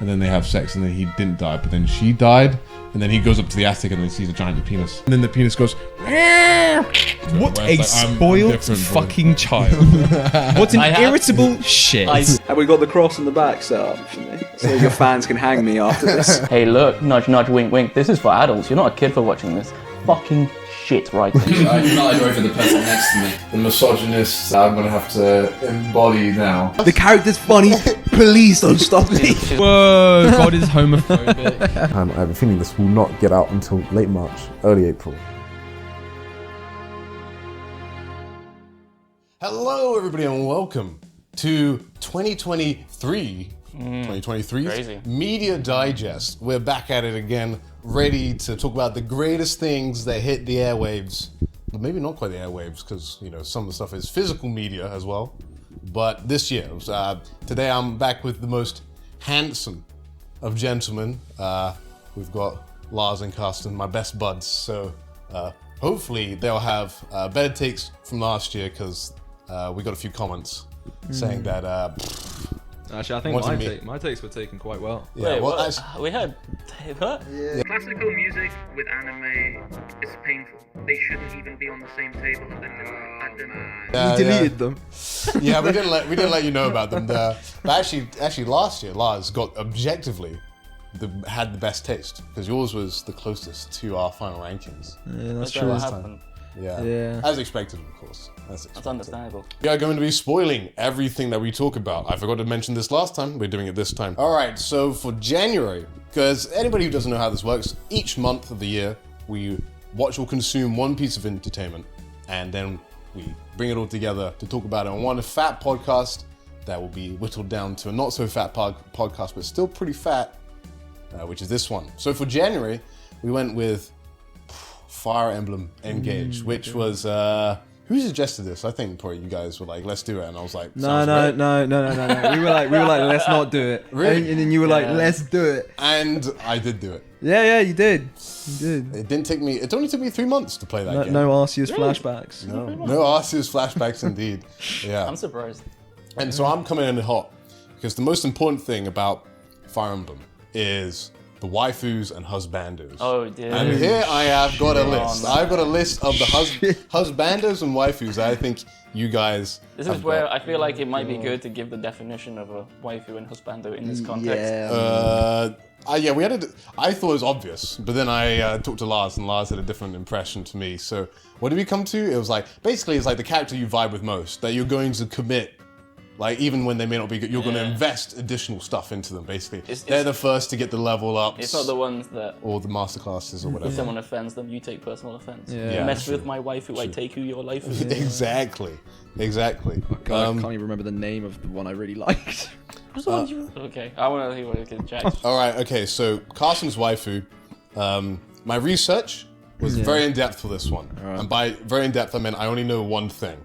and then they have sex, and then he didn't die, but then she died, and then he goes up to the attic and then he sees a giant penis, and then the penis goes. What a spoiled fucking child! What an irritable shit! Have we got the cross on the back set up for me, so your fans can hang me after this? Hey, look, nudge, nudge, wink, wink. This is for adults. You're not a kid for watching this. Fucking shit, right? I nutted over the person next to me. The misogynist I'm gonna have to embody now. The character's funny. Please don't stop me. Whoa, God is homophobic. I have a feeling this will not get out until late March, early April. Hello, everybody, and welcome to 2023. 2023's Crazy. Media Digest. We're back at it again, ready to talk about the greatest things that hit the airwaves. But maybe not quite the airwaves, because some of the stuff is physical media as well. But this year, today I'm back with the most handsome of gentlemen. We've got Lars and Carsten, my best buds. So hopefully they'll have better takes from last year, because we got a few comments saying that. Actually, I think my takes were taken quite well. Yeah, well, we had what? Yeah. Classical music with anime is painful. They shouldn't even be on the same table. You deleted them. Yeah, we didn't let you know about them. But actually, last year Lars got objectively had the best taste, because yours was the closest to our final rankings. Yeah, that's true. What happened? Yeah, as expected, of course. That's understandable. We are going to be spoiling everything that we talk about. I forgot to mention this last time. We're doing it this time. All right, so for January, because anybody who doesn't know how this works, each month of the year, we watch or consume one piece of entertainment, and then we bring it all together to talk about it on one fat podcast that will be whittled down to a not so fat podcast, but still pretty fat, which is this one. So for January, we went with Fire Emblem Engage, which was who suggested this? I think probably you guys were like, let's do it, and I was like, no. We were like, let's not do it. Really? And then you were like, let's do it. And I did do it. Yeah, you did. It didn't take me. It only took me 3 months to play that game. No Arceus flashbacks. No Arceus flashbacks indeed. Yeah. I'm surprised. And so I'm coming in hot, because the most important thing about Fire Emblem is the waifus and husbandos. Oh, dude. And here I have got a list. I've got a list of the husbandos and waifus that I think you guys. This is where I feel like it might be good to give the definition of a waifu and husbando in this context. Yeah. We had I thought it was obvious, but then I talked to Lars, and Lars had a different impression to me. So what did we come to? It was like, basically, it's like the character you vibe with most, that you're going to commit. Like, even when they may not be good, you're going to invest additional stuff into them, basically. They're the first to get the level ups. It's not the ones that... Or the masterclasses or whatever. If someone offends them, you take personal offense. Yeah. Mess with my waifu, I take your life. Exactly. Oh God, I can't even remember the name of the one I really liked. Okay, I want to hear what it can check. Alright, okay, so Carsten's waifu. My research was very in-depth for this one. Right. And by very in-depth, I meant I only know one thing.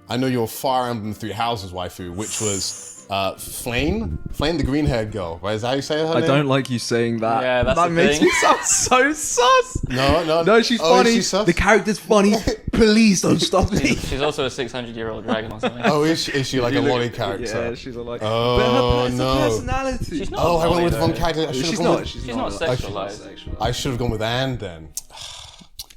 I know your Fire Emblem Three Houses waifu, which was Flame, the green-haired girl. Right? Is that how you say her name? I don't like you saying that. Yeah, that's that the makes thing. me sound so sus. No, she's funny. Is she sus? The character's funny. Please don't stop me. She's also a 600-year-old dragon or something. Oh, is she like a lolly character? Yeah, she's a like. Oh, but no. her personality. She's not. Oh, I went with the wrong character. She's not sexualized. I should have gone with Anne then.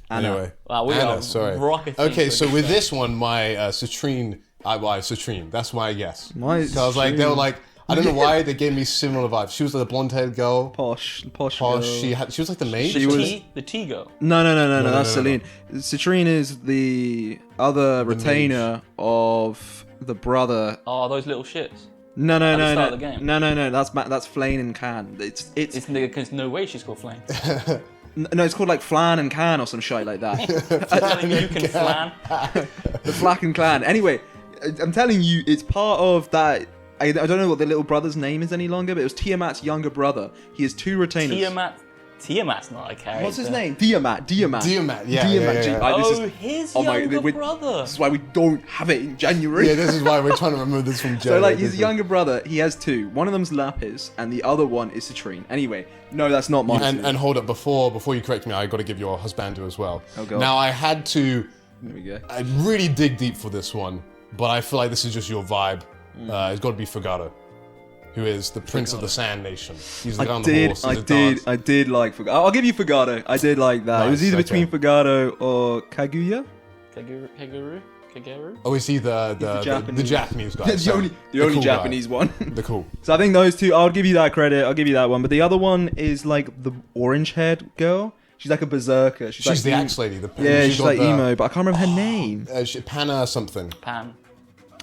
Anyway, wow, we Anna, are sorry. Okay, so with this one, my Citrine. Citrine. That's my guess. Because I was like, they were like, I don't know why they gave me similar vibes. She was like the blonde-haired girl. Posh girl. She was like the maid. She was the T girl. No. That's Celine. Citrine is the other retainer of the brother. Oh, those little shits. No. Start of the game. No. That's Flane and Can. It's no way she's called Flame. No, it's called like Flan and Can or some shit like that. Telling you can flan. The Flack and Clan. Anyway, I'm telling you, it's part of that. I don't know what the little brother's name is any longer, but it was Tiamat's younger brother. He has two retainers. Tiamat's not a character. What's his name? Diamat, yeah. His younger brother. This is why we don't have it in January. Yeah, this is why we're trying to remove this from January. So, like, his younger brother, he has two. One of them's Lapis, and the other one is Citrine. Anyway, no, that's not mine. And hold up, before you correct me, I got to give your husbando as well. Oh, God. Now, I had to... There we go. I'd really dig deep for this one, but I feel like this is just your vibe. It's got to be Fugado. who is the Prince of the Sand Nation. He's the guy on the horse. I did like Fugado. I'll give you Fugado. I did like that. Nice, it was either between okay. Fugado or Kaguya. Kaguru? Oh, is he the Japanese guy? the only cool Japanese guy. one. The cool. So I think those two, I'll give you that credit. I'll give you that one. But the other one is like the orange-haired girl. She's like a berserker. She's like the axe lady. She's like emo, but I can't remember her name. Panna something. Pan.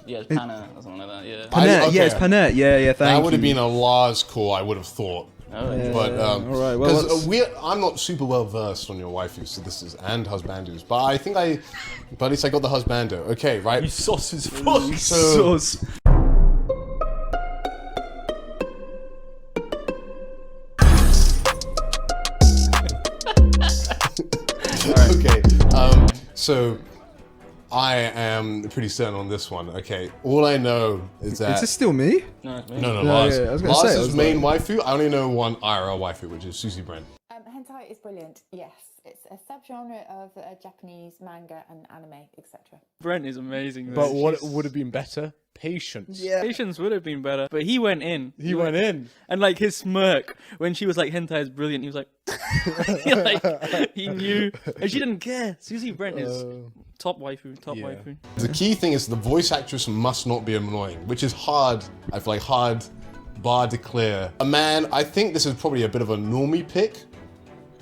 Yeah, it's Panna or something like that. Yeah. Panette. Yeah, it's Panette. Yeah. Thank you. That would have been a Lars call, I would have thought. Oh, yeah. But all right. Well, because I'm not super well versed on your waifus, so this is and husbandus. But I think but at least I got the husbando. Okay, right. You sauce as fuck. sauce. Okay, so I am pretty certain on this one. Okay, all I know is that Is this still me? No, it's me. no, Yeah, Lars. I was gonna say, I Lars's was main waifu. I only know one IRL waifu, which is Susie Brent. Hentai is brilliant, yes. It's a subgenre of Japanese manga and anime, etc. Brent is amazing. But what would have been better? Patience. Yeah. Patience would have been better, but he went in. He went in. And like his smirk when she was like, hentai is brilliant, he was like, he knew. And she didn't care. Susie Brent is top waifu, top waifu. The key thing is the voice actress must not be annoying, which is hard. I feel like hard bar to clear. A man, I think this is probably a bit of a normie pick.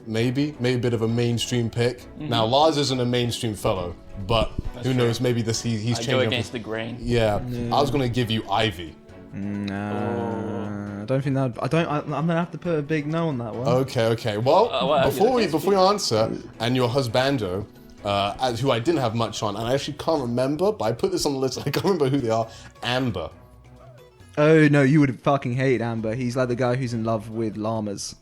Maybe a bit of a mainstream pick. Mm-hmm. Now Lars isn't a mainstream fellow, but who knows? Maybe he's changing. Go against the grain. Yeah, I was gonna give you Ivy. Nah, I don't think that. I'm gonna have to put a big no on that one. Okay. Well, well, before you answer, and your husbando, who I didn't have much on, and I actually can't remember, but I put this on the list. I can't remember who they are. Amber. Oh no, you would fucking hate Amber. He's like the guy who's in love with llamas.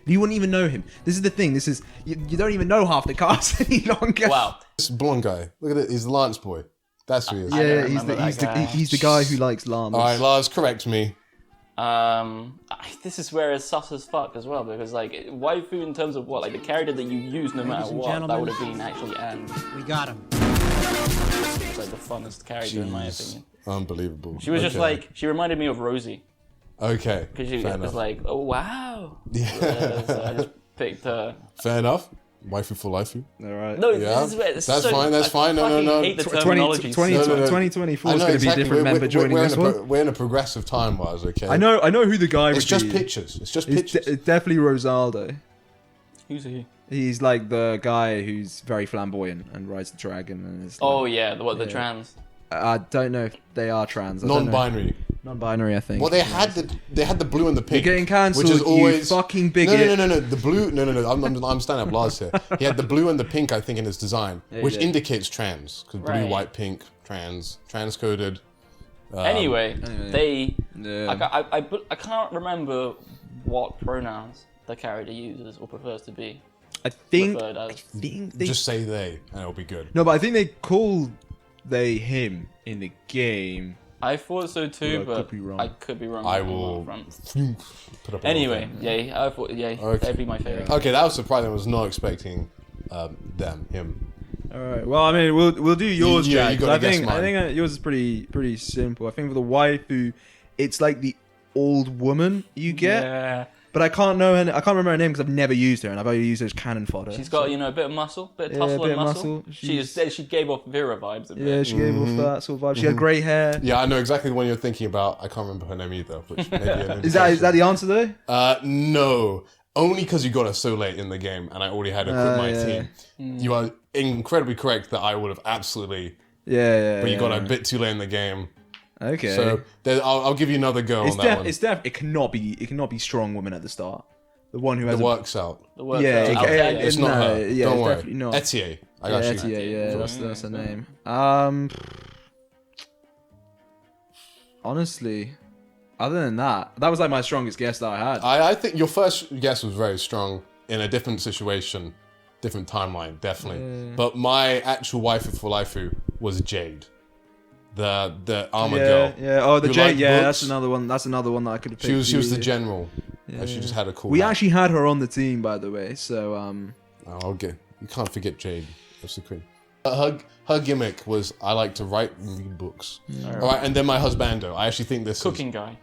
You wouldn't even know him. This is the thing. This is you don't even know half the cast any longer. Wow. This blonde guy. Look at it. He's the Lance boy. That's who he is. Yeah, remember he's the guy who likes llamas. All right, Lars, correct me. This is where it's sus as fuck as well, because like waifu in terms of what, like the character that you use no matter what, that would have been actually Anne. We got him. It's like the funnest character in my opinion. Unbelievable. She was just like, she reminded me of Rosie. Okay. Because she was like, oh wow. Yeah. So I just picked her. Fair enough. Waifu for lifeu. All right. No, Yeah. this is where it's That's so, fine, that's fine. No, fucking no. hate the 2024 I is know going to be a exactly. different member joining this one. We're in a progressive time, Lars, okay? I know who the guy It's would just be. pictures. It's just It's pictures. it's definitely Rosaldo. Who's he? He's like the guy who's very flamboyant and rides the dragon. And is Oh like, yeah, the trans. I don't know if they are trans. I don't know. Non-binary. Non-binary, I think. Well, they had the blue and the pink. You're getting cancelled, which is always you fucking bigot. No. The blue. No. I'm standing up, Lars here. He had the blue and the pink, I think, in his design, which indicates trans, because blue, Right. white, pink, transcoded. Anyway, they. Yeah. I can't remember what pronouns the character uses or prefers to be I think referred as. they Just say they, and it'll be good. no, but I think they call him in the game. I thought so too, Well, I but could be wrong. I could be wrong. I on will that front. put up. Anyway, yay! I thought yay. Okay. That'd be my favorite. Okay, that was surprising. I was not expecting him. All right. Well, I mean, we'll do yours, Yeah, Jack. you gotta I guess think mine. yours is pretty simple. I think for the waifu, it's like the old woman you get, Yeah. but I can't remember her name because I've never used her and I've only used her as cannon fodder. She's got a bit of muscle, bit of Yeah, tussle a bit and of muscle. muscle. She gave off Vera vibes a bit. Yeah, she gave off that sort of vibe. She had grey hair. Yeah, I know exactly the one you're thinking about. I can't remember her name either. Which maybe an Is that the answer though? No, only because you got her so late in the game, and I already had her quit my yeah. team. You are incredibly correct that I would have absolutely, Yeah. but you got her a bit too late in the game. Okay. So I'll give you another go on that one. It cannot be strong woman at the start. The one who has It works out. The work Yeah, out. It's not her. Yeah, Don't it's worry. definitely not. Etier. I got you. Etier, yeah, that's her name. Honestly, other than that was like my strongest guess that I had. I think your first guess was very strong in a different situation, different timeline, definitely. But my actual waifu for waifu was Jade, the armor girl. Yeah. Oh, the who Jade. liked Yeah, books. that's another one. That's another one that I could have picked. She was the general. She just had a cool. We hat. actually had her on the team, by the way. So You can't forget Jade. That's the queen. Her gimmick was I like to write and read books. All right, and then my husbando. I actually think this Cooking guy.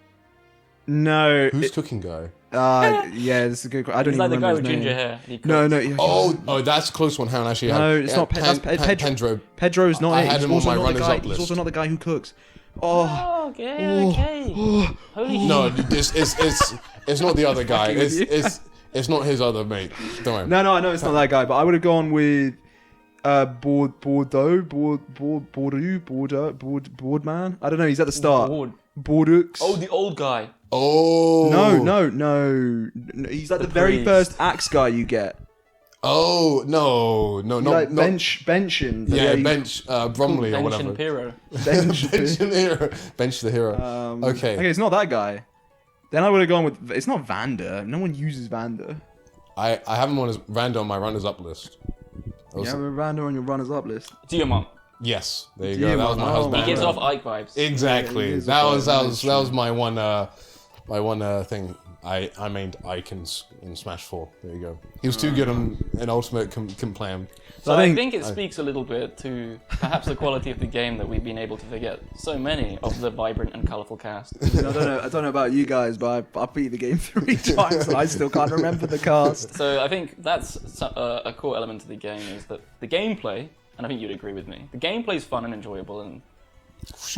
No. Who's cooking guy? Yeah, this is a good question. I don't He's even like the guy remember with his ginger name. hair. No. That's a close one. Heron actually. No, it's not Pedro. Pedro's not. I it. had He's him on also my not the runners guy. up He's list. also not the guy who cooks. Okay. Holy shit. No, it's not the other guy. It's not his other mate. Don't worry. No, I know it's not that guy, but I would have gone with Bordeaux, Boardman. I don't know. He's at the start. Bordeaux. Oh, the old guy. Oh. No. He's like the very first axe guy you get. Oh no, Like Bench-in. Yeah, Bench Bromley or whatever. Bench the hero. Okay, it's not that guy. Then I would have gone with. It's not Vander. No one uses Vander. I have him on as Vander on my runners up list. You have a Vander on your runners up list. Diamant. Yes, there you go. That was my husband. He gives off Ike vibes. Exactly. Yeah, that was my one thing. I mained Ike in Smash 4. There you go. He was too good in Ultimate, couldn't play him. So I think it speaks a little bit to perhaps the quality of the game that we've been able to forget so many of the vibrant and colourful cast. I don't know about you guys, but I beat the game 3 times and I still can't remember the cast. So I think that's a core element of the game is that the gameplay, and I think you'd agree with me, the gameplay is fun and enjoyable and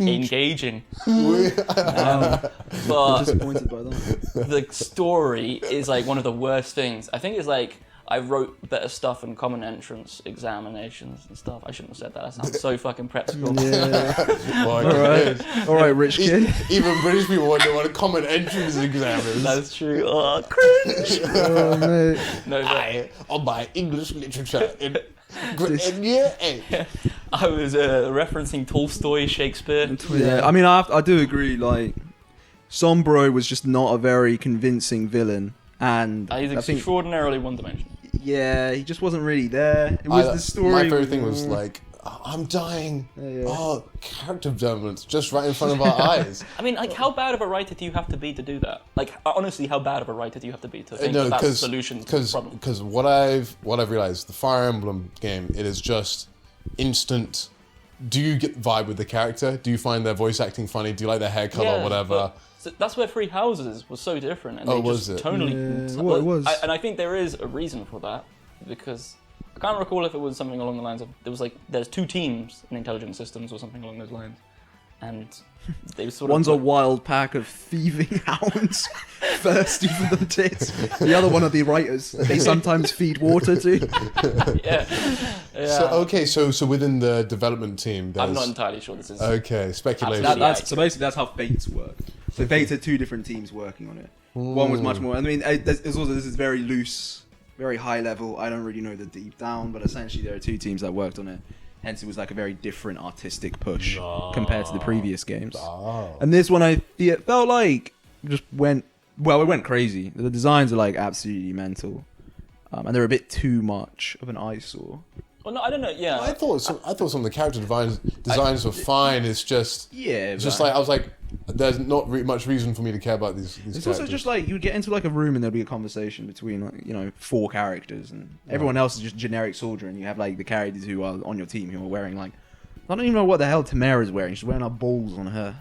engaging. But I'm disappointed by that. The story is like one of the worst things. I think it's like I wrote better stuff in common entrance examinations and stuff. I shouldn't have said that. That sounds so fucking prep school. All right, rich kid. Even British people wonder what a common entrance exam is. That's true. Oh, cringe. Mate. No, but On my English literature in year 8. I was referencing Tolstoy, Shakespeare. Yeah, I mean, I do agree. Like, Sombro was just not a very convincing villain, and He's I think, extraordinarily one-dimensional. yeah, he just wasn't really there. It was the story. My favorite thing was like, I'm dying. Yeah. Oh, character development just right in front of our eyes. I mean, like, how bad of a writer do you have to be to do that? Like, honestly, how bad of a writer do you have to be to think that that's a solution to the problem? Because what I've realized, the Fire Emblem game, it is just instant. Do you get the vibe with the character? Do you find their voice acting funny? Do you like their hair color or whatever? So that's where Three Houses was so different. And was it? Tonally, Yeah, it was. And I think there is a reason for that because I can't recall if it was something along the lines of there's 2 teams in intelligent systems or something along those lines, and they sort One's of a wild pack of thieving hounds, thirsty for the tits. The other one are the writers that they sometimes feed water to. yeah. So within the development team, there's... I'm not entirely sure this is speculation. So basically that's how Fates work. So Fates had 2 different teams working on it. One was much more. I mean, this is very loose, very high level. I don't really know the deep down, but essentially there are 2 teams that worked on it. Hence, it was like a very different artistic push compared to the previous games. And this one, it felt like it went crazy. The designs are like absolutely mental, and they're a bit too much of an eyesore. Well, no, I don't know. Yeah, I thought some of the character designs were fine. It's just like I was like, there's not much reason for me to care about these It's characters. also just like you'd get into like a room and there'd be a conversation between like, 4 characters and everyone else is just generic soldier, and you have like the characters who are on your team who are wearing like, I don't even know what the hell Tamara's wearing. She's wearing her balls on her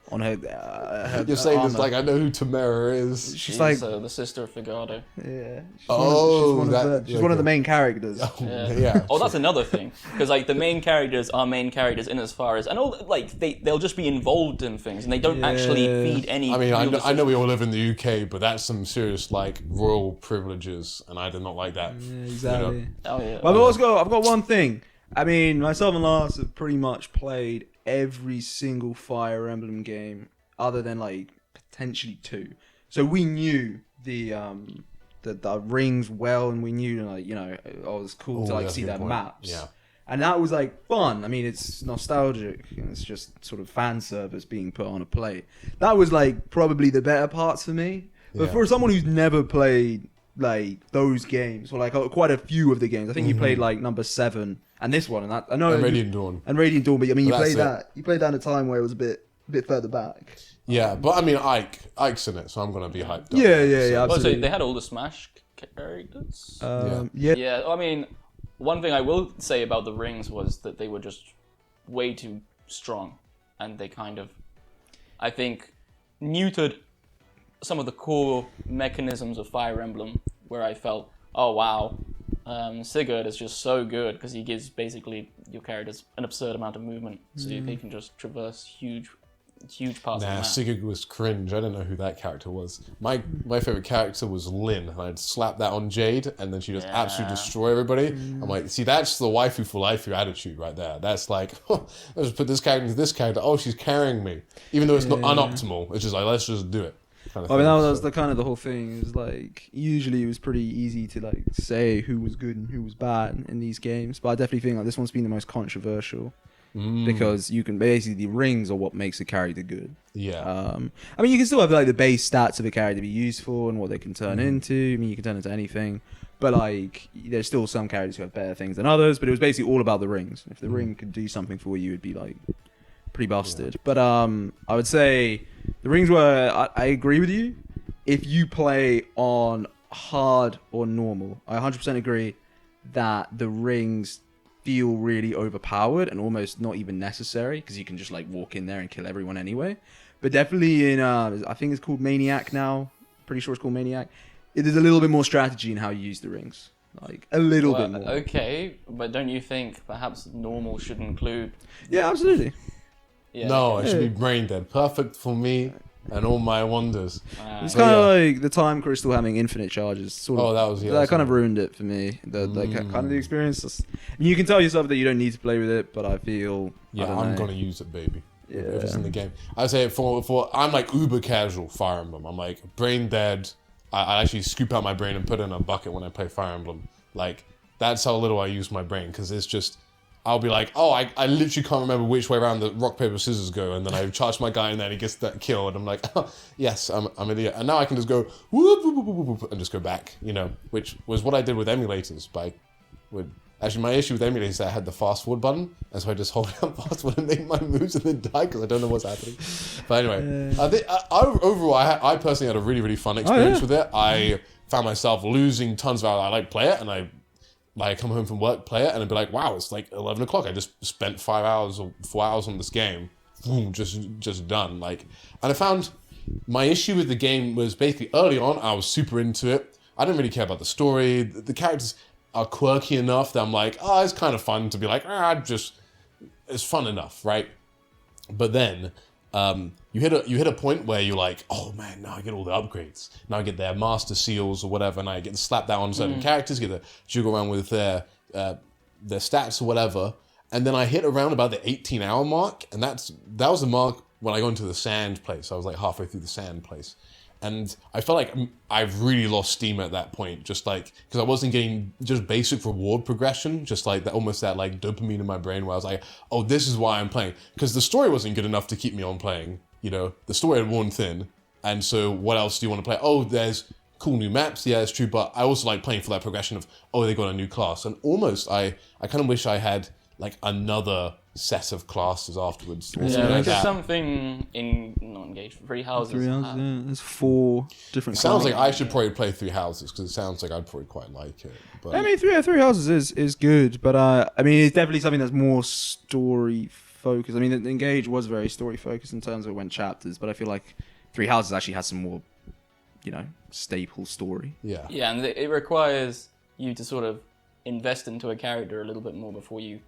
You're saying armor. this like I know who Tamara is. She's like the sister of Figado. Yeah. She's She's one of the main characters. Yeah. Oh, that's another thing. Because like the main characters are main characters in as far as and all like they'll just be involved in things and they don't actually feed any. I mean, real I know we all live in the UK, but that's some serious like royal privileges, and I did not like that. Yeah, exactly. You know? Oh yeah. Well, I've got one thing. I mean, myself and Lars have pretty much played every single Fire Emblem game, other than like potentially 2. So we knew the rings well, and we knew like it was cool to like see their maps. Yeah. And that was like fun. I mean, it's nostalgic, and it's just sort of fan service being put on a plate. That was like probably the better parts for me. But for someone who's never played like those games, or like quite a few of the games, I think you played like number 7 and this one, and that I know And Radiant Dawn. but I mean, you But played that's that. You played that at a time where it was a bit further back. Yeah, but I mean, Ike's in it, so I'm gonna be hyped up. Yeah, Well, absolutely. so they had all the Smash characters. yeah. Yeah, I mean, one thing I will say about the rings was that they were just way too strong, and they kind of, I think, neutered some of the core mechanisms of Fire Emblem, where I felt, oh wow, Sigurd is just so good because he gives basically your characters an absurd amount of movement, so they can just traverse huge parts of the map. Sigurd was cringe. I don't know who that character was. My favorite character was Lynn, and I'd slap that on Jade, and then she just absolutely destroy everybody. I'm like, see, that's the waifu for life attitude right there. That's like, let's just put this character into this character. Oh, she's carrying me, even though it's not unoptimal. It's just like, let's just do it. I mean, that was the kind of the whole thing. It was like, usually it was pretty easy to like say who was good and who was bad in these games, but I definitely think like this one's been the most controversial. Because you can basically, the rings are what makes a character good. Yeah. I mean, you can still have like the base stats of a character be useful and what they can turn into. I mean, you can turn into anything, but like there's still some characters who have better things than others. But it was basically all about the rings. If the ring could do something for you, it'd be like pretty busted. Yeah. But I would say the rings were. I agree with you. If you play on hard or normal, I 100% agree that the rings feel really overpowered and almost not even necessary because you can just like walk in there and kill everyone anyway. But definitely in I think it's called Maniac now. Pretty sure it's called Maniac. There's a little bit more strategy in how you use the rings. Like a little bit more. Okay, but don't you think perhaps normal should include? Yeah, absolutely. Yeah. No, it should be brain dead. Perfect for me and all my wonders. It's kind of like the time crystal having infinite charges. Sort of, that kind of ruined it for me. Kind of the experience. I mean, you can tell yourself that you don't need to play with it, but I feel I'm gonna use it, baby. Yeah. If it's in the game, I say for I'm like uber casual Fire Emblem. I'm like brain dead. I actually scoop out my brain and put it in a bucket when I play Fire Emblem. Like that's how little I use my brain because it's just. I'll be like, oh, I literally can't remember which way around the rock, paper, scissors go. And then I charge my guy and then he gets that kill. And I'm like, oh, yes, I'm an idiot. And now I can just go, whoop, whoop, whoop, whoop, whoop, and just go back, which was what I did with emulators. Actually, my issue with emulators is that I had the fast forward button. And so I just hold down fast forward and make my moves and then die because I don't know what's happening. But anyway, I think overall, I personally had a really, really fun experience with it. I found myself losing tons of hours. I like play it and I come home from work, play it, and I'd be like, wow, it's like 11 o'clock. I just spent 5 hours or 4 hours on this game. Boom, just done. And I found my issue with the game was basically early on, I was super into it. I didn't really care about the story. The characters are quirky enough that I'm like, oh, it's kind of fun to be like, it's fun enough, right? But then you hit a point where you're like, oh man, now I get all the upgrades. Now I get their master seals or whatever, and I get to slap that on certain characters, get to jiggle around with their stats or whatever. And then I hit around about the 18-hour mark, and that was the mark when I got into the sand place. I was like halfway through the sand place. And I felt like I've really lost steam at that point, just like, because I wasn't getting just basic reward progression, just like that, almost that like dopamine in my brain where I was like, oh, this is why I'm playing. Because the story wasn't good enough to keep me on playing, the story had worn thin. And so what else do you want to play? Oh, there's cool new maps. Yeah, it's true. But I also like playing for that progression of, oh, they got a new class. And almost, I kind of wish I had like another set of classes afterwards. There's something in not engaged 3 houses. 3 houses, yeah. There's 4 different. It sounds like I should probably play 3 houses because it sounds like I'd probably quite like it. But I mean, 3 houses is good, but I mean, it's definitely something that's more story focused. I mean, Engage was very story focused in terms of it went chapters, but I feel like 3 houses actually has some more, staple story. Yeah. Yeah, and it requires you to sort of invest into a character a little bit more before you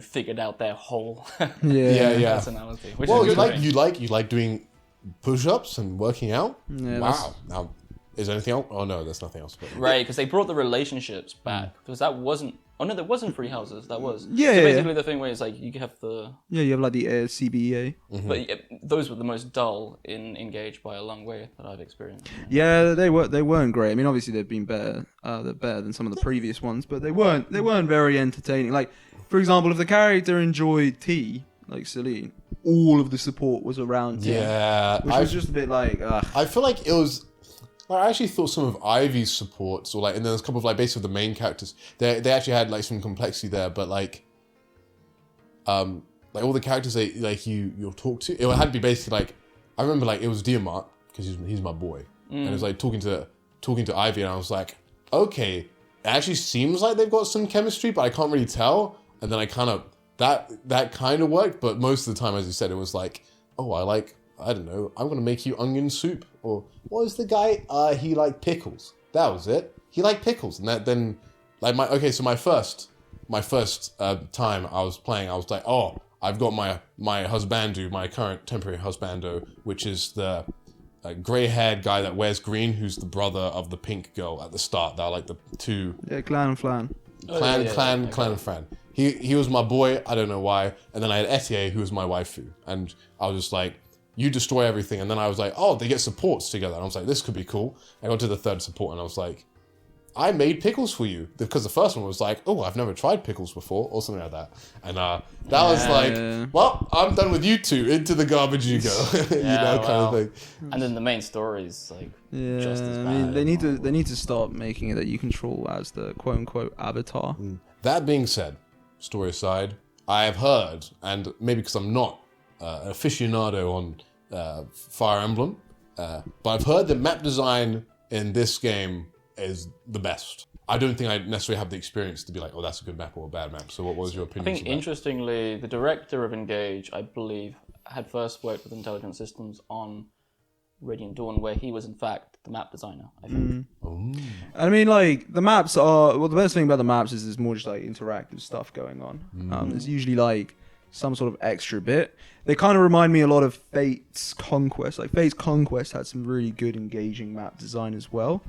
figured out their whole personality. Which is you like doing push-ups and working out. Yeah, wow. Now, is there anything else? Oh no, there's nothing else. Right, because they brought the relationships back because that wasn't. Oh no, there wasn't 3 houses. That was. Yeah. So basically, the thing where it's like you have the. Yeah, you have like the CBEA. Mm-hmm. But those were the most dull in Engage by a long way that I've experienced. Yeah, they weren't great. I mean, obviously they've been better. They're better than some of the previous ones, but they weren't very entertaining. Like, for example, if the character enjoyed tea, like Celine, all of the support was around tea. Yeah, which was just a bit like. I feel like it was. I actually thought some of Ivy's supports, or like, and then there's a couple of like basically the main characters. They actually had like some complexity there, but like all the characters you'll talk to, it had to be basically like, I remember like it was Diamant because he's my boy, and it was like talking to Ivy, and I was like, okay, it actually seems like they've got some chemistry, but I can't really tell. And then I kind of that kind of worked, but most of the time, as you said, it was like, oh, I like I don't know, I'm gonna make you onion soup. Or what was the guy? He liked pickles. That was it. He liked pickles, and then like my first time I was playing, I was like, oh, I've got my husbando, my current temporary husbando, which is the grey-haired guy that wears green, who's the brother of the pink girl at the start. They're like the two. Yeah, Clan and Flan. Clan and Fran. He was my boy. I don't know why. And then I had Etienne, who was my waifu, and I was just like, you destroy everything. And then I was like, oh, they get supports together. And I was like, this could be cool. I got to the third support, and I was like, I made pickles for you, because the first one was like, oh, I've never tried pickles before, or something like that. And that was like, well, I'm done with you two. Into the garbage you go, kind of thing. And then the main story is like just as bad. I mean, they need to start making it that you control as the quote unquote avatar. That being said, story aside, I have heard, and maybe because I'm not an aficionado on Fire Emblem, but I've heard the map design in this game is the best. I don't think I necessarily have the experience to be like, oh, that's a good map or a bad map. So what was your opinion? I think interestingly, the director of Engage, I believe, had first worked with Intelligent Systems on Radiant Dawn, where he was in fact the map designer, I think. I mean, like, the maps are, well, the best thing about the maps is there's more just like interactive stuff going on. There's usually like some sort of extra bit. They kind of remind me a lot of Fate's Conquest. Like, Fate's Conquest had some really good engaging map design as well.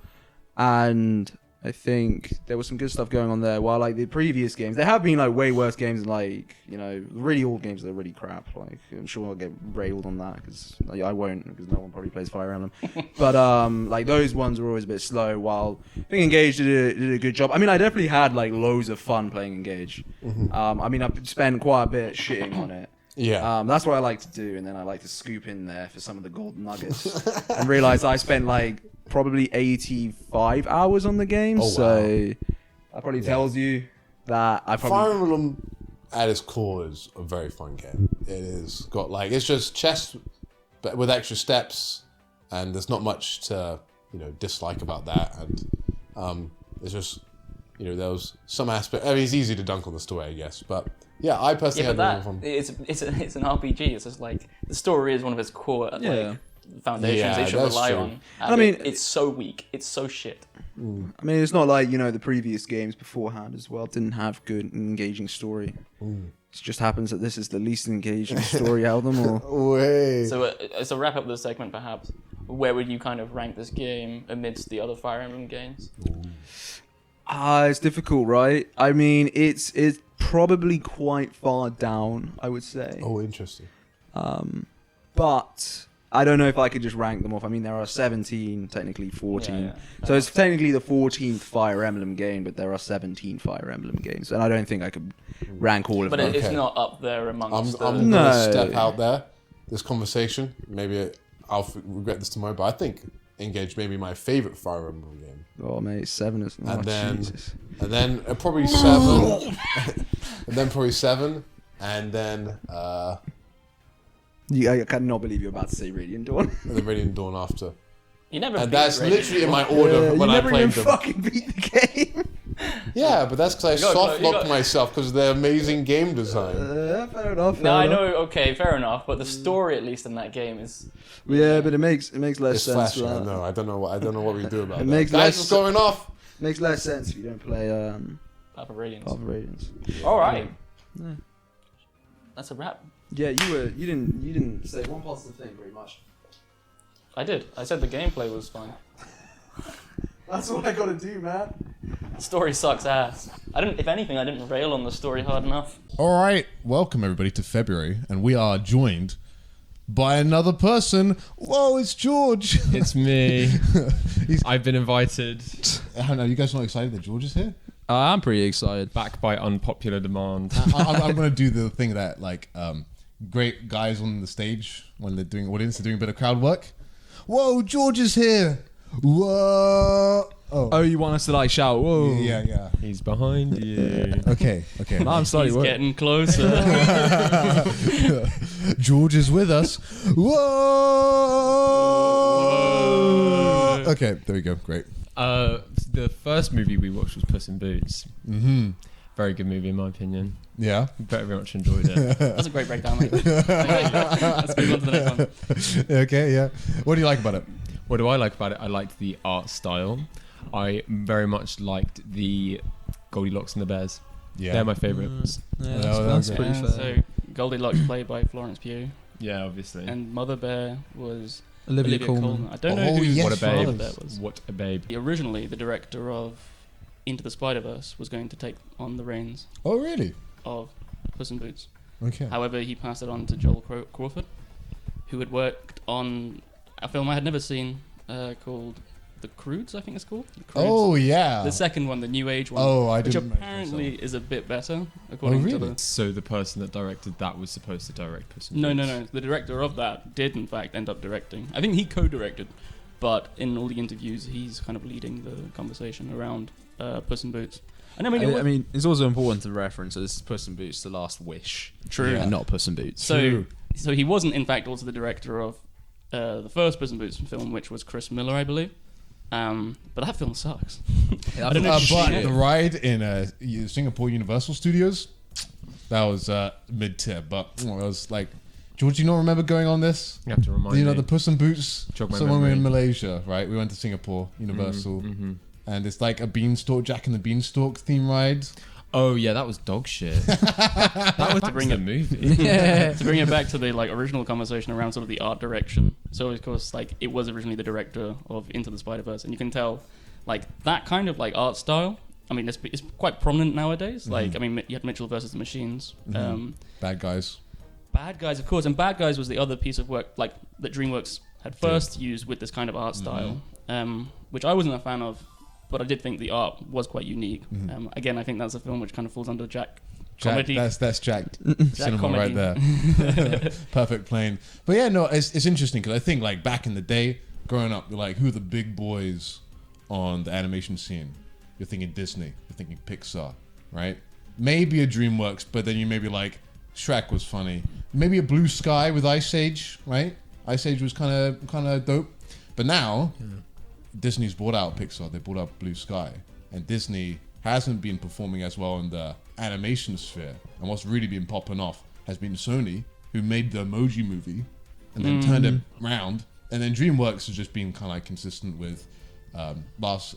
And I think there was some good stuff going on there. While like the previous games, there have been like way worse games, like, you know, really old games that are really crap. Like, I'm sure I'll get railed on that because I won't, because no one probably plays Fire Emblem. But like those ones were always a bit slow. While I think Engage did a good job. I mean, I definitely had like loads of fun playing Engage. I mean, I've spent quite a bit shitting on it. Yeah. That's what I like to do, and then I like to scoop in there for some of the golden nuggets and realize I spent like probably 85 hours on the game. So that probably tells you that I probably... Fire Emblem at its core is a very fun game. It is got like, it's just chess but with extra steps, and there's not much to, you know, dislike about that. And it's just, you know, there was some aspect, I mean, it's easy to dunk on the story, I guess, but yeah, I personally had that, fun. it's an RPG. It's just like the story is one of its core like foundations they should rely on. And I mean, it's so weak. It's so shit. I mean, it's not like, you know, the previous games beforehand as well didn't have good engaging story. It just happens that this is the least engaging story out of them all. So to wrap up this segment, perhaps, where would you kind of rank this game amidst the other Fire Emblem games? It's difficult, right? I mean, it's probably quite far down, I would say. Oh, interesting. But I don't know if I could just rank them off. I mean, there are 17, technically 14. So it's technically the 14th Fire Emblem game, but there are 17 Fire Emblem games. And I don't think I could rank all of them. But it's not up there amongst I'm going to step out there, this conversation. Maybe I'll regret this tomorrow, but I think Engage may be my favourite Fire Emblem game. Oh, mate, 7 is... Oh, Jesus. And then probably 7. And then probably 7. And then... I cannot believe you're about to say Radiant Dawn. And then Radiant Dawn after. You never. And that's literally in my order when I played them. You never even fucking beat the game. Yeah, but that's because I soft-locked myself because of their amazing game design. Fair enough. No, I know. Okay, fair enough. But the story, at least in that game, is. Yeah, but it makes less sense. Flashy, I know. I don't know what we do about it. That. Makes Guys, what's going off? Makes less sense if you don't play Path of Radiance. All right. Yeah. That's a wrap. Yeah, you didn't say one positive thing very much. I did. I said the gameplay was fine. That's what I gotta do, man. The story sucks ass. If anything, I didn't rail on the story hard enough. All right, welcome everybody to February, and we are joined by another person. Whoa, it's George. It's me. I've been invited. I don't know, you guys not excited that George is here? I'm pretty excited. Back by unpopular demand. I'm going to do the thing that like great guys on the stage when they're doing audience, they're doing a bit of crowd work. Whoa, George is here. Whoa. Oh, you want us to like shout? Whoa. Yeah. He's behind you. Okay. I'm sorry. He's getting closer. George is with us. Whoa. Okay, there we go. Great. The first movie we watched was Puss in Boots. Mm-hmm. Very good movie in my opinion. Yeah. Very much enjoyed it. That's a great breakdown, mate. Let's move on to the next one. Okay, yeah. What do you like about it? What do I like about it? I liked the art style. I very much liked the Goldilocks and the Bears. Yeah. They're my favourites. Yeah, that's pretty fair. So Goldilocks played by Florence Pugh. Yeah, obviously. And Mother Bear was Olivia Colman. I don't know who yes, What a babe. Mother Bear was. What a babe. Originally, the director of Into the Spider-Verse was going to take on the reins Oh, really? of Puss in Boots. Okay. However, he passed it on to Joel Crawford, who had worked on a film I had never seen called The Croods, I think it's called. The Croods. Oh, yeah. The second one, the New Age one. Oh, I which didn't apparently is a bit better, according to the... So the person that directed that was supposed to direct Puss in No. Boots? The director of that did, in fact, end up directing. I think he co-directed, but in all the interviews, he's kind of leading the conversation around Puss in Boots. And I mean, it's also important to reference that this is Puss in Boots: The Last Wish. True. And not Puss in Boots. So he wasn't, in fact, also the director of the first Puss in Boots film, which was Chris Miller, I believe. But that film sucks. I don't know. But the ride in Singapore Universal Studios, that was mid-tier. But it was like, George, do you not remember going on this? You have to remind me. The Puss in Boots. Jog my So when we were in memory. Malaysia, right? We went to Singapore Universal, and it's like a beanstalk, Jack and the Beanstalk theme ride. Oh yeah, that was dog shit. That was to bring the movie. To bring it back to the original conversation around sort of the art direction. So of course, it was originally the director of Into the Spider-Verse, and you can tell that kind of art style. I mean, it's quite prominent nowadays. I mean, you had Mitchell versus the Machines. Bad Guys. Bad Guys, of course, and Bad Guys was the other piece of work that DreamWorks had first used with this kind of art style, which I wasn't a fan of. But I did think the art was quite unique. Again, I think that's a film which kind of falls under Jack comedy. That's Jack cinema comedy. right there. Perfect plane. But yeah, no, it's interesting because I think back in the day, growing up, you're who are the big boys on the animation scene? You're thinking Disney. You're thinking Pixar, right? Maybe a DreamWorks, but then you maybe Shrek was funny. Maybe a Blue Sky with Ice Age, right? Ice Age was kind of dope. But now. Yeah. Disney's bought out Pixar, they bought out Blue Sky, and Disney hasn't been performing as well in the animation sphere. And what's really been popping off has been Sony, who made the Emoji Movie and then turned it around, and then DreamWorks has just been kind of consistent with Last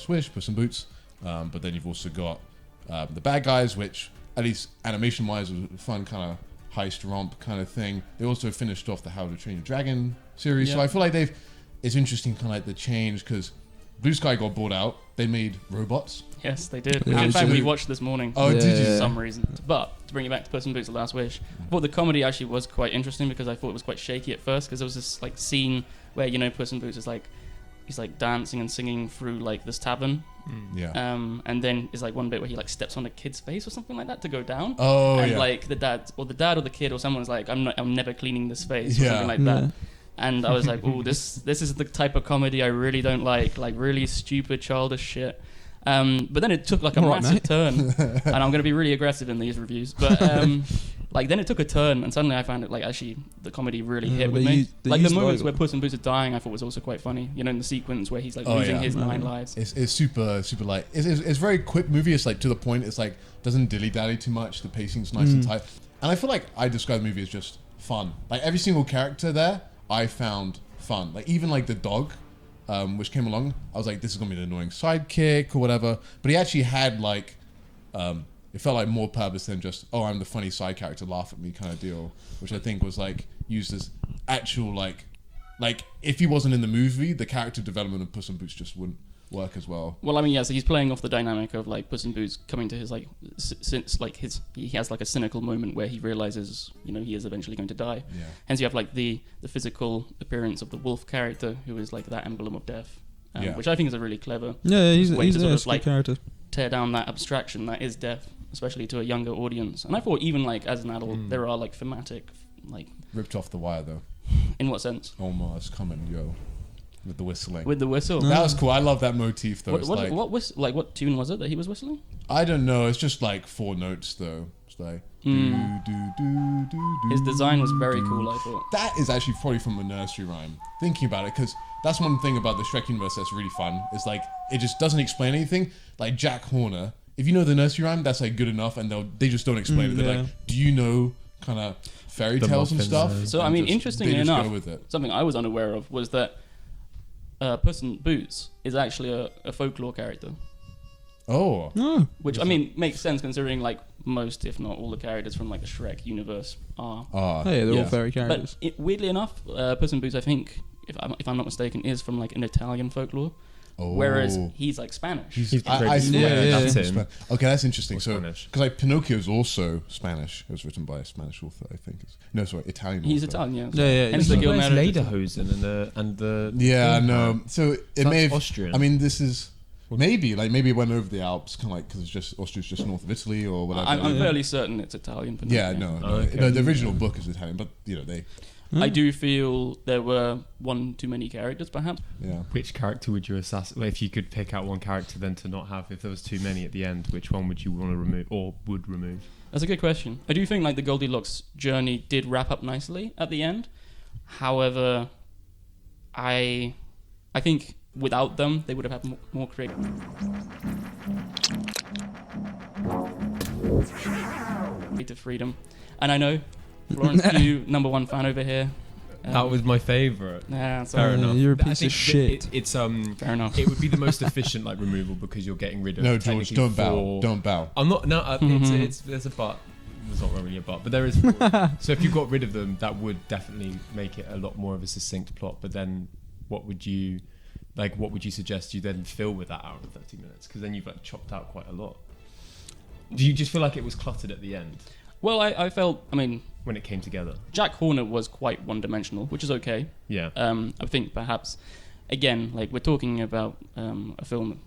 Wish, Puss in Boots, but then you've also got the Bad Guys, which at least animation-wise was a fun kind of heist romp kind of thing. They also finished off the How to Train Your Dragon series, so I feel like it's interesting kind of the change because Blue Sky got bought out. They made robots. Yes, they did. In fact, we watched this morning. Oh, did you? For some reason. But to bring it back to Puss in Boots: The Last Wish, I thought the comedy actually was quite interesting because I thought it was quite shaky at first because there was this scene where Puss in Boots is he's dancing and singing through this tavern. Yeah. And then there's one bit where he steps on a kid's face or something like that to go down. Oh, and yeah. the dad or the kid or someone's I'm never cleaning this face or something like that. And I was like, "Oh, this is the type of comedy I really don't like really stupid, childish shit." But then it took a massive turn, and I'm going to be really aggressive in these reviews. But then it took a turn, and suddenly I found it actually the comedy really hit with me. The moments where Puss in Boots are dying, I thought was also quite funny. In the sequence where he's losing his 9 lives. It's super light. It's very quick movie. It's to the point. It's doesn't dilly dally too much. The pacing's nice and tight, and I feel I describe the movie as just fun. Every single character there, I found fun. Even the dog, which came along, I was this is gonna be an annoying sidekick or whatever. But he actually had it felt more purpose than just I'm the funny side character, laugh at me kind of deal, which I think was used as actual if he wasn't in the movie, the character development of Puss in Boots just wouldn't work as well. Well, I mean, yeah, so he's playing off the dynamic of Puss in Boots coming to his he has a cynical moment where he realizes he is eventually going to die. Yeah. Hence you have the physical appearance of the wolf character who is that emblem of death, which I think is a really clever he's way to a good character. Tear down that abstraction that is death, especially to a younger audience. And I thought even as an adult there are thematic ripped off The Wire though. In what sense? Omar's coming, yo. With the whistling. With the whistle. That was cool. I love that motif though. What tune was it that he was whistling? I don't know. It's just 4 notes though. It's His design was very cool, I thought. That is actually probably from a nursery rhyme. Thinking about it, because that's one thing about the Shrek universe that's really fun. It's it just doesn't explain anything. Jack Horner if you know the nursery rhyme, that's like good enough, and they just don't explain it. They're like, do you know kind of fairy tales and stuff? So I mean, interestingly enough, go with it. something I was unaware of was that Puss in Boots is actually a folklore character. Oh. Which I mean makes sense considering like most, if not all, the characters from like the Shrek universe are. They're all fairy characters. But weirdly enough, Puss in Boots, I think, if I'm not mistaken, is from like an Italian folklore. Whereas he's like Spanish. That's him. Okay, that's interesting. So, because like Pinocchio is also Spanish. It was written by a Spanish author, I think. Italian. He's author. Italian, yeah. Hence the Lederhosen and the. Yeah, no. So it may have. Austrian. I mean, this is maybe it went over the Alps, kind of like because it's just Austria's just north of Italy or whatever. I'm fairly certain it's Italian. Pinocchio. Yeah, no. The original book is Italian, but they. I do feel there were one too many characters, perhaps. Yeah. Which character would you assassinate? If you could pick out one character then to not have, if there was too many at the end, which one would you want to remove or would remove? That's a good question. I do think like the Goldilocks journey did wrap up nicely at the end. However, I think without them, they would have had more creative freedom. And I know Florence, you #1 fan over here. That was my favourite. Yeah, fair enough. You're a piece of shit. It's fair enough. It would be the most efficient like removal because you're getting rid of. No, George, don't bow. Don't bow. I'm not. No, there's a but. There's not really a but, but there is. So if you got rid of them, that would definitely make it a lot more of a succinct plot. But then, what would you suggest you then fill with that hour and 30 minutes? Because then you've like chopped out quite a lot. Do you just feel like it was cluttered at the end? Well, I felt, I mean... When it came together. Jack Horner was quite one-dimensional, which is okay. Yeah. I think perhaps, again, like, we're talking about a film,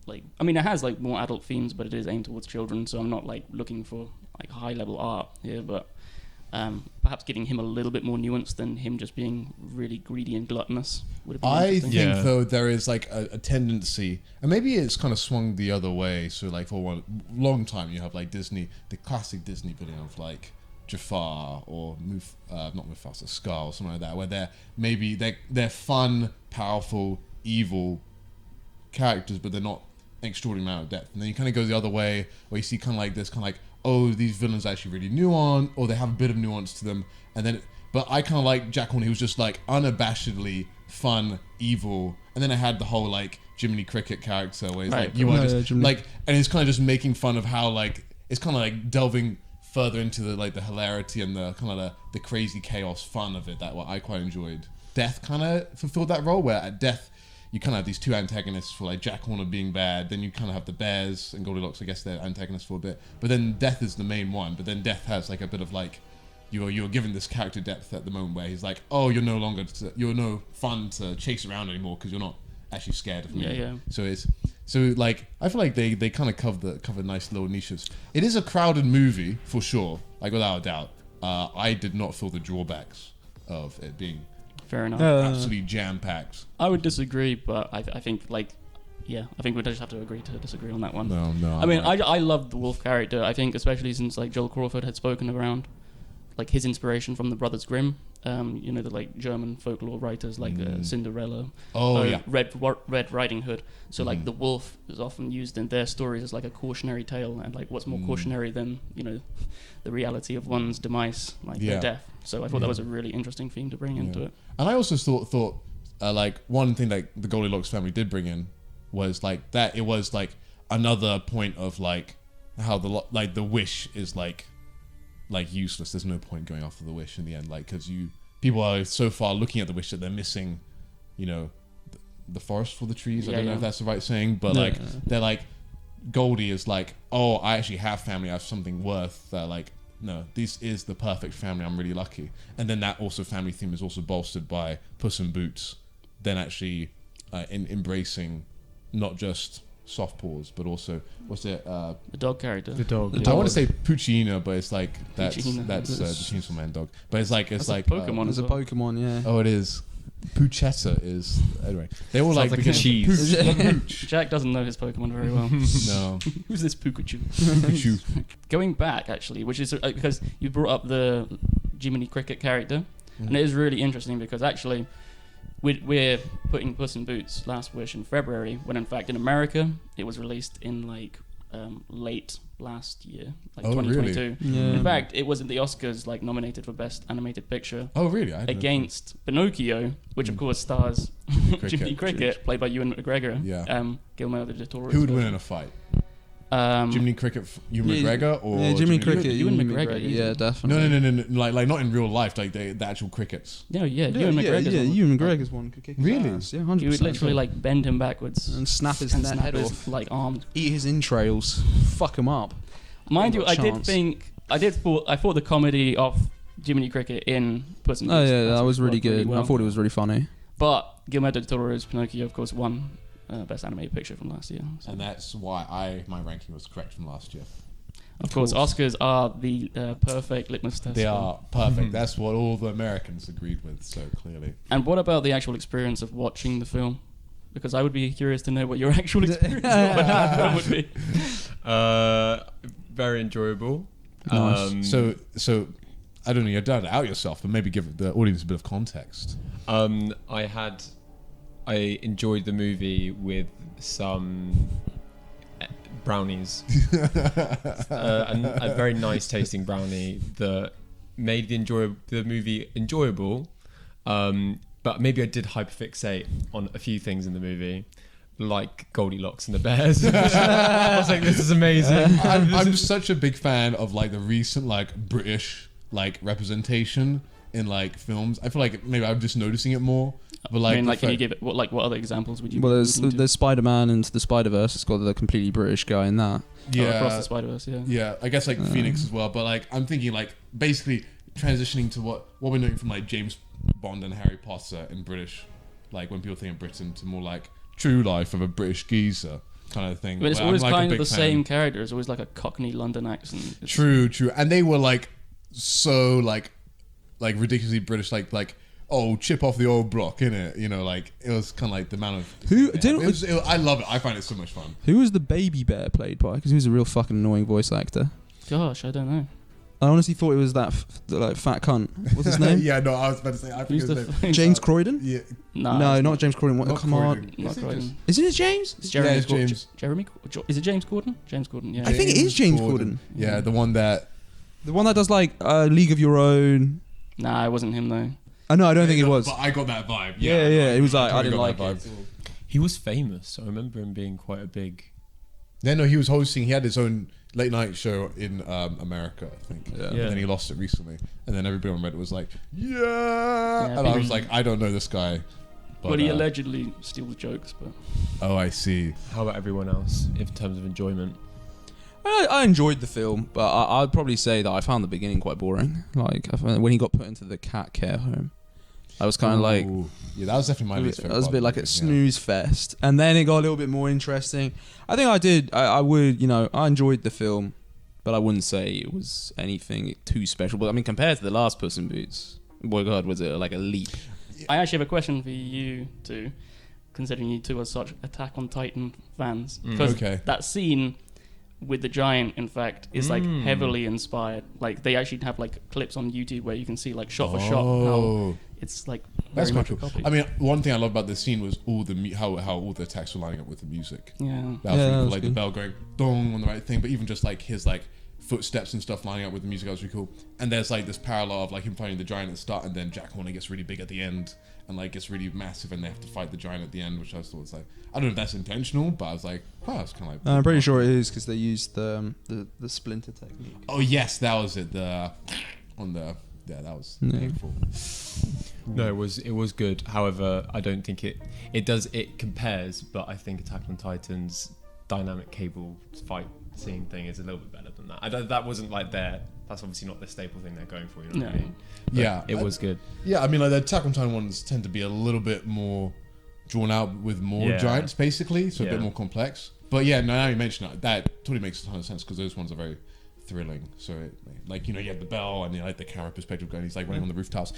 like... I mean, it has, like, more adult themes, but it is aimed towards children, so I'm not, like, looking for, like, high-level art here, but perhaps giving him a little bit more nuance than him just being really greedy and gluttonous would have been interesting. I think, though, there is, like, a tendency, and maybe it's kind of swung the other way, so, like, for one long time, you have, like, Disney, the classic Disney villain of, like, Jafar or not Mufasa, Scar or something like that, where they're fun, powerful, evil characters, but they're not an extraordinary amount of depth. And then you kind of go the other way, where you see kind of like this, kind of like, oh, these villains are actually really nuanced, or they have a bit of nuance to them. And then, but I kind of like Jack Horner. He was just like unabashedly fun, evil. And then I had the whole like Jiminy Cricket character, where he's like, you are just like, and it's kind of just making fun of how like it's kind of like delving further into the like the hilarity and the kind of the crazy chaos fun of it that what I quite enjoyed. Death kind of fulfilled that role, where at Death you kind of have these two antagonists for like Jack Horner being bad, then you kind of have the Bears and Goldilocks, I guess they're antagonists for a bit, but then Death is the main one, but then Death has like a bit of like you're given this character depth at the moment where he's like, oh, you're no fun to chase around anymore because you're not actually scared of me. Yeah. So like I feel like they kind of cover nice little niches. It is a crowded movie for sure, like without a doubt. I did not feel the drawbacks of it being fair enough, absolutely jam packed. I would disagree, but I think like I think we just have to agree to disagree on that one. No. I mean, I love the Wolf character. I think especially since like Joel Crawford had spoken around like his inspiration from the Brothers Grimm. The like German folklore writers like Cinderella, Red Riding Hood. So like the wolf is often used in their stories as like a cautionary tale, and like what's more cautionary than the reality of one's demise, like their death. So I thought that was a really interesting theme to bring into it. And I also thought like one thing like the Goldilocks family did bring in was like that it was like another point of like how the wish is like useless. There's no point going after the wish in the end, like because people are so far looking at the wish that they're missing, the forest for the trees. I don't know if that's the right saying, but they're like Goldie is like, oh, I actually have family. I have something worth. Like, no, this is the perfect family. I'm really lucky. And then that also family theme is also bolstered by Puss in Boots, then actually embracing not just soft paws, but also the dog character. The dog. I want to say Puccina, but it's like that's the Chainsaw Man dog. But it's like Pokemon. It's a Pokemon, yeah. Oh, it is. Puchetta is anyway. They all like a cheese. Jack doesn't know his Pokemon very well. No. Who's this Pikachu? Pikachu. Going back actually, which is because you brought up the Jiminy Cricket character, and it is really interesting because actually we're putting Puss in Boots Last Wish in February, when in fact in America it was released in like late last year, like Oh, 2022. really? Yeah. In fact, it was at the Oscars, like nominated for Best Animated Picture. Oh, really? I didn't know. Against Pinocchio, which of course stars Jiminy Cricket, played by Ewan McGregor. Yeah. Guillermo del Toro. Who would win in a fight? Jiminy Cricket, Ewan McGregor, or Jiminy Cricket, Ewan McGregor. yeah, definitely. No, like not in real life, like the actual crickets. No, Ewan McGregor's one. Ewan McGregor's one could kick his Really? ass. Yeah, 100%. You would literally like bend him backwards and snap his head off, like arms, eat his entrails, fuck him up. Mind you, I thought the comedy of Jiminy Cricket in Puss in Oh Boots yeah, that was really worked good. well. I thought it was really funny. But Guillermo del Toro's Pinocchio, of course, won Best Animated Picture from last year. So. And that's why my ranking was correct from last year. Of course, Oscars are the perfect litmus test. They are perfect. That's what all the Americans agreed with so clearly. And what about the actual experience of watching the film? Because I would be curious to know what your actual experience of watching the film would be. Very enjoyable. Nice. So I don't know. You're down to out yourself, but maybe give the audience a bit of context. I enjoyed the movie with some brownies, a very nice tasting brownie that made the movie enjoyable. But maybe I did hyperfixate on a few things in the movie, like Goldilocks and the Bears. I was like, this is amazing. I'm such a big fan of like the recent like British like representation in like films. I feel like maybe I'm just noticing it more. But like, I mean, like, can you give it what other examples would you? Well, there's Spider-Man into the Spider-Verse. It's got the completely British guy in that. Yeah, Across the Spider-Verse. Yeah. Yeah, I guess like Phoenix as well. But like, I'm thinking like basically transitioning to what we're doing from like James Bond and Harry Potter in British, like when people think of Britain, to more like true life of a British geezer kind of thing. But it's Where always I'm, like, kind a of the big same fan. character. It's always like a Cockney London accent. True, and they were like so like ridiculously British, like oh, chip off the old block, innit? You know, like it was kind of like the amount of I love it. I find it so much fun. Who was the baby bear played by? Because he was a real fucking annoying voice actor. Gosh, I don't know. I honestly thought it was that like fat cunt. What's his name? Yeah, no, I was about to say. I think his name. James Croydon? Yeah. No, not James Croydon. What? Come on. Not Croydon. Isn't it James? It's Jeremy. Yeah, it's James. Jeremy. Is it James Corden? James Corden. Yeah. I think it is James Corden. Yeah, the one that does like League of Your Own. Nah, it wasn't him though. No, I don't think it was. But I got that vibe. Yeah. It was like I didn't like it. He was famous. I remember him being quite a big. Yeah, no, he was hosting. He had his own late night show in America, I think. Yeah. And then he lost it recently, and then everybody on Reddit was like, "Yeah," and I was like, "I don't know this guy." But he allegedly steals jokes. But oh, I see. How about everyone else in terms of enjoyment? I enjoyed the film, but I'd probably say that I found the beginning quite boring. Like when he got put into the cat care home, I was kind of like, yeah, that was definitely my least favorite. That was a bit like a snooze fest, and then it got a little bit more interesting. I think I did. I would, I enjoyed the film, but I wouldn't say it was anything too special. But I mean, compared to the last Puss in Boots, boy, God, was it like a leap? I actually have a question for you two, considering you two are such Attack on Titan fans. Because that scene with the giant, in fact, is like heavily inspired. Like they actually have like clips on YouTube where you can see like shot for shot how it's like very much cool. copied. I mean, one thing I love about this scene was all the how all the attacks were lining up with the music. Yeah, that was really cool. Like the bell going dong on the right thing, but even just like his like footsteps and stuff lining up with the music, that was really cool. And there's like this parallel of like him fighting the giant at the start, and then Jack Horner gets really big at the end, and like gets really massive, and they have to fight the giant at the end, which I thought was like, I don't know if that's intentional, but I was like, oh, it's kind of like. I'm pretty sure it is because they used the splinter technique. Oh yes, that was it. That was painful. No, it was good. However, I don't think it compares, but I think Attack on Titan's dynamic cable fight scene thing is a little bit better than that. That wasn't like that's obviously not the staple thing they're going for. You know what I mean? But yeah, it was good. Yeah, I mean, like the Attack on Titan ones tend to be a little bit more drawn out with more giants, basically, so a bit more complex. But yeah, now you mention it, that totally makes a ton of sense because those ones are very thrilling. So you have the bell and like the camera perspective going. He's like running on the rooftops.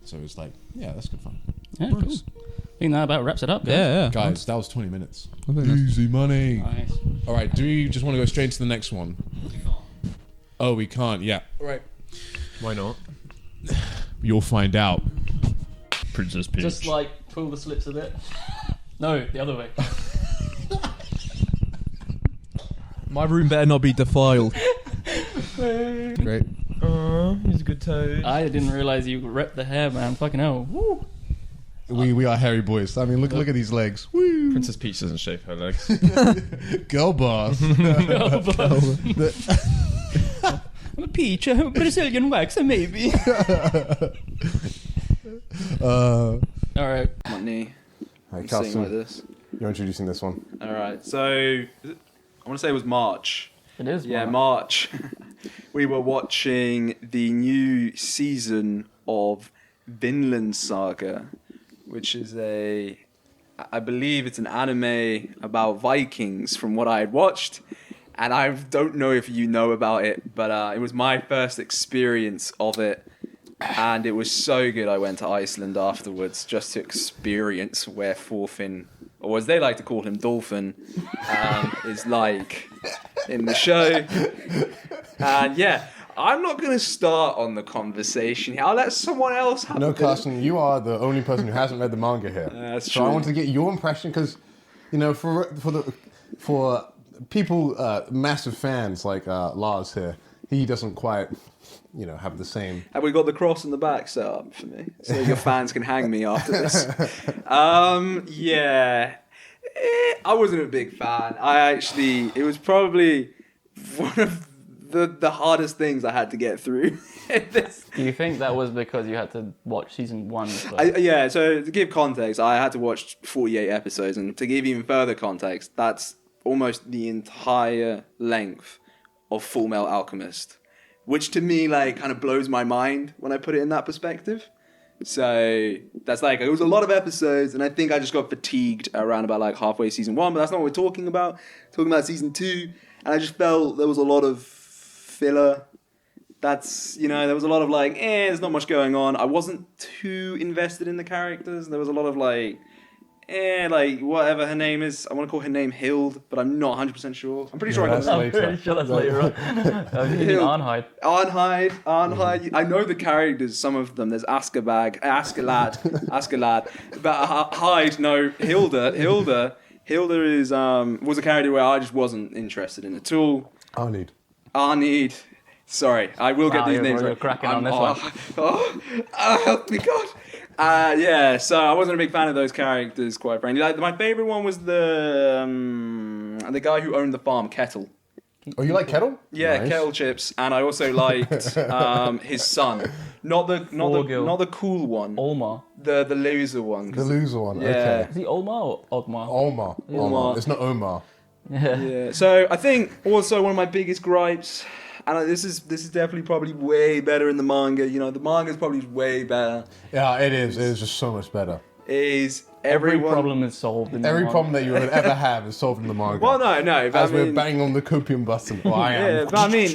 So it's like, yeah, that's good fun. Yeah, cool. I think that about wraps it up, guys. Yeah. Guys, that was 20 minutes. Easy money. Nice. All right, do you just want to go straight into the next one? Oh, we can't. Yeah. All right. Why not? You'll find out. Princess Peach. Just like pull the slips a bit. No, the other way. My room better not be defiled. Great. He's a good toad. I didn't realize you ripped the hair, man. Fucking hell. Woo. We are hairy boys. I mean, look at these legs. Woo. Princess Peach doesn't shave her legs. Girl boss. Girl boss. I'm a peach, a Brazilian waxer, maybe. All right. My knee. Hi, I'm Carson. sitting like this. You're introducing this one. All right. So I want to say it was March. It is. Yeah, March. We were watching the new season of Vinland Saga, which is I believe it's an anime about Vikings from what I had watched. And I don't know if you know about it, but it was my first experience of it. And it was so good, I went to Iceland afterwards just to experience where Thorfinn, or as they like to call him, Dolphin, is like in the show. And yeah, I'm not going to start on the conversation here. I'll let someone else have No, Carson, you are the only person who hasn't read the manga here. That's so true. I want to get your impression because, you know, for people, massive fans like Lars here, he doesn't quite, you know, have the same. Have we got the cross in the back set up for me so your fans can hang me after this? Yeah, I wasn't a big fan. It was probably one of the hardest things I had to get through. Do you think that was because you had to watch season 1? Yeah, so to give context, I had to watch 48 episodes, and to give even further context, that's almost the entire length of Full Metal Alchemist, which to me like kind of blows my mind when I put it in that perspective. So that's like, it was a lot of episodes, and I think I just got fatigued around about like halfway season 1, but that's not what we're talking about. We're talking about season 2, and I just felt there was a lot of filler. That's, you know, there was a lot of like, there's not much going on. I wasn't too invested in the characters. There was a lot of like whatever her name is. I want to call her name Hild, but I'm not 100% sure. I'm pretty sure I got that. I'm pretty sure that's later on. Arnheid. Arnheid. I know the characters, some of them. There's Askeladd. But Hyde, no, Hilda is was a character where I just wasn't interested in at all. Arnheid. Sorry, I will get these names right. You're cracking on this one. Help me, God. Yeah, so I wasn't a big fan of those characters, quite frankly. Like, my favorite one was the guy who owned the farm, Kettle. Oh, you like Kettle? Yeah, Nice. Kettle chips, and I also liked his son, not the cool one, Olmar, the loser one. The loser one. Yeah. Okay. Is he Olmar or Ogmar? Omar. It's not Omar. Yeah. So I think also one of my biggest gripes, and this is definitely probably way better in the manga. You know, the manga is probably way better. Yeah, it is. It is just so much better. Is every problem is solved in the every manga. problem that you would ever have is solved in the manga. Well, no. But As we're banging on the copium button. Well, I am. Yeah, but I mean,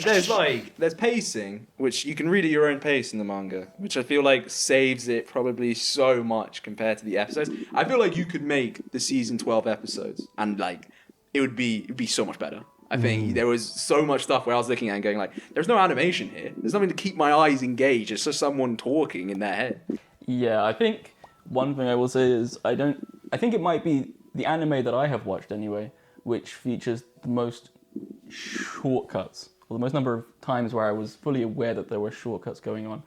there's pacing, which you can read at your own pace in the manga, which I feel like saves it probably so much compared to the episodes. I feel like you could make the season 12 episodes, and like it would be so much better. I think there was so much stuff where I was looking at and going like, there's no animation here. There's nothing to keep my eyes engaged. It's just someone talking in their head. Yeah, I think one thing I will say is I think it might be the anime that I have watched anyway, which features the most shortcuts, or the most number of times where I was fully aware that there were shortcuts going on.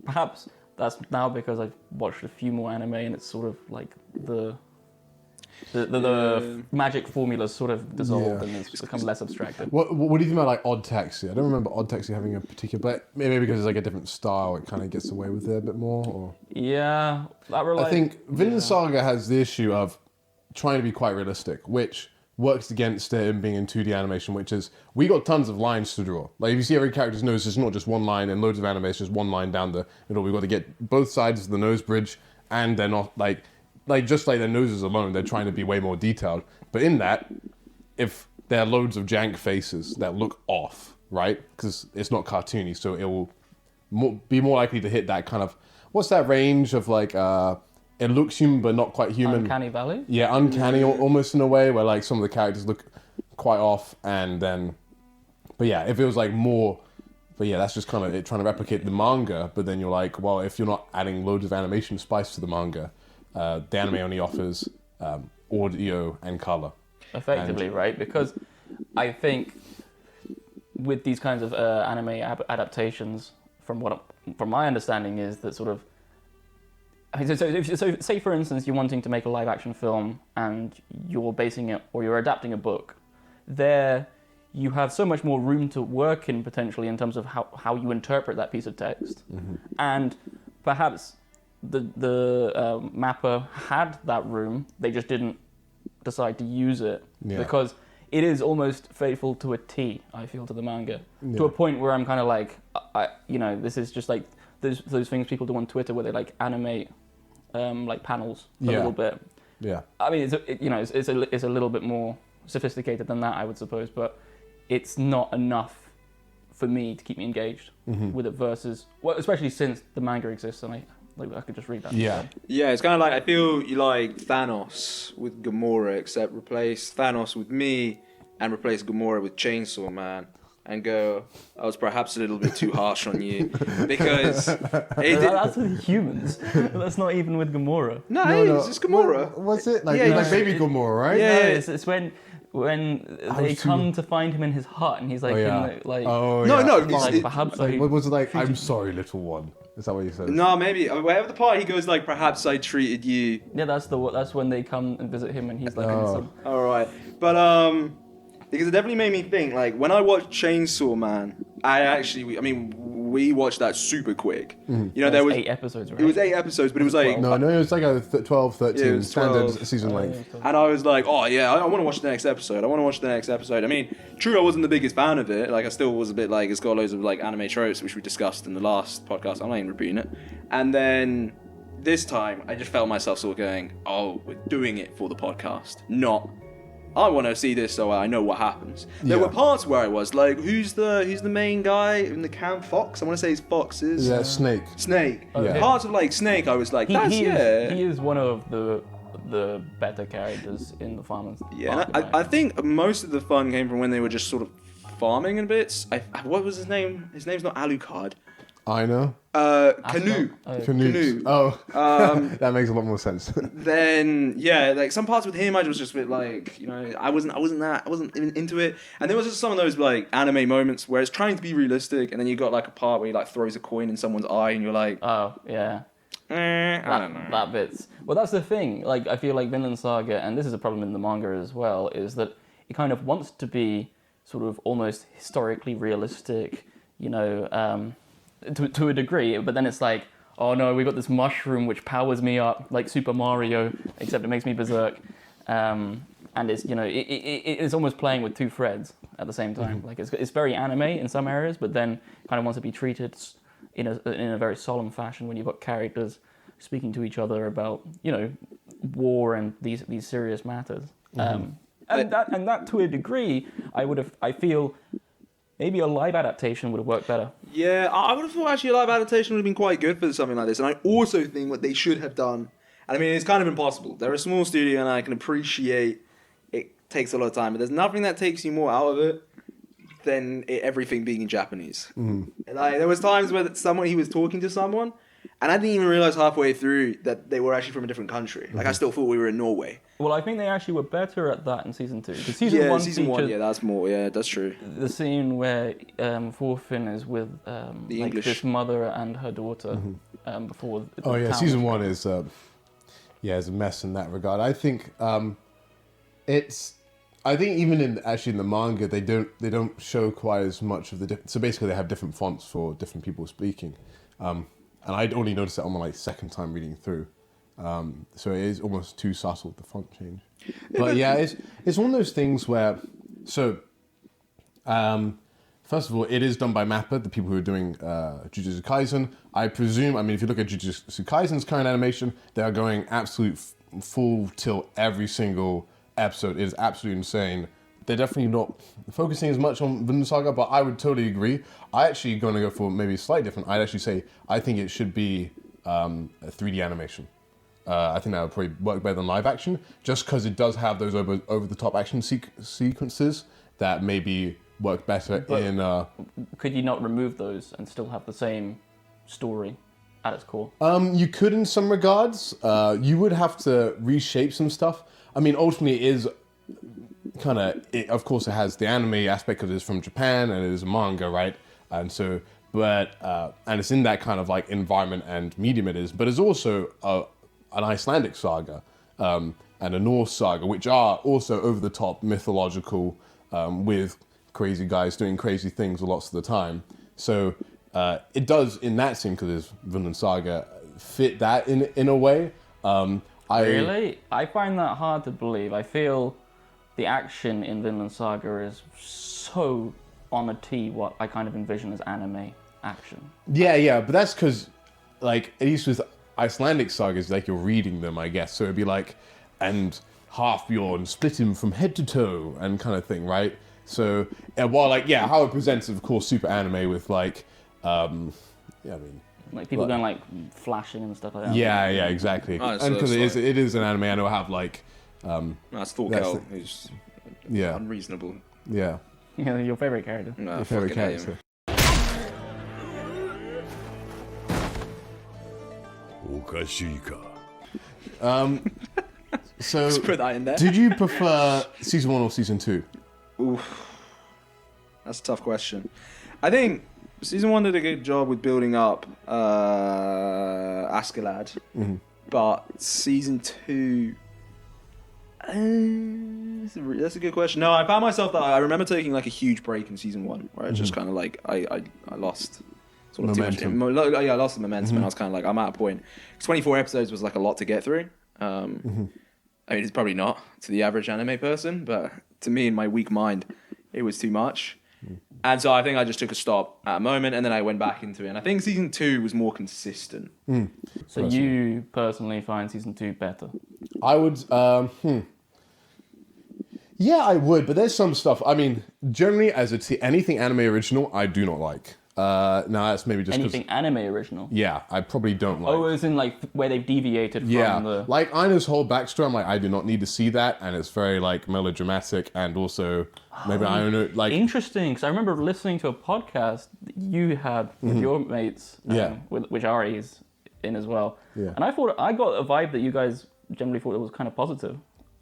Perhaps that's now because I've watched a few more anime and it's sort of like the magic formulas sort of dissolved and it's become less abstracted. What do you think about like Odd Taxi? I don't remember Odd Taxi having a particular, but maybe because it's like a different style, it kind of gets away with it a bit more. Or Yeah, I think Vinland Saga has the issue of trying to be quite realistic, which works against it in being in 2D animation, which is we got tons of lines to draw. Like if you see every character's nose, it's not just one line, and loads of anime, it's just one line down the middle. We've got to get both sides of the nose bridge, and they're not like just like their noses alone, they're trying to be way more detailed. But in that, if there are loads of jank faces that look off, right? Because it's not cartoony, so it will be more likely to hit that kind of, what's that range of like, it looks human but not quite human. Uncanny Valley? Yeah, uncanny almost in a way where like some of the characters look quite off, and then, but yeah, if it was like more, but yeah, that's just kind of it trying to replicate the manga, but then you're like, well, if you're not adding loads of animation spice to the manga, the anime only offers audio and color. Effectively, right? Because I think with these kinds of anime adaptations, from my understanding is that sort of. So say for instance you're wanting to make a live action film and you're basing it or you're adapting a book. There, you have so much more room to work in potentially in terms of how you interpret that piece of text, and perhaps the mapper had that room. They just didn't decide to use it because it is almost faithful to a T. I feel to the manga to a point where I'm kind of like, this is just like those things people do on Twitter where they like animate like panels a little bit. Yeah. I mean, it's a little bit more sophisticated than that, I would suppose, but it's not enough for me to keep me engaged with it versus, well, especially since the manga exists and I could just read that. Yeah, it's kind of like, I feel you like Thanos with Gamora, except replace Thanos with me and replace Gamora with Chainsaw Man. And go, I was perhaps a little bit too harsh on you because that's with humans. That's not even with Gamora. No, it's just Gamora. What's it like? Like baby Gamora, right? Yeah, it's when they come to find him in his hut and he's like, perhaps was it like? I'm sorry, little one. Is that what you said? No, maybe whatever the part he goes like, perhaps I treated you. Yeah, that's when they come and visit him and he's like, all right, but because it definitely made me think, like, when I watched Chainsaw Man, we watched that super quick. There was 8 episodes, right? It was 8 epides, but it was like... No, it was like a 12, 13 standard season length. And I was like, oh, yeah, I want to watch the next episode. I mean, true, I wasn't the biggest fan of it. Like, I still was a bit like, it's got loads of, like, anime tropes, which we discussed in the last podcast. I'm not even repeating it. And then this time, I just felt myself sort of going, oh, we're doing it for the podcast, not... I want to see this so I know what happens. There were parts where I was like, who's the main guy in the camp? Fox? I want to say his Fox is... Yeah, Snake. Parts of like Snake, I was like, he is one of the better characters in the farmers. Yeah, I think most of the fun came from when they were just sort of farming in bits. What was his name? His name's not Alucard. I know. Canoe. Canoe. Oh, that makes a lot more sense. Then like some parts with him, I was just a bit like, I wasn't even into it. And there was just some of those like anime moments where it's trying to be realistic, and then you got like a part where he like throws a coin in someone's eye, and you're like, oh yeah. I don't know. That bit's. Well, that's the thing. Like, I feel like Vinland Saga, and this is a problem in the manga as well, is that it kind of wants to be sort of almost historically realistic, to a degree, but then it's like, oh no, we got this mushroom which powers me up like Super Mario, except it makes me berserk, and it's it's almost playing with two threads at the same time. Like it's very anime in some areas, but then kind of wants to be treated in a very solemn fashion when you've got characters speaking to each other about war and these serious matters. And that to a degree, I feel. Maybe a live adaptation would have worked better. Yeah, I would have thought actually a live adaptation would have been quite good for something like this. And I also think what they should have done, and I mean, it's kind of impossible. They're a small studio and I can appreciate it takes a lot of time, but there's nothing that takes you more out of it than everything being in Japanese. Like, there was times where he was talking to someone, and I didn't even realize halfway through that they were actually from a different country. Like, I still thought we were in Norway. Well, I think they actually were better at that in season 2. Season one, that's more. Yeah, that's true. The scene where Thorfinn is with the English this mother and her daughter before. Season 1 is is a mess in that regard. I think even in the manga they don't show quite as much of the so basically they have different fonts for different people speaking, and I'd only noticed it on my second time reading through. So it is almost too subtle, the font change. But yeah, it's one of those things where, first of all, it is done by Mappa, the people who are doing Jujutsu Kaisen. I presume, if you look at Jujutsu Kaisen's current animation, they are going absolute full tilt every single episode. It is absolutely insane. They're definitely not focusing as much on Vinland Saga, but I would totally agree. I actually going to go for maybe slightly different. I'd actually say I think it should be a 3D animation. I think that would probably work better than live action, just because it does have those over-the-top action sequences that maybe work better in... Could you not remove those and still have the same story at its core? You could in some regards. You would have to reshape some stuff. Ultimately it is kind of, of course, it has the anime aspect because it's from Japan and it is a manga, right? And so, and it's in that kind of like environment and medium it is, but it's also an Icelandic saga and a Norse saga, which are also over the top mythological with crazy guys doing crazy things lots of the time. So it does, in that scene, because it's Vinland Saga, fit that in a way. Really? I find that hard to believe. I feel the action in Vinland Saga is so on a T what I kind of envision as anime action. Yeah, but that's because, like, at least with Icelandic sagas, like, you're reading them, I guess. So it'd be like, and Halfbjorn split him from head to toe and kind of thing, right? So, while, like, yeah, how it presents, of course, super anime with, like, yeah, I mean... Like people going like flashing and stuff like that. Yeah, exactly. Oh, and because it is an anime, I know I have like... that's Thorkel, who's unreasonable. Yeah. Yeah, your favourite character. No, your favourite character. So, just put that in there. Did you prefer season 1 or season 2? Oof. That's a tough question. I think season 1 did a good job with building up Askeladd, but season 2... that's a good question. No, I found myself that I remember taking like a huge break in season 1, where I just kind of like I lost sort of momentum. I lost the momentum, and I was kind of like, I'm at a point. 24 episodes was like a lot to get through. I mean, it's probably not to the average anime person, but to me, in my weak mind, it was too much. And so I think I just took a stop at a moment, and then I went back into it. And I think season 2 was more consistent. So you personally find season 2 better? I would. Yeah, I would, but there's some stuff. I mean, generally, as anything anime original, I do not like. Now that's maybe just anything anime original. Yeah, I probably don't like. Oh, as in like where they've deviated from the. Like Aina's whole backstory, I'm like, I do not need to see that, and it's very like melodramatic, and also maybe I don't know, like interesting. Because I remember listening to a podcast that you had with your mates, which Ari is in as well. Yeah. And I got a vibe that you guys generally thought it was kind of positive.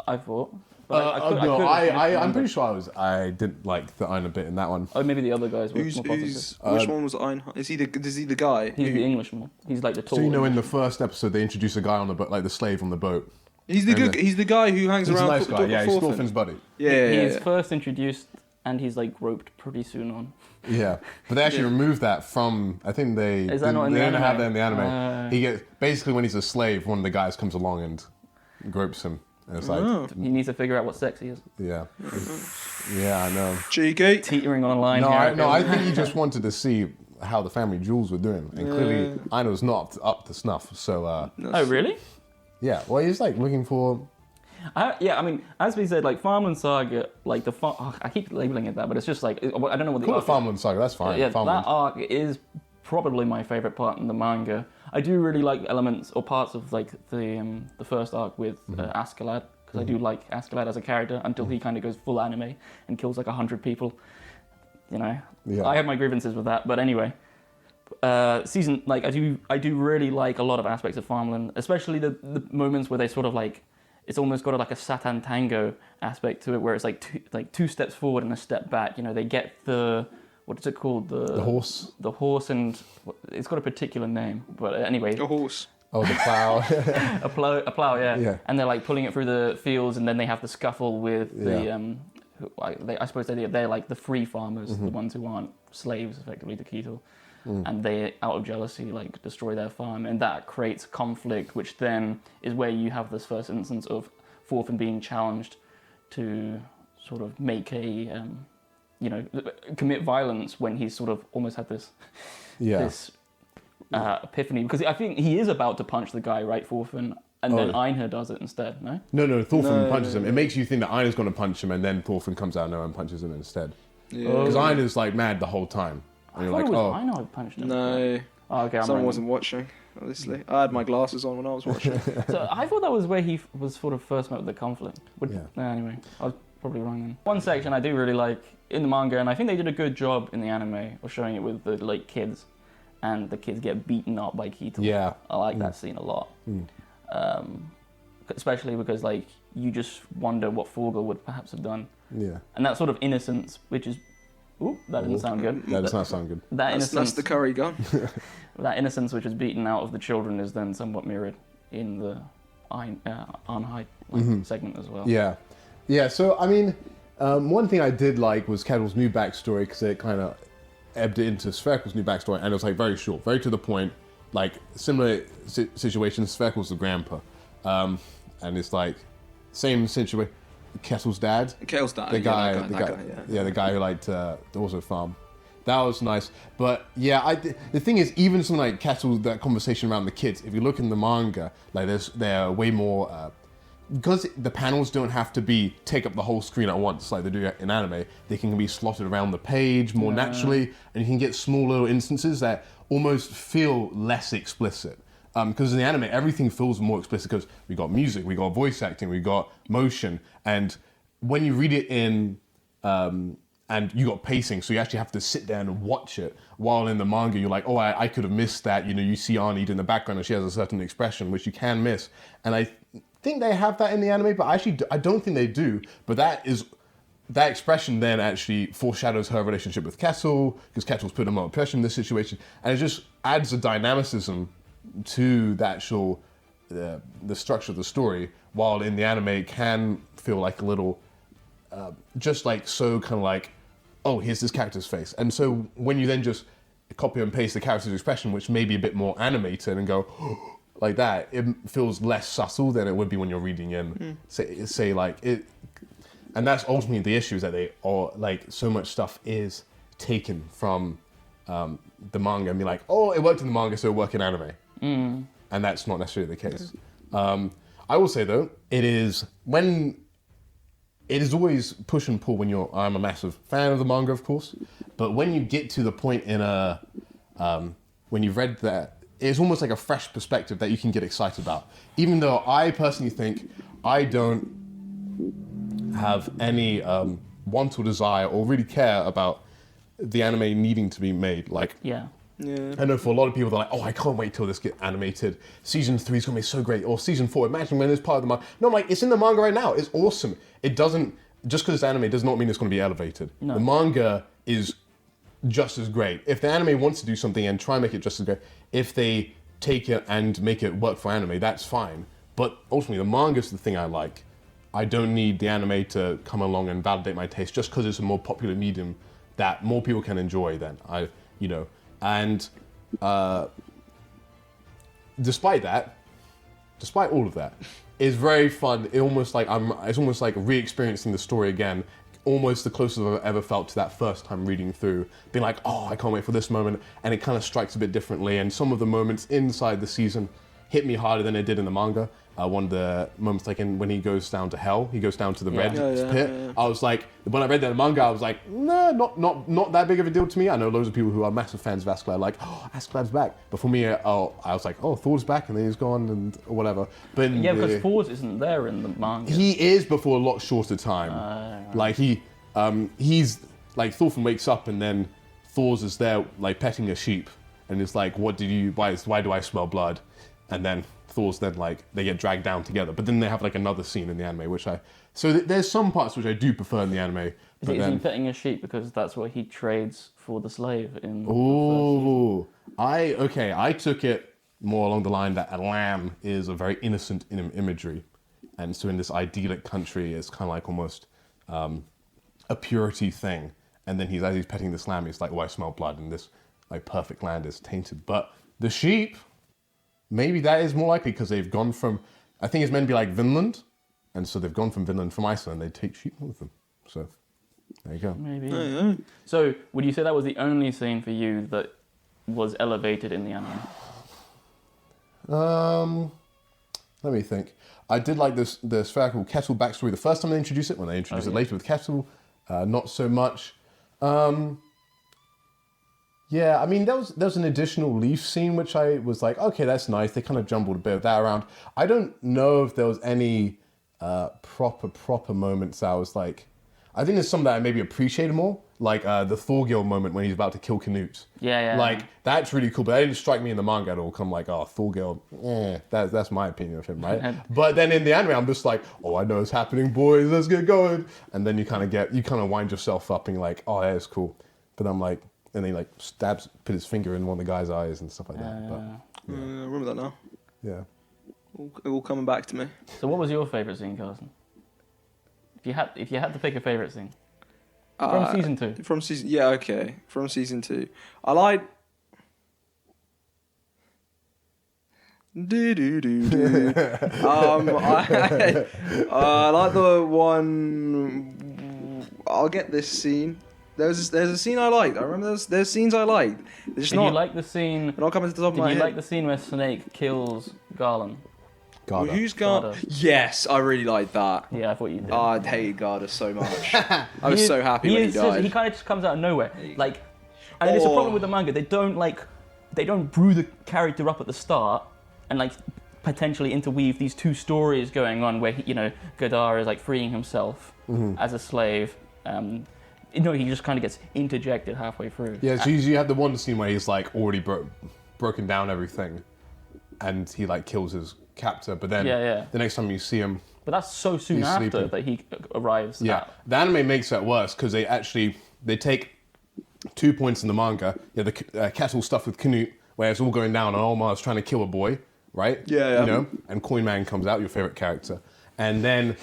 I thought. I'm pretty sure I didn't like the Aina bit in that one. Oh, maybe the other guys were more positive. Which one was Aina? Is he the guy? He's the Englishman. He's like the tall. So in the first episode they introduce a guy on the boat, like the slave on the boat. He's the guy who hangs around. He's a nice guy. Yeah, he's Thorfinn's buddy. He's first introduced, and he's like roped pretty soon on. Yeah, but they actually removed that from. I think they. Is that not in the anime? They don't have that in the anime. He gets basically when he's a slave, one of the guys comes along and gropes him. And it's like he needs to figure out what sex he is. Yeah, I know. Cheeky. Teetering on a line. I think he just wanted to see how the family jewels were doing, and clearly Aina was not up to snuff. So. Oh really? Yeah. Well, he's like looking for. I mean, as we said, like Farmland Saga, like I keep labeling it that, but it's just like I don't know what the arc is. Farmland Saga. That's fine. Yeah, Farmland. that arc is probably my favorite part in the manga. I do really like elements or parts of like the first arc with Askeladd, because I do like Askeladd as a character until he kind of goes full anime and kills like 100 people. You know, I have my grievances with that, but anyway. Season I do really like a lot of aspects of Farmland, especially the moments where they sort of like it's almost got like a Satan Tango aspect to it, where it's like two steps forward and a step back. You know, they get the what is it called? The horse. The horse, and it's got a particular name, but anyway. A horse. Oh, the plow. a plow, yeah. And they're like pulling it through the fields, and then they have the scuffle with the I suppose they're like the free farmers, the ones who aren't slaves effectively to Keto. And they, out of jealousy, like destroy their farm, and that creates conflict, which then is where you have this first instance of Thorfinn being challenged to sort of make a, commit violence when he's sort of almost had this, epiphany, because I think he is about to punch the guy, right, Thorfinn, and then Einher does it instead, no? No, Thorfinn punches him. It makes you think that Einher's going to punch him, and then Thorfinn comes out and punches him instead. Because Einher's like mad the whole time. And you're like, I know I punched him. No. Oh, okay, someone wasn't watching, obviously. I had my glasses on when I was watching. So I thought that was where he was sort of first met with the conflict. Anyway, I was probably wrong then. One section I do really like in the manga, and I think they did a good job in the anime of showing it with the like kids, and the kids get beaten up by Keto. Yeah. I like that scene a lot. Especially because like you just wonder what Forger would perhaps have done. Yeah. And that sort of innocence, which is, that didn't sound good. That does not sound good. That's the curry gone. That innocence which is beaten out of the children is then somewhat mirrored in the Arnheid segment as well. Yeah. Yeah, so, I mean, one thing I did like was Kettle's new backstory, because it kind of ebbed it into Sphyrical's new backstory, and it was, like, very short, very to the point. Like, similar situation, Sphyrical's the grandpa. And it's, like, same situation. Kettle's dad. Kettle's dad. The guy, yeah. The guy who liked the Orzo farm. That was nice. But yeah, the thing is, even something like Kettle, that conversation around the kids, if you look in the manga, like they're way more, because the panels don't have to take up the whole screen at once like they do in anime, they can be slotted around the page more naturally, and you can get small little instances that almost feel less explicit. Because in the anime, everything feels more explicit because we got music, we got voice acting, we got motion, and when you read it in, and you got pacing, so you actually have to sit down and watch it, while in the manga, you're like, oh, I could have missed that, you see Arnie in the background and she has a certain expression, which you can miss, and I think they have that in the anime, but I don't think they do, but that expression then actually foreshadows her relationship with Kettle, because Kettle's put him under pressure in this situation, and it just adds a dynamicism to the actual the structure of the story, while in the anime it can feel like a little just like so kind of like, oh, here's this character's face, and so when you then just copy and paste the character's expression, which may be a bit more animated, and go like that, it feels less subtle than it would be when you're reading in say like it, and that's ultimately the issue, is that they are like so much stuff is taken from the manga and be like, oh, it worked in the manga, so it worked in anime. And that's not necessarily the case. I will say though, it is always push and pull when I'm a massive fan of the manga, of course, but when you get to the point in when you've read that, it's almost like a fresh perspective that you can get excited about. Even though I personally think I don't have any want or desire or really care about the anime needing to be made. Like, yeah. I know for a lot of people, they're like, oh, I can't wait till this gets animated. Season 3 is going to be so great. Or season 4, imagine when it's part of the manga. No, I'm like, it's in the manga right now. It's awesome. It doesn't, just because it's anime does not mean it's going to be elevated. No. The manga is just as great. If the anime wants to do something and try and make it just as great, if they take it and make it work for anime, that's fine. But ultimately, the manga is the thing I like. I don't need the anime to come along and validate my taste just because it's a more popular medium that more people can enjoy then. And despite all of that, it's very fun. It's almost like re-experiencing the story again, almost the closest I've ever felt to that first time reading through, being like, oh, I can't wait for this moment, and it kind of strikes a bit differently, and some of the moments inside the season hit me harder than it did in the manga. One of the moments like when he goes down to hell, he goes down to the red pit. Yeah. I was like, when I read that in the manga, I was like, no, not that big of a deal to me. I know loads of people who are massive fans of Askeladd, like, oh, Askeladd's back. But for me, I was like, oh, Thor's back, and then he's gone, and or whatever. But because Thor's isn't there in the manga. He is, but for a lot shorter time. Like he's like Thorfinn wakes up, and then Thor's is there like petting a sheep, and it's like, why do I smell blood? And then Thor's then like, they get dragged down together. But then they have like another scene in the anime, there's some parts which I do prefer in the anime. Is he petting a sheep because that's what he trades for the slave in the I took it more along the line that a lamb is a very innocent imagery. And so in this idyllic country, it's kind of like almost a purity thing. And then as he's petting this lamb, he's like, oh, I smell blood, and this like perfect land is tainted. But the sheep, maybe that is more likely because they've gone from, I think it's meant to be like Vinland, and so they've gone from Vinland, from Iceland, they take sheep with them. So, there you go. Maybe. Yeah. So, would you say that was the only scene for you that was elevated in the anime? Let me think. I did like the Spherical Kettle backstory the first time they introduced it. When they introduced it later with Kettle, not so much. Yeah, I mean, there was an additional leaf scene, which I was like, okay, that's nice. They kind of jumbled a bit of that around. I don't know if there was any proper moments that I was like, I think there's some that I maybe appreciated more, like the Thorgil moment when he's about to kill Canute. Yeah. Like, that's really cool, but that didn't strike me in the manga at all. I'm like, oh, Thorgil, that's my opinion of him, right? But then in the anime, I'm just like, oh, I know it's happening, boys, let's get going. And then you kind of wind yourself up and you're like, oh, that is cool. But I'm like, and then he like put his finger in one of the guy's eyes and stuff like that. But, I remember that now. Yeah. All coming back to me. So what was your favourite scene, Carson? If you had to pick a favourite scene. From season 2. From season 2. I like... I like the one... I'll get this scene. There's a scene I liked. I remember there's scenes I liked. Did you like the scene... They're not coming to the top of my head. Did you like the scene where Snake kills Garland? Well, who's Garda? Yes, I really liked that. Yeah, I thought you did. Oh, I hated Garda so much. I was so happy when he died. He kind of just comes out of nowhere. Like, and it's a problem with the manga. They don't brew the character up at the start and like potentially interweave these two stories going on where Godard is like freeing himself as a slave. He just kind of gets interjected halfway through. Yeah, so you have the one scene where he's like already broken down everything, and he like kills his captor. But then the next time you see him, but that's so soon after sleeping. that he arrives. Yeah, the anime makes that worse because they take 2 points in the manga. Yeah, the Kettle stuff with Canute, where it's all going down, and Omar's trying to kill a boy, right? Yeah. And Coin Man comes out, your favorite character, and then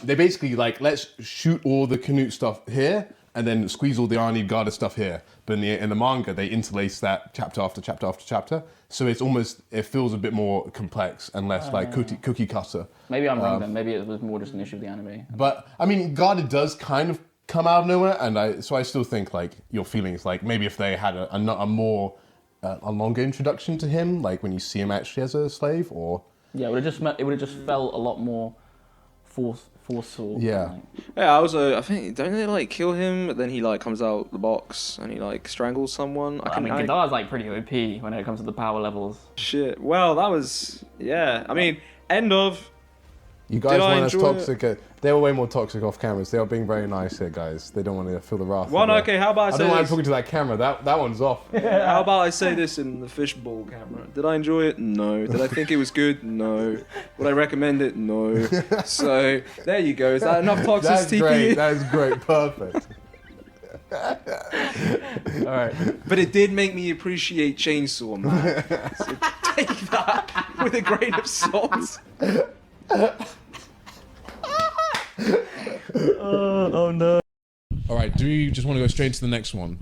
they basically like, let's shoot all the Canute stuff here, and then squeeze all the Arnie Garda stuff here. But in the manga, they interlace that chapter after chapter after chapter. So it feels a bit more complex and less like cookie cutter. Maybe I'm wrong then. Maybe it was more just an issue of the anime. But I mean, Garda does kind of come out of nowhere, and I still think like your feelings, like maybe if they had a longer introduction to him, like when you see him actually as a slave, or it would have just felt a lot more forceful. Yeah. I think don't they like kill him, but then he like comes out the box and he like strangles someone. I mean, Godard's like pretty OP when it comes to the power levels. Shit. Well, that was I mean, end of. You guys weren't as toxic. They were way more toxic off cameras. They are being very nice here, guys. They don't want to feel the wrath. Okay, how about I don't mind talking to that camera. That one's off. How about I say this in the fishbowl camera? Did I enjoy it? No. Did I think it was good? No. Would I recommend it? No. So there you go. Is that enough toxicity? That's great. That is great. Perfect. All right. But it did make me appreciate Chainsaw Man. So take that with a grain of salt. Oh no. All right, do you just want to go straight to the next one?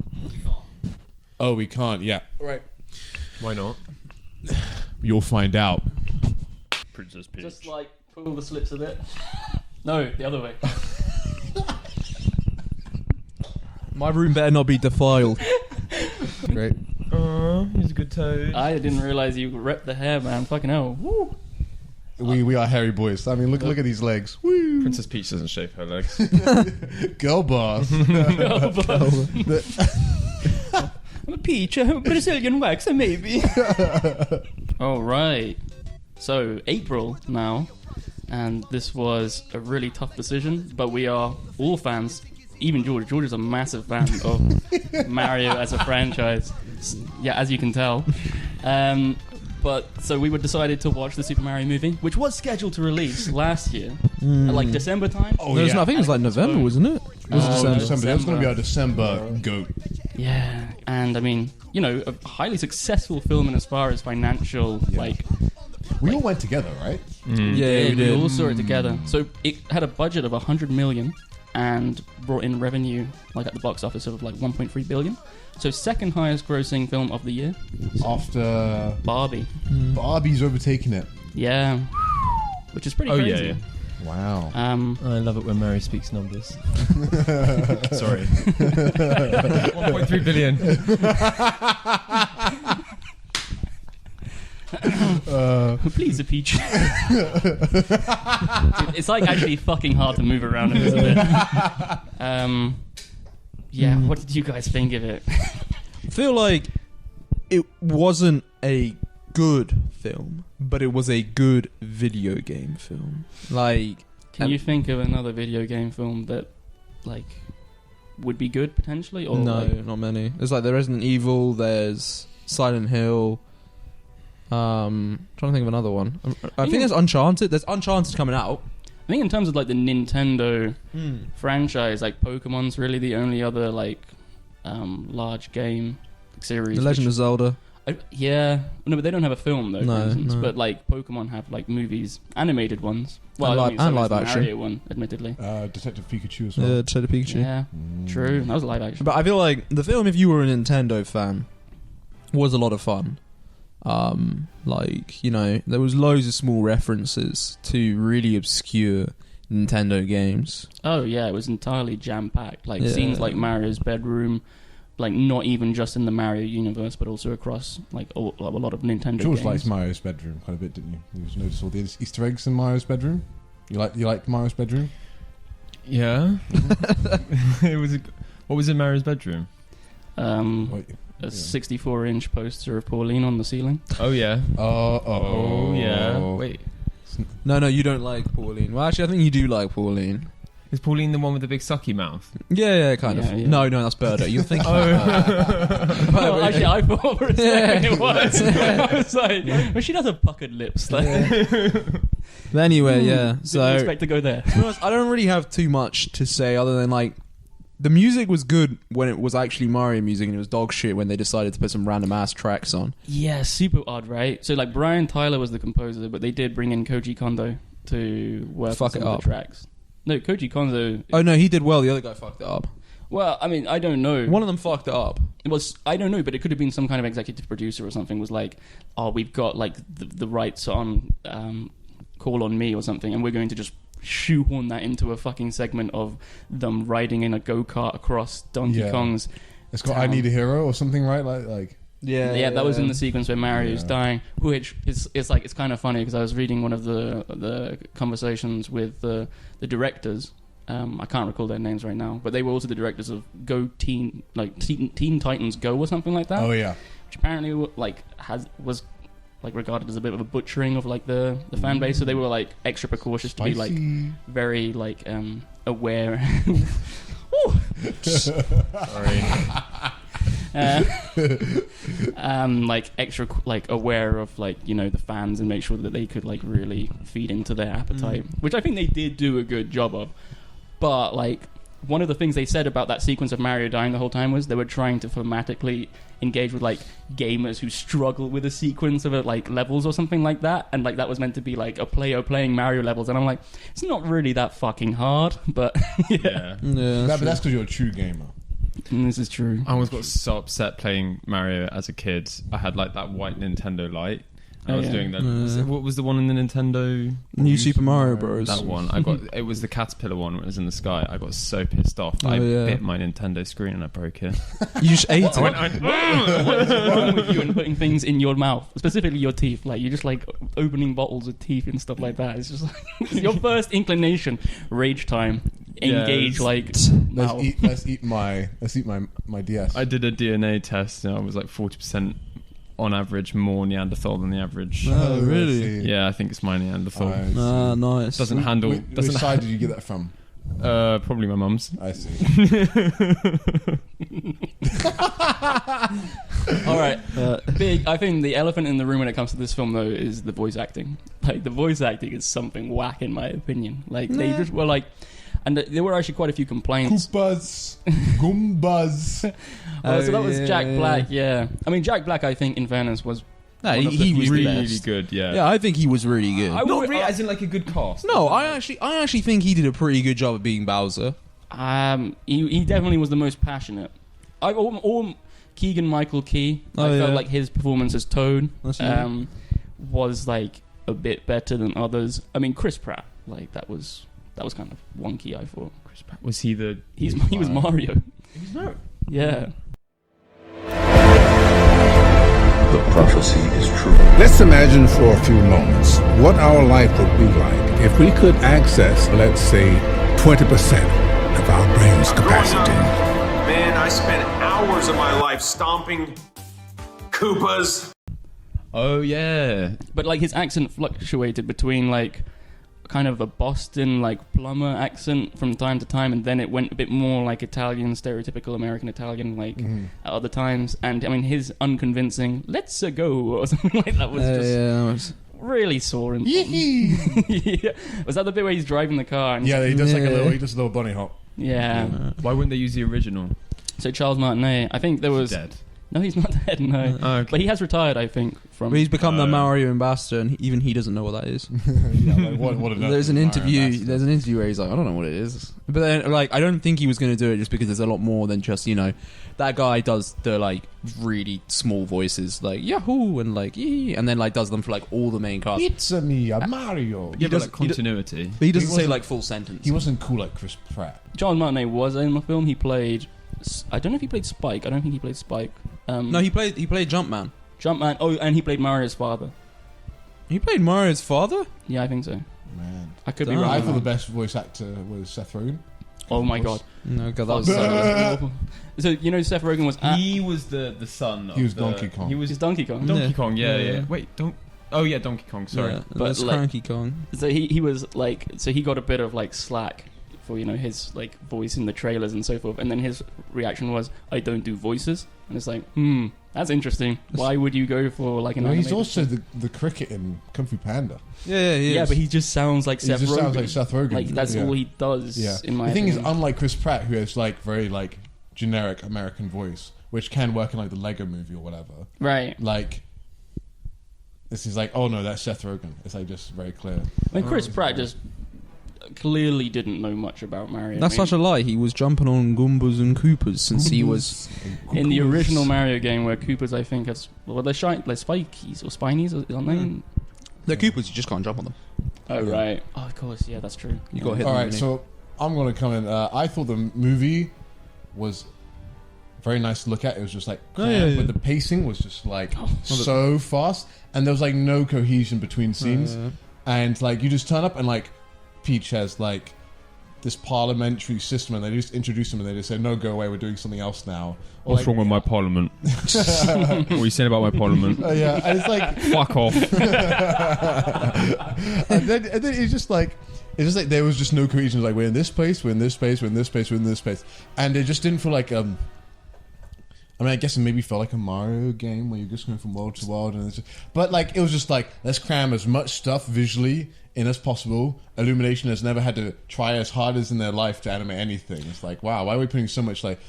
Oh, we can't. Yeah. All right. Why not? You'll find out. Princess Peach. Just like pull the slips a bit. No, the other way. My room better not be defiled. Great. He's a good toad. I didn't realize you ripped the hair, man. Fucking hell. Woo. We are hairy boys. I mean, look at these legs. Woo. Princess Peach doesn't shave her legs. Girl boss. Girl boss. I'm a peach, a Brazilian wax, maybe. All right. So April now, and this was a really tough decision, but we are all fans. Even George. George is a massive fan of Mario as a franchise. Yeah, as you can tell. But so we decided to watch the Super Mario movie, which was scheduled to release last year, at like December time. Oh, no, I think it was like November, wasn't it? December. That was going to be our December goat. Yeah, and I mean, a highly successful film in as far as financial, We all went together, right? Yeah, we all saw it together. So it had a budget of 100 million and brought in revenue, like at the box office, of like 1.3 billion. So second highest grossing film of the year. After Barbie. Barbie's overtaken it. Yeah. Which is pretty crazy. Yeah. Wow. I love it when Mary speaks numbers. Sorry. 1.3 billion. Please, a peach. It's like actually fucking hard to move around in this a bit. Yeah, what did you guys think of it? I feel like it wasn't a good film, but it was a good video game film. Can you think of another video game film that like would be good potentially? Or No, like, not many. There's like the Resident Evil. There's Silent Hill. Trying to think of another one. I think there's Uncharted. There's Uncharted coming out. I think in terms of like the Nintendo franchise, like Pokemon's really the only other like large game series. The Legend of Zelda. Yeah, no, but they don't have a film though. No, for instance. no. But like Pokemon have like movies, animated ones. Well, And I live- mean, so and is live the action. Mario one, admittedly. Detective Pikachu as well. Yeah, Detective Pikachu. Yeah, true. That was live action. But I feel like the film, if you were a Nintendo fan, was a lot of fun. Like, you know, there was loads of small references to really obscure Nintendo games. Oh yeah, it was entirely jam packed. Like Yeah. scenes like Mario's bedroom, like not even just in the Mario universe, but also across like a lot of Nintendo George games. likes Mario's bedroom quite a bit, didn't you? You noticed all the Easter eggs in Mario's bedroom. You like Mario's bedroom? Yeah. It was. What was in Mario's bedroom? A 64-inch poster of Pauline on the ceiling. Oh yeah. Oh yeah. Wait. No, you don't like Pauline. Well, actually, I think you do like Pauline. Is Pauline the one with the big sucky mouth? Yeah, kind of. Yeah. No, that's Birdo. You're thinking. Well, actually, I thought for a second it was. I was like, well, she does have puckered lips. Like. But anyway, yeah. So Didn't expect to go there. to be honest, I don't really have too much to say other than like the music was good when it was actually Mario music, and it was dog shit when they decided to put some random ass tracks on. Yeah, super odd, right? So like Brian Tyler was the composer, but they did bring in Koji Kondo to work Fuck on it some of up. the tracks. No, Koji Kondo. Oh no, he did well. The other guy fucked it up. Well, I mean, I don't know. One of them fucked it up. It was, I don't know, but it could have been some kind of executive producer or something. Was like, oh, we've got like the rights on Call on Me or something, and we're going to just shoehorn that into a fucking segment of them riding in a go-kart across Donkey Kong's It's got town. I Need a Hero or something, right? Like Yeah, that was in the sequence where Mario's dying, which is it's kind of funny because I was reading one of the conversations with the directors. I can't recall their names right now, but they were also the directors of Teen Titans Go or something like that. Oh yeah, which apparently was regarded as a bit of a butchering of like the fan base, so they were like extra precautious to be like very like aware. Sorry. Like extra like aware of like, you know, the fans and make sure that they could like really feed into their appetite, which I think they did do a good job of. But like one of the things they said about that sequence of Mario dying the whole time was they were trying to thematically engage with like gamers who struggle with a sequence of like levels or something like that, and like that was meant to be like a player playing Mario levels, and I'm like, it's not really that fucking hard, but yeah. But that's because you're a true gamer. This is true. I always got so upset playing Mario as a kid. I had like that white Nintendo Lite. I was doing that. What was the one in the Nintendo? New Super Mario Bros. That one. It was the caterpillar one when it was in the sky. I got so pissed off. I bit my Nintendo screen and I broke it. You just ate it. What is wrong with you and putting things in your mouth, specifically your teeth? Like you're just like opening bottles of teeth and stuff like that. It's just like your first inclination, rage time. Engage like mouth. Let's eat my DS. I did a DNA test and I was like 40% on average more Neanderthal than the average. Oh, really? Yeah, I think it's my Neanderthal. Ah, nice. Doesn't handle. Which side did you get that from? Probably my mum's. I see. All right, I think the elephant in the room when it comes to this film though is the voice acting. Like the voice acting is something whack in my opinion. Like they just were like. And there were actually quite a few complaints. Koopas, Goombas. So that was Jack Black, yeah. I mean, Jack Black, I think, in fairness, was he was really good, yeah. Yeah, I think he was really good. Not really, as in like a good cast. No, I actually think he did a pretty good job of being Bowser. He definitely was the most passionate. Or Keegan-Michael Key. I felt like his performance as Toad was like a bit better than others. I mean, Chris Pratt, like that was kind of wonky, I thought. Chris Pratt. Was he the... He was Mario. He was Mario? Yeah. The prophecy is true. Let's imagine for a few moments what our life would be like if we could access, let's say, 20% of our brain's capacity. Man, I spent hours of my life stomping Koopas. Oh, yeah. But like his accent fluctuated between like kind of a Boston like plumber accent from time to time, and then it went a bit more like Italian, stereotypical American Italian, like at other times. And I mean, his unconvincing "Let's go" or something like that was just really sore. And yeah. Was that the bit where he's driving the car? And he does like he does a little bunny hop. Yeah. Why wouldn't they use the original? So Charles Martinet, I think there was. He's dead. No, he's not dead. No, okay. But he has retired. I think from. But he's become the Mario ambassador, and even he doesn't know what that is. There's an interview. There's an interview where he's like, I don't know what it is. But then, like, I don't think he was going to do it just because there's a lot more than just that guy does the like really small voices like Yahoo and like yee, and then like does them for like all the main cast. It's me, Mario. Yeah, but like continuity. But he doesn't say like full sentence. He wasn't cool like Chris Pratt. Charles Martinet was in the film. He played. I don't know if he played Spike. I don't think he played Spike. No, he played Jumpman. Jumpman. Oh, and he played Mario's father. He played Mario's father? Yeah, I think so. Man, I could be wrong. I thought the best voice actor was Seth Rogen. Oh my god. No, god, that was awful. So Seth Rogen was. He was the son. He was Donkey Kong. He was Donkey Kong. Donkey Kong. Yeah. Wait, don't. Oh yeah, Donkey Kong. Sorry, yeah, but like, Donkey Kong. So he was like, so he got a bit of like slack for his like voice in the trailers and so forth, and then his reaction was, I don't do voices, and it's like, that's interesting. Why would you go for like an he's also the cricket in Kung Fu Panda. Yeah, but he just sounds like Seth Rogen. Sounds like Seth Rogen. Like that's all he does. Yeah. In my the thing opinion. is, unlike Chris Pratt, who has like very like generic American voice, which can work in like the Lego Movie or whatever. Right. Like this is like, oh no, that's Seth Rogen. It's like just very clear. I mean, Chris Pratt just clearly didn't know much about Mario. That's such a lie. He was jumping on Goombas and Koopas since he was in the original Mario game, where Koopas, I think, they're spikies or spinies, aren't they? They're Koopas. You just can't jump on them. Oh right. Oh, of course. Yeah, that's true. You got to hit them. All right, so I'm gonna come in. I thought the movie was very nice to look at. It was just like, but the pacing was just like so fast, and there was like no cohesion between scenes, and like you just turn up and like Peach has like this parliamentary system, and they just introduce him and they just say, no, go away, we're doing something else now. Or What's like, wrong with my parliament? What are you saying about my parliament? Yeah, and it's like fuck off. and then it's just like there was just no cohesion. It was like, we're in this place, we're in this space, we're in this space, we're in this space, and it just didn't feel like I mean, I guess it maybe felt like a Mario game where you're just going from world to world, but like it was just like, let's cram as much stuff visually in as possible. Illumination has never had to try as hard as in their life to animate anything. It's like, wow, why are we putting so much it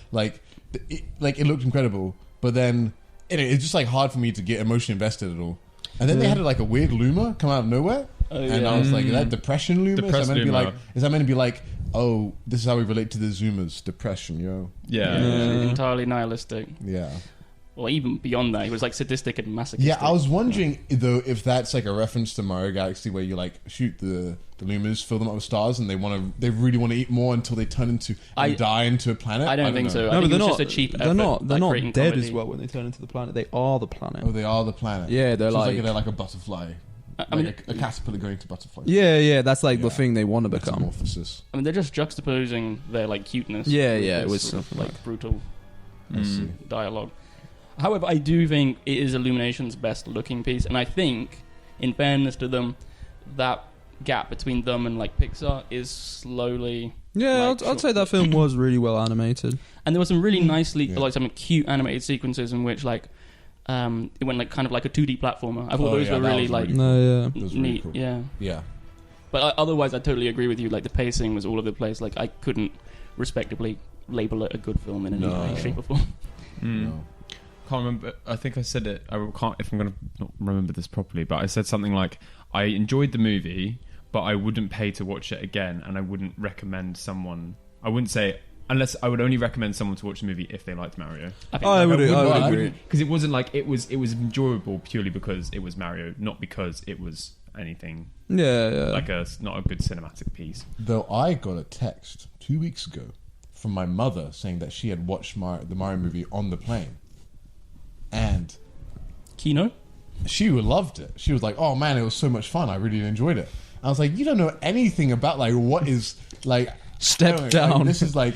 looked incredible, but then it's just like hard for me to get emotionally invested at all. And then they had like a weird Luma come out of nowhere, and I was like, is that depression Luma? Is that meant to be like, oh, this is how we relate to the Zoomers. Depression, yo. Yeah. Entirely nihilistic. Yeah. Or even beyond that, he was like sadistic and masochistic. Yeah, I was wondering though if that's like a reference to Mario Galaxy, where you like shoot the Lumas, fill them up with stars, and they really want to eat more until they turn into and die into a planet. I don't think so. No, but they're not. Just a cheap they're not. They're not dead comedy. as well when they turn into the planet. They are the planet. Oh, they are the planet. Yeah, they're so like they're like a butterfly. I mean, a caterpillar going to butterfly. Yeah, that's like the thing they want to become. Metamorphosis. I mean, they're just juxtaposing their like cuteness. Yeah, it was sort of, like brutal dialogue. However, I do think it is Illumination's best looking piece, and I think, in fairness to them, that gap between them and like Pixar is slowly. Yeah, I'd say that film was really well animated, and there were some really nicely like some cute animated sequences in which like. It went like kind of like a 2D platformer. I thought those were really like neat. Cool. Yeah. But otherwise, I totally agree with you. Like the pacing was all over the place. Like I couldn't respectably label it a good film in any way, shape, or form. No. Can't remember. I think I said it. I can't if I'm going to not remember this properly. But I said something like, I enjoyed the movie, but I wouldn't pay to watch it again, and I wouldn't recommend someone. I wouldn't say. Unless I would only recommend someone to watch the movie if they liked Mario. I would agree. Because it wasn't like it was enjoyable purely because it was Mario, not because it was anything. Yeah. Like not a good cinematic piece. Though I got a text 2 weeks ago from my mother saying that she had watched the Mario movie on the plane, and Kino, she loved it. She was like, "Oh man, it was so much fun. I really enjoyed it." I was like, "You don't know anything about like what is like." Step down. Like, this is like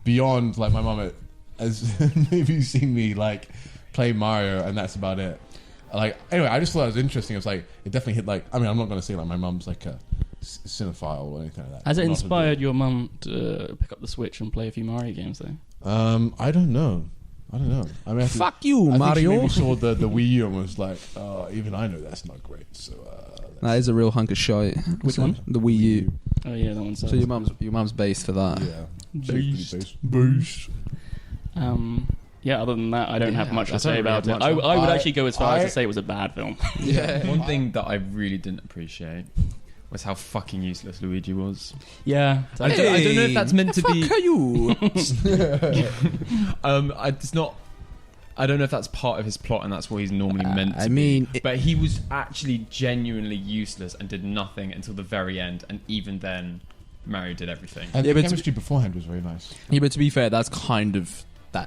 beyond like my mum has maybe seen me like play Mario, and that's about it. Like anyway, I just thought it was interesting. It was like it definitely hit like, I mean, I'm not going to say like my mum's like a cinephile or anything like that. Has it Not a inspired your mum to pick up the Switch and play a few Mario games though? I don't know. I mean, Fuck you, I Mario. think she maybe saw the Wii U and was like, even I know that's not great. So that is a real hunk of shite. Which one? The Wii U. Oh yeah, that one's. So your mum's based for that. Yeah. Based. Yeah, other than that, I don't have much to say about it. I would actually go as far as to say it was a bad film. Yeah. One thing that I really didn't appreciate was how fucking useless Luigi was. Yeah. I don't know if that's meant to be. Fuck are you? It's not. I don't know if that's part of his plot and that's what he's normally meant to be. But he was actually genuinely useless and did nothing until the very end, and even then, Mario did everything. And the chemistry beforehand was very nice. Yeah, but to be fair, that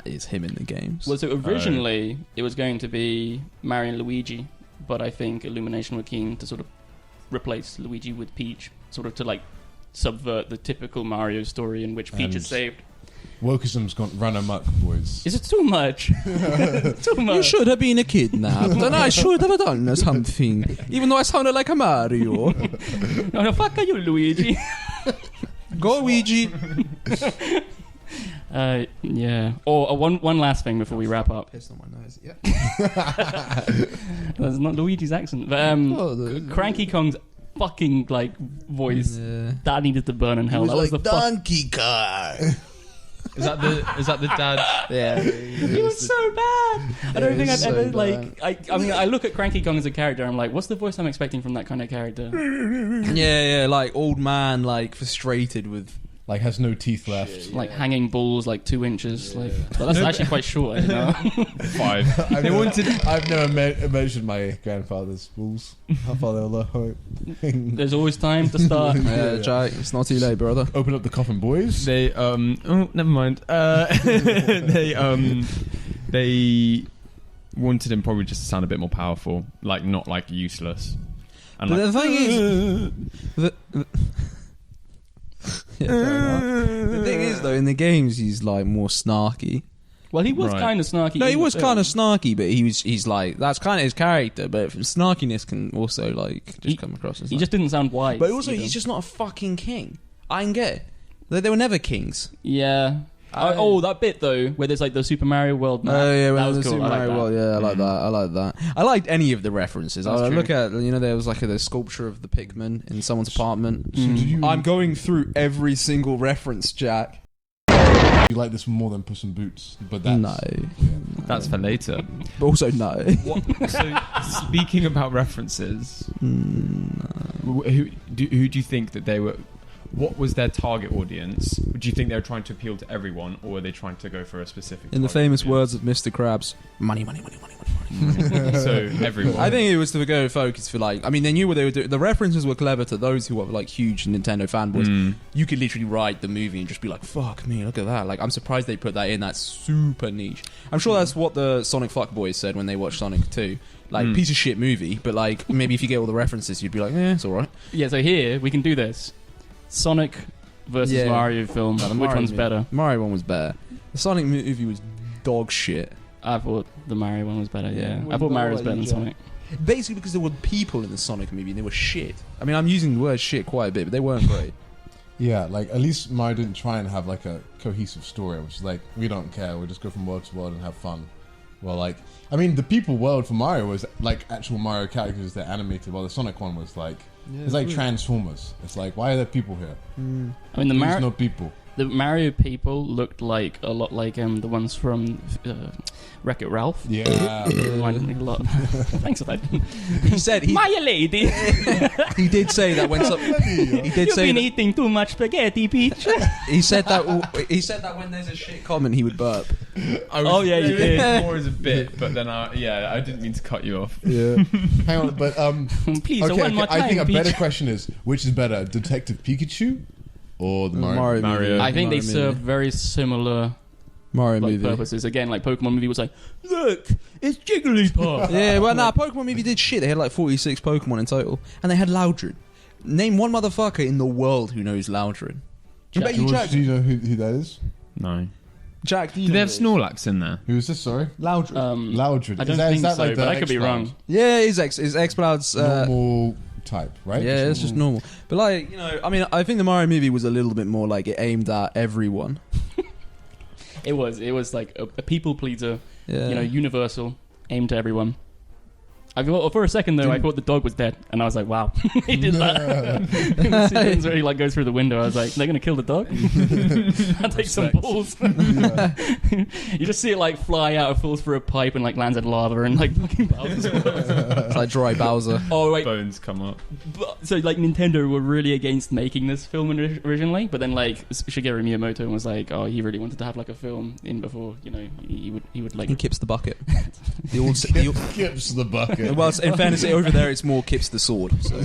is him in the games. Well, so originally it was going to be Mario and Luigi, but I think Illumination were keen to sort of replace Luigi with Peach, sort of to like subvert the typical Mario story in which Peach is saved. Wokeism's gone run amok, boys. Is it too much? Too much. You should have been kidnapped, and I should have done something, even though I sounded like a Mario. No, fuck are you, Luigi? Go, Luigi. Yeah. Or one last thing before we wrap up. Pissed on my nose. Yeah. That's not Luigi's accent, but Cranky Kong's fucking like voice that needed to burn in hell. He was That was like the Donkey Kong. Is that the dad? Yeah. He was so bad. I don't think I've ever like. I mean, I look at Cranky Kong as a character. I'm like, what's the voice I'm expecting from that kind of character? Yeah, like old man, like frustrated with. Like has no teeth left. Like hanging balls like 2 inches. Like, but that's actually quite short. You know? 5. I've never mentioned my grandfather's balls. How far they're low. There's always time to start. Yeah, Jack, it's not too late, brother. Open up the coffin, boys. They oh, never mind. They wanted him probably just to sound a bit more powerful, like not like useless. And But like, the thing is, the thing is though, in the games he's like more snarky. Well, he was kind of snarky. No, he was kind of snarky, but he's like that's kind of his character. But snarkiness can also like just come across as. He just didn't sound wise. But also, he's just not a fucking king. I can get it. They were never kings. Yeah. That bit though, where there's like the Super Mario World map. Oh yeah, that was the cool. Super Mario World. Yeah, I like that. I like that. I liked any of the references. I look at there was like the sculpture of the Pikmin in someone's apartment. I'm going through every single reference, Jack. You like this more than Puss in Boots, but that's no, that's for later. But also no. So speaking about references, who do you think that they were? What was their target audience? Do you think they were trying to appeal to everyone, or were they trying to go for a specific? In the famous words of Mr. Krabs, money, money, money, money, money. So everyone. I think it was to go focus for like. I mean, they knew what they were doing. The references were clever to those who were like huge Nintendo fanboys. You could literally write the movie and just be like, "Fuck me, look at that!" Like, I'm surprised they put that in. That's super niche. I'm sure that's what the Sonic fuckboys said when they watched Sonic 2. Like, piece of shit movie, but like maybe if you get all the references, you'd be like, "Yeah, it's all right." Yeah. So here we can do this. Sonic versus Mario film. Which one's better? Mario one was better. The Sonic movie was dog shit. I thought the Mario one was better. Yeah, I thought Mario was better than Sonic. Basically, because there were people in the Sonic movie and they were shit. I mean, I'm using the word shit quite a bit, but they weren't great. Yeah, like at least Mario didn't try and have like a cohesive story, which is like we don't care. We'll just go from world to world and have fun. Well, like I mean, the people world for Mario was like actual Mario characters that animated, while the Sonic one was like. It's like Transformers. It's like, why are there people here? I mean, there's no people. The Mario people looked like a lot like the ones from Wreck-It Ralph. Yeah, reminded me a lot. Thanks for that. He said, "My lady." He did say that when he did You've say been eating too much spaghetti, Peach. He said that. He said that when there's a shit comment, he would burp. Oh yeah, you did. More as a bit, but then I didn't mean to cut you off. Yeah. Hang on, but please, okay, one more time. I think a Peach. better question is, which is better, Detective Pikachu or the Mario? I think they serve very similar Mario movie purposes. Again, like Pokemon movie was like, look, it's Jigglypuff. Yeah, well, Pokemon movie did shit. They had like 46 Pokemon in total, and they had Loudred. Name one motherfucker in the world who knows Loudred. Jack, do you know who that is? No. Jack, do they have Snorlax in there? Who is this? Sorry, Loudred. Loudred. I don't think so, but I could be wrong. Yeah, it's X-Cloud's normal type, right? Yeah, it's just normal. But like, you know, I mean, I think the Mario movie was a little bit more like it aimed at everyone. It was like a people pleaser, Yeah. you know, universal, aimed to everyone. I thought, for a second though, I thought the dog was dead, and I was like, "Wow, he did that." The sequence where he like goes through the window, I was like, "They're gonna kill the dog." That takes some balls. You just see it like fly out, it falls through a pipe, and like lands in lava, and like fucking Bowser. It's like dry Bowser. Oh wait, bones come up. so like Nintendo were really against making this film originally, but then like Shigeru Miyamoto was like, "Oh, he really wanted to have like a film in before, you know, he would like." He kips the bucket. Kips the bucket. Well, in fairness, over there it's more kips the sword. So.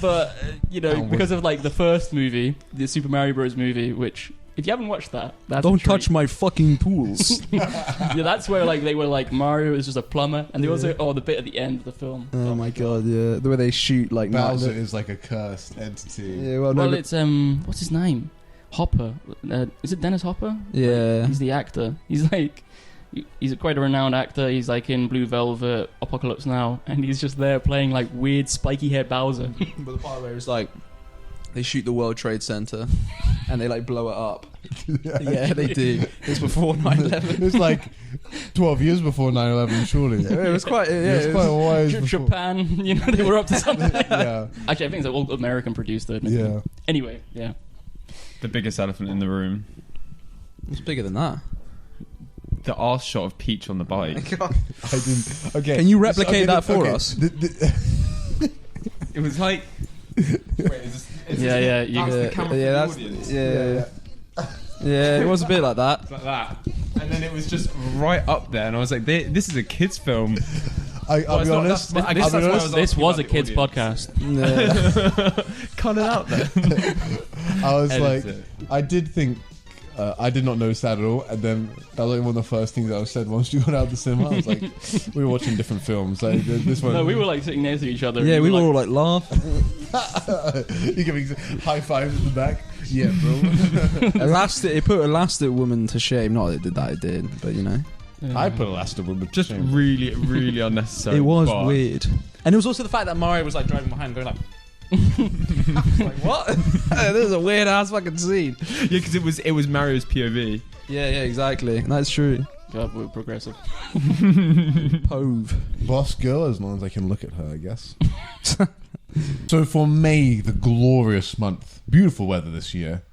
But you know, because of like the first movie, the Super Mario Bros. Movie, which if you haven't watched that, that's don't touch my fucking tools. Yeah, that's where like they were like Mario is just a plumber, and they also the bit at the end of the film. Oh my god, yeah, the way they shoot like Bowser is like a cursed entity. Yeah, well, it's what's his name? Hopper. Is it Dennis Hopper? Yeah, he's the actor. He's like. He's quite a renowned actor. He's like in Blue Velvet, Apocalypse Now, and he's just there playing like weird spiky-haired Bowser. But the part where it's like they shoot the World Trade Center and they like blow it up. Yeah, they do. It's before 9/11. It's like 12 years before 9/11, surely. Yeah, it was quite. Yeah, it was quite a while before. Japan, you know, they were up to something. Yeah. Actually, I think it's an all American produced though. Yeah. Anyway, yeah. The biggest elephant in the room. It's bigger than that. The arse shot of Peach on the bike. I didn't. Okay. Can you replicate that for us? It was like. Wait, yeah. That's the camera for the audience. Yeah, it was a bit like that. Like that. And then it was just right up there, and I was like, "This is a kids' film." I'll be honest. This was a kids' podcast. Cut it out then. I was like, I did think. I did not notice that at all, and then that was like one of the first things that was said once you got out of the cinema. I was like, we were watching different films. Like this one. No, we were like sitting next to each other. Yeah, we were all like laughing. You giving high fives in the back. Yeah, bro. It put Elastic Woman to shame. Not that it did that, it did, but you know. Yeah. I put Elastic Woman to just shame. really, really unnecessary. It was weird, and it was also the fact that Mario was like driving behind, going like. Like, what? This is a weird ass fucking scene. Yeah, because it was Mario's POV. Yeah, exactly. That's true. God, we're progressive. Pove. Boss girl, as long as I can look at her, I guess. So for May, the glorious month, beautiful weather this year,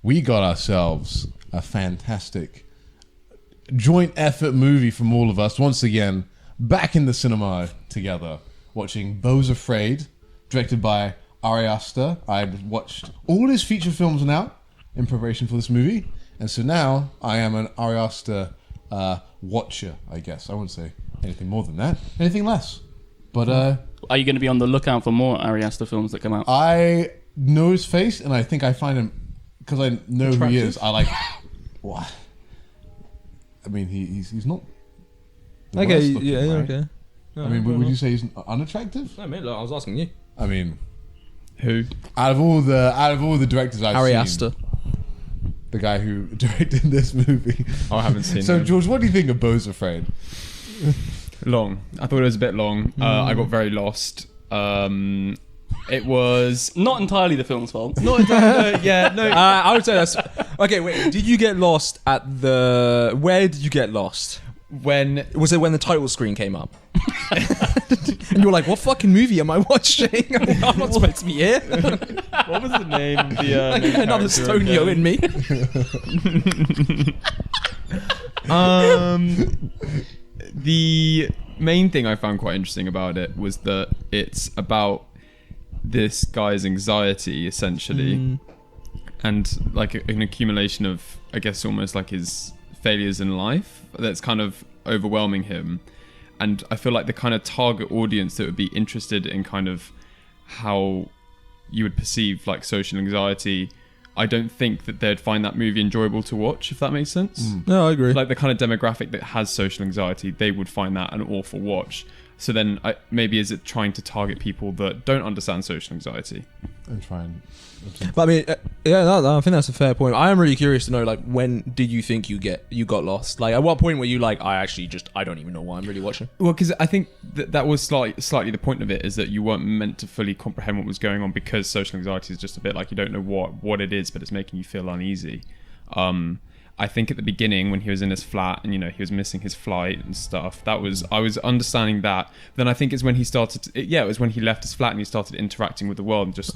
we got ourselves a fantastic joint effort movie from all of us. Once again, back in the cinema together, watching Beau's Afraid, directed by Ari Aster. I'd watched all his feature films now in preparation for this movie, and so now I am an Ari Aster watcher, I guess. I wouldn't say anything more than that, anything less. But are you going to be on the lookout for more Ari Aster films that come out? I know his face, and I think I find him, because I know who he is, I like... What? I mean, he's not... Okay, looking, yeah, right? okay. I mean, would you say he's unattractive? No, mate, look, I was asking you. I mean, who? Out of all the directors I've Ari seen, Aster, the guy who directed this movie. Oh, I haven't seen. So, him. George, what do you think of Beau's Afraid? Long. I thought it was a bit long. I got very lost. It was not entirely the film's fault. Not entirely. Yeah, no. I would say that's okay. Wait, did you get lost at the? Where did you get lost? When was it? When the title screen came up, and you were like, "What fucking movie am I watching? I'm not supposed to be here." What was the name? Like, another Stonio in me. The main thing I found quite interesting about it was that it's about this guy's anxiety, essentially, and like an accumulation of, I guess, almost like his failures in life that's kind of overwhelming him. And I feel like the kind of target audience that would be interested in kind of how you would perceive like social anxiety, I don't think that they'd find that movie enjoyable to watch, if that makes sense. No, I agree. Like the kind of demographic that has social anxiety, they would find that an awful watch. So then maybe is it trying to target people that don't understand social anxiety? And try and... But I mean, I think that's a fair point. I am really curious to know, like, when did you think you got lost? Like, at what point were you like, I don't even know why I'm really watching? Well, because I think that was slightly the point of it, is that you weren't meant to fully comprehend what was going on, because social anxiety is just a bit like you don't know what it is, but it's making you feel uneasy. I think at the beginning when he was in his flat and, you know, he was missing his flight and stuff, I was understanding that. Then I think it's when he it was when he left his flat and he started interacting with the world, and just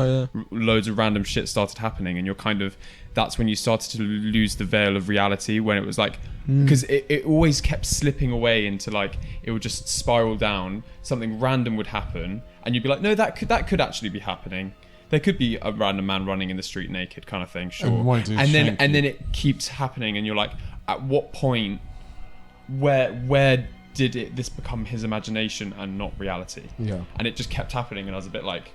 loads of random shit started happening, and that's when you started to lose the veil of reality, when it was like, because it always kept slipping away into, like, it would just spiral down, something random would happen, and you'd be like, no, that could actually be happening. There could be a random man running in the street naked, kind of thing, sure. And then it keeps happening, and you're like, at what point, where did this become his imagination and not reality? Yeah. And it just kept happening, and I was a bit like,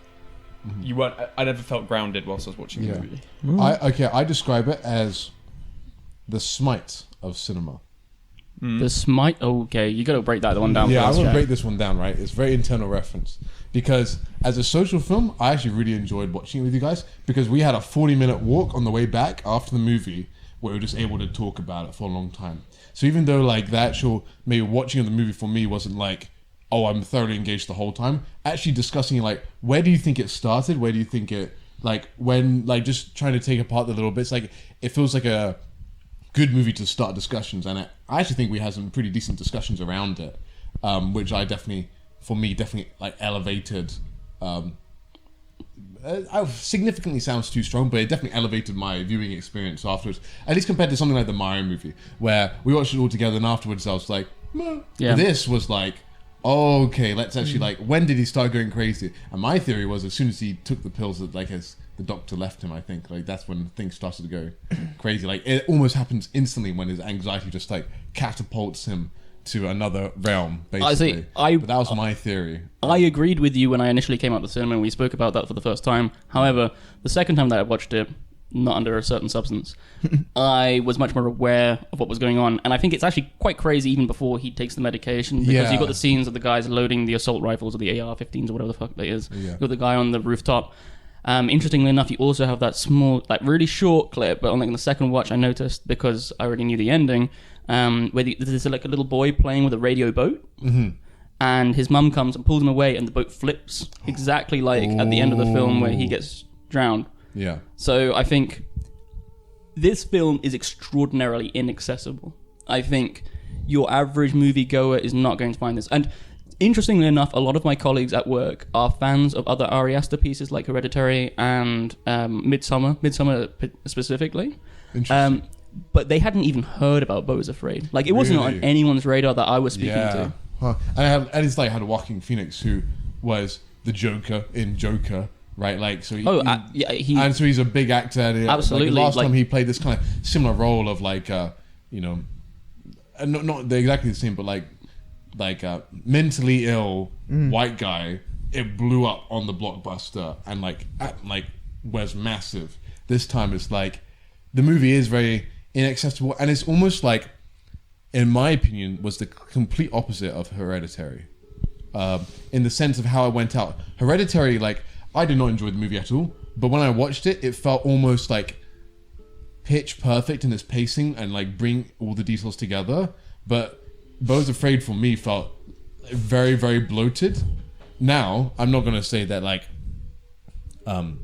I never felt grounded whilst I was watching the movie. I describe it as the Smite of cinema. The Smite? Okay, you got to break that one down. Yeah, I'm going to break this one down, right? It's very internal reference. Because as a social film, I actually really enjoyed watching it with you guys, because we had a 40-minute walk on the way back after the movie where we were just able to talk about it for a long time. So even though, like, the actual maybe watching of the movie for me wasn't like, oh, I'm thoroughly engaged the whole time, actually discussing, like, where do you think it started? Where do you think it, like, when, like, just trying to take apart the little bits, like, it feels like a good movie to start discussions. And I actually think we had some pretty decent discussions around it, which I definitely like elevated. Significantly sounds too strong, but it definitely elevated my viewing experience afterwards. At least compared to something like the Mario movie, where we watched it all together, and afterwards I was like, this was like, oh, okay, let's actually like, when did he start going crazy? And my theory was, as soon as he took the pills, that like as the doctor left him, I think like that's when things started to go crazy. Like it almost happens instantly when his anxiety just like catapults him to another realm, basically. But that was my theory. I agreed with you when I initially came out the cinema and we spoke about that for the first time. However, the second time that I watched it, not under a certain substance, I was much more aware of what was going on. And I think it's actually quite crazy even before he takes the medication, because you've got the scenes of the guys loading the assault rifles or the AR-15s or whatever the fuck that is. You've got the guy on the rooftop. Interestingly enough, you also have that small, like really short clip, but on like the second watch I noticed, because I already knew the ending, where there's like a little boy playing with a radio boat, and his mum comes and pulls him away, and the boat flips exactly like at the end of the film where he gets drowned. Yeah. So I think this film is extraordinarily inaccessible. I think your average moviegoer is not going to find this. And interestingly enough, a lot of my colleagues at work are fans of other Ari Aster pieces like Hereditary and Midsummer specifically. Interesting. But they hadn't even heard about Beau is Afraid. Like, it wasn't on anyone's radar that I was speaking to. Huh. And it's like had Joaquin Phoenix, who was the Joker in Joker, right? Like, so and so he's a big actor. Absolutely. Like, last time he played this kind of similar role of like, you know, not exactly the same, but like a mentally ill white guy. It blew up on the blockbuster and like was massive. This time it's like the movie is very inaccessible, and it's almost like, in my opinion, was the complete opposite of Hereditary, in the sense of how it went out. Hereditary, like, I did not enjoy the movie at all, but when I watched it, it felt almost like pitch perfect in its pacing and like bring all the details together. But Beau's Afraid for me felt very, very bloated. Now, I'm not gonna say that like, I'm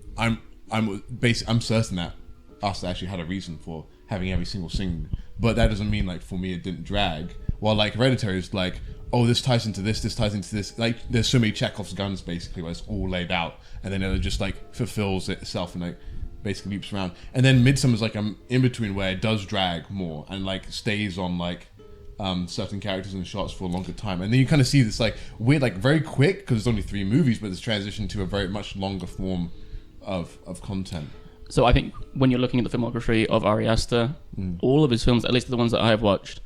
certain that Aster actually had a reason for having every single scene, but that doesn't mean like for me it didn't drag. While like Hereditary is like, oh, this ties into this ties into this. Like there's so many Chekhov's guns basically where it's all laid out, and then it just like fulfills itself and like basically leaps around. And then Midsummer's like in between where it does drag more and like stays on like certain characters and shots for a longer time, and then you kind of see this like weird, like very quick, because it's only 3 movies, but this transition to a very much longer form of content. So I think when you're looking at the filmography of Ari Aster, all of his films, at least the ones that I have watched,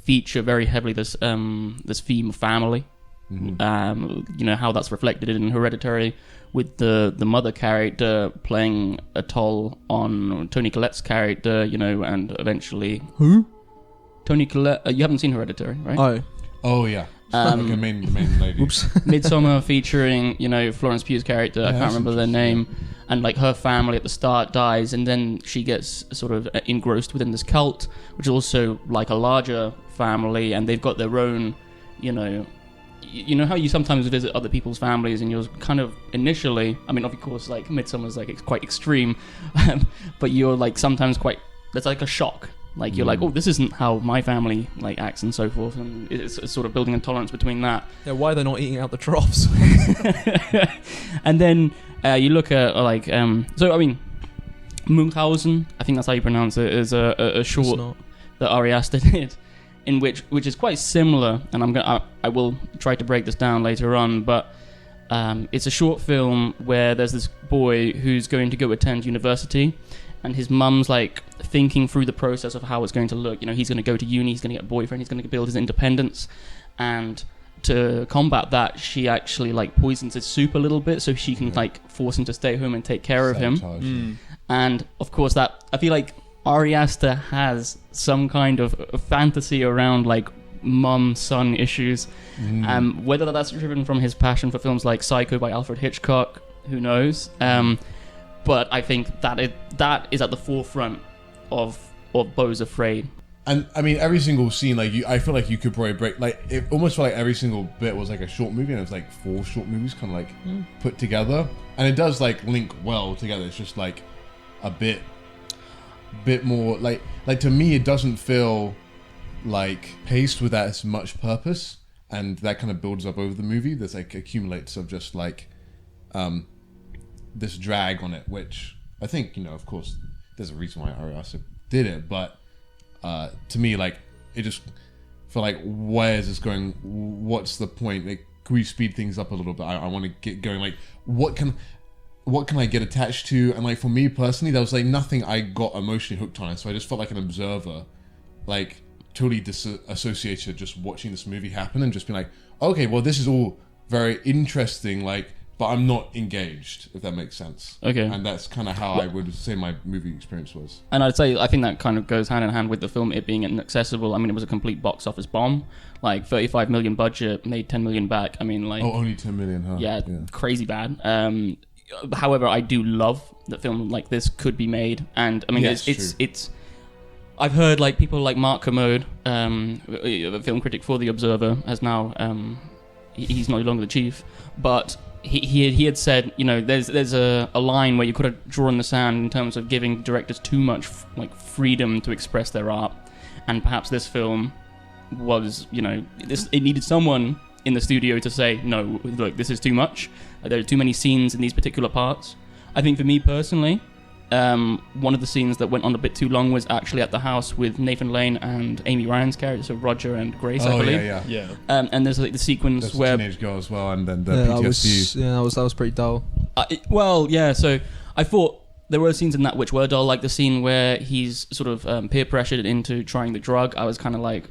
feature very heavily this theme of family. You know how that's reflected in Hereditary, with the mother character playing a toll on Toni Collette's character, you know, and eventually who? Toni Collette. You haven't seen Hereditary, right? Oh yeah. The main lady. Oops. Midsommar featuring, Florence Pugh's character, I can't remember their name, and like her family at the start dies, and then she gets sort of engrossed within this cult, which is also like a larger family, and they've got their own, you know how you sometimes visit other people's families and you're kind of initially, I mean, of course, like Midsommar's like it's quite extreme, but you're like sometimes there's like a shock. Like you're like, oh, this isn't how my family like acts and so forth, and it's sort of building a tolerance between that. Yeah, why they're not eating out the troughs? And then you look at like, so I mean, Munchausen, I think that's how you pronounce it, is a short that Ari Aster did, in which is quite similar, and I will try to break this down later on, but it's a short film where there's this boy who's going to go attend university, and his mum's like thinking through the process of how it's going to look. He's going to go to uni, he's going to get a boyfriend, he's going to build his independence, and to combat that, she actually like poisons his soup a little bit so she can like force him to stay home and take care of him. And of course, that I feel like Ari Aster has some kind of fantasy around like mum-son issues. Whether that's driven from his passion for films like Psycho by Alfred Hitchcock, who knows? But I think that is at the forefront of Beau's Afraid. And I mean, every single scene, like I feel like you could probably break, like it almost felt like every single bit was like a short movie, and it was like 4 short movies kind of like put together, and it does like link well together. It's just like a bit more like to me, it doesn't feel like paced with as much purpose, and that kind of builds up over the movie. There's like accumulates of just like this drag on it, which I think, of course, there's a reason why Ari Aster did it, but to me, like, it just felt like, where is this going? What's the point? Like, can we speed things up a little bit? I want to get going. Like, what can I get attached to? And like, for me personally, there was like nothing I got emotionally hooked on it, so I just felt like an observer, like totally disassociated just watching this movie happen and just being like, okay, well, this is all very interesting, like, but I'm not engaged, if that makes sense. Okay. And that's kind of how I would say my movie experience was. And I think that kind of goes hand in hand with the film, it being inaccessible. I mean, it was a complete box office bomb. Like, 35 million budget, made 10 million back. I mean, like... Oh, only 10 million, huh? Yeah, crazy bad. However, I do love that film like this could be made. And, I mean, it's I've heard, like, people like Mark Kermode, a film critic for The Observer, has now... he's no longer the chief, but... He had said, there's a line where you could have drawn in the sand in terms of giving directors too much like freedom to express their art, and perhaps this film was, it needed someone in the studio to say, no, look, this is too much. There are too many scenes in these particular parts. I think for me personally, one of the scenes that went on a bit too long was actually at the house with Nathan Lane and Amy Ryan's characters, so Roger and Grace, I believe. Yeah. And there's like the sequence there's where a teenage girl as well, and then the PTSD. That was pretty dull. So I thought there were scenes in that which were dull, like the scene where he's sort of peer pressured into trying the drug. I was kind of like,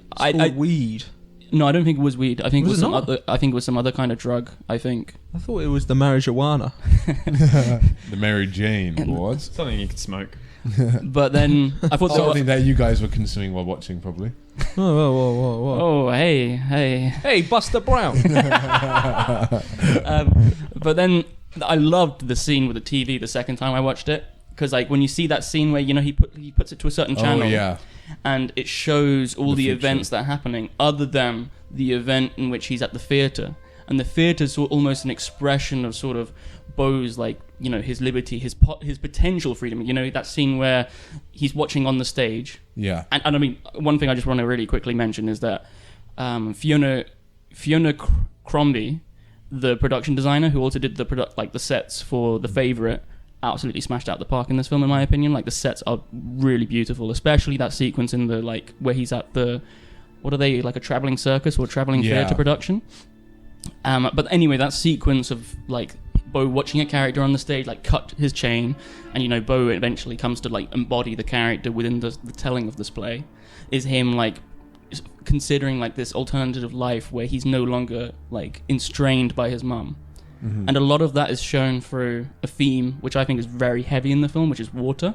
weed. No, I don't think it was weed. I think it was some other. I think it was some other kind of drug. I thought it was the marijuana. The Mary Jane was something you could smoke. But then I thought something that you guys were consuming while watching, probably. Whoa. Oh, hey, Buster Brown. But then I loved the scene with the TV the second time I watched it, because like when you see that scene where he puts it to a certain channel, and it shows all the events that are happening, other than the event in which he's at the theater, and the theater's almost an expression of sort of Beau's like his liberty, his potential freedom. That scene where he's watching on the stage. Yeah. And I mean, one thing I just want to really quickly mention is that Fiona Crombie, the production designer who also did the sets for The Favourite, absolutely smashed out the park in this film, in my opinion. Like, the sets are really beautiful, especially that sequence in the like where he's at the, what are they, like a traveling circus or traveling theater production. But anyway, that sequence of like Beau watching a character on the stage like cut his chain, and Beau eventually comes to like embody the character within the telling of this play, is him like considering like this alternative life where he's no longer like constrained by his mum. And a lot of that is shown through a theme which I think is very heavy in the film, which is water.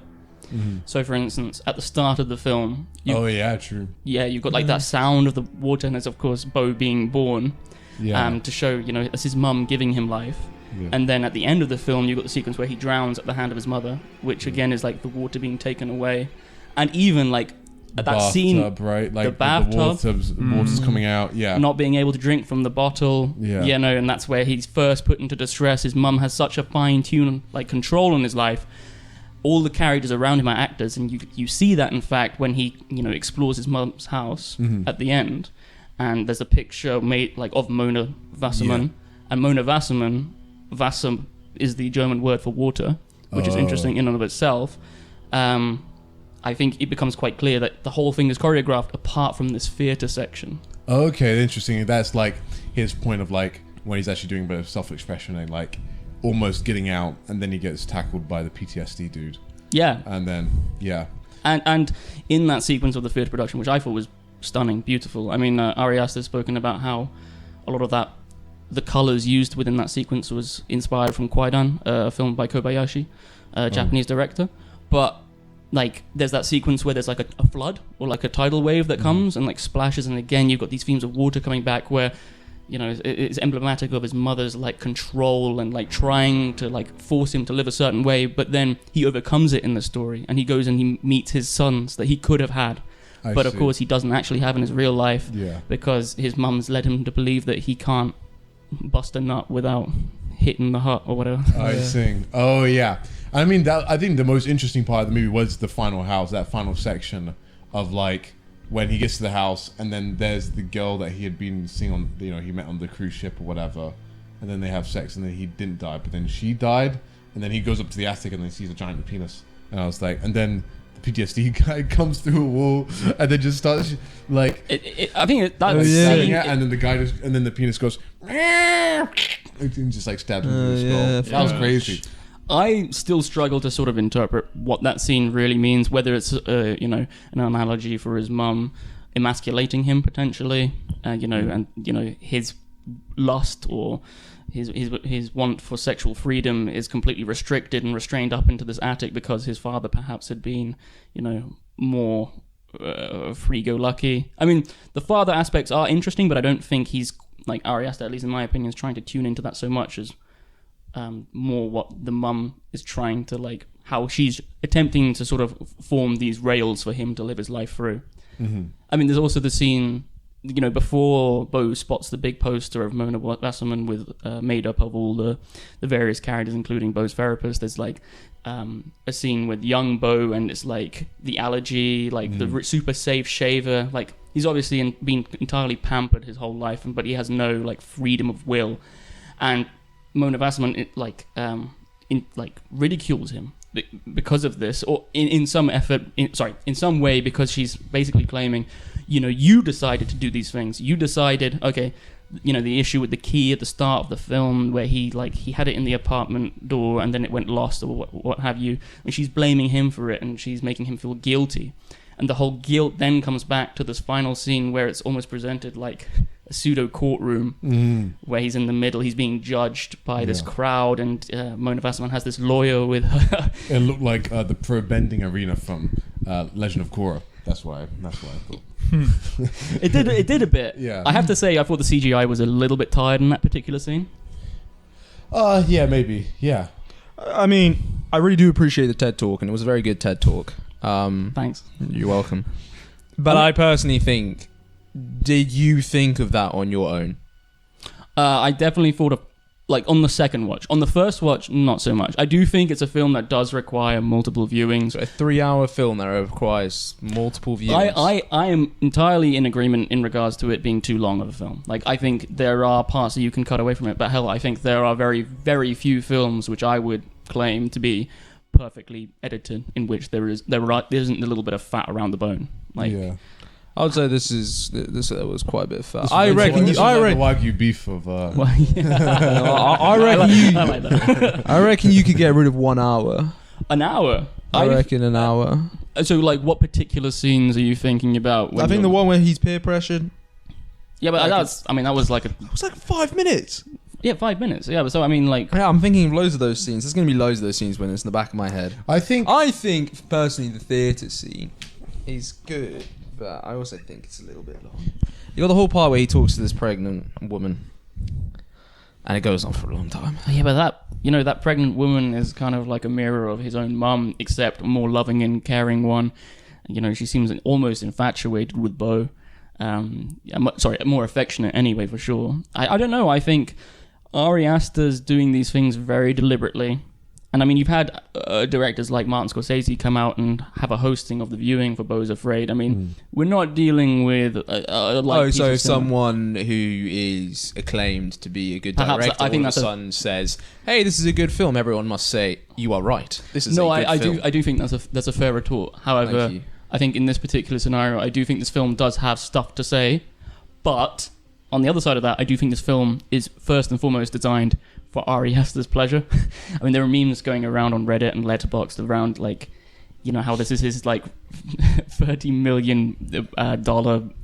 So, for instance, at the start of the film, true. Yeah, you've got like that sound of the water, and there's of course Beau being born, to show as his mum giving him life. Yeah. And then at the end of the film, you've got the sequence where he drowns at the hand of his mother, which again is like the water being taken away, and even like at that scene, right? Like the bathtub, the water's coming out, not being able to drink from the bottle, and that's where he's first put into distress. His mum has such a fine-tuned like control on his life. All the characters around him are actors, and you see that in fact when he explores his mum's house at the end, and there's a picture made like of Mona Wassermann, and Mona Wassermann, Wasser is the German word for water, which is interesting in and of itself. I think it becomes quite clear that the whole thing is choreographed apart from this theatre section. Okay, interesting. That's like his point of like when he's actually doing a bit of self-expression and like almost getting out, and then he gets tackled by the PTSD dude. Yeah. And then, And in that sequence of the theatre production, which I thought was stunning, beautiful. I mean, Ari Aster has spoken about how a lot of that, the colours used within that sequence was inspired from Kwaidan, a film by Kobayashi, a Japanese director. But like there's that sequence where there's like a flood or like a tidal wave that comes and like splashes, and again you've got these themes of water coming back where it's emblematic of his mother's like control and like trying to like force him to live a certain way, but then he overcomes it in the story and he goes and he meets his sons that he could have had, but of course he doesn't actually have in his real life because his mum's led him to believe that he can't bust a nut without hitting the hut or whatever. I see. Oh yeah. I mean, I think the most interesting part of the movie was the final house, that final section of like when he gets to the house, and then there's the girl that he had been seeing on, he met on the cruise ship or whatever, and then they have sex, and then he didn't die, but then she died, and then he goes up to the attic and then sees a giant penis, and I was like, and then the PTSD guy comes through a wall and then just starts like I think that was and then the guy just, and then the penis goes and just like stabs him in the skull. That was crazy. I still struggle to sort of interpret what that scene really means, whether it's an analogy for his mum emasculating him potentially, and his lust or his want for sexual freedom is completely restricted and restrained up into this attic because his father perhaps had been, more free-go-lucky. I mean, the father aspects are interesting, but I don't think he's, like Ari Aster, at least in my opinion, is trying to tune into that so much as more what the mum is trying to, like, how she's attempting to sort of form these rails for him to live his life through. I mean, there's also the scene, before Beau spots the big poster of Mona Wassermann with made up of all the various characters, including Beau's therapist. There's like a scene with young Beau, and it's like the allergy, like the super safe shaver. Like he's obviously been entirely pampered his whole life, but he has no like freedom of will. And Mona Wassermann ridicules him because of this, or in some way, because she's basically claiming, you decided to do these things. You decided, okay, the issue with the key at the start of the film where he had it in the apartment door and then it went lost or what have you. And she's blaming him for it and she's making him feel guilty. And the whole guilt then comes back to this final scene where it's almost presented like a pseudo courtroom where he's in the middle. He's being judged by this crowd, and Mona Wassermann has this lawyer with her. It looked like the pro bending arena from Legend of Korra. That's why I thought. It did a bit. Yeah. I have to say, I thought the CGI was a little bit tired in that particular scene. Yeah, maybe. Yeah. I mean, I really do appreciate the TED Talk, and it was a very good TED Talk. Thanks. You're welcome. But I personally think, did you think of that on your own? I definitely thought of, like, on the second watch. On the first watch, not so much. I do think it's a film that does require multiple viewings. So a 3-hour film that requires multiple viewings. I am entirely in agreement in regards to it being too long of a film. Like, I think there are parts that you can cut away from it, but hell, I think there are very, very few films which I would claim to be perfectly edited, in which there isn't a little bit of fat around the bone. Like, yeah. I would say this was quite a bit of fat. I reckon the Wagyu beef of. I reckon you could get rid of 1 hour. An hour. I reckon an hour. So, like, what particular scenes are you thinking about? I think the one where he's peer pressured. Yeah, but that was like it was like 5 minutes. Yeah, 5 minutes. Yeah, but so I mean, like, Yeah, I'm thinking of loads of those scenes. There's going to be loads of those scenes when it's in the back of my head. I think personally the theatre scene is good, but I also think it's a little bit long. You got the whole part where he talks to this pregnant woman, and it goes on for a long time. yeah, but that pregnant woman is kind of like a mirror of his own mum, except a more loving and caring one. She seems almost infatuated with Beau. More affectionate anyway, for sure. I don't know. I think Ari Aster's doing these things very deliberately. And I mean, you've had directors like Martin Scorsese come out and have a hosting of the viewing for Beau's Afraid. I mean, we're not dealing with so if someone who is acclaimed to be a good director all of a sudden says, "Hey, this is a good film," everyone must say, "You are right. This is a good film." I do think that's a fair retort. However, I think in this particular scenario, I do think this film does have stuff to say, but on the other side of that, I do think this film is first and foremost designed for Ari Aster's pleasure. I mean, there are memes going around on Reddit and Letterboxd around, like, how this is his, like, $30 million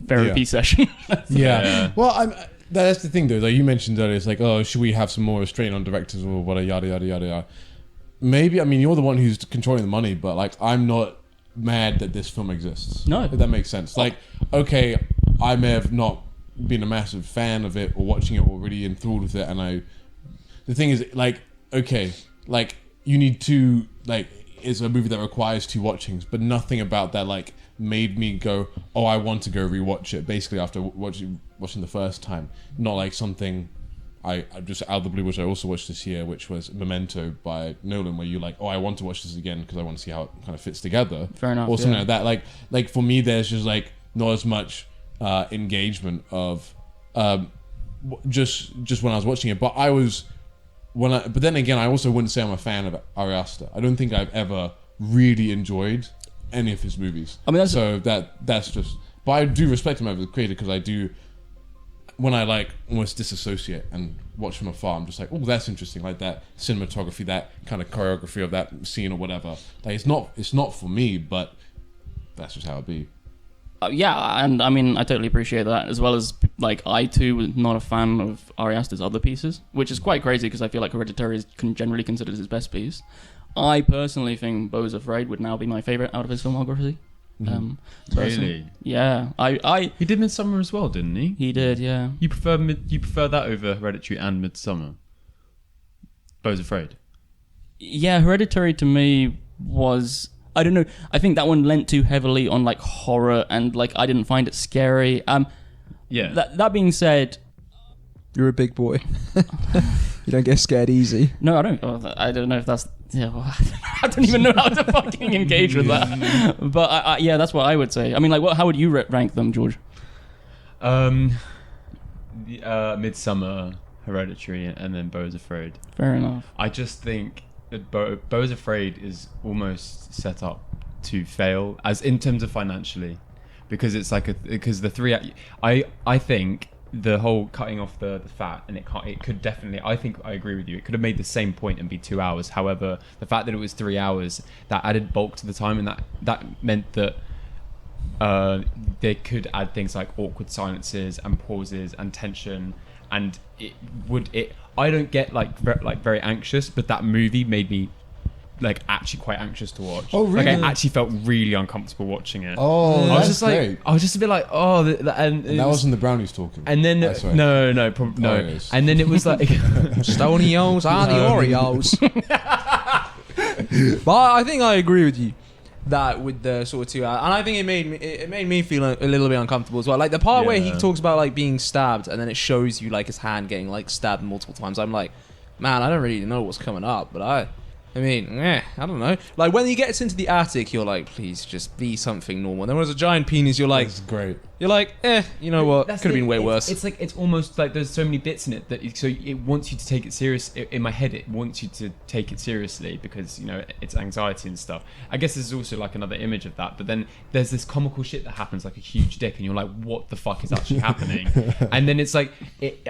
therapy session. Yeah. Well, that's the thing, though. Like you mentioned earlier, it's like, oh, should we have some more restraint on directors or whatever, yada, yada, yada, yada. Maybe, I mean, you're the one who's controlling the money, but, like, I'm not mad that this film exists. No. If that makes sense. Like, okay, I may have not been a massive fan of it or watching it or really enthralled with it, and the thing is, like, okay, like, you need to, like, it's a movie that requires 2 watchings, but nothing about that, like, made me go, oh, I want to go rewatch it, basically, after watching the first time. Not like something I just out of the blue, which I also watched this year, which was Memento by Nolan, where you're like, oh, I want to watch this again because I want to see how it kind of fits together. Fair enough. Or something like that. Like for me, there's just, like, not as much engagement of just when I was watching it, but but then again, I also wouldn't say I'm a fan of Ari Aster. I don't think I've ever really enjoyed any of his movies. I mean, that's just. But I do respect him as a creator because I do. When I, like, almost disassociate and watch from afar, I'm just like, oh, that's interesting. Like that cinematography, that kind of choreography of that scene or whatever. Like it's not for me, but that's just how it be. Yeah, and I mean, I totally appreciate that, as well as, like, I too was not a fan of Ari Aster's other pieces, which is quite crazy because I feel like Hereditary is generally considered his best piece. I personally think Beau's Afraid would now be my favourite out of his filmography. Really? Yeah. He did Midsummer as well, didn't he? He did, yeah. You prefer that over Hereditary and Midsummer? Beau's Afraid? Yeah, Hereditary to me was... I don't know. I think that one lent too heavily on, like, horror, and, like, I didn't find it scary. Yeah. That being said, you're a big boy. You don't get scared easy. No, I don't. I don't know if that's. Yeah, well, I don't even know how to fucking engage with that. But yeah, that's what I would say. I mean, like, how would you rank them, George? Midsummer, Hereditary, and then Beau's Afraid. Fair enough. I just think that Beau's Afraid is almost set up to fail, as in terms of financially, because it's like because the three. I think the whole cutting off the fat, and it could definitely. I think I agree with you. It could have made the same point and be 2 hours. However, the fact that it was 3 hours, that added bulk to the time, and that meant that they could add things like awkward silences and pauses and tension, and I don't get like very anxious, but that movie made me like actually quite anxious to watch. Oh, really? Like I actually felt really uncomfortable watching it. Oh, I was just great. like, I was just a bit like, oh, and that wasn't the brownies talking. And then no, and then it was like Stony O's are the Oreos. But I think I agree with you that with the sort of 2 hours, and I think it made me feel a little bit uncomfortable as well. Like the part where he talks about like being stabbed, and then it shows you like his hand getting like stabbed multiple times. I'm like, man, I don't really know what's coming up, but I mean, I don't know. Like when he gets into the attic, you're like, please just be something normal. And then when there's a giant penis, you're like, that's great. You're like, you know what? Could have been way worse. It's like, it's almost like there's so many bits in it that so it wants you to take it serious. In my head, it wants you to take it seriously because, you know, it's anxiety and stuff. I guess there's also like another image of that. But then there's this comical shit that happens, like a huge dick, and you're like, what the fuck is actually happening? And then it's like,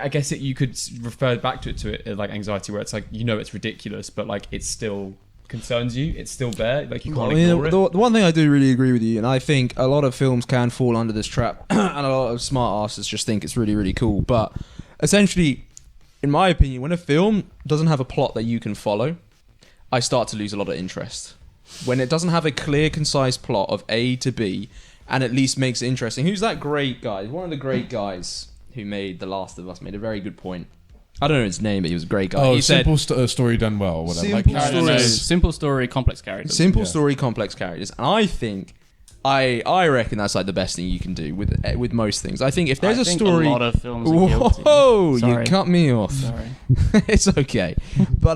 I guess you could refer back to it like anxiety, where it's like, you know, it's ridiculous, but like it's still concerns you. It's still there. Like you can't ignore it. The one thing I do really agree with you, and I think a lot of films can fall under this trap, and a lot of smart asses just think it's really, really cool. But essentially, in my opinion, when a film doesn't have a plot that you can follow, I start to lose a lot of interest. When it doesn't have a clear, concise plot of A to B, and at least makes it interesting. Who's that great guy? One of the great guys who made The Last of Us made a very good point. I don't know his name, but he was a great guy. He simple story done well, or whatever. Simple story, complex characters. Simple story, complex characters. And I think, I reckon that's like the best thing you can do with most things. I think if there's a story, a lot of films are guilty. Whoa, Sorry. you cut me off. Sorry. It's okay, but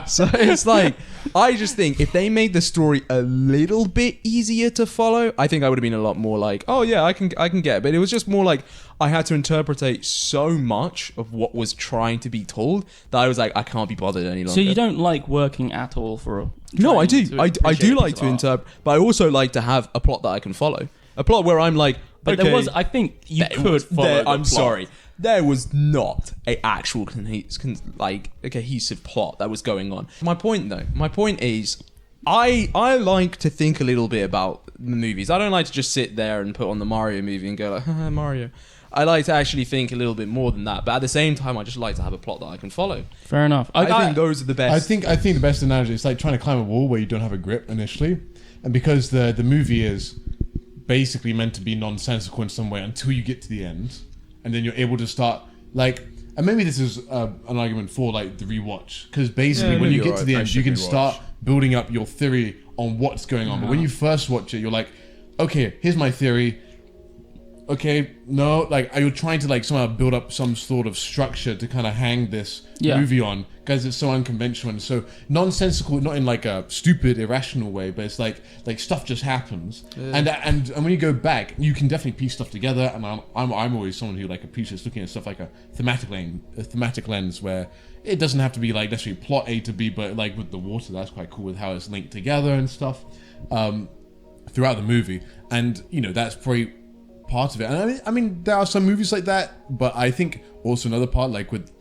so it's like, I just think if they made the story a little bit easier to follow, I think I would have been a lot more like, oh yeah, I can get it. But it was just more like I had to interpretate so much of what was trying to be told that I was like, I can't be bothered any longer. So you don't like working at all for? No, I do. I do like to interpret, but I also like to have a plot that I can follow. A plot where I'm like, but okay, there was. I think you could follow. I'm sorry. There was not a actual a cohesive plot that was going on. My point is, I like to think a little bit about the movies. I don't like to just sit there and put on the Mario movie and go like, haha, Mario. I like to actually think a little bit more than that. But at the same time, I just like to have a plot that I can follow. Fair enough. I think those are the best. I think the best analogy is like trying to climb a wall where you don't have a grip initially, and because the movie is basically meant to be nonsensical in some way until you get to the end, and then you're able to start like, and maybe this is an argument for like the rewatch, because basically when you get to the end, you can start building up your theory on what's going on. But when you first watch it, you're like, okay, here's my theory. Okay, no, like you're trying to like somehow build up some sort of structure to kind of hang this movie on, because it's so unconventional and so nonsensical, not in like a stupid, irrational way, but it's like stuff just happens, and when you go back, you can definitely piece stuff together. And I'm always someone who like appreciates looking at stuff like a thematic lens, where it doesn't have to be like necessarily plot A to B, but like with the water, that's quite cool with how it's linked together and stuff throughout the movie, and you know that's probably part of it. And I mean, there are some movies like that, but I think also another part, like with,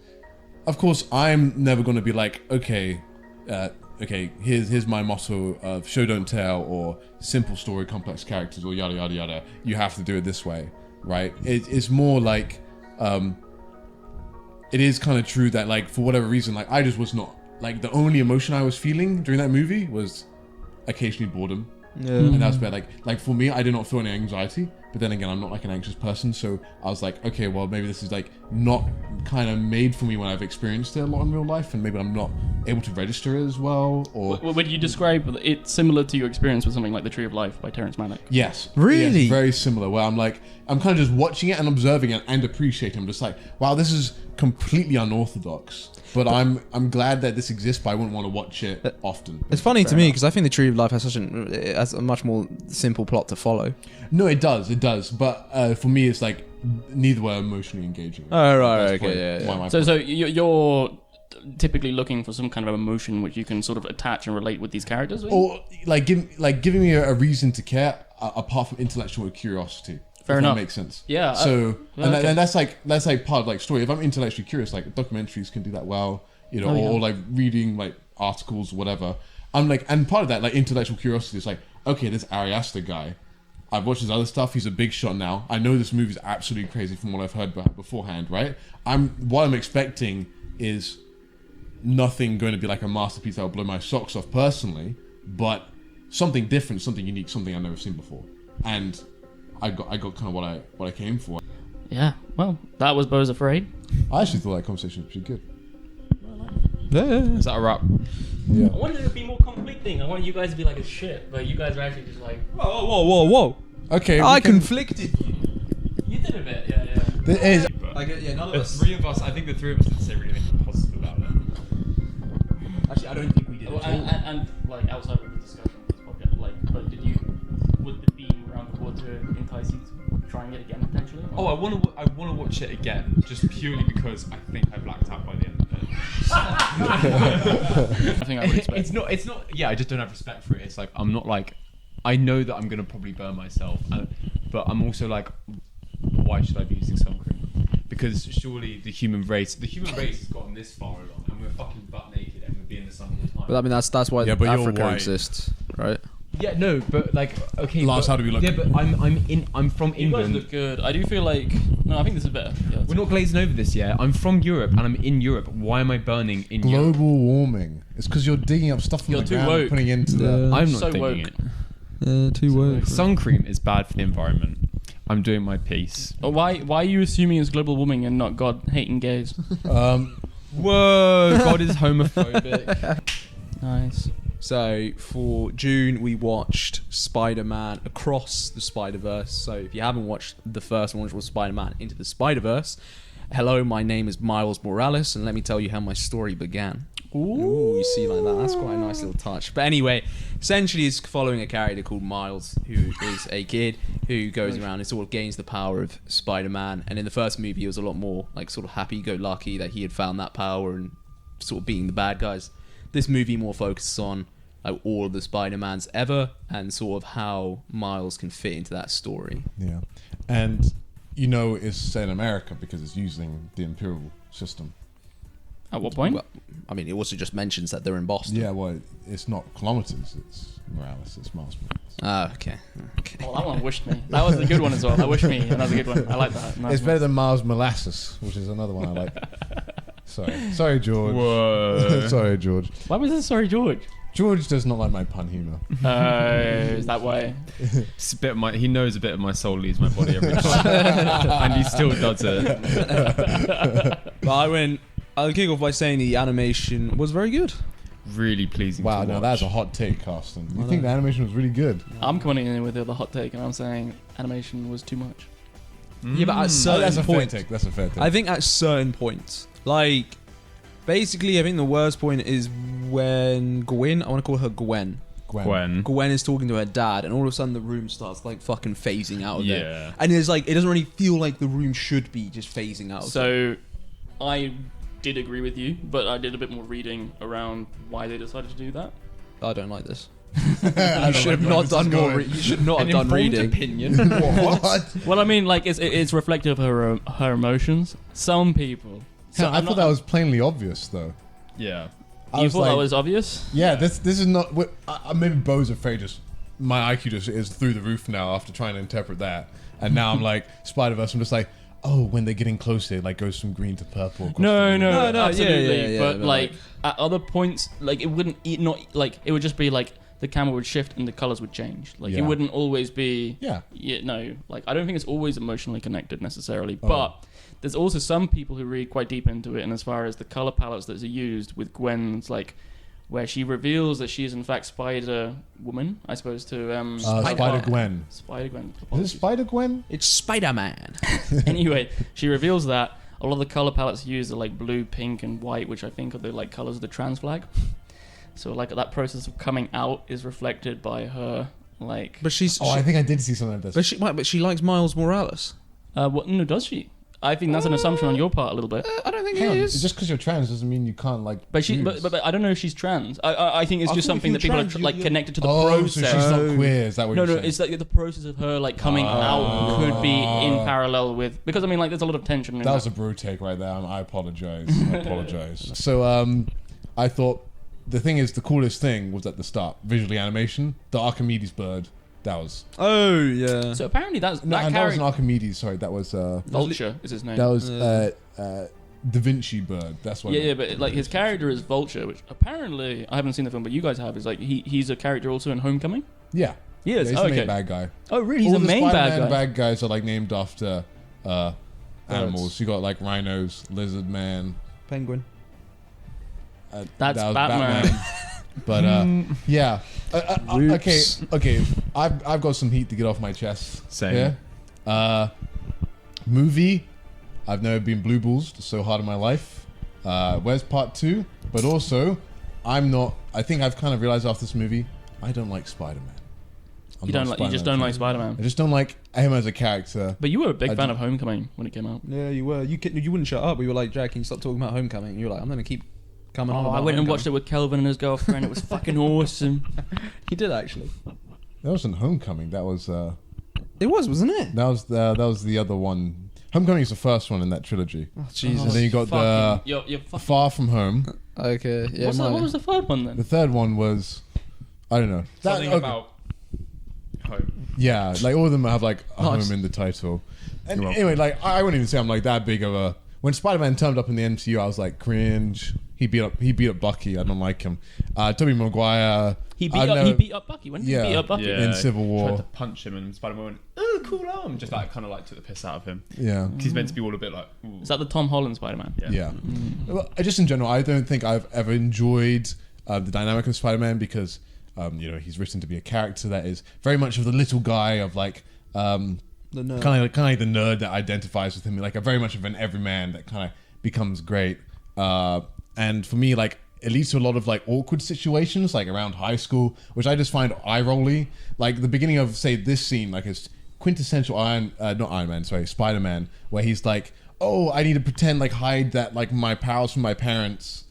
of course, I'm never going to be like, okay, here's my motto of show don't tell, or simple story, complex characters, or yada yada yada. You have to do it this way, right? It's more like, it is kind of true that like for whatever reason, like I just was not like, the only emotion I was feeling during that movie was occasionally boredom. Yeah. And that's where like for me, I did not feel any anxiety, but then again, I'm not like an anxious person, so I was like, okay, well maybe this is like not kind of made for me when I've experienced it a lot in real life, and maybe I'm not able to register it as well. Or would you describe it similar to your experience with something like The Tree of Life by Terrence Malick? Yes, really, yes, very similar. Where I'm kind of just watching it and observing it and appreciating. I'm just like, wow, this is completely unorthodox. But I'm glad that this exists, but I wouldn't want to watch it often. It's funny to me because I think The Tree of Life has a much more simple plot to follow. No, it does. But for me, it's like neither were emotionally engaging. Oh, right, okay, yeah. So you're typically looking for some kind of emotion which you can sort of attach and relate with these characters with? Or giving me a reason to care apart from intellectual curiosity. Fair enough. That makes sense. Yeah. So and that's like part of like story. If I'm intellectually curious, like documentaries can do that well, you know, or like reading like articles or whatever. I'm like, and part of that like intellectual curiosity is like, okay, this Ari Aster guy, I've watched his other stuff. He's a big shot now. I know this movie's absolutely crazy from what I've heard beforehand, right? What I'm expecting is nothing going to be like a masterpiece that will blow my socks off personally, but something different, something unique, something I've never seen before, and I got kind of what I came for. Yeah, well, that was Beau's Afraid. I actually thought that conversation was pretty good. Yeah. Is that a wrap? Yeah. I wanted it to be more complete thing. I wanted you guys to be like a shit, but you guys are actually just like, whoa. Okay. I conflicted you. You did a bit, yeah. There is. None of us. I think the three of us didn't say really anything positive about it. Actually, I don't think we did at all. And like outside of the discussion of this podcast, like, but would the theme around the water entice you to trying it again potentially? Oh, I want to watch it again, just purely because I think I blacked out by the end of it. I think I would expect. It's not. Yeah, I just don't have respect for it. It's like I'm not like, I know that I'm gonna probably burn myself, but I'm also like, why should I be using sun cream? Because surely the human race has gotten this far along, and we're fucking butt naked and we'd be in the sun all the time. But I mean, that's why Africa exists, right? Yeah, no, but like, okay. Lars, how do we look? Yeah, but I'm from You guys England. look good. I do feel like no, I think this is better. Yeah, We're not glazing over this yet. I'm from Europe and I'm in Europe. Why am I burning in Europe? Global warming. It's because you're digging up stuff from You're the too ground woke. and putting it into the. I'm not so digging woke. it. Too woke. Sun cream is bad for the environment. I'm doing my piece. Why are you assuming it's global warming and not God hating gays? Whoa, God is homophobic. Nice. So for June, we watched Spider-Man Across the Spider-Verse. So if you haven't watched the first one, which was Spider-Man Into the Spider-Verse, hello, my name is Miles Morales, and let me tell you how my story began. Ooh, you see like that? That's quite a nice little touch. But anyway, essentially it's following a character called Miles, who is a kid who goes around and sort of gains the power of Spider-Man. And in the first movie, it was a lot more like sort of happy-go-lucky that he had found that power and sort of beating the bad guys. This movie more focuses on like all of the Spider-Mans ever and sort of how Miles can fit into that story. Yeah, and you know it's set in America because it's using the Imperial system. At what point? Well, I mean, it also just mentions that they're in Boston. Yeah, well, it's not kilometers. It's Morales. It's Miles Morales. Ah, okay. Oh, that one wished me. That was a good one as well. That wished me. Another good one. I like that. Nice It's one. better than Miles Molasses, which is another one I like. Sorry, George. Whoa. Sorry, George. Why was this sorry, George? George does not like my pun humor. Is that why? It's a bit of my, he knows a bit of my soul leaves my body every time. And he still does it. But I'll kick off by saying the animation was very good. Really pleasing. Wow, to now watch. that's a hot take, Carsten. You think the animation was really good? I'm coming in with the other hot take, and I'm saying animation was too much. Yeah, but at certain that's a fair point, take. That's a fair take. I think at certain points, like basically, I think the worst point is when Gwen. I want to call her Gwen. Gwen is talking to her dad, and all of a sudden the room starts like fucking phasing out of there. And it's like it doesn't really feel like the room should be just phasing out. So, I did agree with you, but I did a bit more reading around why they decided to do that. I don't like this. You should have not done more. You should not have done reading. Opinion. What? Well, I mean, like it's reflective of her emotions. Some people. I thought that was plainly obvious, though. Yeah. You thought that was obvious? Yeah, this is not. Maybe Beau's afraid. My IQ just is through the roof now after trying to interpret that, and now I'm like Spider-Verse. I'm just like, oh, when they're getting closer, it like goes from green to purple. No, Yeah, absolutely. But like at other points, like it wouldn't it would just be like the camera would shift and the colors would change. Like it wouldn't always be. Yeah. No, like I don't think it's always emotionally connected necessarily, but. There's also some people who read quite deep into it, and as far as the color palettes that are used with Gwen's, like, where she reveals that she is in fact Spider-Woman, I suppose, to Spider-Gwen. Spider-Gwen. Is it Spider-Gwen? It's Spider-Man. Anyway, she reveals that a lot of the color palettes used are like blue, pink, and white, which I think are the like colors of the trans flag. So like that process of coming out is reflected by her, like. But she's. I think I did see something like this. But she likes Miles Morales. What? No, does she? I think that's an assumption on your part a little bit. I don't think it is. Just because you're trans doesn't mean you can't like. But I don't know if she's trans. I think it's just something that people are connected to the process. So she's not queer. Is that what you're saying? No, it's like the process of her like coming out could be in parallel with, because I mean like there's a lot of tension. That was a bro take right there. I apologize. So I thought the thing is the coolest thing was at the start, visually animation, the Archimedes bird. That was. Oh yeah. So apparently that wasn't Archimedes. Sorry, that was. Vulture is his name. That was Da Vinci bird. That's what. Yeah, but like his character is Vulture, which apparently I haven't seen the film, but you guys have. Is like he's a character also in Homecoming. Yeah. He is. Yeah, he's the main bad guy. Oh really? He's the main bad guy. Bad guys are like named after animals. You got like rhinos, lizard man, penguin. That's that Batman. But yeah, okay. I've got some heat to get off my chest. Same. Yeah. Movie. I've never been blue balls so hard in my life. Where's part 2? But also, I'm not. I think I've kind of realized after this movie, I don't like Spider-Man. You just don't like Spider-Man. I just don't like him as a character. But you were a big fan of Homecoming when it came out. Yeah, you were. You wouldn't shut up. We were like, Jack, can you stop talking about Homecoming? You were like, I'm gonna keep. I went and watched it with Kelvin and his girlfriend. It was fucking awesome. He did actually. That wasn't Homecoming. That was. It was, wasn't it? That was the other one. Homecoming is the first one in that trilogy. Oh, Jesus. And then you got you're Far From Home. Okay. Yeah. What was the third one then? The third one was, I don't know. Something about home. Yeah, like all of them have like a Nice. home in the title. And anyway, like I wouldn't even say I'm like that big of a. When Spider-Man turned up in the MCU, I was like cringe. He beat up Bucky. I don't like him. Tobey Maguire. He beat up Bucky. When did he beat up Bucky? In Civil War. Tried to punch him, and Spider-Man went, "Oh, cool arm!" Just like kind of like took the piss out of him. Yeah, 'cause he's meant to be all a bit like. Ooh. Is that the Tom Holland Spider-Man? Yeah. Well, just in general, I don't think I've ever enjoyed the dynamic of Spider-Man because he's written to be a character that is very much of the little guy of like. The nerd. Kind of like the nerd that identifies with him, like a very much of an everyman that kind of becomes great. And for me, like it leads to a lot of like awkward situations, like around high school, which I just find eye-rolly. Like the beginning of say this scene, like it's quintessential Spider-Man, where he's like, "Oh, I need to pretend like hide that like my powers from my parents."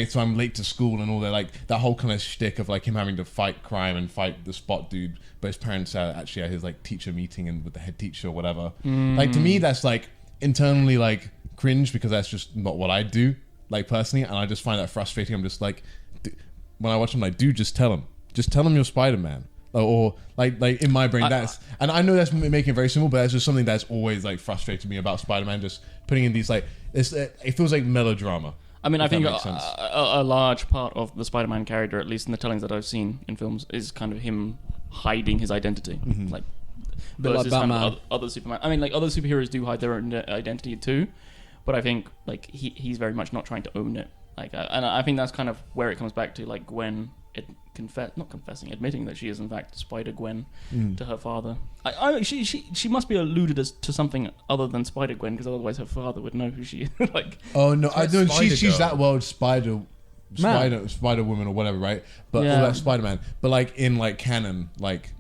So I'm late to school and all that, like that whole kind of shtick of like him having to fight crime and fight the Spot dude, but his parents are actually at his like teacher meeting and with the head teacher or whatever. Like to me, that's like internally like cringe because that's just not what I do, like personally, and I just find that frustrating. I'm just like, when I watch him, like, dude, just tell him you're Spider-Man. Or like in my brain, and I know that's making it very simple, but that's just something that's always like frustrated me about Spider-Man. Just putting in these like it feels like melodrama. I mean, I think a large part of the Spider-Man character, at least in the tellings that I've seen in films, is kind of him hiding his identity. Like versus like kind Batman. of other Superman. I mean, like other superheroes do hide their own identity too, but I think like he's very much not trying to own it. Like, and I think that's kind of where it comes back to, like Gwen admitting that she is in fact Spider-Gwen to her father. She must be alluded to something other than Spider-Gwen, because otherwise her father would know who she is. Like, oh no, I don't. She's Spider-Girl. that world Spider Woman or whatever, right? But Yeah. or that Spider-Man. But like in like canon, like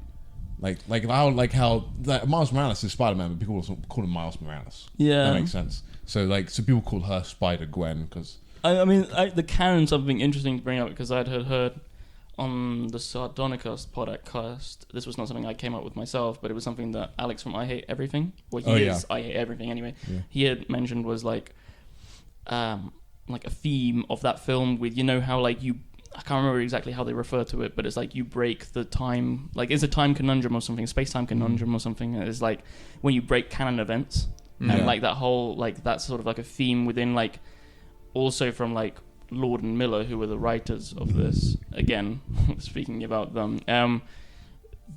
how that Miles Morales is Spider-Man, but people also call him Miles Morales. Yeah, that makes sense. So people call her Spider-Gwen because. I mean, the canon something interesting to bring up, because I'd heard on the Sardonicast podcast, this was not something I came up with myself, but it was something that Alex from I Hate Everything, I Hate Everything anyway, he had mentioned was like a theme of that film with, you know how like I can't remember exactly how they refer to it, but it's like you break the time, like it's a time conundrum or something, space-time conundrum or something. It's like when you break canon events, and like that whole, like that's sort of like a theme within, like also from like Lord and Miller, who were the writers of this, again speaking about them,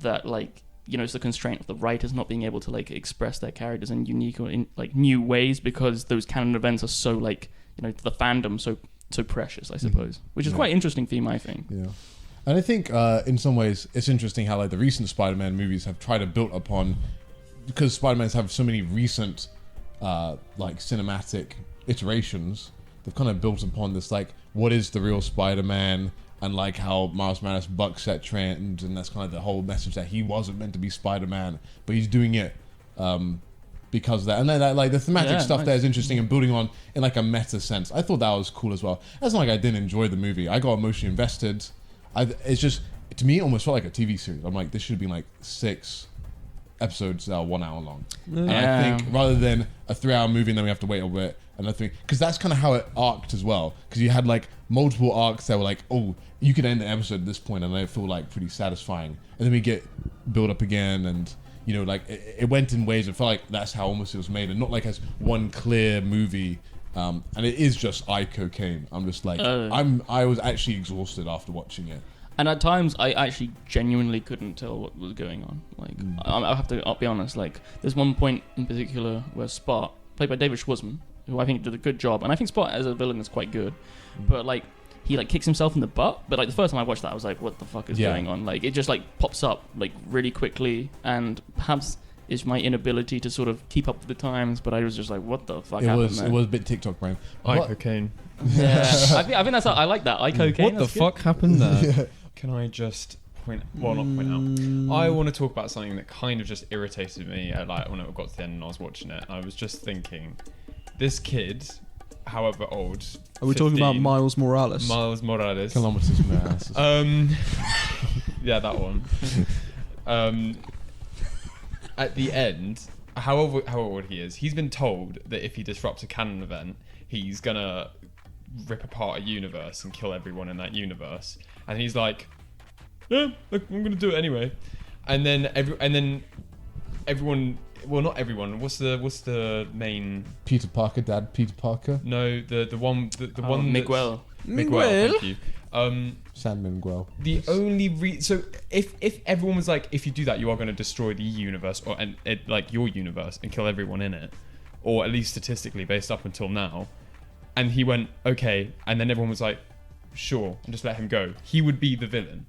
that like, you know, it's the constraint of the writers not being able to like express their characters in unique or in like new ways, because those canon events are so like, you know, to the fandom so precious, I suppose, which is quite interesting theme, I think. Yeah, and I think in some ways it's interesting how like the recent Spider-Man movies have tried to build upon, because Spider-Mans have so many recent like cinematic iterations. They've kind of built upon this, like, what is the real Spider-Man, and like how Miles Morales bucks that trend, and that's kind of the whole message that he wasn't meant to be Spider-Man, but he's doing it because of that. And then that, like the thematic stuff there is interesting and building on in like a meta sense. I thought that was cool as well. That's not like I didn't enjoy the movie. I got emotionally invested. It's just, to me, it almost felt like a TV series. I'm like, this should have been like 6 episodes that are 1 hour long. And I think rather than a 3-hour movie and then we have to wait a bit, another thing, because that's kind of how it arced as well, because you had like multiple arcs that were like, oh, you could end the episode at this point and I feel like pretty satisfying, and then we get build up again, and you know, like it went in ways. It felt like that's how almost it was made, and not like as one clear movie. And it is just cocaine. I'm just like I was actually exhausted after watching it. And at times, I actually genuinely couldn't tell what was going on. Like, I'll have to be honest. Like, there's one point in particular where Spot, played by David Schwartzman, who I think did a good job, and I think Spot as a villain is quite good, but like, he like kicks himself in the butt. But like the first time I watched that, I was like, what the fuck is going on? Like, it just like pops up like really quickly, and perhaps it's my inability to sort of keep up with the times, but I was just like, what the fuck happened there? It was a bit TikTok brain. Cocaine. Yeah, I think that's I like that. Cocaine. What the fuck happened there? Can I just not point out. I want to talk about something that kind of just irritated me like when it got to the end and I was watching it. I was just thinking, this kid, however old, are we 15, talking about Miles Morales? Kilometers Morales. Yeah, that one. At the end, how old he is, he's been told that if he disrupts a canon event, he's gonna rip apart a universe and kill everyone in that universe. And he's like, yeah, look, I'm gonna do it anyway. and then everyone. Well, not everyone. What's the main? Peter Parker, Dad. Peter Parker. No, the one one. Miguel. Miguel. Thank you. San Miguel. The only so if everyone was like, if you do that, you are going to destroy the universe like your universe and kill everyone in it, or at least statistically based up until now. And he went okay, and then everyone was like, sure, and just let him go. He would be the villain.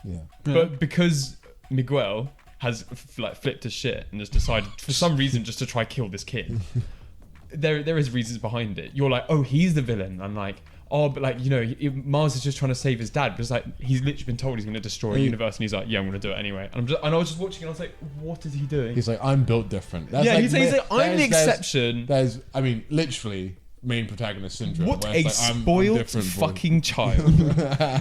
Yeah. But because Miguel has flipped his shit and just decided for some reason just to try kill this kid, there is reasons behind it. You're like, oh, he's the villain. I'm like, oh, but like, you know, Mars is just trying to save his dad, but it's like he's literally been told he's going to destroy a universe, and he's like, yeah, I'm going to do it anyway. And I was just watching, and I was like, what is he doing? He's like, I'm built different. That's he's like, I'm the exception. There's, I mean, literally main protagonist syndrome. What where a it's like, spoiled fucking child.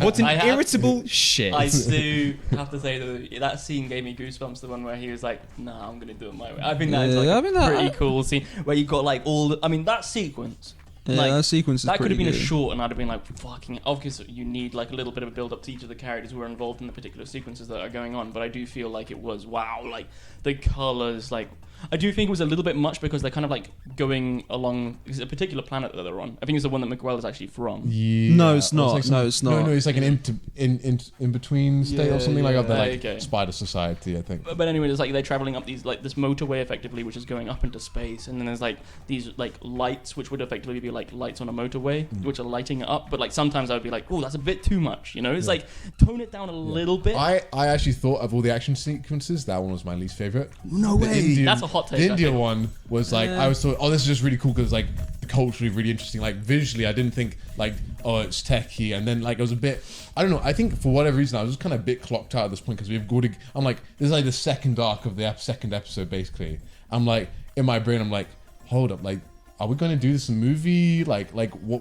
What an irritable shit. I do have to say that scene gave me goosebumps. The one where he was like, "Nah, I'm gonna do it my way." I think that's like a pretty cool scene where you got like that sequence. Yeah, that sequence is that could have been pretty a good. short, and I'd have been like, fucking. Obviously, you need like a little bit of a build up to each of the characters who are involved in the particular sequences that are going on. But I do feel like it was like the colors, like. I do think it was a little bit much because they're kind of like going along. It's a particular planet that they're on. I think it's the one that Miguel is actually from. Yeah. No, it's not. Like No, it's not. No, it's like an in between state or something like that. They're like okay. Spider Society, I think. But anyway, it's like they're traveling up these like this motorway effectively, which is going up into space, and then there's like these like lights, which would effectively be like lights on a motorway, which are lighting it up. But like sometimes I would be like, oh, that's a bit too much, you know? It's like tone it down a little bit. I actually thought of all the action sequences, that one was my least favorite. No way. That's a hot take. The India one was like, I was thought, oh, this is just really cool because like culturally really interesting. Like visually, I didn't think like, oh, it's techie, and then like it was a bit, I don't know. I think for whatever reason, I was just kind of a bit clocked out at this point because we've got to. I'm like, this is like the second arc of the second episode basically. I'm like in my brain, I'm like, hold up, like, are we gonna do this movie? Like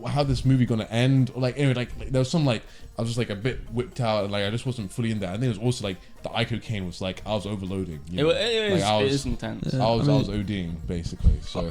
how this movie gonna end? Or like anyway, like there was some like I was just like a bit whipped out, and like I just wasn't fully in there. I think it was also like the icocaine was like I was overloading. You know? It is intense. I was ODing basically. So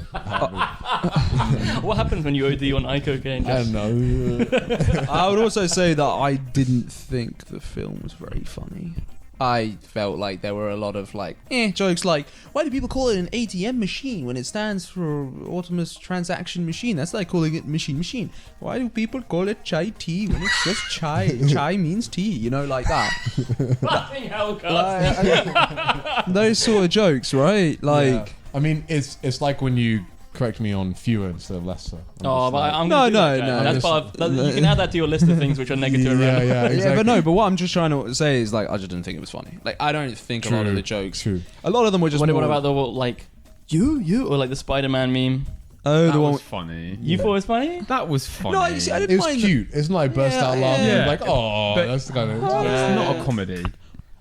what happens when you OD on icocaine? I don't know. I would also say that I didn't think the film was very funny. I felt like there were a lot of like jokes like, why do people call it an ATM machine when it stands for Autonomous Transaction Machine? That's like calling it machine. Why do people call it chai tea when it's just chai? Chai means tea, you know, like that. Fucking hell, God. Those sort of jokes, right? Like, yeah. I mean, it's like when you correct me on fewer instead of lesser. I'm no. That's part of, you can add that to your list of things which are negative. Yeah, exactly. Yeah, but what I'm just trying to say is like I just didn't think it was funny. Like I don't think a lot of the jokes. True. A lot of them were just. What about the like you or like the Spider-Man meme? Oh, that the one was funny. You thought it was funny? That was funny. No, you see, I didn't It was mind cute. It's not like burst out laughing. Yeah. Like, oh, But- that's the kind of. It's not a comedy.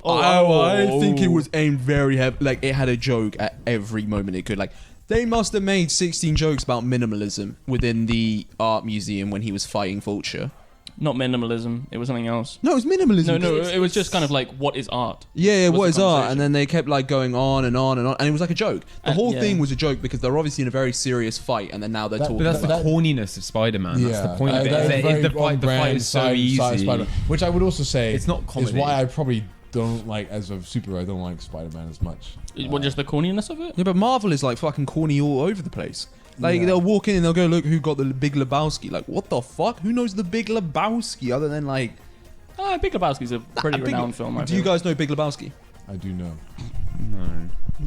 I think it was aimed very heavy. Like it had a joke at every moment it could. Like they must have made 16 jokes about minimalism within the art museum when he was fighting Vulture. Not minimalism. It was something else. No, it was minimalism. No, it was just kind of like, what is art? Yeah, Was what the is art? conversation. And then they kept like going on and on and on, and it was like a joke. The whole yeah. thing was a joke because they're obviously in a very serious fight, and then now they're talking. But that's the corniness of Spider-Man. That's the point of it. that is very The fight on-brand is so side easy. Spider-Man. Which I would also say It's not is comedy. why I probably don't like, as a superhero, I don't like Spider-Man as much. What, just the corniness of it? Yeah, but Marvel is like fucking corny all over the place. Like they'll walk in and they'll go, look who got the Big Lebowski. Like what the fuck? Who knows the Big Lebowski other than like? Big Lebowski's a pretty renowned film. Do you guys know Big Lebowski? I do know. No.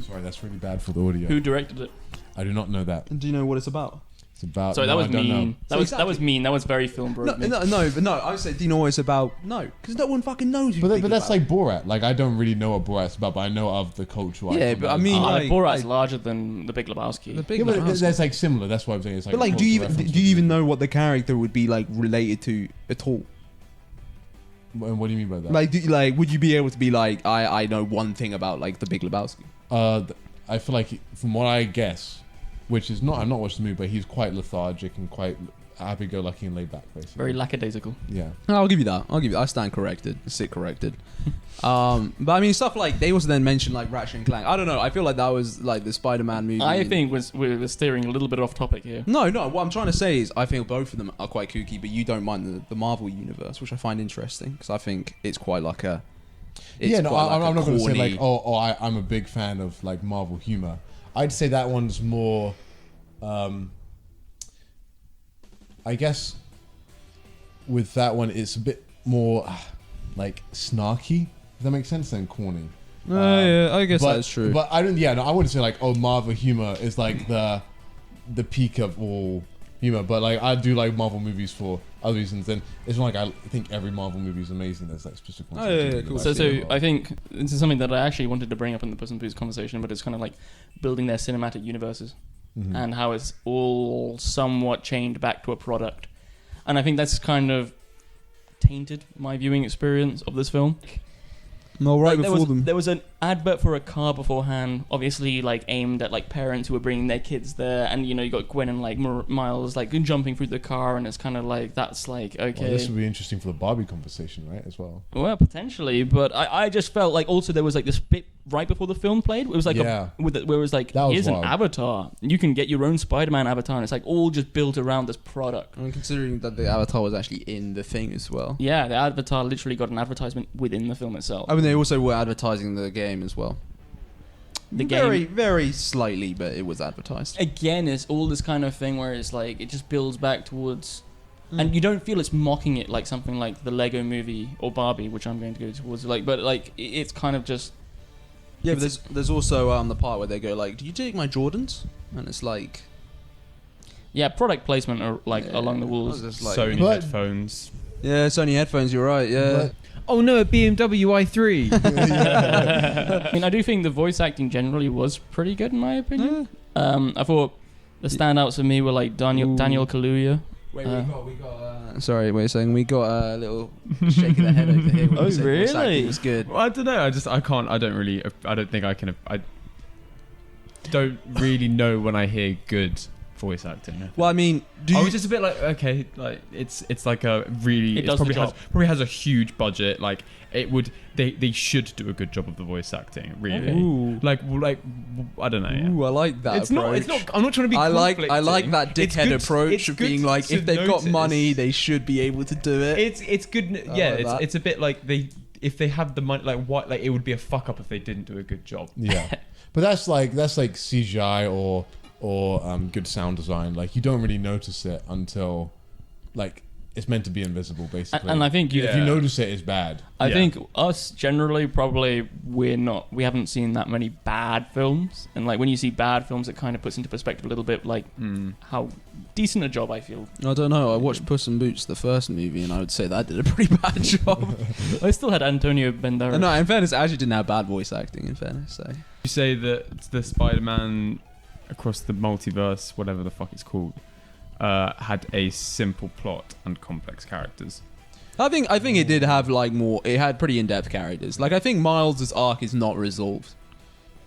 Sorry, that's really bad for the audio. Who directed it? I do not know that. Do you know what it's about? It's about. Sorry, that was mean. That So was mean. That was very film bro. No. I said, do you know what it's about? No, because no one fucking knows. Who But that's like Borat. Like I don't really know what Borat's about, but I know of the cultural. Yeah, icon but that I it's mean, about. like- Borat's larger than the Big Lebowski. The Big Yeah, but Lebowski. that's like similar. That's why I'm saying it's like. But like, do you even know what the character would be like related to at all? And what do you mean by that? Like, would you be able to be like, I know one thing about like the Big Lebowski? I feel like from what I guess, which is not, I've not watched the movie, but he's quite lethargic and quite happy-go-lucky and laid back, basically. Very lackadaisical. Yeah. No, I'll give you that. I stand corrected. Sit corrected. But I mean, stuff like they also then mentioned like Ratchet and Clank. I don't know. I feel like that was like the Spider-Man movie. I think we're steering a little bit off topic here. No. What I'm trying to say is I feel both of them are quite kooky, but you don't mind the Marvel universe, which I find interesting because I think it's quite like a I'm not going to say like, corny- I'm a big fan of like Marvel humor. I'd say that one's more, I guess, with that one, it's a bit more like snarky. Does that make sense? Than corny. Yeah, I guess that's true. But I don't. Yeah, no, I wouldn't say like, Marvel humor is like the peak of all humor. But like, I do like Marvel movies for other reasons. And it's not like I think every Marvel movie is amazing. There's like specific ones. Cool. So I think this is something that I actually wanted to bring up in the Puss in Boots conversation, but it's kind of like building their cinematic universes and how it's all somewhat chained back to a product. And I think that's kind of tainted my viewing experience of this film. No, right before them. There was an advert for a car beforehand, obviously like aimed at like parents who were bringing their kids there, and you know you got Gwen and like Miles like jumping through the car, and it's kind of like that's like okay. Well, this would be interesting for the Barbie conversation, right? As well. Well, potentially, but I just felt like also there was like this bit right before the film played. It was like where it was like here's an avatar. You can get your own Spider-Man avatar, and it's like all just built around this product. I mean, considering that the avatar was actually in the thing as well. Yeah, the avatar literally got an advertisement within the film itself. I mean, they also were advertising the game as well. The very, game, very slightly, but it was advertised. Again, it's all this kind of thing where it's like it just builds back towards, and you don't feel it's mocking it like something like the Lego Movie or Barbie, which I'm going to go towards. Like, but like it's kind of just. Yeah, but there's also the part where they go like, "Do you take my Jordans?" And it's like, yeah, product placement or like along the walls. Like, Sony headphones. Yeah, Sony headphones. You're right. Yeah. Oh no, a BMW i3. I mean, I do think the voice acting generally was pretty good in my opinion. I thought the standouts for me were like Daniel Kaluuya. Wait, we got. Sorry, wait a second. We got a little shake of the head over here. Oh, really? It was good. Well, I don't know. I can't. I don't think I can. I don't really know when I hear good voice acting. Well, I mean, I was just a bit like, okay, like it's like a really. It probably has a huge budget. Like it would. They should do a good job of the voice acting. Really. Ooh. Like I don't know. Yeah. Ooh, I like that. It's approach. not. I'm not trying to be. I like that dickhead approach of being like, if they've got money, they should be able to do it. It's good. Yeah, it's a bit like if they have the money, like what, like it would be a fuck up if they didn't do a good job. Yeah, but that's like CGI or good sound design. Like you don't really notice it until like it's meant to be invisible, basically. And I think if you notice it, it's bad. I think us generally probably we haven't seen that many bad films, and like when you see bad films, it kind of puts into perspective a little bit like how decent a job I feel. I don't know. I watched Puss in Boots, the first movie, and I would say that did a pretty bad job. I still had Antonio Banderas. No, in fairness, I actually didn't have bad voice acting. In fairness, so you say that the Spider-Man across the multiverse, whatever the fuck it's called, had a simple plot and complex characters. I think it did have like more. It had pretty in-depth characters. Like I think Miles' arc is not resolved.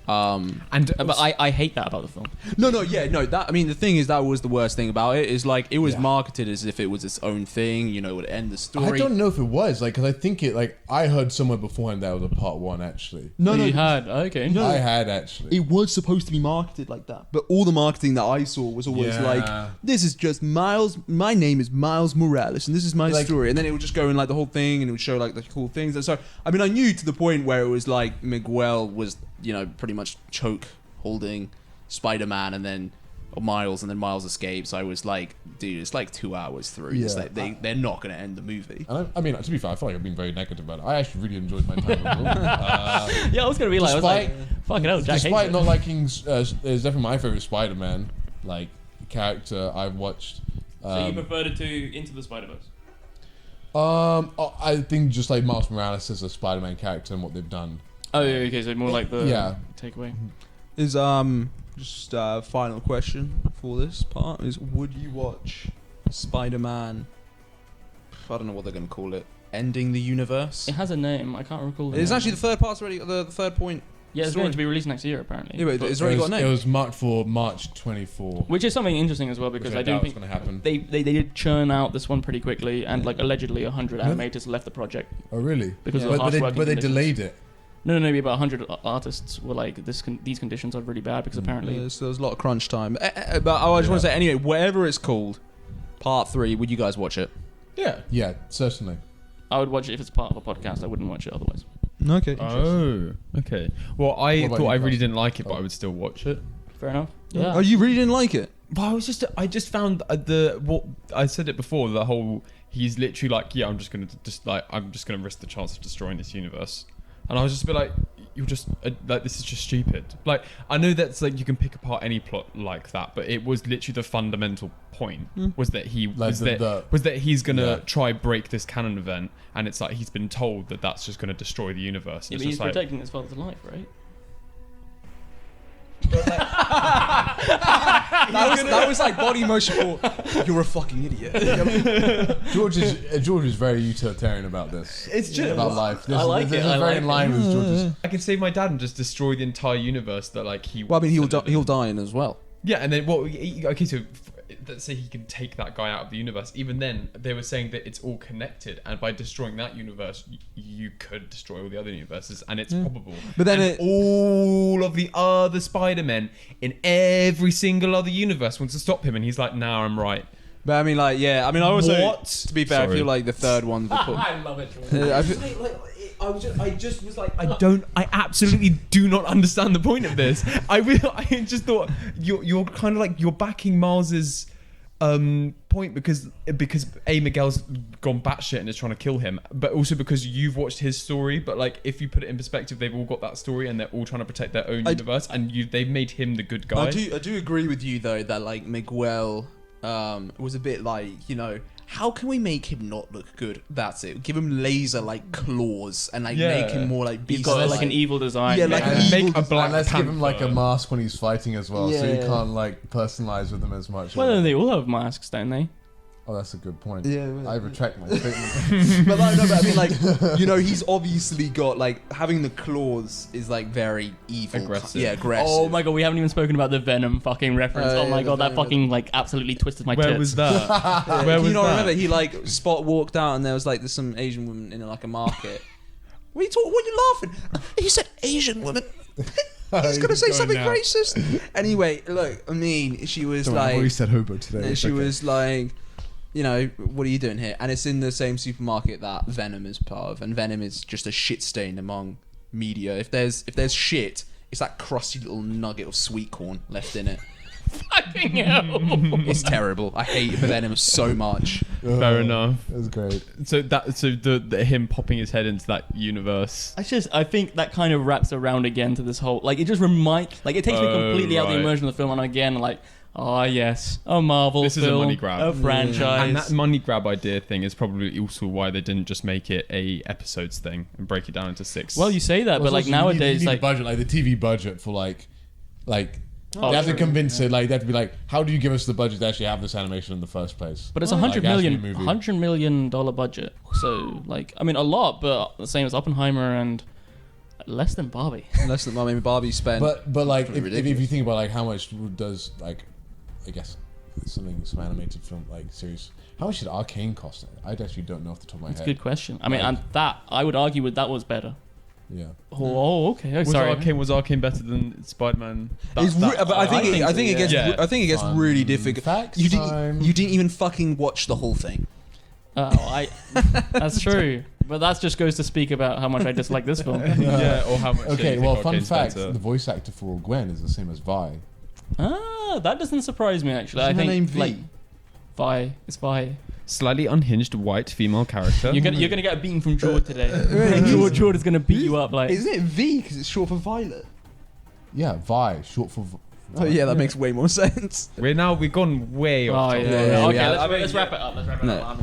But I hate that about the film. No. That I mean, the thing is that was the worst thing about it. Is like it was marketed as if it was its own thing. You know, it would end the story. I don't know if it was like because I think it like I heard somewhere beforehand that was a part one actually. You had okay. No, I had actually. It was supposed to be marketed like that, but all the marketing that I saw was always like, "This is just Miles. My name is Miles Morales, and this is my story." And then it would just go in like the whole thing, and it would show like the cool things. And so, I mean, I knew to the point where it was like Miguel was, you know, pretty much choke holding Spider-Man and then Miles, and then Miles escapes. I was like, dude, it's like 2 hours through. It's like they're not going to end the movie. And I mean, to be fair, I feel like I've been very negative about it. I actually really enjoyed my time with Will. Yeah, I was going to be like, fucking hell, Jack. Despite not liking, it's definitely my favorite Spider-Man like character I've watched. So you preferred it to Into the Spider-Verse? I think just like Miles Morales as a Spider-Man character and what they've done. Oh, yeah, okay, so more like the takeaway. Is just final question for this part is: would you watch Spider-Man? I don't know what they're going to call it. Ending the universe. It has a name. I can't recall. It's actually the third part's already the third point. Yeah, it's going to be released next year apparently. Yeah, but it's already got a name. It was marked for March 24. Which is something interesting as well because I don't think going to happen. They did churn out this one pretty quickly, and like allegedly 100 animators left the project. Oh really? Because of the harsh working but they conditions. delayed it. No, maybe about 100 artists were like, these conditions are really bad because apparently... so there's a lot of crunch time. But I just want to say, anyway, whatever it's called, Part 3, would you guys watch it? Yeah, certainly. I would watch it if it's part of a podcast. I wouldn't watch it otherwise. Okay. Oh, okay. Well, I What about thought I you, really Carson? didn't like it, but I would still watch it. Fair enough. Yeah. Oh, you really didn't like it? But I just found what I said it before. The whole he's literally like, yeah, I'm just gonna risk the chance of destroying this universe, and I was just a bit like, you're just like, this is just stupid. Like, I know that's like you can pick apart any plot like that, but it was literally the fundamental point was that he's gonna try break this canon event, and it's like he's been told that that's just gonna destroy the universe. Yeah, And but it's he's just like, protecting his father's life, right? That was like body motion for you're a fucking idiot. George is very utilitarian about this. It's just about life. I like this it. is very in line with George's. I can save my dad and just destroy the entire universe that like he. Well, I mean, he'll die in as well. Yeah, and then okay, so let's say he can take that guy out of the universe. Even then, they were saying that it's all connected, and by destroying that universe, you could destroy all the other universes, and it's probable. But then and all of the other Spider-Men in every single other universe wants to stop him, and he's like, "Nah, I'm right." But I mean, like, yeah. I mean, I also, What? to be fair, I Sorry. feel like the third one. I love it. I just was like, I absolutely do not understand the point of this. I just thought you're kind of like, you're backing Miles's point because Miguel's gone batshit and is trying to kill him, but also because you've watched his story. But like, if you put it in perspective, they've all got that story and they're all trying to protect their own universe, and they've made him the good guy. I do agree with you though that like Miguel was a bit like, you know, how can we make him not look good? That's it. Give him laser like claws and like make him more like beast. He's got like an evil design. Yeah, like Make a black. Let's give him like a mask when he's fighting as well, so you can't like personalize with him as much. Well, they all have masks, don't they? Oh, that's a good point. Yeah, I retract my statement. But like, no, but I mean, like, you know, he's obviously got like having the claws is like very evil, Aggressive. Yeah, aggressive. Oh my god, we haven't even spoken about the Venom fucking reference. Oh my god, that fucking like absolutely twisted my tits. Where was that? Where was you not remember? He like Spot walked out and there was like there's some Asian woman in like a market. What are you laughing? He said Asian woman. He's gonna say something racist. Anyway, look, I mean, she was I've like, already said hobo today. she was like, you know, what are you doing here? And it's in the same supermarket that Venom is part of, and Venom is just a shit stain among media. If there's shit, it's that crusty little nugget of sweet corn left in it. Fucking hell. It's terrible. I hate Venom so much. Fair enough. That's great. So the him popping his head into that universe. I think that kind of wraps around again to this whole, like, it just it takes me completely out of the immersion of the film, and again, like, oh yes, a Marvel This film, is a money grab, a franchise, and that money grab idea thing is probably also why they didn't just make it a episodes thing and break it down into 6. Well, you say that, but like nowadays, you need like a budget, like the TV budget for like. They have to convince it. Like they have to be like, how do you give us the budget to actually have this animation in the first place? But it's $100 million budget. So like, I mean, a lot, but the same as Oppenheimer and less than Barbie. Less than Barbie spent. But like, if you think about like how much does like, I guess some animated film like series. How much did Arcane cost? I actually don't know off the top of my head. That's a good question. I mean, and that I would argue with that was better. Yeah. Oh, okay. Oh, sorry. Was Arcane better than Spider-Man? But I think it gets really difficult. Facts you didn't even fucking watch the whole thing. That's true. But that just goes to speak about how much I dislike this film. Yeah, or how much. Okay, well, fun fact: the voice actor for Gwen is the same as Vi. Ah, that doesn't surprise me actually. Isn't I think her name V? like Vi. It's Vi. Slightly unhinged white female character. You're gonna get a beating from Jord today. Jord is gonna beat you up like. Isn't it V because it's short for Violet? Yeah, Vi, short for. Oh yeah, that makes way more sense. We've gone way off. Okay, let's wrap it up.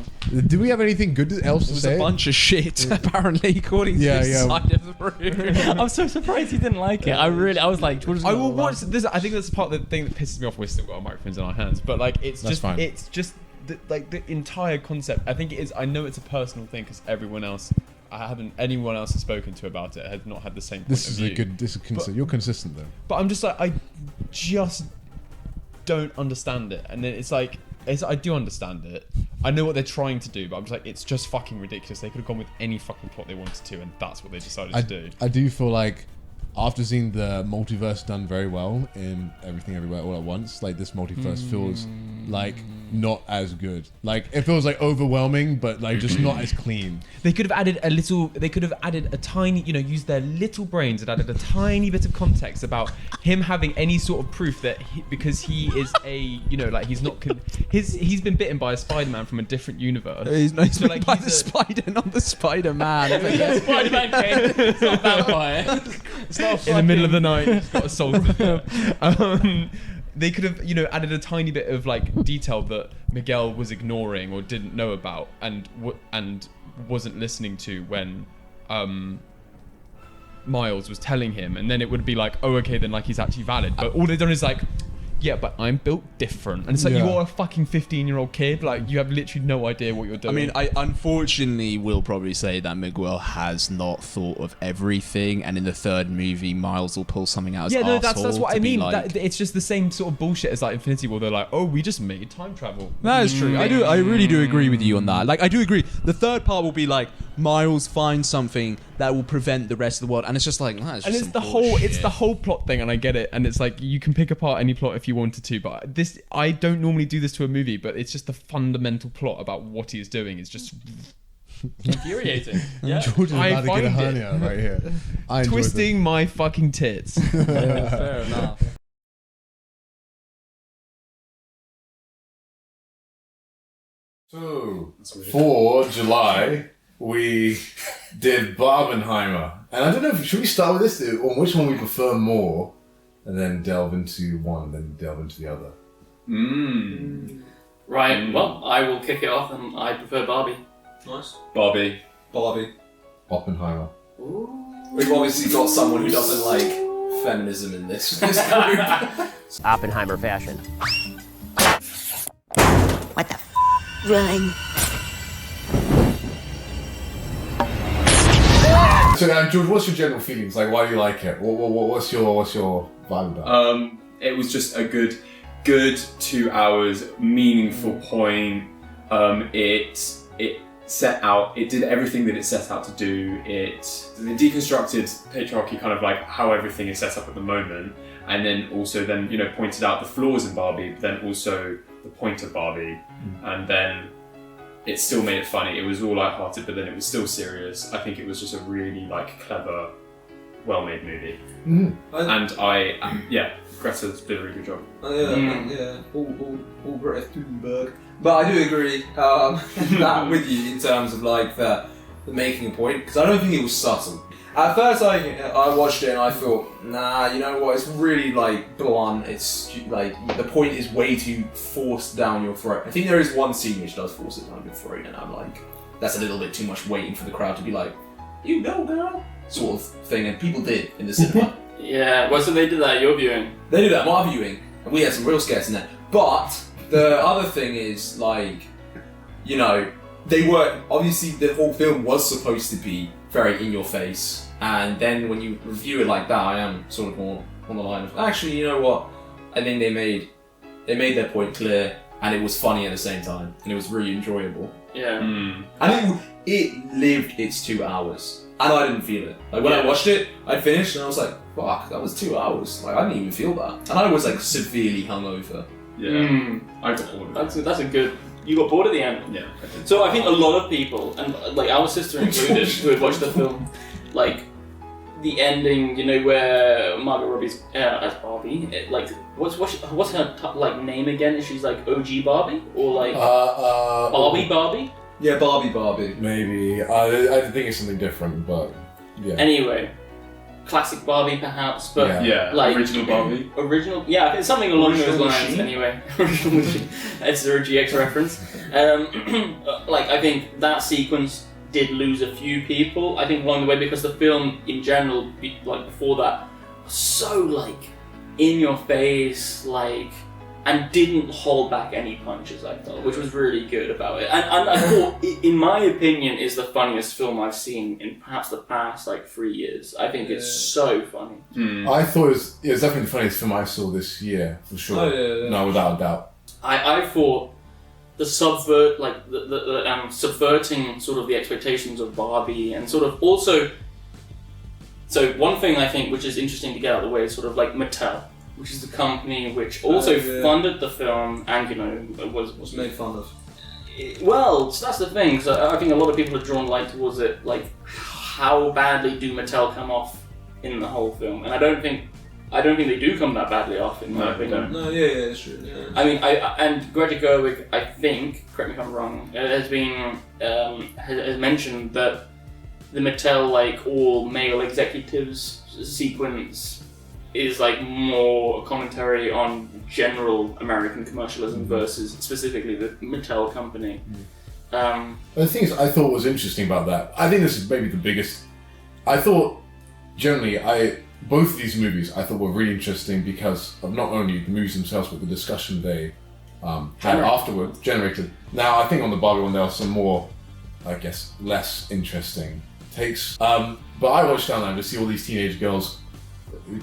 Do we have anything good else to say? It was a bunch of shit, apparently, according to this side of the room. I'm so surprised he didn't like it. I was like, I will watch this. I think that's part of the thing that pisses me off. We've still got our microphones in our hands, but like, it's just the entire concept. I think it is. I know it's a personal thing because anyone else has spoken to about it has not had the same point of view. You're consistent though. But I'm just like, I just don't understand it. And then it's like, I do understand it. I know what they're trying to do, but I'm just like, it's just fucking ridiculous. They could have gone with any fucking plot they wanted to, and that's what they decided to do. I do feel like after seeing the multiverse done very well in Everything Everywhere All at Once, like this multiverse feels like not as good. Like it feels like overwhelming, but like just not as clean. They could have added a little. They could have added a tiny. Used their little brains and added a tiny bit of context about him having any sort of proof that because he is a he's not. He's been bitten by a Spider-Man from a different universe. He's been by the spider, not the Spider-Man. Spider-Man came. It's not a vampire. It's not in the middle of the night. He's got a soul. They could have, added a tiny bit of like detail that Miguel was ignoring or didn't know about and wasn't listening to when Miles was telling him, and then it would be like, oh, okay, then like he's actually valid. But all they've done is like, yeah, but I'm built different, and it's like you are a fucking 15-year-old kid. Like you have literally no idea what you're doing. I mean, I unfortunately will probably say that Miguel has not thought of everything, and in the third movie, Miles will pull something out. That's what I mean. It's just the same sort of bullshit as like Infinity War. They're like, oh, we just made time travel. That is true. I really do agree with you on that. Like I do agree. The third part will be like Miles finds something that will prevent the rest of the world, and it's just like, it's the whole plot thing, and I get it, and it's like you can pick apart any plot if you wanted to, but I don't normally do this to a movie, but it's just the fundamental plot about what he is doing is just infuriating. Yeah. George is about to get a hernia right here. Twisting my fucking tits. Fair enough. So, for July, we did Barbenheimer. And I don't know, should we start with this, or which one we prefer more, and then delve into one, then delve into the other? Right, well, I will kick it off, and I prefer Barbie. Nice. Barbie. Oppenheimer. We've obviously got someone who doesn't like feminism in this group. Oppenheimer fashion. What the Run. So now, George, what's your general feelings? Like, why do you like it? What's your vibe about? It was just a good 2 hours, meaningful point. It did everything that it set out to do. It deconstructed patriarchy, kind of like how everything is set up at the moment, and then pointed out the flaws in Barbie, but then also the point of Barbie, and then it still made it funny. It was all lighthearted, but then it was still serious. I think it was just a really clever, well-made movie. And Greta's did a really good job. All Greta Thunberg. But I do agree that with you in terms of the making a point, because I don't think it was subtle. At first, I watched it and I thought, nah, you know what? It's really blunt. It's the point is way too forced down your throat. I think there is one scene which does force it down your throat, and I'm like, that's a little bit too much waiting for the crowd to be like, you go, girl, sort of thing. And people did in the cinema. Yeah, well, so they did that at your viewing. They did that at my viewing, and we had some real scares in there. But the other thing is, they were obviously the whole film was supposed to be very in your face, and then when you review it like that, I am sort of more on the line of actually, you know what? I think they made their point clear, and it was funny at the same time, and it was really enjoyable. Yeah. And it lived its 2 hours, and I didn't feel it. When I watched it, I finished, and I was like, "Fuck, that was 2 hours." I didn't even feel that, and I was severely hungover. Yeah. I got bored. That's a good. You got bored at the end. Yeah. So I think a lot of people, and our sister included, who had watched the film, the ending, where Margot Robbie's as Barbie, what's her name again? Is she's OG Barbie or Barbie? Yeah, Barbie. Maybe. I think it's something different, but yeah. Anyway, classic Barbie perhaps, but original Barbie. Original, yeah, I think something along those lines. Anyway, original machine. That's a GX reference. I think that sequence did lose a few people, I think, along the way, because the film in general, before that, was so in your face, and didn't hold back any punches, I thought, which was really good about it. And I thought, in my opinion, is the funniest film I've seen in perhaps the past 3 years. I think it's so funny. I thought it was definitely the funniest film I saw this year, for sure. Oh, yeah. No, without a doubt. I thought the subverting sort of the expectations of Barbie, and sort of also. So one thing I think which is interesting to get out of the way is sort of Mattel. which is the company which also funded the film and, you know, was made fun of. Well, so that's the thing, because I think a lot of people are drawn light towards it, like, how badly do Mattel come off in the whole film? And I don't think they do come that badly off, in my opinion. No, yeah, it's true. Yeah. I mean, and Greta Gerwig, I think, correct me if I'm wrong, has mentioned that the Mattel, like, all male executives sequence is like more a commentary on general American commercialism versus specifically the Mattel company. The thing is, I thought was interesting about that. I think this is maybe the biggest. I thought generally, both of these movies I thought were really interesting because of not only the movies themselves but the discussion they had afterward generated. Now I think on the Barbie one there are some more, I guess, less interesting takes. But I watched down there to see all these teenage girls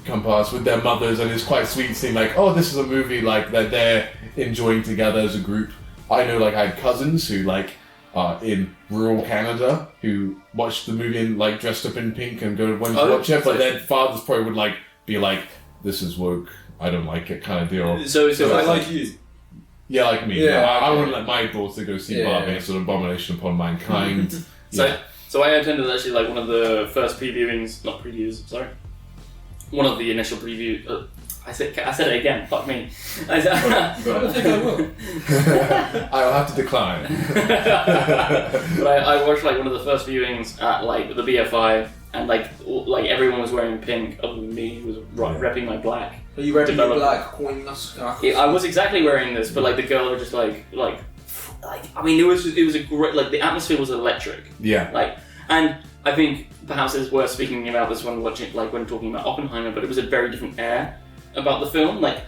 come past with their mothers, and it's quite sweet seeing like, oh, this is a movie like that they're enjoying together as a group. I know, like, I had cousins who like are in rural Canada who watched the movie and like dressed up in pink and went to watch it, but their fathers probably would like be like, this is woke, I don't like it kind of deal. So I like you. Yeah, like me. Yeah, I wouldn't let my daughter go see Barbie. It's an abomination upon mankind. So I attended actually like one of the first one of the initial previews. I said it again. Fuck me. I don't think I will. I'll have to decline. But I watched like one of the first viewings at like the BFI, and like everyone was wearing pink other than me, who was repping my black. Are you repping your black Queen? I was exactly wearing this, but like the girl were just like I mean, it was a great, like the atmosphere was electric. Yeah. Like, and I think perhaps it's worth speaking about this when when talking about Oppenheimer, but it was a very different air about the film. Like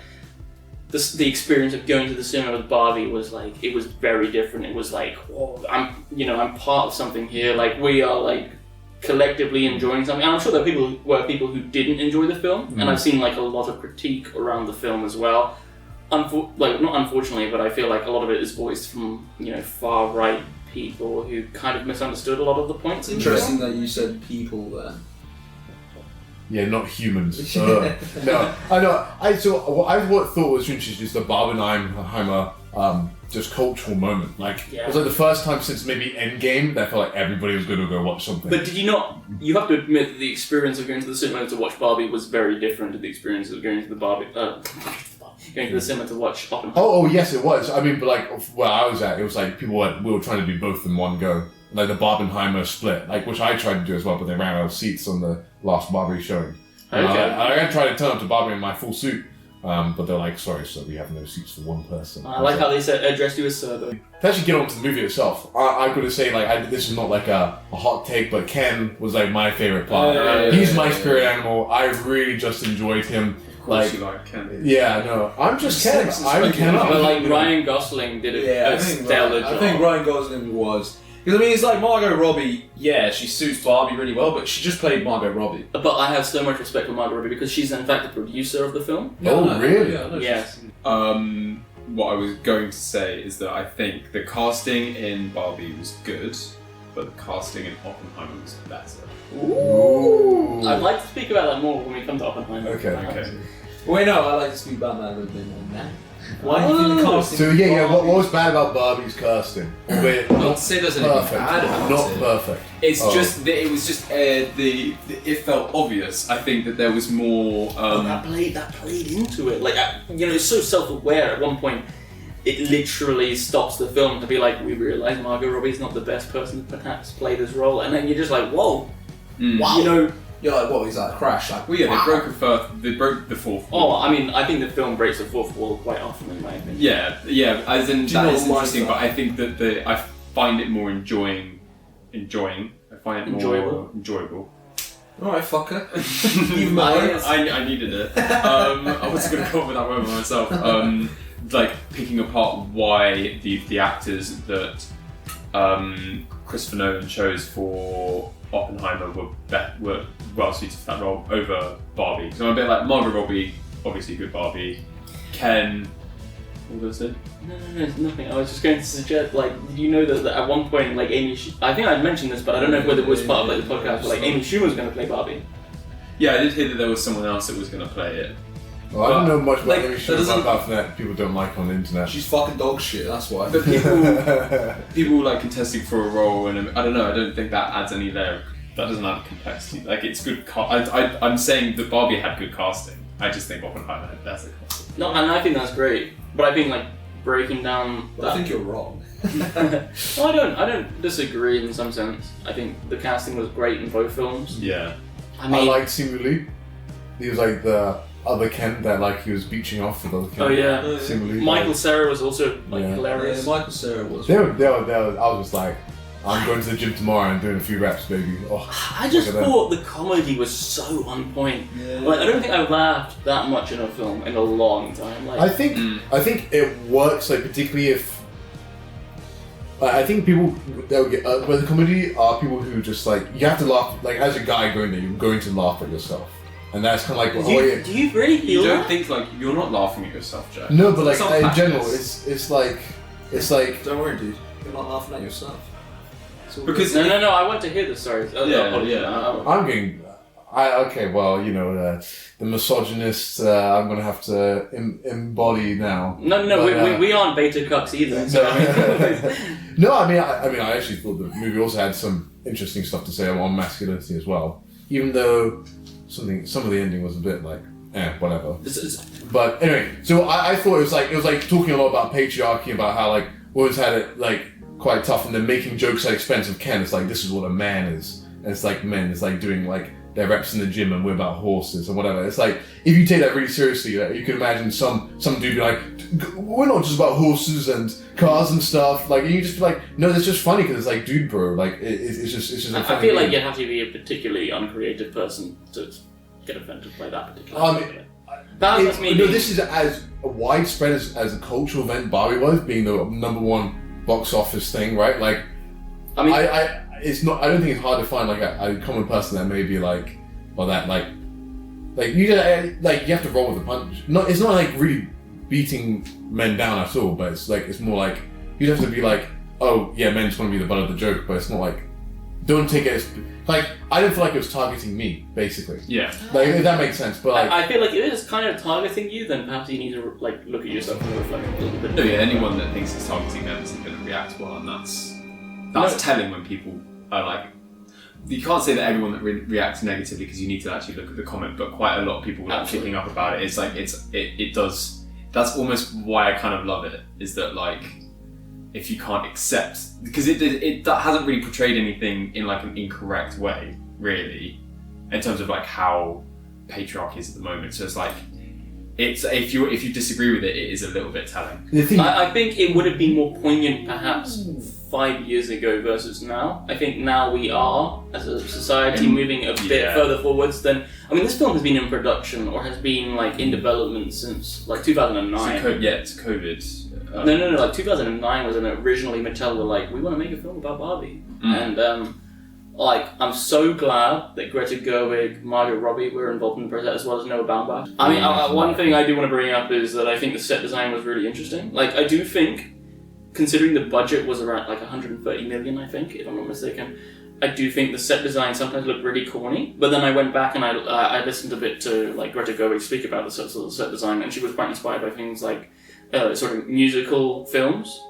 the experience of going to the cinema with Barbie was like, it was very different. It was like, oh, I'm part of something here. Like we are like collectively enjoying something. And I'm sure there were people who didn't enjoy the film, and I've seen like a lot of critique around the film as well. Not unfortunately, but I feel like a lot of it is voiced from far right people who kind of misunderstood a lot of the points. Interesting that you said people there. Yeah, not humans. No, I know. What I thought was interesting is the Barbenheimer just cultural moment. Like it was like the first time since maybe Endgame that I felt like everybody was going to go watch something. But did you not? You have to admit that the experience of going to the cinema to watch Barbie was very different to the experience of going to the cinema to watch Oppenheimer. Oh, yes, it was. I mean, but like where I was at, it was like we were trying to do both in one go. Like the Barbenheimer split, like which I tried to do as well, but they ran out of seats on the last Barbie showing. Okay. I tried to turn up to Barbie in my full suit, but they're like, sorry, sir, we have no seats for one person. I like how they addressed you as sir, though. To actually get on to the movie itself, I'm going to say, like, this is not like a hot take, but Ken was like my favorite part. He's my spirit animal. I really just enjoyed him. Of course you like Ken. Yeah, no, I'm just Ken. I'm Ken. But like Ryan Gosling did a stellar job. I think Ryan Gosling was. Because I mean, it's like Margot Robbie, she suits Barbie really well, but she just played Margot Robbie. But I have so much respect for Margot Robbie because she's in fact the producer of the film. Really? Yes. What I was going to say is that I think the casting in Barbie was good, but the casting in Oppenheimer was better. Ooh. I'd like to speak about that more when we come to Oppenheimer. Okay. Wait, no, I'd like to speak about that a little bit more now. Why do you think the casting? So what was bad about Barbie's casting? Not to say there's anything bad about Not it. perfect. It's just that it was just it felt obvious. I think that there was more. That played into it. Like it's so self-aware. At one point, it literally stops the film to be like, we realise Margot Robbie's not the best person to perhaps play this role, and then you're just like, whoa, wow. You're like, what is that? Crash? Like, they broke the fourth wall. Oh, I mean, I think the film breaks the fourth wall quite often, in my opinion. Yeah. As in, that is interesting, but I think that I find it more enjoying. I find it more enjoyable. Alright, fucker. I needed it. I wasn't going to come up with that word by myself. Like picking apart why the actors that Christopher Nolan chose for Oppenheimer were well suited for that role over Barbie. Because I'm a bit like Margot Robbie, obviously good Barbie. Ken, what was it? No, nothing. I was just going to suggest, like, did you know that at one point, like I think I'd mentioned this, but I don't know whether it was part of like the podcast, but like Amy Schumer was going to play Barbie. Yeah, I did hear that there was someone else that was going to play it. Well, I don't know much about like, any show apart from that people don't like on the internet. She's fucking dog shit. That's why. But people like contesting for a role, and I don't know. I don't think that adds any layer. That doesn't add complexity. Like it's good. I'm saying that Barbie had good casting. I just think Oppenheimer had better casting. No, and I think that's great. But I think like breaking down. I think you're wrong. Well, I don't disagree in some sense. I think the casting was great in both films. Yeah. I liked Simu Liu. He was like the other Ken that like he was beaching off with other Ken. Oh yeah. Simu Liu. Michael Cera was also like hilarious. Yeah, Michael Cera was. I was just like, I'm going to the gym tomorrow and doing a few reps, baby. Oh, I just thought the comedy was so on point. Yeah. Like I don't think I laughed that much in a film in a long time. Like I think it works, like particularly if I think people that would get with the comedy are people who just like you have to laugh. Like as a guy going there, you're going to laugh at yourself, and that's kind of like do you really feel You don't that? think like you're not laughing at yourself, Jack? No, but like It's not in practice. general, it's like Don't worry, dude. You're not laughing at yourself. Because no, I want to hear the story. I'm getting. Okay, well, you know, the misogynist I'm going to have to embody now. No, we aren't beta cucks either. So. No, I mean, I actually thought the movie also had some interesting stuff to say on masculinity as well. Even though some of the ending was a bit like, whatever. But anyway, so I thought it was like talking a lot about patriarchy, about how like women's had it like quite tough, and then making jokes at expense of Ken. It's like this is what a man is, and it's like men. It's like doing like their reps in the gym, and we're about horses and whatever. It's like if you take that really seriously, you can imagine some dude be like, we're not just about horses and cars and stuff. Like, and you just be like, no, that's just funny because it's like, dude, bro, like it's just. A I feel like you have to be a particularly uncreative person to get offended by that particular. That's me. No, this is as widespread as a cultural event Barbie was, being the #1 box office thing, right? Like, I mean, it's not. I don't think it's hard to find like a common person that may be like, or that like you have to roll with the punch. It's not like really beating men down at all, but it's more like you have to be like, oh yeah, men just want to be the butt of the joke, but it's not like, don't take it as like, I didn't feel like it was targeting me, basically. Yeah. Like, if that makes sense, but like, I feel like if it is kind of targeting you, then perhaps you need to like look at yourself and reflect a little bit. No, yeah, anyone that thinks it's targeting them isn't going to react well, and that's telling when people are like. You can't say that everyone that reacts negatively, because you need to actually look at the comment, but quite a lot of people are picking up about it. It's like it does. That's almost why I kind of love it. Is that like, if you can't accept, because it that hasn't really portrayed anything in like an incorrect way, really, in terms of like how patriarchy is at the moment. So it's like, it's if you disagree with it, it is a little bit telling. I think it would have been more poignant perhaps 5 years ago versus now. I think now we are, as a society, moving a bit further forwards than. I mean, this film has been in production or has been like in development since like 2009. It's COVID. No. Like 2009 was when originally Mattel were like, we want to make a film about Barbie, and like I'm so glad that Greta Gerwig, Margot Robbie were involved in the project as well as Noah Baumbach. I mean, one thing I do want to bring up is that I think the set design was really interesting. Like I do think, considering the budget was around like 130 million, I think, if I'm not mistaken, I do think the set design sometimes looked really corny. But then I went back and I listened a bit to like Greta Gerwig speak about the set design, and she was quite inspired by things like sort of musical films,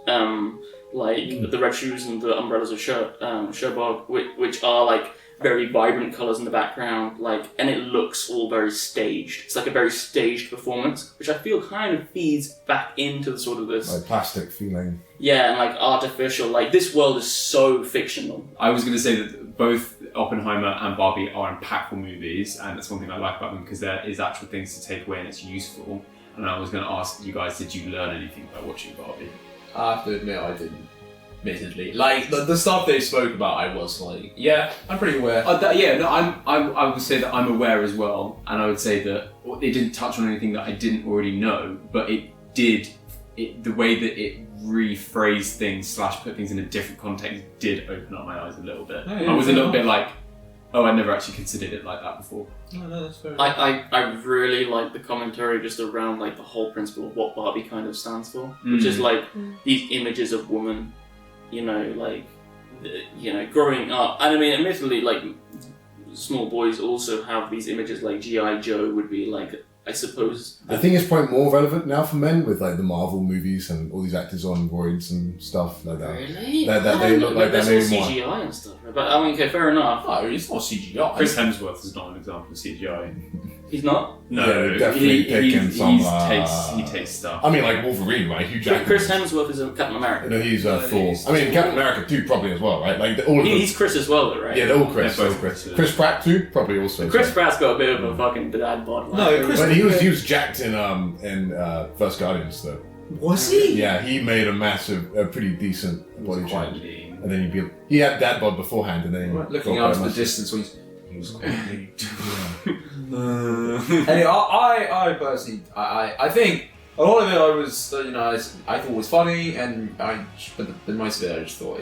like the Red Shoes and the Umbrellas of Cherbourg, which are like very vibrant colours in the background, like, and it looks all very staged. It's like a very staged performance, which I feel kind of feeds back into the sort of this like plastic feeling. Yeah, and like artificial. Like this world is so fictional. I was going to say that both Oppenheimer and Barbie are impactful movies, and that's one thing I like about them, because there is actual things to take away and it's useful. And I was going to ask you guys, did you learn anything by watching Barbie? I have to admit I didn't. Admittedly, like the stuff they spoke about, I was like, yeah, I'm pretty aware. I would say that I'm aware as well, and I would say that it didn't touch on anything that I didn't already know, but it did. The way that it rephrased things / put things in a different context did open up my eyes a little bit. I was a little bit like, oh, I never actually considered it like that before. No, that's fair. I really like the commentary just around like the whole principle of what Barbie kind of stands for, which is like these images of woman. You know, like, you know, growing up. And I mean, admittedly, like, small boys also have these images, like G.I. Joe would be like I suppose. I think it's probably more relevant now for men with like the Marvel movies and all these actors on roids and stuff like that. Really? That they look like they're there's maybe all more. CGI and stuff, right? But I mean, okay, fair enough. No, it's not CGI. Chris Hemsworth is not an example of CGI. He's not? No, Yeah, definitely picking some. he takes stuff. I mean, like Wolverine, right? Hugh Jackman. Chris Hemsworth is a Captain America. No, he's Thor. I mean, Captain America too, probably as well, right? Like all of them. He's Chris as well, though, right? Yeah, they're all Chris. They're They're both all Chris. Chris's. Chris Pratt too, probably also. Chris Pratt's got a bit of a fucking dad bod. No, Chris- But he was jacked in First Guardians though. Was he? Yeah, he made a pretty decent body change. And then he had dad bod beforehand, and then Looking got out to the muscle. distance when he was quite big. Anyway, I personally, I think a lot of it I was, I thought was funny, but the most of it I just thought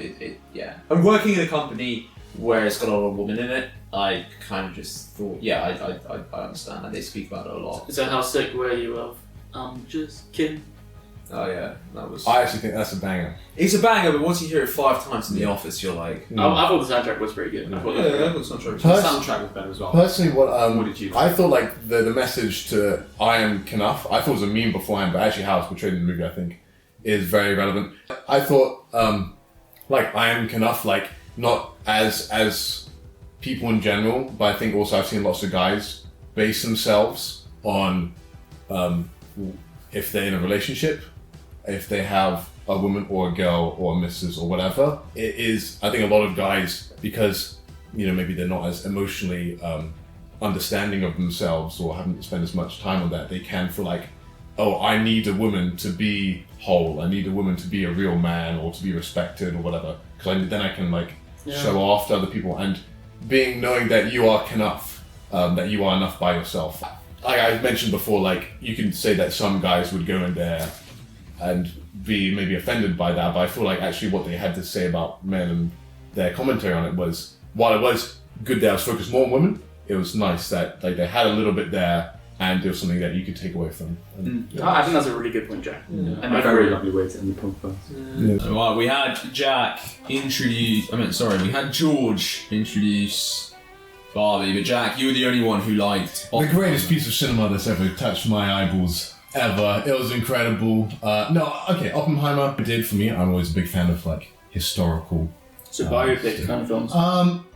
yeah. And working in a company where it's got a lot of women in it, I kind of just thought, yeah, I understand, and they speak about it a lot. So how sick were you of? Just kidding. Oh yeah, that was. I actually think that's a banger. It's a banger, but once you hear it 5 times in the office, you're like. I thought the soundtrack was pretty good. I thought the soundtrack. The soundtrack was better as well. Personally, what did you? I thought like the message to I am Knuff, I thought it was a meme beforehand, but actually how it's portrayed in the movie, I think, is very relevant. I thought like I am Knuff, like not as people in general, but I think also I've seen lots of guys base themselves on if they're in a relationship, if they have a woman or a girl or a missus or whatever. It is, I think a lot of guys, because maybe they're not as emotionally understanding of themselves or haven't spent as much time on that, they can feel like, oh, I need a woman to be whole, I need a woman to be a real man or to be respected or whatever, because then I can show off to other people, and knowing that you are enough, that you are enough by yourself. Like I mentioned before, like you can say that some guys would go in there and be maybe offended by that, but I feel like actually what they had to say about men and their commentary on it was, while it was good that I was focused more on women, it was nice that like they had a little bit there and it was something that you could take away from. And, I think that's a really good point, Jack. And a very lovely way to end the podcast. Right, we had we had George introduce Barbie, but Jack, you were the only one who liked the greatest piece of cinema that's ever touched my eyeballs ever. It was incredible. Oppenheimer did for me. I'm always a big fan of like historical. So biopic kind of films.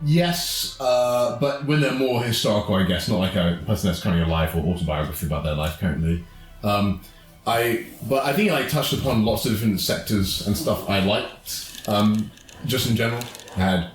Yes, but when they're more historical, I guess, not like a person that's currently alive or autobiography about their life currently. I think I touched upon lots of different sectors and stuff I liked. Just in general, I had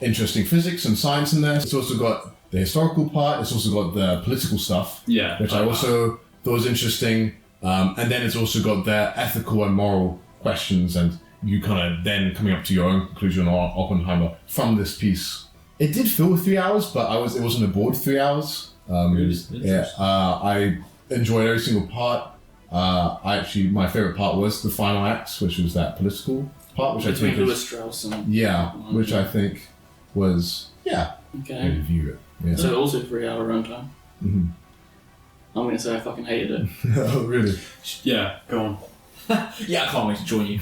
interesting physics and science in there. It's also got the historical part. It's also got the political stuff, which I also thought was interesting. And then it's also got the ethical and moral questions, and you kind of then coming up to your own conclusion on Oppenheimer from this piece. It did feel 3 hours, but it wasn't a bored 3 hours. I enjoyed every single part. My favorite part was the final act, which was that political part, which Between I think Lewis Strauss and which I think was okay. View it. Yeah. So also 3 hour runtime. Mm-hmm. I'm gonna say I fucking hated it. Oh really? Yeah, go on. Yeah, I can't wait to join you.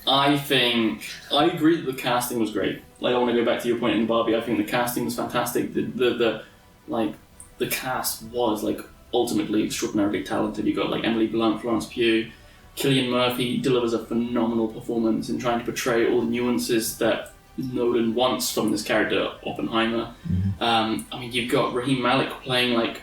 I agree that the casting was great. Like, I want to go back to your point in Barbie. I think the casting was fantastic. The cast was like ultimately extraordinarily talented. You got like Emily Blunt, Florence Pugh, Cillian Murphy delivers a phenomenal performance in trying to portray all the nuances that Nolan wants from this character, Oppenheimer. Mm-hmm. You've got Raheem Malek playing like,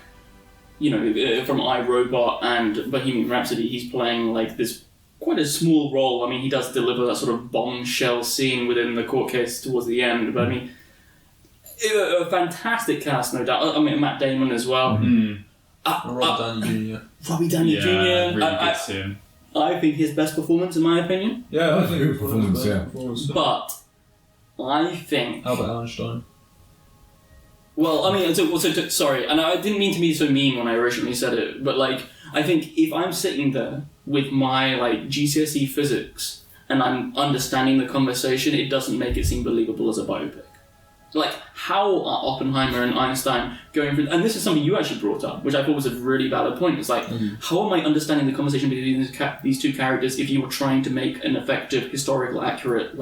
from iRobot and Bohemian Rhapsody, he's playing like this quite a small role. He does deliver that sort of bombshell scene within the court case towards the end, but a fantastic cast, no doubt. Matt Damon as well. Mm-hmm. Robbie Downey Jr. Robbie Downey Jr. Really good too. I think his best performance, in my opinion. Yeah, I think good performance. Yeah, but I think Albert Einstein. Well, sorry, and I didn't mean to be so mean when I originally said it, but I think if I'm sitting there with my GCSE physics and I'm understanding the conversation, it doesn't make it seem believable as a biopic. How are Oppenheimer and Einstein going through, and this is something you actually brought up, which I thought was a really valid point. It's how am I understanding the conversation between these two characters if you were trying to make an effective, historical, accurate,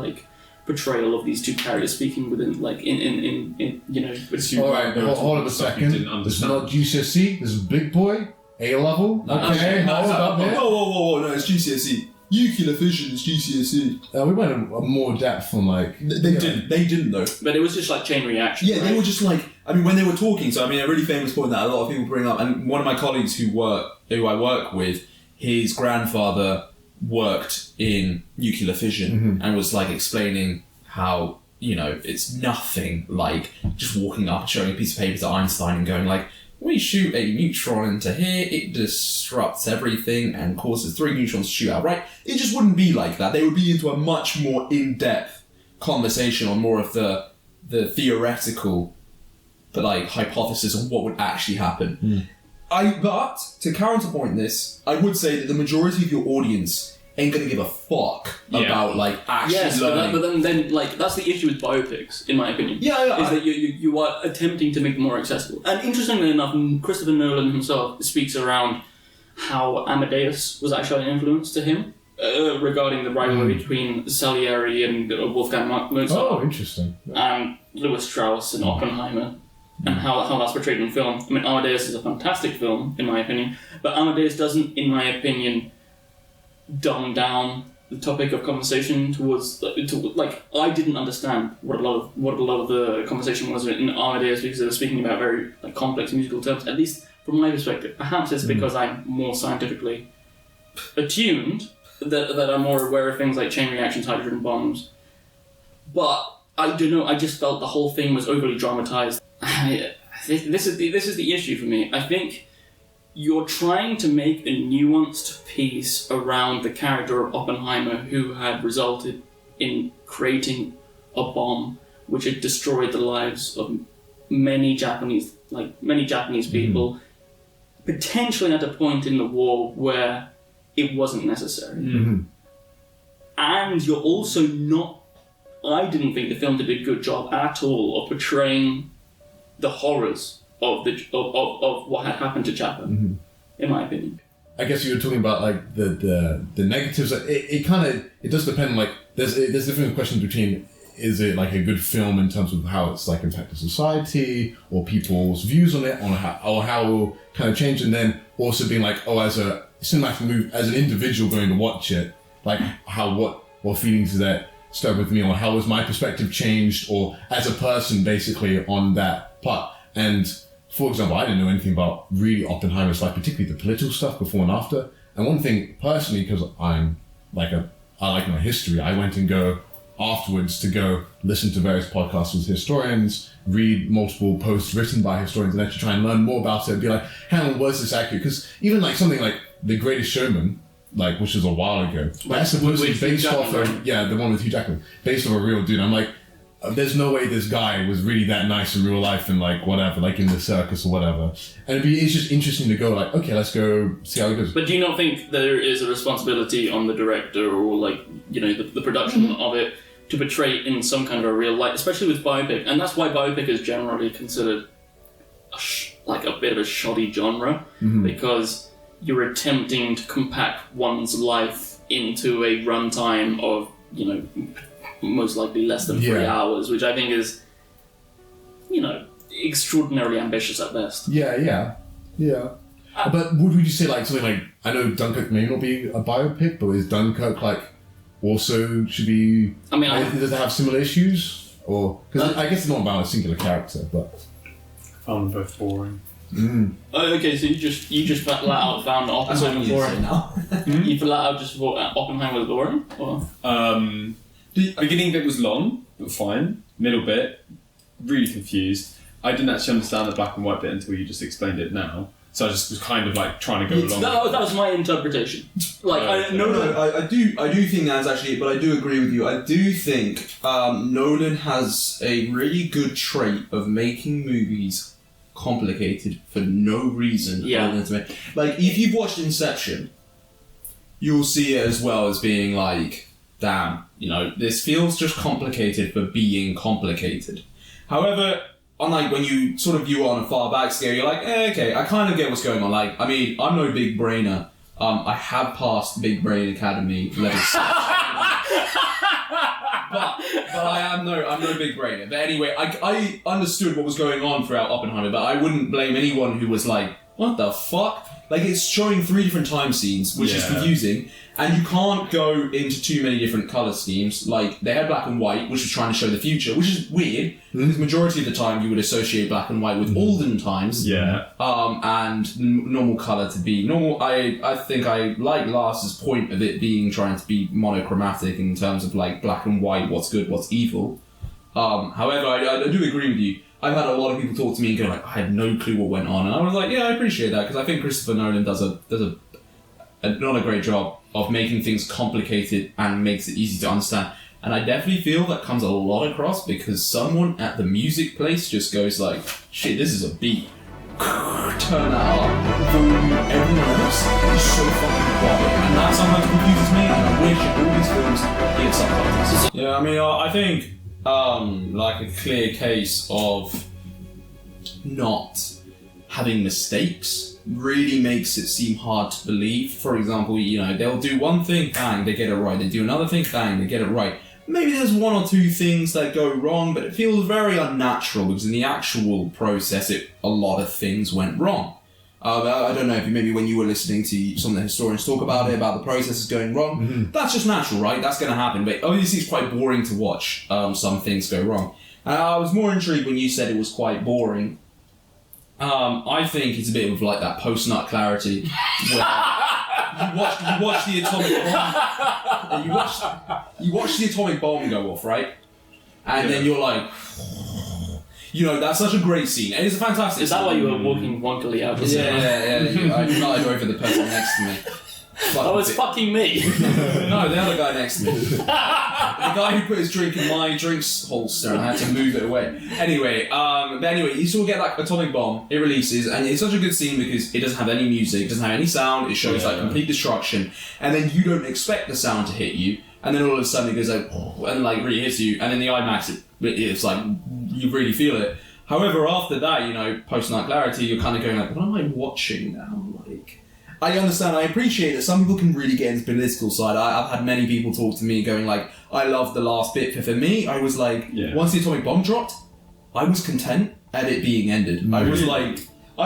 portrayal of these two characters speaking within, like, in you know. Alright, hold on a second. This is not GCSE, this is big boy, A level. Okay, hold up there. Whoa, no, it's GCSE. Nuclear fission is GCSE. We went in more depth on like... They didn't though. But it was just like chain reaction. Yeah, they were just like, I mean, when they were talking, so I mean, a really famous point that a lot of people bring up, and one of my colleagues who I work with, his grandfather worked in nuclear fission and was like explaining how, you know, it's nothing like just walking up, showing a piece of paper to Einstein and going like, we shoot a neutron into here, it disrupts everything and causes 3 neutrons to shoot out, right? It just wouldn't be like that. They would be into a much more in-depth conversation on more of the theoretical, but like hypothesis on what would actually happen. But to counterpoint this, I would say that the majority of your audience ain't gonna give a fuck about like actually learning. But then like that's the issue with biopics, in my opinion. Yeah. Is that you are attempting to make them more accessible. And interestingly enough, Christopher Nolan himself speaks around how Amadeus was actually an influence to him regarding the rivalry between Salieri and Wolfgang Mozart. Oh, interesting. And Lewis Strauss and Oppenheimer. And how that's portrayed in film. I mean, Amadeus is a fantastic film, in my opinion, but Amadeus doesn't, in my opinion, dumb down the topic of conversation towards like I didn't understand what a lot of the conversation was in Amadeus because they were speaking about very like complex musical terms. At least from my perspective, perhaps it's because I'm more scientifically attuned that I'm more aware of things like chain reactions, hydrogen bombs. But I don't know. I just felt the whole thing was overly dramatized. This is the issue for me. I think you're trying to make a nuanced piece around the character of Oppenheimer, who had resulted in creating a bomb which had destroyed the lives of many Japanese people, potentially at a point in the war where it wasn't necessary. And you're also not. I didn't think the film did a good job at all of portraying the horrors of what had happened to Japan, in my opinion. I guess you were talking about like the negatives. It does depend. Like there's different questions between, is it like a good film in terms of how it's like impacted society or people's views on it, on how it will kind of change, and then also being like, as a cinematic movie, as an individual going to watch it, like what feelings does that stir with me, or how was my perspective changed, or as a person basically on that part. And for example, I didn't know anything about really Oppenheimer's life, particularly the political stuff before and after. And one thing personally, because I like my history, I went and go afterwards to go listen to various podcasts with historians, read multiple posts written by historians, and actually try and learn more about it and be like, hang on, was this accurate? Because even like something like The Greatest Showman, like, which was a while ago, that's supposedly based off of, the one with Hugh Jackman, based off a real dude. I'm like, there's no way this guy was really that nice in real life and like whatever, like in the circus or whatever. And it's just interesting to go like, okay, let's go see how it goes. But do you not think there is a responsibility on the director or like, you know, the production of it to portray it in some kind of a real light, especially with biopic? And that's why biopic is generally considered like a bit of a shoddy genre, because you're attempting to compact one's life into a runtime of, you know, most likely less than 3 hours, which I think is, you know, extraordinarily ambitious at best. Yeah. But would you say like something like, I know Dunkirk may not be a biopic, but is Dunkirk like also should be? I mean, does it have similar issues, or because I guess it's not about a singular character, but found them both boring. Okay, so you just flat out found Oppenheimer boring. You flat out just thought Oppenheimer was boring, or? The beginning bit was long, but fine. Middle bit, really confused. I didn't actually understand the black and white bit until you just explained it now. So I just was kind of like trying to go along. That was my interpretation. Like, I do think that's actually, but I do agree with you. I do think Nolan has a really good trait of making movies complicated for no reason. Other than to make, like, if you've watched Inception, you'll see it as well as being like, damn, you know, this feels just complicated for being complicated. However, unlike when you sort of view on a far back scale, you're like, okay, I kind of get what's going on. Like, I mean, I'm no big brainer. I have passed Big Brain Academy level 6. But But I'm no big brainer. But anyway, I understood what was going on throughout Oppenheimer, but I wouldn't blame anyone who was like, what the fuck? Like, it's showing 3 different time scenes, which is confusing, and you can't go into too many different colour schemes. Like, they had black and white, which was trying to show the future, which is weird, because majority of the time you would associate black and white with olden times. Yeah. And normal colour to be normal. I think I like Lars's point of it being trying to be monochromatic in terms of, like, black and white, what's good, what's evil. However, I do agree with you. I've had a lot of people talk to me and go like, I had no clue what went on, and I was like, yeah, I appreciate that, because I think Christopher Nolan does not a great job of making things complicated and makes it easy to understand. And I definitely feel that comes a lot across because someone at the music place just goes like, shit, this is a beat. Turn that up. Volume, everyone else is so fucking quiet, and that sometimes confuses me. And I wish all these films get subtitles. Yeah, I mean, I think. Like a clear case of not having mistakes really makes it seem hard to believe. For example, they'll do one thing, bang, they get it right. They do another thing, bang, they get it right. Maybe there's 1 or 2 things that go wrong, but it feels very unnatural because in the actual process, a lot of things went wrong. I don't know if maybe when you were listening to some of the historians talk about it, about the processes going wrong, that's just natural, right? That's going to happen. But obviously it's quite boring to watch some things go wrong. I was more intrigued when you said it was quite boring. I think it's a bit of like that post-nut clarity where you watch the atomic bomb. You watch the atomic bomb go off, right? And then you're like... that's such a great scene. And it's a fantastic Is that scene. why you were walking wonkily out of the cinema? Yeah. I nodded over the person next to me. Oh, it's fucking me. No, the other guy next to me. The guy who put his drink in my drinks holster and I had to move it away. Anyway, you still get like atomic bomb, it releases, and it's such a good scene because it doesn't have any music, it doesn't have any sound, it shows like complete destruction, and then you don't expect the sound to hit you, and then all of a sudden it goes like, and like really hits you, and then the IMAX, it's like, you really feel it. However, after that, post-night clarity, you're kind of going like, what am I watching now? Like, I understand, I appreciate that some people can really get into the political side. I've had many people talk to me going like, I love the last bit. For me, I was like, once the atomic bomb dropped, I was content at it being ended. I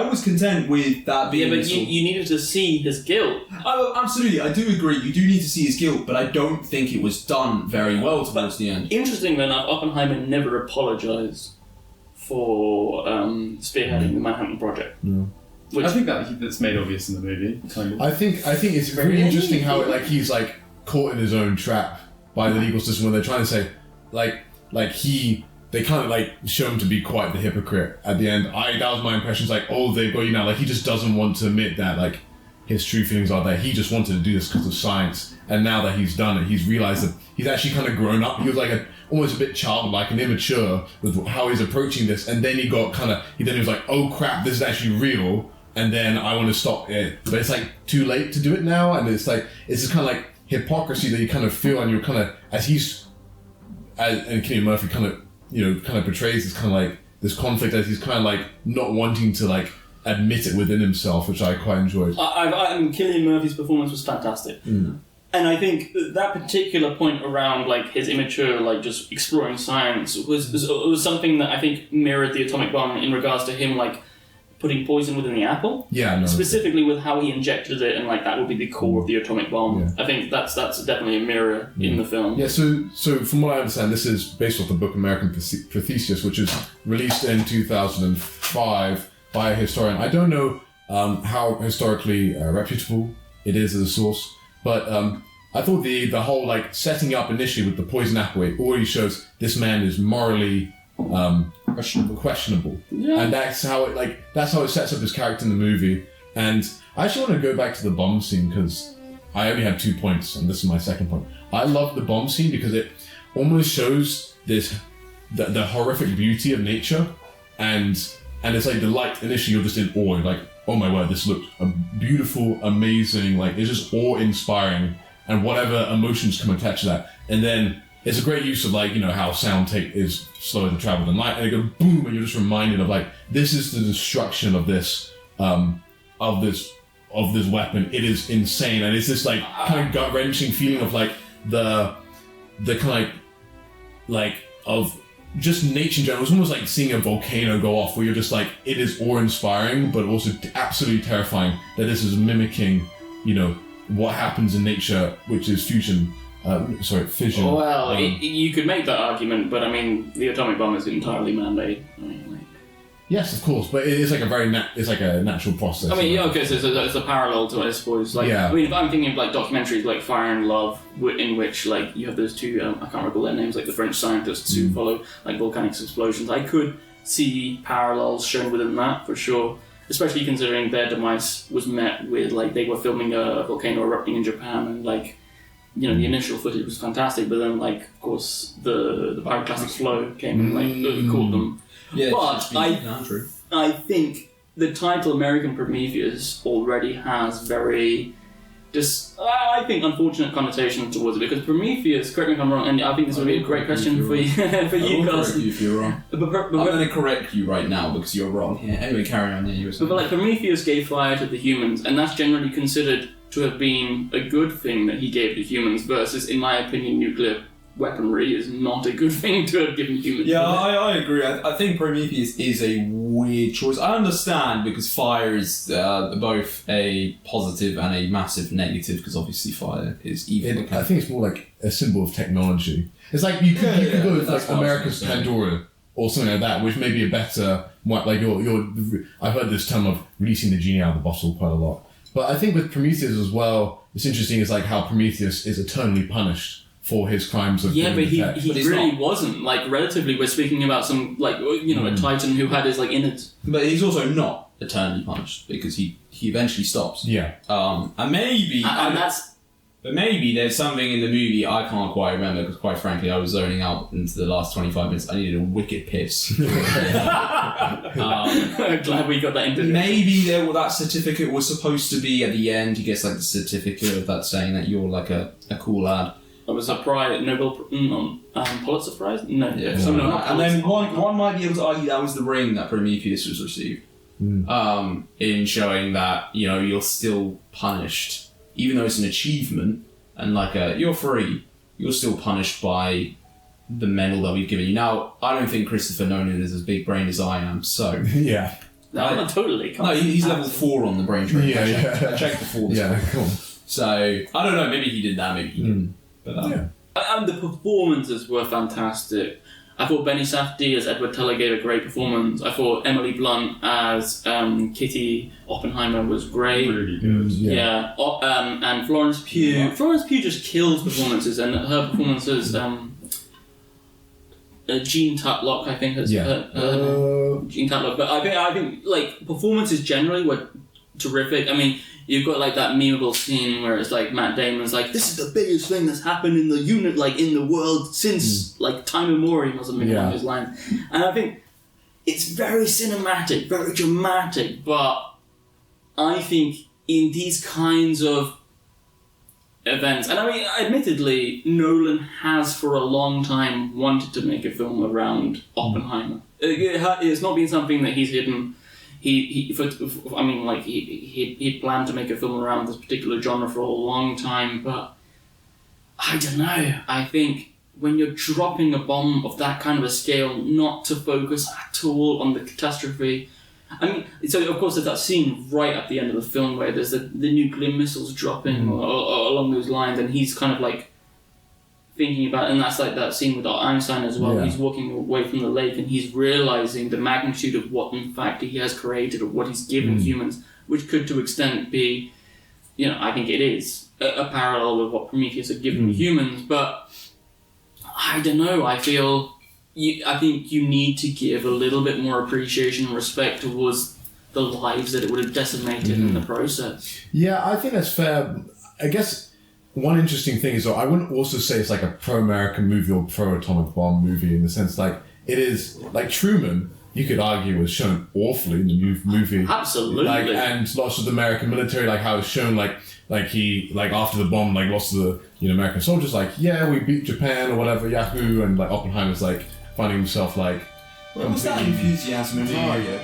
was content with that being... Yeah, but you needed to see his guilt. Absolutely, I do agree. You do need to see his guilt, but I don't think it was done very well towards the end. Interestingly enough, Oppenheimer never apologised for spearheading the Manhattan Project. Yeah. Which I think that's made obvious in the movie. Kind of. I think it's really interesting how he's like caught in his own trap by the legal system when they're trying to say they kind of like show him to be quite the hypocrite at the end. That was my impression. It's like, oh, they've got you now. Like, he just doesn't want to admit that like his true feelings are there. He just wanted to do this because of science, and now that he's done it, he's realized that he's actually kind of grown up. He was like almost a bit childlike and immature with how he's approaching this, and then he was like, oh crap, this is actually real. And then I want to stop it, but it's like too late to do it now, and it's just kind of like hypocrisy that you kind of feel, and you're kind of and Cillian Murphy kind of portrays this kind of like this conflict as he's kind of like not wanting to like admit it within himself, which I quite enjoyed. I mean, Cillian Murphy's performance was fantastic, and I think that particular point around like his immature, like just exploring science was something that I think mirrored the atomic bomb in regards to him like putting poison within the apple. Yeah, no. Specifically with how he injected it, and like that would be the core of the atomic bomb. Yeah. I think that's definitely a mirror in the film. Yeah, so from what I understand, this is based off the book American Prothesis, which was released in 2005 by a historian. I don't know how historically reputable it is as a source, but I thought the whole like setting up initially with the poison apple, it already shows this man is morally questionable. Yeah. And that's how it sets up his character in the movie. And I actually want to go back to the bomb scene because I only had 2 points, and this is my second point. I love the bomb scene because it almost shows the horrific beauty of nature, and it's like the light. Initially, you're just in awe, you're like, oh my word, this looks beautiful, amazing. Like, it's just awe-inspiring, and whatever emotions come attached to that, and then. It's a great use of like, how sound is slower to travel than light, and it goes boom, and you're just reminded of like, this is the destruction of this weapon. It is insane, and it's this like kind of gut wrenching feeling of like the kind of like like of just nature in general. It's almost like seeing a volcano go off, where you're just like, it is awe-inspiring, but also absolutely terrifying that this is mimicking, you know, what happens in nature, which is fusion. Fission. Well, you could make that argument, but I mean, the atomic bomb is entirely man-made. I mean, like, yes, of course, but it's like it's like a natural process. I mean, yeah, okay, so it's a parallel to it, I suppose. Like, Yeah. I mean, if I'm thinking of like documentaries like Fire and Love, in which like you have those two, I can't recall their names, like the French scientists who follow like volcanic explosions. I could see parallels shown within that for sure. Especially considering their demise was met with like they were filming a volcano erupting in Japan, and like, you know, the initial footage was fantastic, but then like of course the pyroclastic flow came and like caught them. Yeah, but I think the title American Prometheus already has very I think unfortunate connotation towards it, because Prometheus, correct me if I'm wrong, and I think this would be a great question for you, guys. If you're wrong. I'm going to correct you right now because you're wrong. Yeah, anyway, carry on. Yeah, you were saying. But like Prometheus gave fire to the humans, and that's generally considered to have been a good thing that he gave to humans, versus, in my opinion, nuclear weaponry is not a good thing to have given humans. Yeah, I agree. I think Prometheus is a weird choice. I understand, because fire is both a positive and a massive negative, because obviously fire is evil. I think it's more like a symbol of technology. It's like you could go with like America's Pandora or something like that, which may be a better, like I've heard this term of releasing the genie out of the bottle quite a lot. But I think with Prometheus as well, it's interesting is like how Prometheus is eternally punished for his crimes of but he really not. wasn't. Like, relatively, we're speaking about some, like, you know, a titan who had his, like, innards. But he's also not eternally punished, because he eventually stops. Yeah. And maybe... But maybe there's something in the movie I can't quite remember, because quite frankly I was zoning out into the last 25 minutes. I needed a wicked piss. Glad we got that into Maybe that certificate was supposed to be at the end. He gets like the certificate of that saying that you're like a cool lad. It was a Pulitzer Prize? No. Yeah. And then one might be able to argue that was the ring that Prometheus was received. In showing that, you know, you're still punished, even though it's an achievement and like you're free, you're still punished by the medal that we've given you. Now, I don't think Christopher Nolan is as big brain as I am, so yeah. No, totally. No, he's level 4 on the brain tree. I checked before. Yeah, cool. So I don't know. Maybe he did that. Maybe he didn't. But the performances were fantastic. I thought Benny Safdie as Edward Teller gave a great performance. I thought Emily Blunt as Kitty Oppenheimer was great. Really good. Yeah. And Florence Pugh. Yeah. Florence Pugh just kills performances, and her performances. Jean Tatlock, I think, has Jean Tatlock. But I think like performances generally were terrific. I mean, you've got like that memeable scene where it's like Matt Damon's like, "This is the biggest thing that's happened in the unit, like in the world since like time immemorial," or something along those lines. And I think it's very cinematic, very dramatic. But I think in these kinds of events, and I mean, admittedly, Nolan has for a long time wanted to make a film around Oppenheimer. It's not been something that he's hidden. He planned to make a film around this particular genre for a long time, but I don't know. I think when you're dropping a bomb of that kind of a scale, not to focus at all on the catastrophe. I mean, so of course there's that scene right at the end of the film where there's the nuclear missiles dropping or along those lines, and he's kind of like thinking about, and that's like that scene with Einstein as well. He's walking away from the lake and he's realizing the magnitude of what in fact he has created, or what he's given humans, which could to extent be, you know, I think it is a parallel with what Prometheus had given humans, but I don't know, I think you need to give a little bit more appreciation and respect towards the lives that it would have decimated in the process. Yeah, I think that's fair. I guess one interesting thing is, though, I wouldn't also say it's like a pro-American movie or pro-atomic bomb movie, in the sense like it is like Truman, you could argue, was shown awfully in the movie. Absolutely. Like, and lots of the American military, like how it's shown, like he, like after the bomb, like lots of the, you know, American soldiers, like, yeah, we beat Japan or whatever, Yahoo, and like Oppenheimer's like finding himself like. What was that enthusiasm in Mario?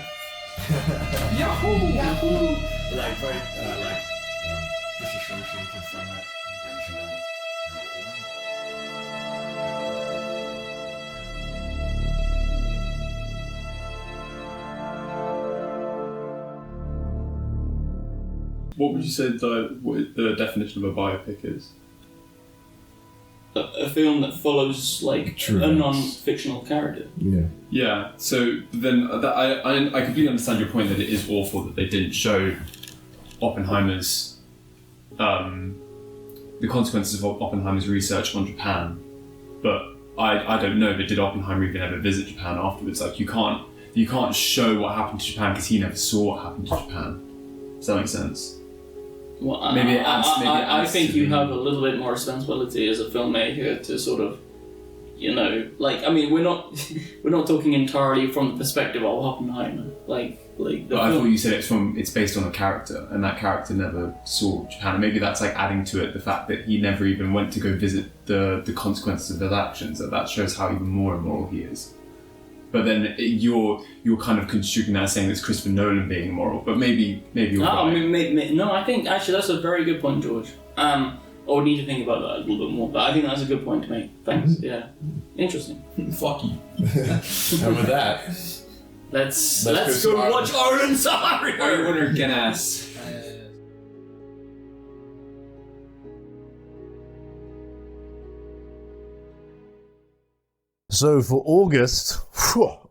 Yahoo! Yahoo! Like very like disassociated from it. What would you say the definition of a biopic is? A film that follows like True a events. non-fictional character. Yeah. Yeah. So then I completely understand your point that it is awful that they didn't show Oppenheimer's the consequences of Oppenheimer's research on Japan, but I don't know. But did Oppenheimer even ever visit Japan afterwards? Like you can't show what happened to Japan because he never saw what happened to Japan. Does that make sense? Well, I I think you have a little bit more responsibility as a filmmaker to sort of, you know, like I mean, we're not talking entirely from the perspective of Oppenheimer, like the. But I thought you said it's based on a character, and that character never saw Japan. And maybe that's like adding to it the fact that he never even went to go visit the consequences of his actions. That shows how even more immoral he is. But then you're kind of construing that as saying it's Christopher Nolan being immoral. But maybe you're right. No, I think actually that's a very good point, George. I would need to think about that a little bit more. But I think that's a good point to make. Thanks. Yeah, interesting. Fuck you. And with that, let's go watch Iron Saga. I wonder Genas. So for August,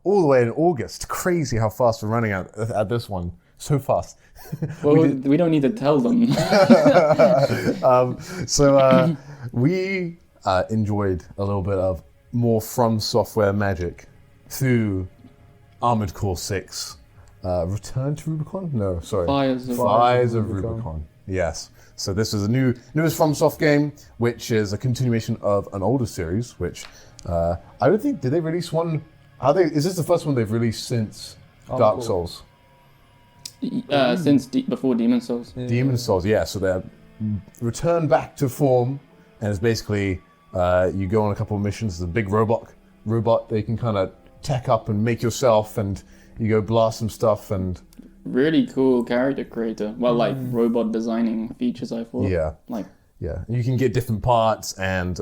all the way in August, crazy how fast we're running at this one. So fast. Well, we don't need to tell them. We enjoyed a little bit of more From Software magic through Armored Core 6. Return to Rubicon? No, sorry. Fires of Rubicon. Yes. So this is a newest FromSoft game, which is a continuation of an older series, which I don't think, did they release one? Is this the first one they've released since Dark Souls? Since before Demon Souls. Yeah. Demon Souls, yeah. So they're returned back to form, and it's basically you go on a couple of missions. There's a big robot that you can kind of tech up and make yourself, and you go blast some stuff and. Really cool character creator. Well, like robot designing features, I thought. Yeah. Yeah. You can get different parts, and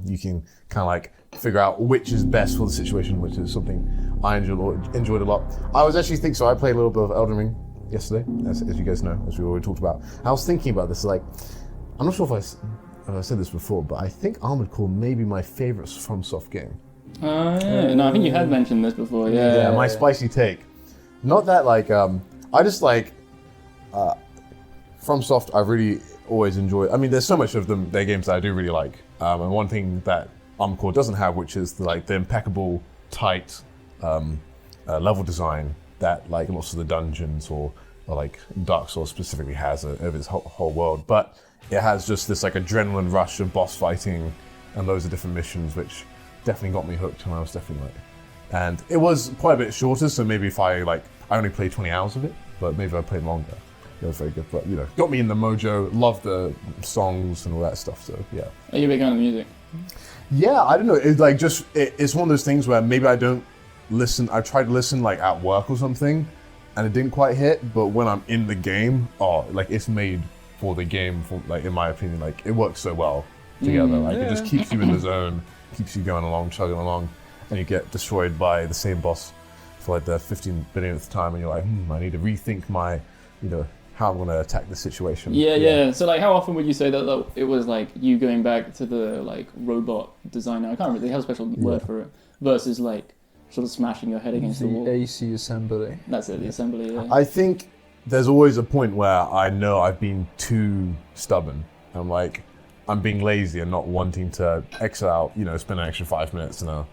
you can kind of like figure out which is best for the situation, which is something I enjoyed a lot. I was actually thinking, so I played a little bit of Elden Ring yesterday, as you guys know, as we already talked about. I was thinking about this, like, I'm not sure if I said this before, but I think Armored Core may be my favorite FromSoft game. Yeah. No, I think you had mentioned this before. Yeah. My spicy take. Not that like, I just like FromSoft. I really always enjoy. I mean, there's so much of their games that I do really like, and one thing that Armored Core doesn't have, which is the impeccable, tight level design that like lots of the dungeons or like Dark Souls specifically has over its whole world. But it has just this like adrenaline rush of boss fighting and loads of different missions, which definitely got me hooked, and I was definitely like. And it was quite a bit shorter, so maybe if I only played 20 hours of it, but maybe I played longer. It was very good, but got me in the mojo. Loved the songs and all that stuff. So yeah. Are you a big fan of music? Yeah, I don't know. It's like it's one of those things where maybe I don't listen. I tried to listen like at work or something, and it didn't quite hit. But when I'm in the game, it's made for the game. In my opinion, it works so well together. It just keeps you in the zone, keeps you going along, chugging along, and you get destroyed by the same boss for the 15 billionth time, and you're like, I need to rethink my, how I'm going to attack the situation. Yeah. So how often would you say that it was you going back to the robot designer? I can't remember. They have a special word for it. Versus sort of smashing your head against the wall. AC assembly. That's it. The assembly. Yeah. I think there's always a point where I know I've been too stubborn. I'm being lazy and not wanting to exit out. Spend an extra 5 minutes in a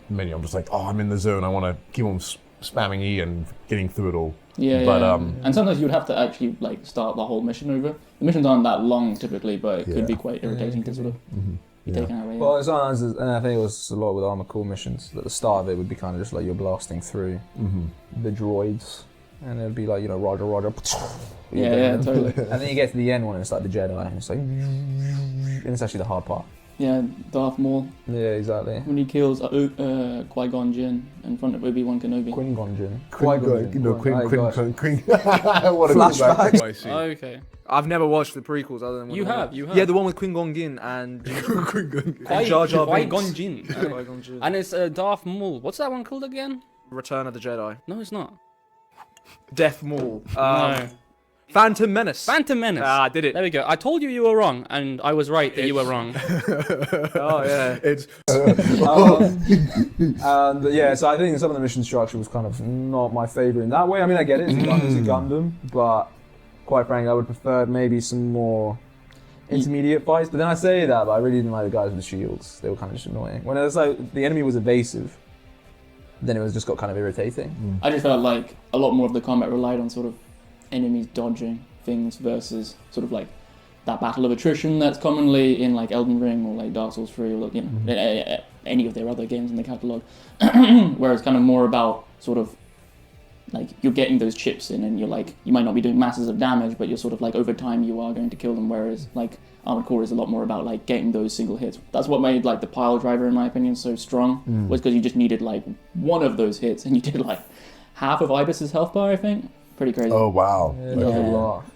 menu. I'm just I'm in the zone. I want to keep on spamming E and getting through it all. Yeah. And sometimes you'd have to actually start the whole mission over. The missions aren't that long typically, but it could be quite irritating to sort of be taken away. Well, sometimes, and I think it was a lot with Armored Core missions. At the start of it would be kind of just you're blasting through the droids, and it'd be Roger, Roger. Yeah, totally. And then you get to the end one, and it's the Jedi, and it's and it's actually the hard part. Yeah, Darth Maul. Yeah, exactly. When he kills Qui-Gon Jinn in front of Obi-Wan Kenobi. Qui-Gon Jinn. Qui-Gon. Flashback. Oh, okay. I've never watched the prequels other than... You have? Yeah, the one with Qui-Gon Jinn and... Jar Jar Qui-Gon Jinn. And it's Darth Maul. What's that one called again? Return of the Jedi. No, it's not. Death Maul. No. Phantom Menace. Phantom Menace. Ah, did it. There we go. I told you were wrong, and I was right that you were wrong. Oh, yeah. It's. And yeah, so I think some of the mission structure was kind of not my favourite in that way. I mean, I get it, it's a Gundam, but quite frankly, I would prefer maybe some more intermediate fights. But then I say that, but I really didn't like the guys with the shields. They were kind of just annoying. When it was like the enemy was evasive, then it was just got kind of irritating. I just felt like a lot more of the combat relied on sort of enemies dodging things versus sort of like that battle of attrition that's commonly in like Elden Ring or like Dark Souls 3 or any of their other games in the catalogue. Whereas kind of more about sort of like you're getting those chips in and you're like, you might not be doing masses of damage, but you're sort of like over time you are going to kill them. Whereas like Armored Core is a lot more about like getting those single hits. That's what made like the pile driver, in my opinion, so strong, was because you just needed like one of those hits and you did like half of Ibis's health bar, I think. Pretty crazy. Oh wow.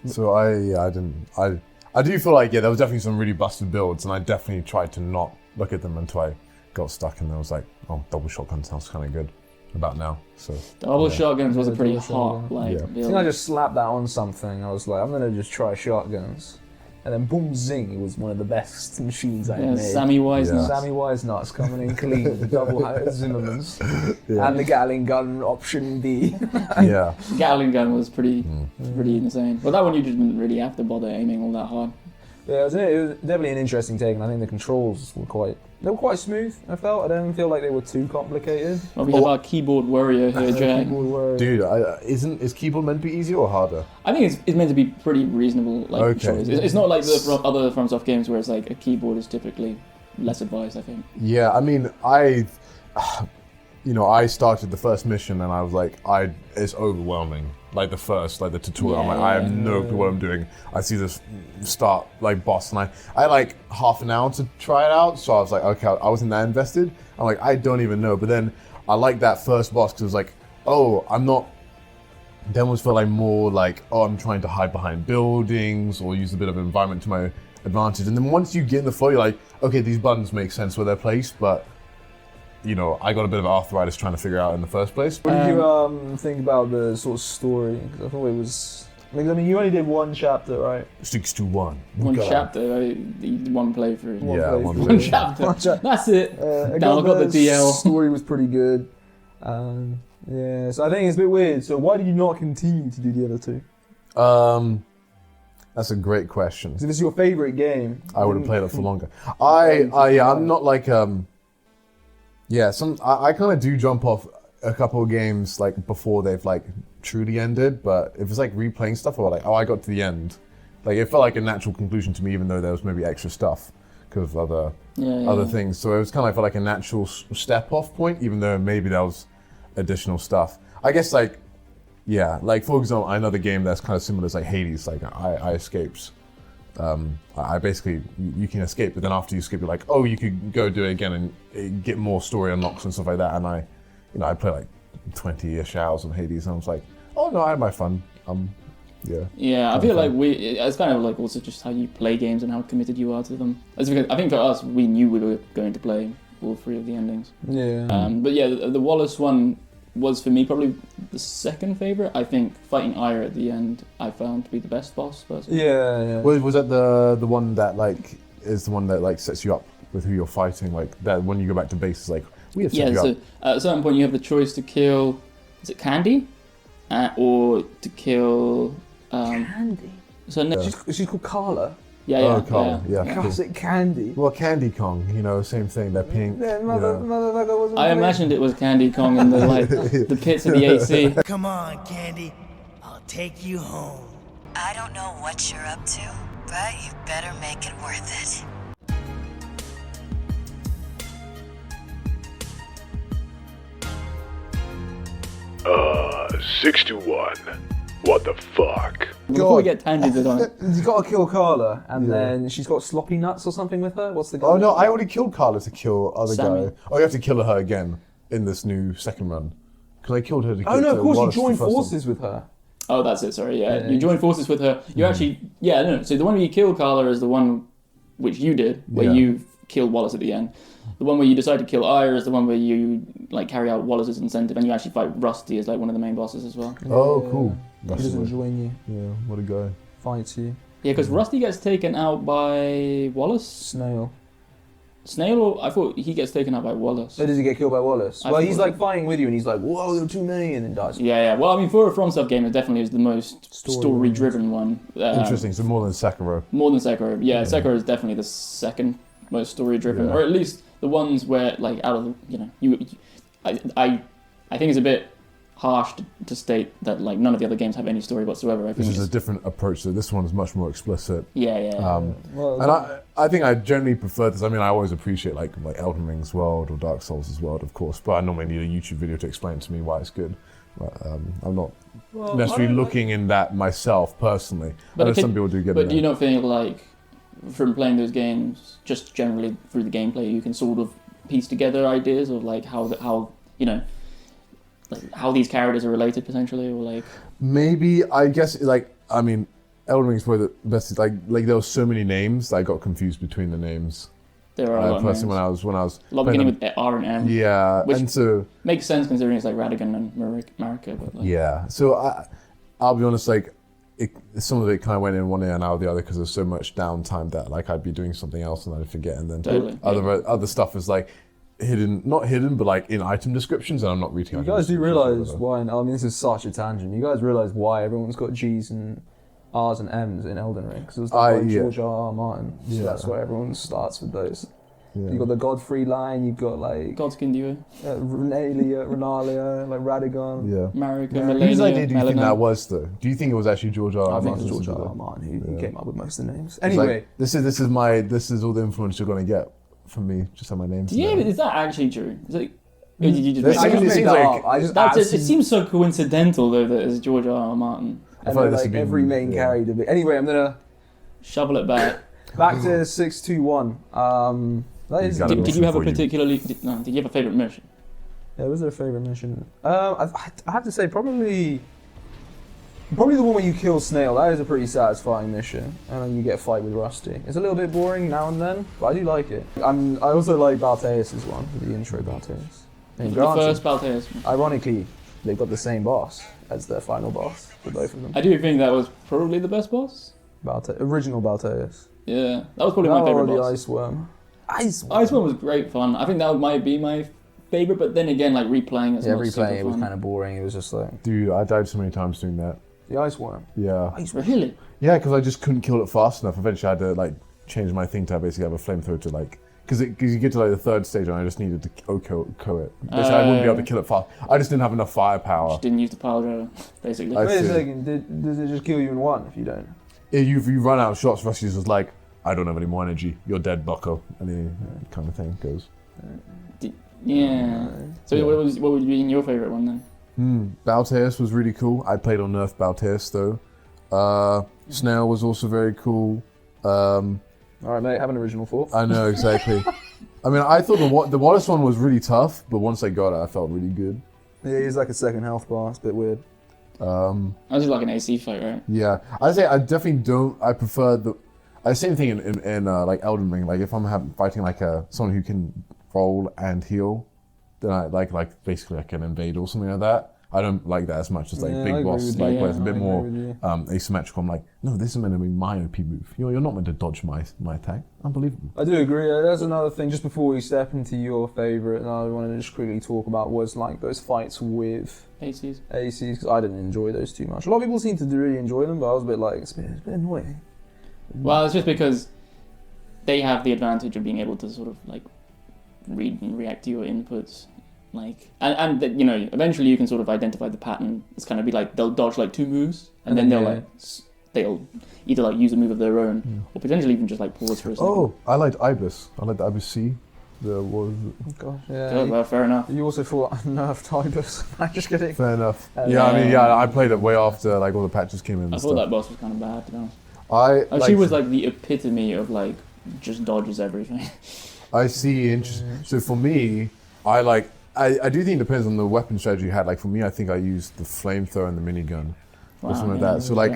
So I do feel like there was definitely some really busted builds, and I definitely tried to not look at them until I got stuck, and I was like, oh, double shotgun sounds kind of good about now. So double shotguns was a pretty hot build. I think I just slapped that on something. I was like, I'm gonna just try shotguns. And then boom zing, it was one of the best machines I made. Sammy Wisenuts. Sammy Wisenuts coming in clean with the double Zimmermans. And the Gatling gun option B. Gatling gun was pretty insane. But that one you didn't really have to bother aiming all that hard. Yeah, it was definitely an interesting take, and I think the controls were quite smooth, I felt. I don't feel like they were too complicated. Well, we have our keyboard warrior here, Jack. Dude, is keyboard meant to be easier or harder? I think it's meant to be pretty reasonable choice. It's not like the other FromSoft games where it's like a keyboard is typically less advised, I think. Yeah, I mean, I started the first mission and I was like, it's overwhelming. Like the tutorial, I'm like, I have no clue what I'm doing. I see this start like boss, and I had like half an hour to try it out. So I was like, okay, I wasn't that invested. I'm like, I don't even know. But then I liked that first boss because it was like, oh, I'm not. Then was felt like more like, oh, I'm trying to hide behind buildings or use a bit of environment to my advantage. And then once you get in the flow, you're like, okay, these buttons make sense where they're placed, but. I got a bit of arthritis trying to figure out in the first place. What did you think about the sort of story? Because I thought it was... I mean, you only did one chapter, right? 6 to 1. One chapter, one playthrough. One chapter. That's it. Now I got the DL. Story was pretty good. So I think it's a bit weird. So why did you not continue to do the other two? That's a great question. If it's your favourite game... I would have played it for longer. I'm not like... I kind of do jump off a couple of games like before they've like truly ended, but if it's like replaying stuff, or like, oh, I got to the end, like it felt like a natural conclusion to me, even though there was maybe extra stuff because of other things. So it was kind of felt like a natural step off point, even though maybe there was additional stuff. I guess like for example, another game that's kind of similar is like Hades. Like I escaped. I basically, you can escape, but then after you escape, you're like, oh, you could go do it again and get more story unlocks and stuff like that. And I played like 20-ish hours of Hades, and I was like, oh no, I had my fun. Yeah, I feel like it's kind of like also just how you play games and how committed you are to them. I think for us, we knew we were going to play all 3 of the endings. Yeah. But yeah, the Wallace one was for me probably the second favourite. I think fighting Ire at the end I found to be the best boss personally. Yeah. Was that the one that like is the one that like sets you up with who you're fighting? Like that when you go back to base, is like we have set you up. At a certain point you have the choice to kill, is it Candy, or to kill Candy. So she's called Carla. Yeah. Classic Candy. Well, Candy Kong, same thing. They're pink. Motherfucker wasn't. I imagined it was Candy Kong in the the pits of the AC. Come on, Candy. I'll take you home. I don't know what you're up to, but you better make it worth it. 6 to 1. What the fuck? Before we get tangents on it. You got to kill Carla, and then she's got sloppy nuts or something with her. What's the guy? Oh no, I already killed Carla to kill other Sammy. guy. Oh, you have to kill her again in this new second run. Because I killed her to kill Oh no, of course Wallace you joined the first forces with her. Oh, that's it. Sorry, you join forces with her. You actually, no. So the one where you kill Carla is the one which you did, where you kill Wallace at the end. The one where you decide to kill Ire is the one where you like carry out Wallace's incentive, and you actually fight Rusty as like one of the main bosses as well. Oh, cool. He doesn't join you. Yeah, what a guy. Fights you. Yeah, because Rusty gets taken out by Wallace. Snail. Snail, or I thought he gets taken out by Wallace. So does he get killed by Wallace? I Well, he's thought- like fighting with you, and he's like, "Whoa, there are too many," and then dies. Yeah. Well, I mean, for a FromSoft game, it definitely is the most story-driven one. Interesting. So more than Sekiro. More than Sekiro. Yeah, Sekiro is definitely the second most story-driven, Yeah. or at least the ones where, like, out of the, I think it's a bit harsh to state that like none of the other games have any story whatsoever. I think This is it's- a different approach. So this one is much more explicit. Yeah. And I think I generally prefer this. I mean, I always appreciate like Elden Ring's world or Dark Souls' world, of course. But I normally need a YouTube video to explain to me why it's good. But, I'm not necessarily looking in that myself personally. I know some people do get. But do you not think like from playing those games, just generally through the gameplay, you can sort of piece together ideas of like how like how these characters are related potentially, or like Maybe, I guess, like, I mean, Elden Ring's probably the best. Like there were so many names, I got confused between the names. There are a lot of personally, names. when I was a lot playing beginning them. with R and M. Yeah, which and so makes sense considering it's like Radigan and Marika. But like, yeah, so I'll be honest, like some of it kind of went in one ear and out of the other because there's so much downtime that like I'd be doing something else and I'd forget, and then Totally, other stuff is like not hidden, but like in item descriptions, and I'm not reading. You guys do realise why? I mean, this is such a tangent. You guys realise why everyone's got G's and R's and M's in Elden Ring? Because it was by George R. Martin. So that's why everyone starts with those. Yeah. You've got the Godfrey line. You've got like Godskin Duo, Renalia, like Radagon. Yeah. Marika, Whose idea do you think Melina. that was, though? Do you think it was actually George R. R. I think Martin? it was George R. R. Martin who came up with most of the names. It's Anyway, like, this is all the influence you're gonna get from me. Just have my name. Yeah, but is that actually true? Is it, or did you just That's- make it that seems up? like- That's it seems so coincidental though that it's George R. R. Martin. and then, like every main character. Anyway, I'm gonna shovel it back. back to 621. That is. Did you have a particularly? Did you have a favorite mission? Yeah, was there a favorite mission? I have to say probably the one where you kill Snail. That is a pretty satisfying mission, and then you get a fight with Rusty. It's a little bit boring now and then, but I do like it. I also like Balteus' one, the intro Balteus. The first Balteus. Ironically, they've got the same boss as their final boss for both of them. I do think that was probably the best boss. Original Balteus. Yeah, that was probably my favorite the boss. Ice Worm. Ice Worm was great fun. I think that might be my favorite, but then again, like replaying it's not super replaying it was fun. kind of boring. It was just like Dude, I died so many times doing that. the Ice Worm. Yeah. Really? Yeah, because I just couldn't kill it fast enough. Eventually, I had to like change my thing to basically have a flamethrower to like, because you get to like the third stage and I just needed to co it. Basically, I wouldn't be able to kill it fast. I just didn't have enough firepower. Just didn't use the pile driver, basically. Wait a second. Does it just kill you in one if you don't? If you run out of shots, Rusty's just like, I don't have any more energy. You're dead, bucko. And then kind of thing goes. Yeah. So what would be your favorite one then? Balteus was really cool. I played on Nerf Balteus though. Snail was also very cool. All right, mate. Have an original thought. I know exactly. I mean, I thought the Wallace one was really tough, but once I got it, I felt really good. Yeah, he's like a second health bar. It's a bit weird. That was like an AC fight, right? Yeah, I'd say I definitely don't. I prefer the same thing in like Elden Ring. Like if I'm fighting like someone who can roll and heal, then I like basically like an invade or something like that. I don't like that as much as like big boss, like where it's a bit more asymmetrical. I'm like, no, this is meant to be my OP move. You're not meant to dodge my attack. Unbelievable. I do agree. That's another thing. Just before we step into your favourite, and I wanted to just quickly talk about was like those fights with ACs, because I didn't enjoy those too much. A lot of people seem to really enjoy them, but I was a bit like, it's a bit annoying. Well, it's just because they have the advantage of being able to sort of like read and react to your inputs, like and you know, eventually you can sort of identify the pattern. It's kind of be like they'll dodge like two moves, and then they'll either like use a move of their own or potentially even just like pause for a second. Oh, I liked Ibis. I liked the Ibis C. Oh gosh, yeah. Good, well, fair enough. You also thought I nerfed Ibis. I'm just kidding. Fair enough. I played it way after like all the patches came in. I thought that boss was kind of bad, to be honest. I she was like the epitome of like just dodges everything. I see. Interesting. So for me, I do think it depends on the weapon strategy you had. Like for me, I think I used the flamethrower and the minigun or something like that. So I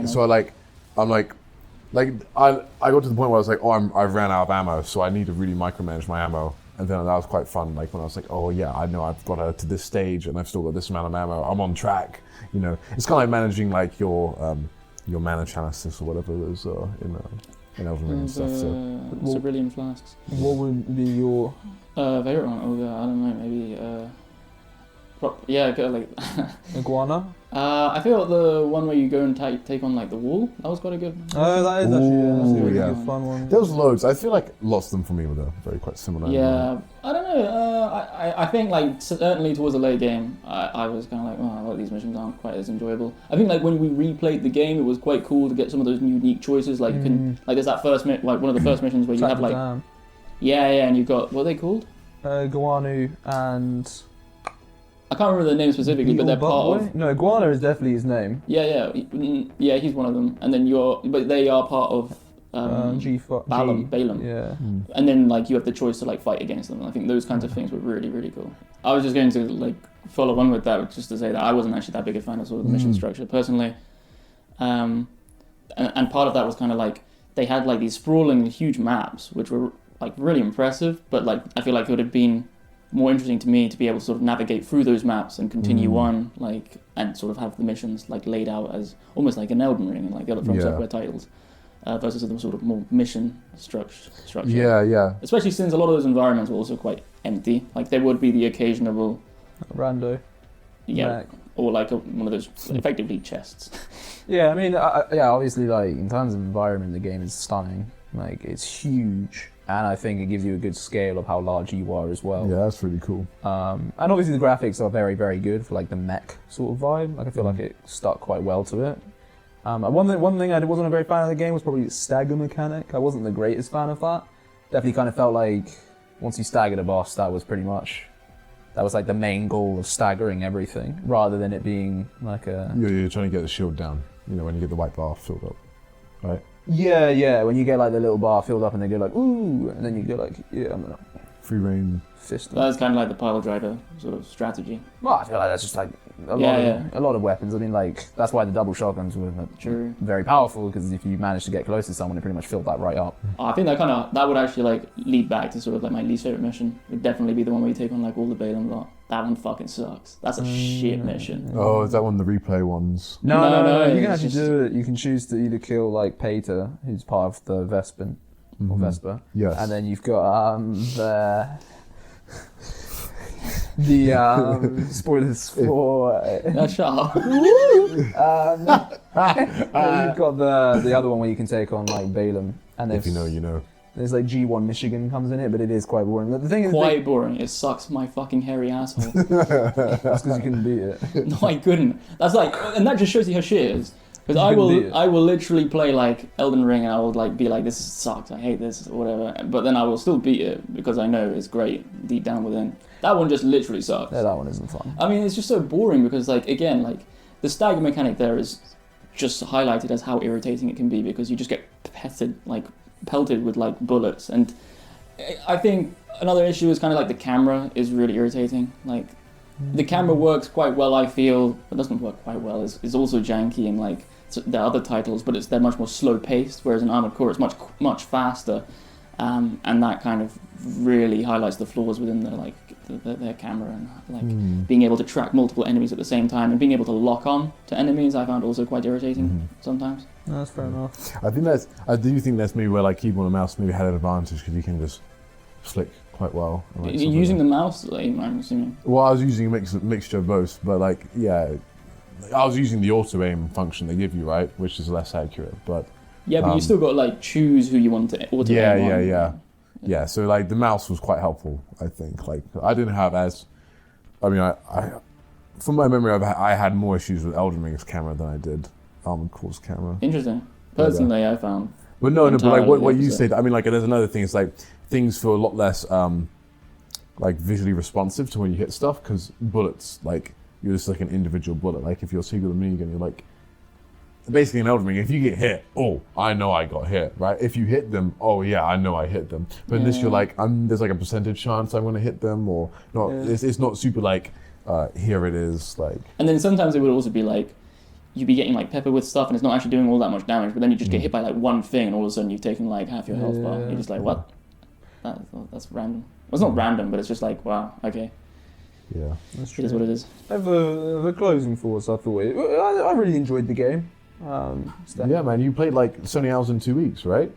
got to the point where I was like, I've ran out of ammo, so I need to really micromanage my ammo. And then that was quite fun, like when I was like, oh yeah, I know I've got her to this stage and I've still got this amount of ammo, I'm on track. You know, it's kind of like managing like your mana chalices or whatever it is in Elden Ring and stuff. So Cerulean flasks. What would be your favorite one? Oh, I don't know, maybe like iguana? I feel the one where you go and take on like the wall, that was quite a good. Oh, that is actually Ooh, a really fun one. There was loads. I feel like lots of them for me were very quite similar. Yeah, I don't know. I think like certainly towards the late game, I was kind of like, oh, well, these missions aren't quite as enjoyable. I think like when we replayed the game, it was quite cool to get some of those unique choices. Like you can like there's that first like one of the first missions where you have like and you've got what are they called? Guanu and. I can't remember the name specifically, but they're part of. No, Iguana is definitely his name. Yeah, he's one of them. And then but they are part of Balaam. Yeah. And then like you have the choice to like fight against them. And I think those kinds of things were really, really cool. I was just going to like follow on with that, just to say that I wasn't actually that big a fan of sort of the mission structure personally. And part of that was kind of like they had like these sprawling huge maps, which were like really impressive, but like I feel like it would have been more interesting to me to be able to sort of navigate through those maps and continue on, like, and sort of have the missions like laid out as almost like an Elden Ring and like the other From Software titles, versus the sort of more mission structure. Yeah. Especially since a lot of those environments were also quite empty. Like there would be the occasional rando. Yeah, or like one of those effectively chests. Yeah, I mean, obviously, like in terms of environment, the game is stunning. Like it's huge. And I think it gives you a good scale of how large you are as well. Yeah, that's really cool. And obviously the graphics are very, very good for like the mech sort of vibe. Like I feel like it stuck quite well to it. One thing I wasn't a very fan of the game was probably the stagger mechanic. I wasn't the greatest fan of that. Definitely kind of felt like once you staggered a boss, that was like the main goal of staggering everything, rather than it being like a... You're trying to get the shield down, you know, when you get the white bar filled up, right? Yeah, when you get like the little bar filled up and they go like, ooh, and then you go like, yeah, I'm gonna... Free reign. Fist. That's kind of like the pile driver sort of strategy. Well, I feel like that's just like a lot of weapons. I mean, like, that's why the double shotguns were very powerful, because if you managed to get close to someone, it pretty much filled that right up. I think that would actually like lead back to sort of like my least favorite mission. It would definitely be the one where you take on like all the Balaam lot. That one fucking sucks. That's a shit mission. Oh, is that one of the replay ones? No. You can actually do it. You can choose to either kill like Pater, who's part of the Vespin, or Vesper. Yes. And then you've got the spoilers for shut up. You've got the other one where you can take on like Balaam, and if you know, you know. There's like G1 Michigan comes in it, but it is quite boring. The thing is quite boring. It sucks my fucking hairy asshole. That's because you couldn't beat it. No, I couldn't. That's like, and that just shows you how shit it is. Because I will literally play like Elden Ring and I will like be like, this sucks, I hate this, or whatever. But then I will still beat it because I know it's great deep down within. That one just literally sucks. Yeah, that one isn't fun. I mean, it's just so boring because like, again, like the stagger mechanic there is just highlighted as how irritating it can be, because you just get pelted with like bullets. And I think another issue is kind of like the camera is really irritating. Like the camera works quite well, I feel, but doesn't work quite well. It's also janky and like the other titles, but they're much more slow paced, whereas in Armored Core it's much faster, and that kind of really highlights the flaws within their camera, and like being able to track multiple enemies at the same time and being able to lock on to enemies I found also quite irritating sometimes. No, that's fair enough. I do think that's maybe where like keyboard and mouse maybe had an advantage, because you can just flick quite well. Like, you're using the mouse, I'm assuming? Well, I was using a mixture of both, but like, yeah, I was using the auto aim function they give you, right, which is less accurate, but... Yeah, but you still got to like choose who you want to auto aim on. Yeah, so like the mouse was quite helpful, I think. Like I didn't have as... I mean, I from my memory, I had more issues with Elden Ring's camera than I did Armored Core's camera. Interesting. Personally, I found... But no, but like what you said, I mean, like there's another thing, it's like things feel a lot less like visually responsive to when you hit stuff, because bullets, like you're just like an individual bullet. Like if you're single the minigun, you're like, basically in Elden Ring, if you get hit, oh, I know I got hit, right? If you hit them, oh yeah, I know I hit them. But in this, you're like, there's like a percentage chance I'm going to hit them, or not. Yeah. It's not super like, here it is, like. And then sometimes it would also be like, you'd be getting like pepper with stuff and it's not actually doing all that much damage, but then you just get hit by like one thing and all of a sudden you've taken like half your health bar. You're just like, what? That's random. it's not random, but it's just like, wow, okay. Yeah, that's true. It is what it is. The closing thoughts, I thought I really enjoyed the game. Yeah, man, you played like 70 hours in 2 weeks, right?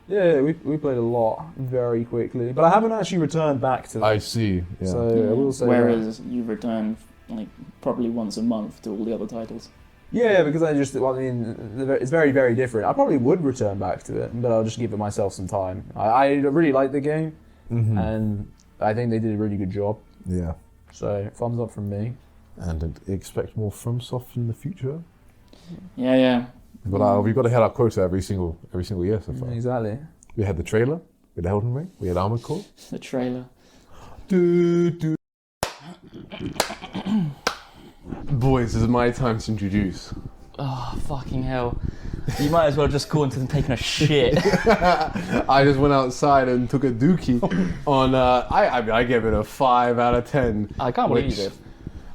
Yeah, we played a lot very quickly, but I haven't actually returned back to them. I see. Yeah. So I will say. Whereas you return like probably once a month to all the other titles. Yeah, because it's very, very different. I probably would return back to it, but I'll just give it myself some time. I really like the game, and I think they did a really good job. Yeah. So thumbs up from me. And expect more FromSoft in the future. Yeah. But we've got to hit our quota every single year so far. Exactly. We had the trailer, we had Elden Ring, we had Armoured Core. The trailer. Boys, this is my time to introduce. Oh, fucking hell. You might as well just go into taking a shit. I just went outside and took a dookie on, I gave it a 5 out of 10. I can't believe it.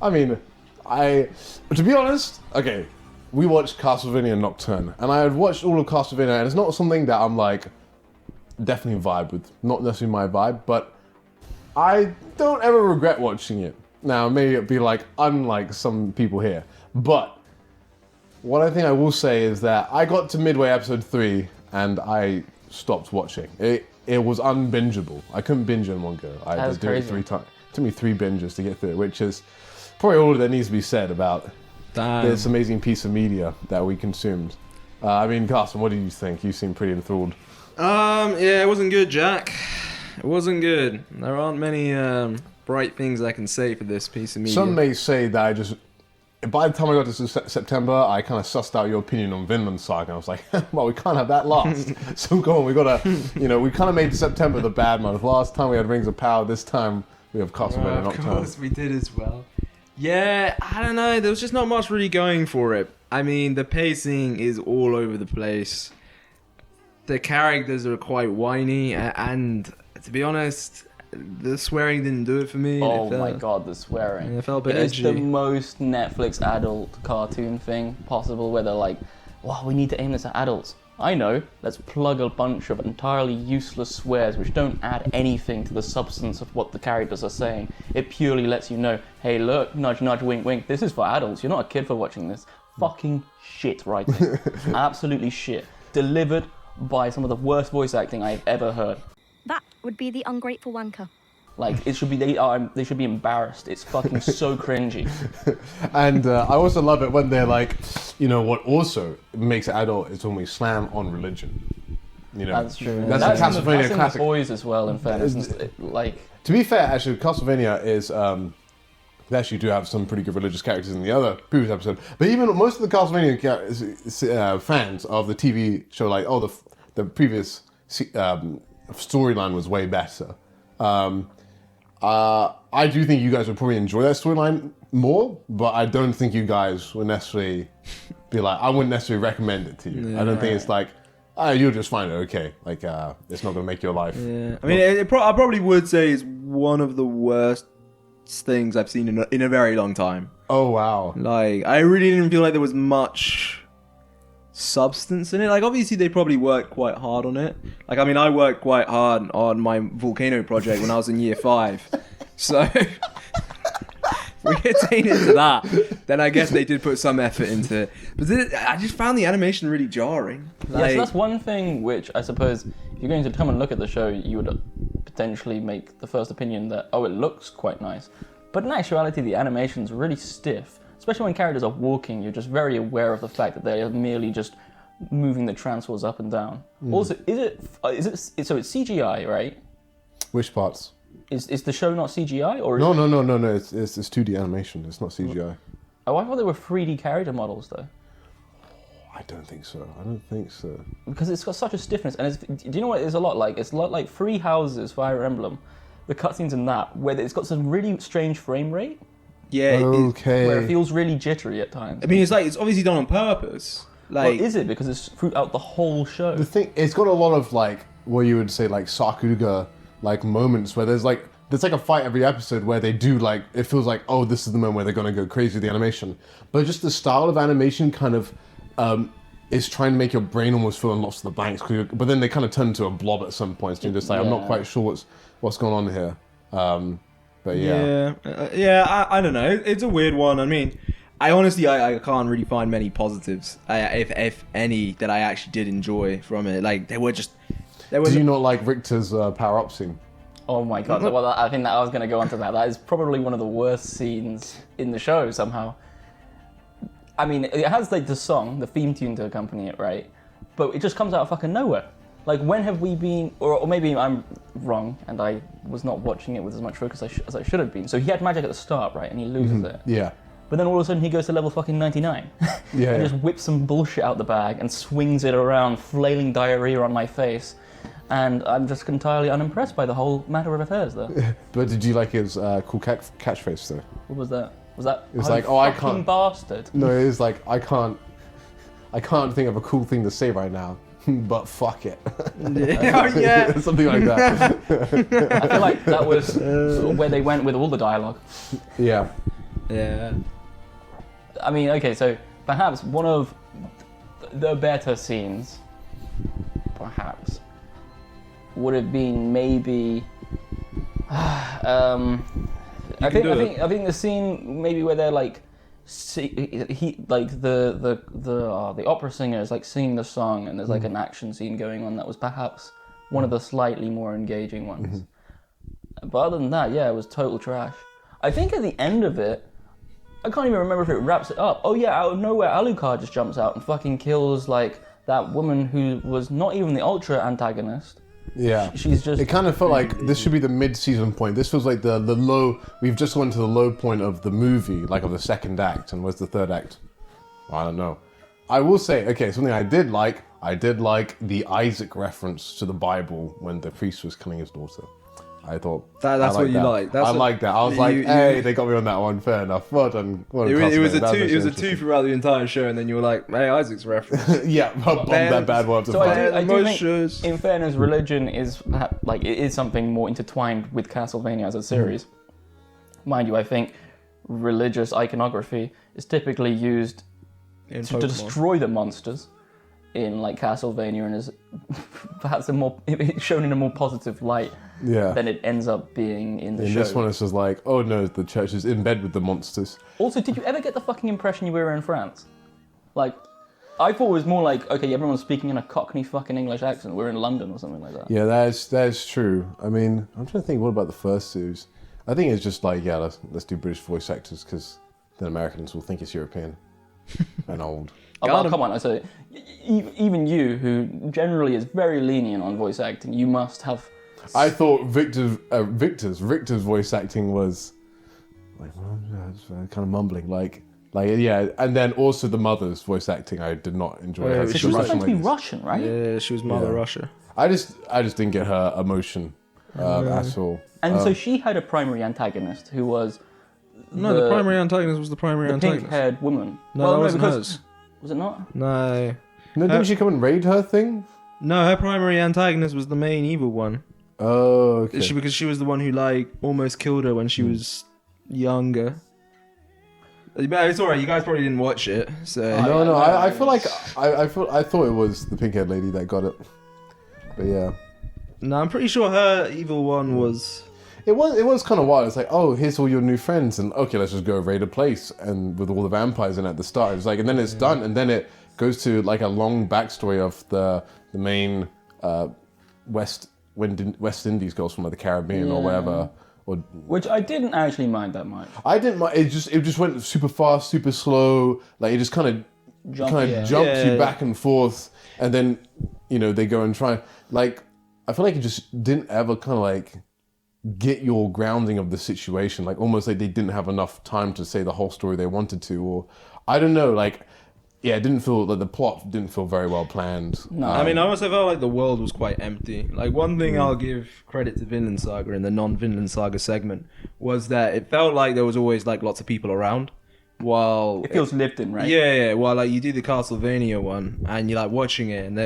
I mean, to be honest, okay, we watched Castlevania Nocturn, and I had watched all of Castlevania, and it's not something that I'm like, definitely vibe with, not necessarily my vibe, but I don't ever regret watching it. Now, maybe it'd be like, unlike some people here, but what I think I will say is that I got to midway episode 3, and I stopped watching. It was unbingeable. I couldn't binge in one go. I had to do it 3 times. It took me 3 binges to get through it, which is probably all that needs to be said about this amazing piece of media that we consumed. I mean, Carson, what do you think? You seem pretty enthralled. Yeah, it wasn't good, Jack. It wasn't good. There aren't many bright things I can say for this piece of media. Some may say that by the time I got to September, I kind of sussed out your opinion on Vinland Saga. I was like, well, we can't have that last. So go on, we gotta, we kind of made September the bad month. Last time we had Rings of Power, this time we have Castlevania Nocturne. Of course we did as well. Yeah, I don't know. There was just not much really going for it. I mean, the pacing is all over the place. The characters are quite whiny, and to be honest, the swearing didn't do it for me. Oh my god, the swearing. It felt a bit edgy. edgy. It's the most Netflix adult cartoon thing possible, where they're like, wow, we need to aim this at adults. I know, let's plug a bunch of entirely useless swears which don't add anything to the substance of what the characters are saying. It purely lets you know, hey look, nudge nudge, wink wink, this is for adults, you're not a kid for watching this. Fucking shit writing. Absolutely shit. Delivered by some of the worst voice acting I've ever heard. That would be the ungrateful wanker. Like, it should be, they should be embarrassed. It's fucking so cringy. And I also love it when they're like, what also makes it adult is when we slam on religion. That's true. That's a Castlevania classic. The boys as well, in fairness. To be fair, actually, Castlevania is, they actually do have some pretty good religious characters in the other previous episode. But even most of the Castlevania fans of the TV show, like, the previous storyline was way better. I do think you guys would probably enjoy that storyline more, but I don't think you guys would necessarily be like, I wouldn't necessarily recommend it to you. Yeah, I don't think it's like, you'll just find it okay. Like, it's not going to make your life. Yeah. I mean, I probably would say it's one of the worst things I've seen in a very long time. Oh, wow. Like, I really didn't feel like there was much substance in it. Like, obviously they probably worked quite hard on it. Like, I mean, I worked quite hard on my volcano project when I was in year 5. So if we attain into that, then I guess they did put some effort into it. But I just found the animation really jarring. Yes, so that's one thing which I suppose if you're going to come and look at the show, you would potentially make the first opinion that, it looks quite nice. But in actuality, the animation's really stiff. Especially when characters are walking, you're just very aware of the fact that they are merely just moving the transfers up and down. Also, so it's CGI, right? Which parts? Is the show not CGI or? No. It's 2D animation. It's not CGI. Oh, I thought they were 3D character models though. I don't think so. Because it's got such a stiffness, and do you know what it's a lot like? It's a lot like Three Houses, Fire Emblem, the cutscenes in that, where it's got some really strange frame rate. Yeah. Okay. Where it feels really jittery at times. I mean, it's obviously done on purpose. Like, is it? Because it's throughout the whole show. The thing, it's got a lot of what you would say Sakuga moments where there's a fight every episode where they do it feels like, oh, this is the moment where they're gonna go crazy with the animation. But just the style of animation kind of is trying to make your brain almost fill in lots of the blanks. But then they kind of turn into a blob at some points. And you're just like, I'm not quite sure what's going on here. But yeah. I don't know. It's a weird one. I mean, I honestly I can't really find many positives, if any, that I actually did enjoy from it. Like they were just. Did you not like Richter's power up scene? Oh my god! Well, I think that I was going to go on to that. That is probably one of the worst scenes in the show somehow. I mean, it has like the song, the theme tune to accompany it, right? But it just comes out of fucking nowhere. Like, when have we been, or maybe I'm wrong, and I was not watching it with as much focus as I should have been. So he had magic at the start, right? And he loses it. Yeah. But then all of a sudden he goes to level fucking 99. Yeah. And just whips some bullshit out the bag and swings it around, flailing diarrhea on my face. And I'm just entirely unimpressed by the whole matter of affairs, though. But did you like his cool catchphrase, though? What was that? Was that? It was like, I can't. Fucking bastard. No, it was like, I can't think of a cool thing to say right now. But fuck it. Yeah. Something like that. I feel like that was sort of where they went with all the dialogue. Yeah. Yeah. I mean, okay, so perhaps one of the better scenes, perhaps, would have been maybe. I think the scene maybe where they're like. The opera singer is like singing the song, and there's like an action scene going on. That was perhaps one of the slightly more engaging ones. But other than that, yeah, it was total trash. I think at the end of it, I can't even remember if it wraps it up. Oh yeah, out of nowhere, Alucard just jumps out and fucking kills like that woman who was not even the ultra antagonist. Yeah. She's just. It kind of felt like this should be the mid-season point. This was like the low. We've just gone to the low point of the movie, like of the second act, and where's the third act? I don't know. I will say, okay, something I did like the Isaac reference to the Bible when the priest was killing his daughter. I thought that's what you like. I like that. I was hey, they got me on that one. Fair enough. Well done. It was a two throughout the entire show, and then you were like, "Hey, Isaac's reference." Yeah, bomb that bad word. So I do think, in fairness, religion is like it is something more intertwined with Castlevania as a series. Mind you, I think religious iconography is typically used to destroy the monsters in like Castlevania, and is perhaps shown in a more positive light. Yeah. Than it ends up being in the show. In this one, it's just like, oh no, the church is in bed with the monsters. Also, did you ever get the fucking impression you were in France? Like, I thought it was more like, okay, everyone's speaking in a Cockney fucking English accent. We're in London or something like that. Yeah, that's true. I mean, I'm trying to think, what about the first series? I think it's just like, yeah, let's do British voice actors, because then Americans will think it's European and old. Oh, come on, I say, even you, who generally is very lenient on voice acting, you must have... I thought Victor's voice acting was like kind of mumbling, like yeah, and then also the mother's voice acting I did not enjoy. Yeah, she was meant to be Russian, right? Yeah, she was Mother Russia. I just didn't get her emotion at all. And so she had a primary antagonist who was the primary antagonist was the primary antagonist. Pink-haired woman. No, that wasn't hers. Was it not? No. Didn't she come and raid her thing? No, her primary antagonist was the main evil one. Oh, okay. Because she was the one who like almost killed her when she was younger. It's alright. You guys probably didn't watch it, so no. I feel like I thought it was the pink-haired lady that got it, but yeah. No, I'm pretty sure her evil one was. It was kind of wild. It's like, oh, here's all your new friends, and okay, let's just go raid a place, and with all the vampires in at the start, it's like, and then it's done, and then it goes to like a long backstory of the main West Indies girls from like the Caribbean or whatever. Which I didn't actually mind that much. I didn't mind. It just went super fast, super slow. Like it just kind of jumps you back and forth, and then they go and try. Like I feel like it just didn't ever kind of like get your grounding of the situation. Like almost like they didn't have enough time to say the whole story they wanted to, or I don't know. Like. Yeah, it didn't feel like the plot didn't feel very well planned. No, I mean, I also felt like the world was quite empty. Like one thing I'll give credit to Vinland Saga in the non-Vinland Saga segment was that it felt like there was always like lots of people around. While it feels lived in, right? Yeah. While like you do the Castlevania one and you're like watching it, and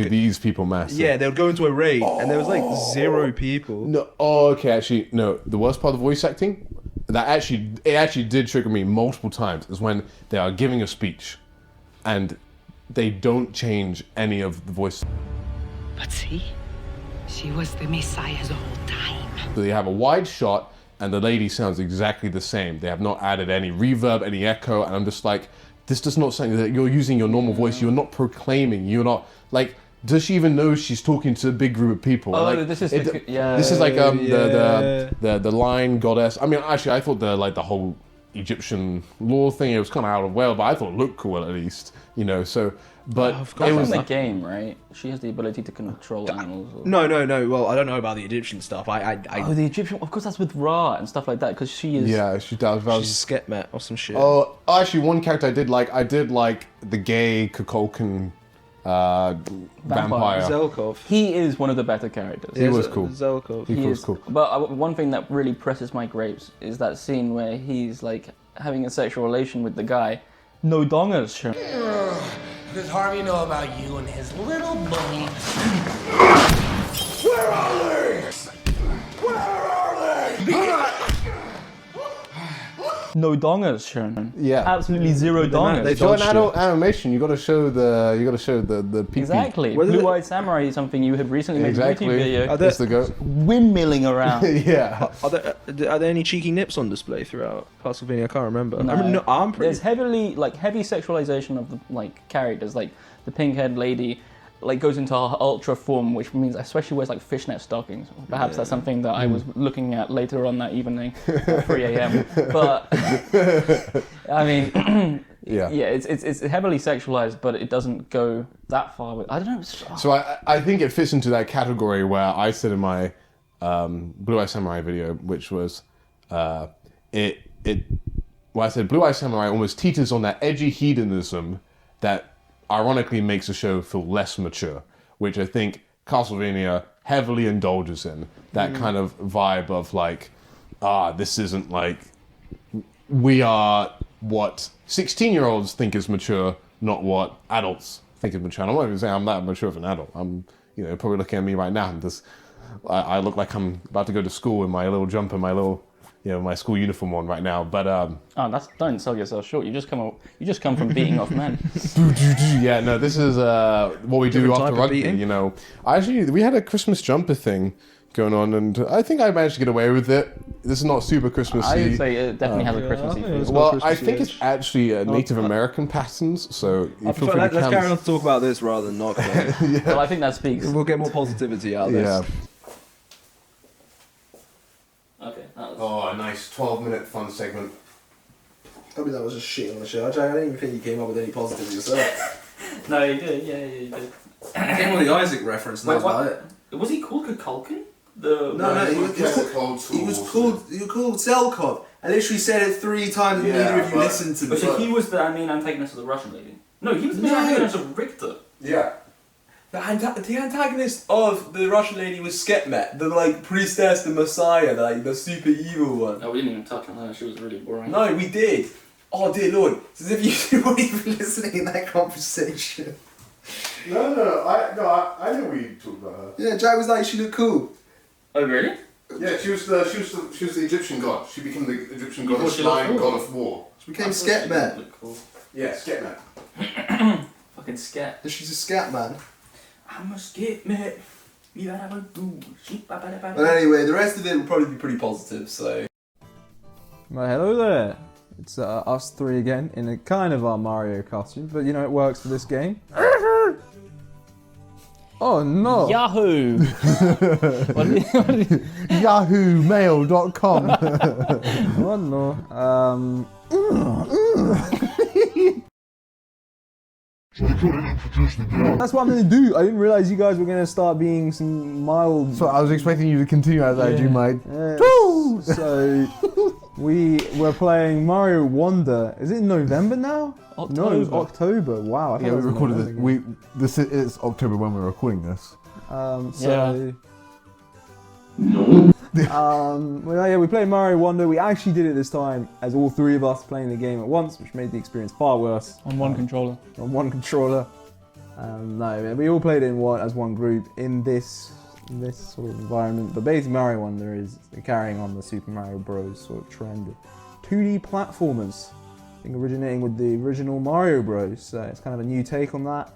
these people mass. Yeah, they would go into a raid and there was like 0 people. No, okay, actually, no. The worst part of the voice acting it actually did trigger me multiple times is when they are giving a speech. And they don't change any of the voice. But see, she was the Messiah the whole time. So you have a wide shot, and the lady sounds exactly the same. They have not added any reverb, any echo, and I'm just like, this does not sound that you're using your normal voice. You're not proclaiming. You're not like. Does she even know she's talking to a big group of people? Oh, like, this is This is like the line goddess. I mean, actually, I thought the whole Egyptian lore thing, it was kind of out of Wales, but I thought it looked cool at least, you know. So, but it was the game, right? She has the ability to control animals. Or... No. Well, I don't know about the Egyptian stuff. Oh, the Egyptian. Of course, that's with Ra and stuff like that. Because she is. Yeah, she does. She's Skepmet or some shit. Oh, actually, one character I did like the gay Kukulkan vampire. Zelkov. He is one of the better characters. He was cool. Zelkov. He was cool. But one thing that really presses my grapes is that scene where he's like having a sexual relation with the guy. No dongers, sure. Does Harvey know about you and his little bunny? Where are they? Where are they? No dongers, Sharon. Yeah, absolutely zero dongers. If you're an adult animation, you got to show the pee-pee. Exactly. Blue-Eyed Samurai is something you had recently made a YouTube video. That's the goat. Windmilling around. Yeah. Are there any cheeky nips on display throughout Castlevania? I can't remember. No. I'm pretty. There's heavy sexualization of the characters, like the pink-haired lady. Like goes into her ultra form, which means especially wears like fishnet stockings. Perhaps that's something that I was looking at later on that evening at 3 a.m. But I mean, it's heavily sexualized, but it doesn't go that far. I don't know. So I think it fits into that category where I said in my Blue Eye Samurai video, which was I said Blue Eye Samurai almost teeters on that edgy hedonism that ironically makes the show feel less mature, which I think Castlevania heavily indulges in. That kind of vibe of like, this isn't like, we are what 16-year-olds think is mature, not what adults think is mature. And I'm not even saying I'm that mature of an adult. I'm, probably looking at me right now and just, I look like I'm about to go to school in my little jumper, my little, my school uniform on right now, but don't sell yourself short. You just come from beating off men. Yeah, no, this is what we do after rugby. We had a Christmas jumper thing going on, and I think I managed to get away with it. This is not super Christmassy. I would say it definitely has a Christmassy feel. Well, I think it's actually Native American patterns, so you feel free let's to carry on to talk about this rather than not. Well, I think that speaks. We'll get more positivity out of this. Yeah. Okay. A nice 12-minute fun segment. I mean, that was just shit on the show. I didn't even think you came up with any positivity yourself. No, you did. Yeah, you did. I came with the Isaac reference. And that was about it. Was he called Kukulkan? He was called Zelkov. I literally said it 3 times. And neither of you listened to me. So he was the antagonist of the Russian lady. No, he was the antagonist of Richter. Yeah. The antagonist of the Russian lady was Skepmet, the priestess, the messiah, the super evil one. No, we didn't even touch on her. She was really boring. No, we did. Oh dear lord! It's as if you weren't even listening in that conversation. No. I know we talked about her. Yeah, Jack was like, she looked cool. Oh really? Yeah, she was the Egyptian god. She became the Egyptian goddess, lion god of war. She became Skepmet. Cool. Yeah, Skepmet. Fucking scat. She's a scat man. I'm a skip, mate. But anyway, the rest of it will probably be pretty positive, so... Well, hello there. It's us 3 again, in a kind of our Mario costume, but it works for this game. Oh no! Yahoo! YahooMail.com. Oh no. That's what I'm gonna do. I didn't realize you guys were gonna start being some mild. So I was expecting you to continue as I do my. So we were playing Mario Wonder. Is it in November now? October. No, it was October. Wow. I thought Yeah, it we was in recorded November this. It's October when we're recording this. We played Mario Wonder. We actually did it this time as all 3 of us playing the game at once, which made the experience far worse. On one controller. On one controller. No, we all played it as one group in this sort of environment. But basically, Mario Wonder is carrying on the Super Mario Bros. Sort of trend of 2D platformers. I think originating with the original Mario Bros. So it's kind of a new take on that.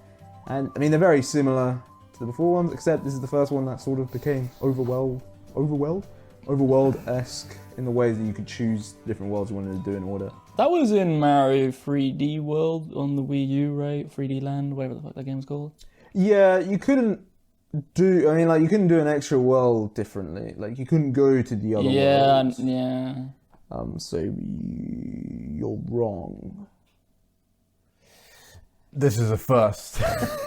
And I mean, they're very similar to the before ones, except this is the first one that sort of became overwhelmed overworld-esque in the ways that you could choose different worlds you wanted to do in order. That was in Mario 3D World on the Wii U, right? 3D Land, whatever the fuck that game's called. Yeah, you couldn't do. I mean, like you couldn't do an extra world differently. Like you couldn't go to the other worlds. Yeah. So you're wrong. This is a first.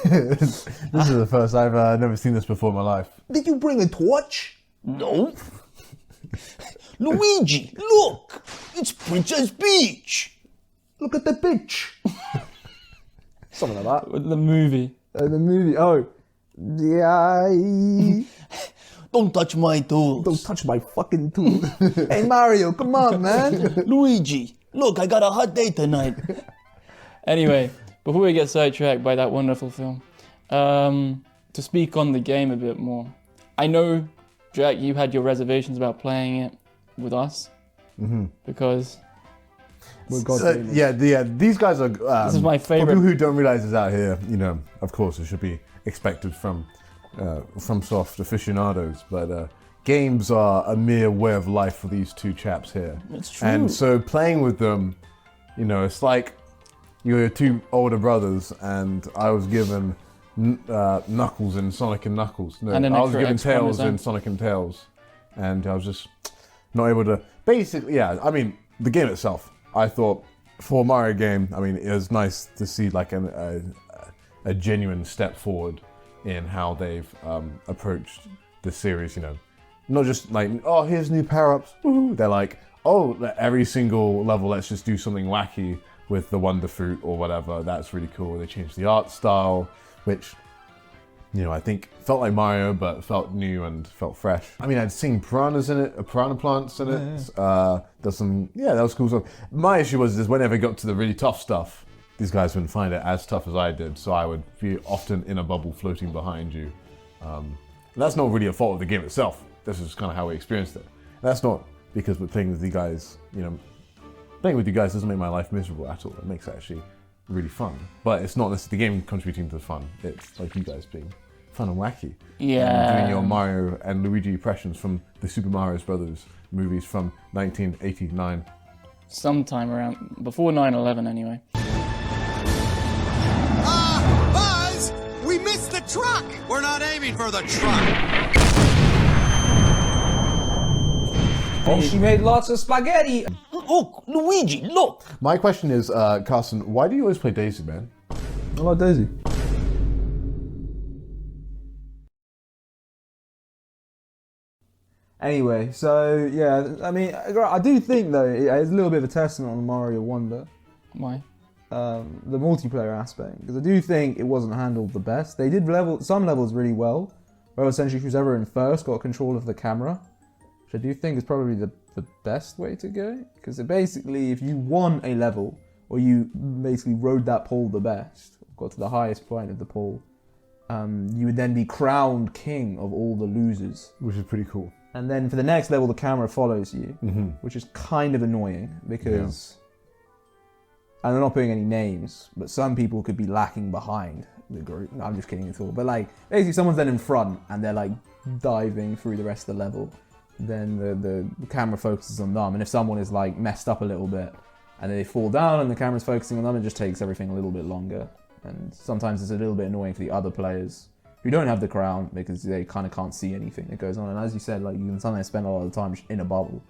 This is the first. I've never seen this before in my life. Did you bring a torch? No. Luigi, look! It's Princess Peach! Look at the bitch! Something like that. The movie. The movie, oh. Yeah. Don't touch my tools. Don't touch my fucking tools. Hey Mario, come on, man. Luigi, look, I got a hot day tonight. Anyway, before we get sidetracked by that wonderful film, to speak on the game a bit more. I know, Jack, you had your reservations about playing it with us. Mm-hmm. Because... these guys are... this is my favorite. For people who don't realize it's out here, you know, of course it should be expected from soft aficionados, but games are a mere way of life for these two chaps here. It's true. And so playing with them, you know, it's like you're two older brothers and I was given Knuckles in Sonic and Knuckles. No, I was given Tails in Sonic and Tails. And I was just not able to... Basically, yeah, I mean, the game itself, I thought, for a Mario game, I mean, it was nice to see like a genuine step forward in how they've approached the series, you know. Not just like, oh, here's new power-ups, woohoo. They're like, oh, every single level, let's just do something wacky with the Wonder Fruit or whatever. That's really cool. They changed the art style, which, you know, I think felt like Mario, but felt new and felt fresh. I mean, I'd seen piranhas in it, piranha plants in it. There's some, yeah, that was cool stuff. My issue was whenever it got to the really tough stuff, these guys wouldn't find it as tough as I did, so I would be often in a bubble floating behind you. That's not really a fault of the game itself. This is kind of how we experienced it. That's not because we're playing with you guys, you know, playing with you guys doesn't make my life miserable at all. It makes it actually really fun. But it's not the game contributing to the fun. It's like you guys being fun and wacky. Yeah. And doing your Mario and Luigi impressions from the Super Mario Brothers movies from 1989. Sometime around, before 9/11 anyway. Buzz! We missed the truck! We're not aiming for the truck! Oh, she made lots of spaghetti! Look, Luigi, look! My question is, Carson, why do you always play Daisy, man? I like Daisy. Anyway, so yeah, I mean, I do think though it's a little bit of a testament on Mario Wonder. Why? The multiplayer aspect, because I do think it wasn't handled the best. They did some levels really well, where essentially whoever in first got control of the camera, which I do think is probably the best way to go. Because basically, if you won a level, or you basically rode that pole the best, got to the highest point of the pole, you would then be crowned king of all the losers. Which is pretty cool. And then for the next level, the camera follows you, which is kind of annoying because, and I'm not putting any names, but some people could be lacking behind the group. No, I'm just kidding at all. But like, basically someone's then in front and they're like diving through the rest of the level. Then the camera focuses on them. And if someone is like messed up a little bit and they fall down and the camera's focusing on them, it just takes everything a little bit longer. And sometimes it's a little bit annoying for the other players who don't have the crown because they kind of can't see anything that goes on. And as you said, like you can sometimes spend a lot of time in a bubble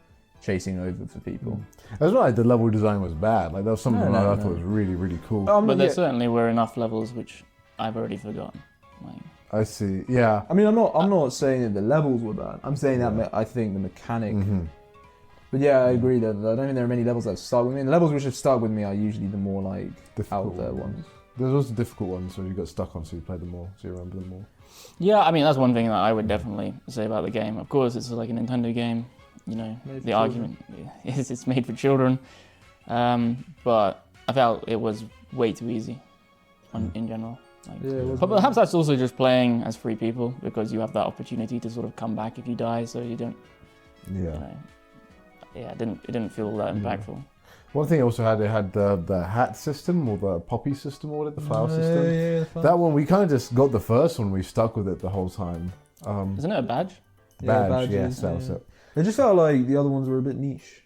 chasing over for people. That's not like the level design was bad. Like that was something I thought was really, really cool. But there certainly were enough levels which I've already forgotten. Like, I see. Yeah. I mean, I'm not saying that the levels were bad. I'm saying that I think the mechanic. But yeah, I agree that I don't think there are many levels that have stuck with me. The levels which have stuck with me are usually the more like out there ones. There's also difficult ones, so you got stuck on, so you play them more, so you remember them more. Yeah, I mean, that's one thing that I would definitely say about the game. Of course, it's like a Nintendo game, you know, the argument is it's made for children. But I felt it was way too easy in general. Like, but perhaps that's also just playing as free people, because you have that opportunity to sort of come back if you die, so you don't... Yeah. You know, yeah, it didn't feel that impactful. One thing I also had, it had the hat system or the poppy system or whatever, the flower system. Yeah, that one, we kind of just got the first one, we stuck with it the whole time. Isn't it a badge? Badge, yes, that was it. It just felt like the other ones were a bit niche.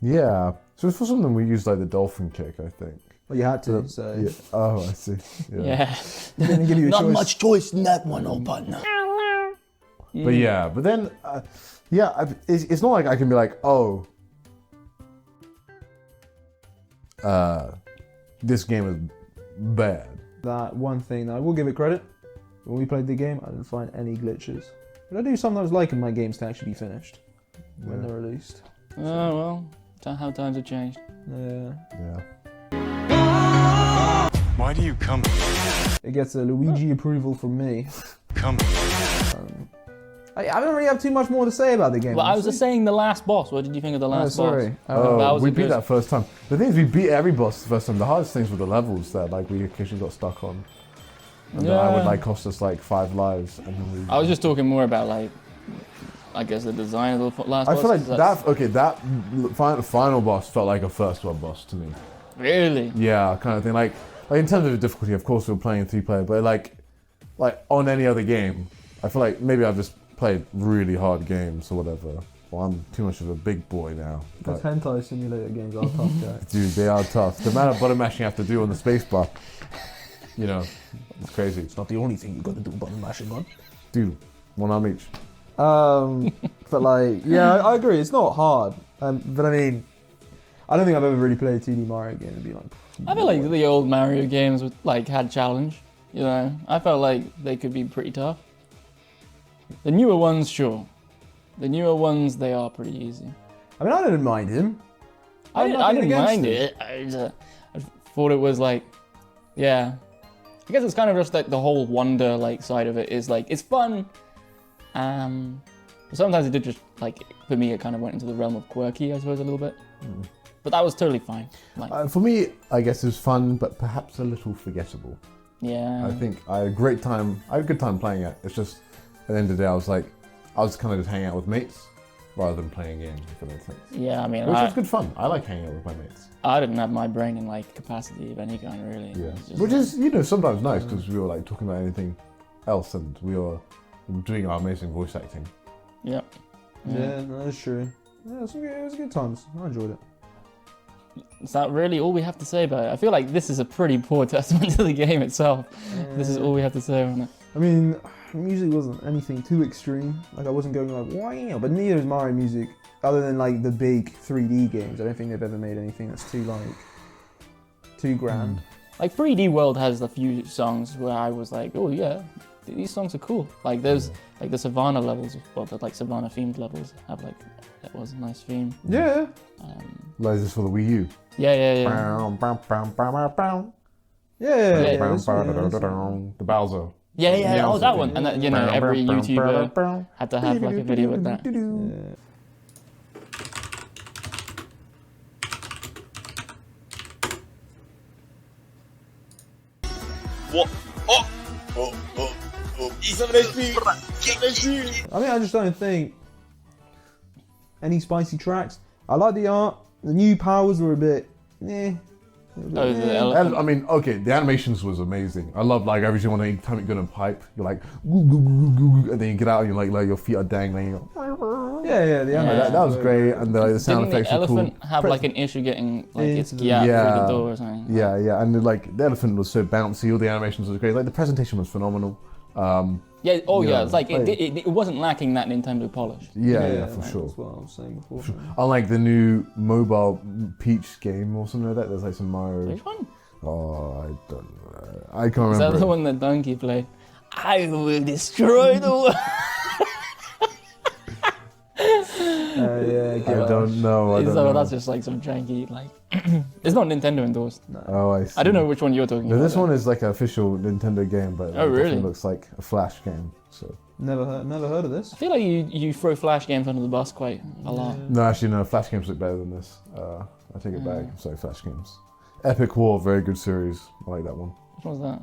Yeah. So for some of them, we used like the dolphin kick, I think. Well, you had to. So. Yeah. Oh, I see. Yeah. They didn't give you a Not choice. much choice in that one, old partner. But yeah, but then, it's not like I can be like, oh, this game is bad. That one thing that I will give it credit. When we played the game, I didn't find any glitches. But I do sometimes like in my games to actually be finished when they're released. Oh, well, how times have changed. Yeah. Why do you come? It gets a Luigi approval from me. Come. I don't really have too much more to say about the game. Well, I was just saying the last boss. What did you think of the last sorry. boss? We beat that first time. The thing is, we beat every boss the first time. The hardest things were the levels that like we occasionally got stuck on. And that would like cost us like 5 lives. And then I was just talking more about like, I guess the design of the last boss. I feel like that final boss felt like a first world boss to me. Really? Yeah, kind of thing. Like in terms of the difficulty, of course we were playing 3-player, but like on any other game, I feel like maybe I've just played really hard games or whatever. Well, I'm too much of a big boy now. Those hentai simulator games are tough, guys. Dude, they are tough. The amount of button mashing you have to do on the spacebar, you know, it's crazy. It's not the only thing you've got to do button mashing on. Dude, 1 arm each. But like, yeah, I agree. It's not hard. But I mean, I don't think I've ever really played a 2D Mario game and be like. I feel like the old Mario games had challenge. You know, I felt like they could be pretty tough. The newer ones, sure. The newer ones, they are pretty easy. I mean, I didn't mind him. I didn't mind it. I thought it was like, yeah. I guess it's kind of just like the whole wonder like side of it is like it's fun. But sometimes it did just like for me it kind of went into the realm of quirky, I suppose, a little bit. But that was totally fine. Like, for me, I guess it was fun, but perhaps a little forgettable. Yeah. I think I had a great time. I had a good time playing it. It's just at the end of the day, I was kind of just hanging out with mates rather than playing games. If that makes sense. Yeah, I mean, which was good fun. I like hanging out with my mates. I didn't have my brain in like capacity of any kind, really. Yeah, which is sometimes nice because we were like talking about anything else and we were doing our amazing voice acting. Yep. Yeah, no, that's true. Yeah, it was good times. I enjoyed it. Is that really all we have to say about it? I feel like this is a pretty poor testament to the game itself. This is all we have to say on it. I mean, music wasn't anything too extreme. Like I wasn't going like wow, but neither is Mario music. Other than like the big 3D games, I don't think they've ever made anything that's too grand. Like 3D World has a few songs where I was like, oh yeah, these songs are cool. Like there's like the Savannah levels, well, the like Savannah themed levels have like that was a nice theme. Yeah. Like this for the Wii U. Yeah. The Bowser. Yeah. Oh, that one. And that, you know, every YouTuber had to have like a video with that. What? Oh. He's on HP. I mean, I just don't think any spicy tracks. I like the art. The new powers were a bit, I mean, okay, the animations was amazing. I love like every time you go in a pipe, you're like, goo, goo, goo, goo, goo, and then you get out and you're like your feet are dangling. Yeah. That was great, and the sound effects were cool. Didn't the elephant have like an issue getting like its gap through the door or something? Yeah, and the elephant was so bouncy. All the animations was great. Like the presentation was phenomenal. It's like it wasn't lacking that Nintendo polish. Yeah, for sure. That's what I was saying before. Sure. Unlike the new mobile Peach game or something like that, there's like some Mario. Which one? Oh, I don't know. I can't remember. Is that the one that Donkey played? I will destroy the world. I don't know. That's just like some janky like. It's not Nintendo endorsed. No. Oh, I see. I don't know which one you're talking about. This one is like an official Nintendo game, but it really looks like a Flash game. So never heard of this. I feel like you throw Flash games under the bus quite a lot. No, actually, no. Flash games look better than this. I take it back. I'm sorry, Flash games. Epic War, very good series. I like that one. Which one was that?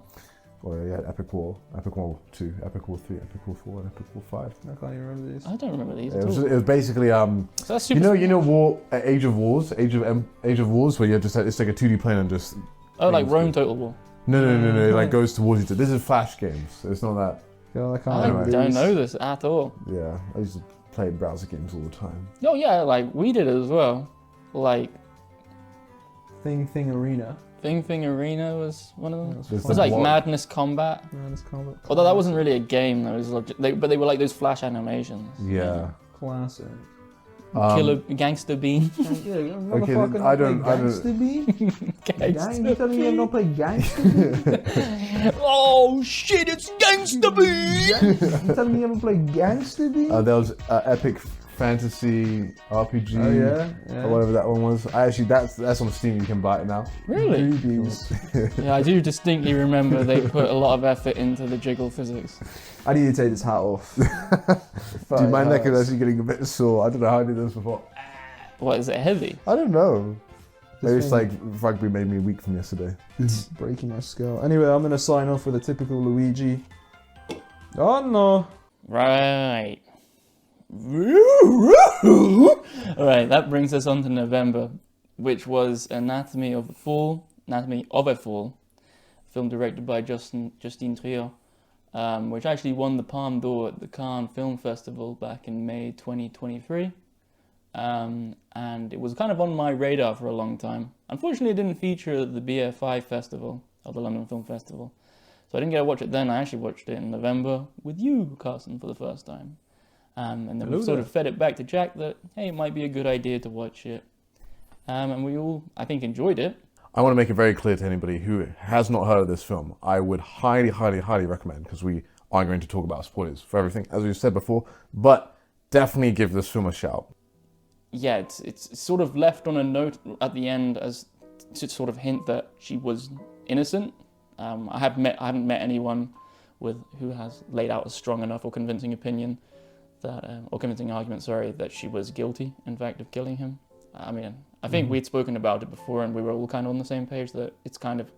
Well, yeah, Epic War 2, Epic War 3, Epic War 4, and Epic War 5. I can't even remember these. I don't remember these. It was basically you know War, Age of Wars, Age of Wars, where you just it's like a 2D plane and just. Oh, like Rome Total War. No. It like goes towards each other. This is Flash games. So it's not that. God, I can't I remember don't these. know this at all. Yeah, I used to play browser games all the time. Oh yeah, like we did it as well. Like Thing Arena. Thing Arena was one of them. There's It was the like block. Madness Combat. Madness Combat. Although that wasn't really a game though. It was like, but they were like those flash animations. Yeah. Classic. Killer Gangster Bean. Okay, then I don't. Gangster Bean? Gangster You telling me I've not played Gangster Bean? Oh shit! It's Gangster Bean. You telling me you haven't played Gangster Bean? There was Epic Fantasy RPG. Oh, yeah? Or whatever that one was. I actually, that's on Steam. You can buy it now. Really? Boobies. Yeah, I do distinctly remember they put a lot of effort into the jiggle physics. I need to take this hat off. Dude, my neck is actually getting a bit sore. I don't know how I did this before. What, is it heavy? I don't know. Maybe it's thing- like rugby made me weak from yesterday. Breaking my skull. Anyway, I'm gonna sign off with a typical Luigi. Oh no. Right. Alright, that brings us on to November, which was Anatomy of a Fall, film directed by Justine Trier, which actually won the Palme d'Or at the Cannes Film Festival back in May 2023. And it was kind of on my radar for a long time. Unfortunately, it didn't feature at the BFI Festival, or the London Film Festival. So I didn't get to watch it then. I actually watched it in November with you, Carson, for the first time. And then we sort of fed it back to Jack that, hey, it might be a good idea to watch it. And we all, I think, enjoyed it. I want to make it very clear to anybody who has not heard of this film. I would highly, highly, highly recommend, because we are going to talk about spoilers for everything, as we said before, but definitely give this film a shout. Yeah, it's sort of left on a note at the end as to sort of hint that she was innocent. I haven't met anyone who has laid out a strong enough or convincing opinion or convincing argument, that she was guilty, in fact, of killing him. I mean, I think we'd spoken about it before, and we were all kind of on the same page that it's kind of.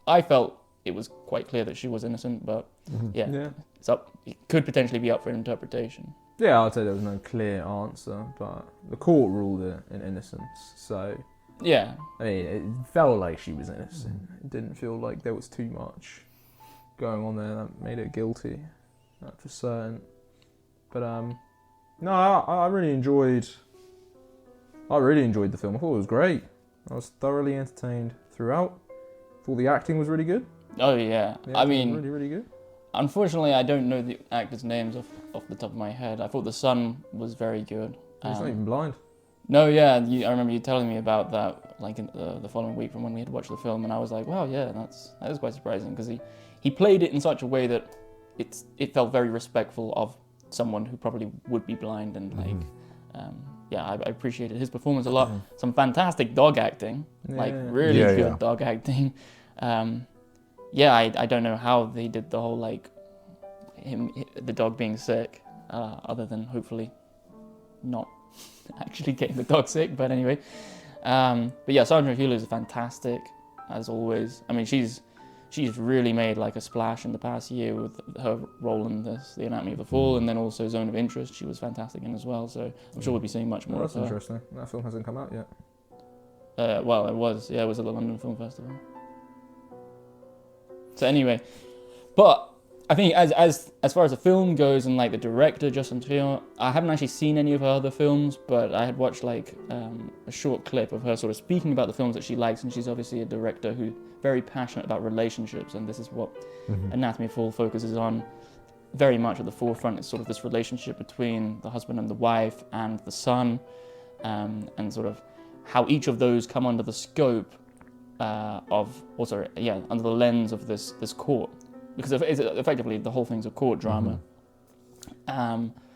I felt it was quite clear that she was innocent, but it's up. It could potentially be up for interpretation. Yeah, I'd say there was no clear answer, but the court ruled it in innocence, so... Yeah. I mean, it felt like she was innocent. It didn't feel like there was too much going on there that made her guilty, that's for certain. But, no, I really enjoyed the film. I thought it was great. I was thoroughly entertained throughout. Thought the acting was really good. Oh, yeah. I mean... Really, really good. Unfortunately, I don't know the actors' names off the top of my head. I thought the son was very good. He's not even blind. No, yeah, I remember you telling me about that, like in the following week from when we had watched the film, and I was like, wow, yeah, that is quite surprising, because he played it in such a way that it felt very respectful of someone who probably would be blind, and I appreciated his performance a lot. Some fantastic dog acting, really good dog acting. I don't know how they did the whole the dog being sick, other than hopefully not actually getting the dog sick. But anyway, Sandra Hüller is fantastic as always. I mean, she's really made like a splash in the past year with her role in The Anatomy of the Fall, and then also Zone of Interest. She was fantastic in as well. So I'm sure we'll be seeing much more. That's of her. interesting. That film hasn't come out yet. It was at the London Film Festival. So anyway, but I think as far as the film goes and like the director Justine Trier, I haven't actually seen any of her other films, but I had watched a short clip of her sort of speaking about the films that she likes, and she's obviously a director who's very passionate about relationships, and this is what Anatomy of a Fall focuses on very much at the forefront. It's sort of this relationship between the husband and the wife and the son, and sort of how each of those come under the scope under the lens of this court, because it's effectively the whole thing's a court drama.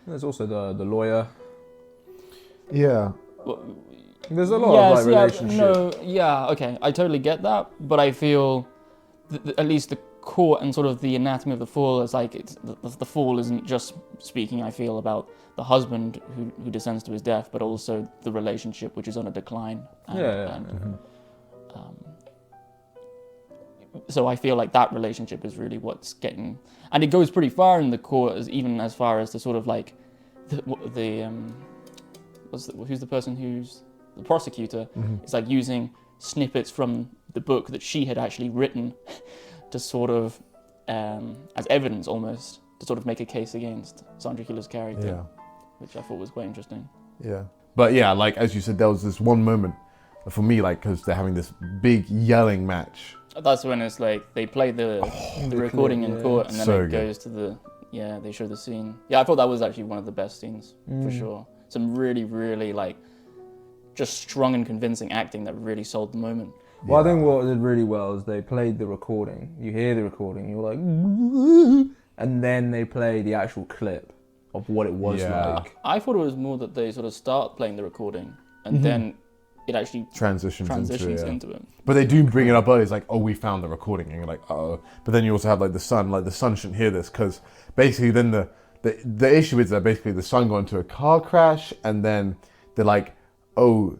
There's also the lawyer. Yeah. There's a lot of relationship. Okay, I totally get that, but I feel at least the court and sort of the Anatomy of the Fall is like the fall isn't just speaking, I feel, about the husband who descends to his death, but also the relationship which is on a decline. So I feel like that relationship is really what's getting, and it goes pretty far in the court, as far as the sort of like who's the person who's the prosecutor is like using snippets from the book that she had actually written to sort of as evidence almost to sort of make a case against Sandra Hüller's character, Yeah. which I thought was quite interesting. Yeah. But yeah, like as you said, there was this one moment for me, like, because they're having this big yelling match. That's when it's like they play the recording in court, and then So it good. goes to they show the scene. Yeah, I thought that was actually one of the best scenes for sure. Some really, really like just strong and convincing acting that really sold the moment. Well, I think what they did really well is they played the recording. You hear the recording, you're like, and then they play the actual clip of what it was like. I thought it was more that they sort of start playing the recording, and then it actually Transitions into it. But they do bring it up early. It's like, oh, we found the recording, and you're like, oh. But then you also have like the son. Like the son shouldn't hear this because basically then the issue is that basically the son got into a car crash, and then they're like, oh,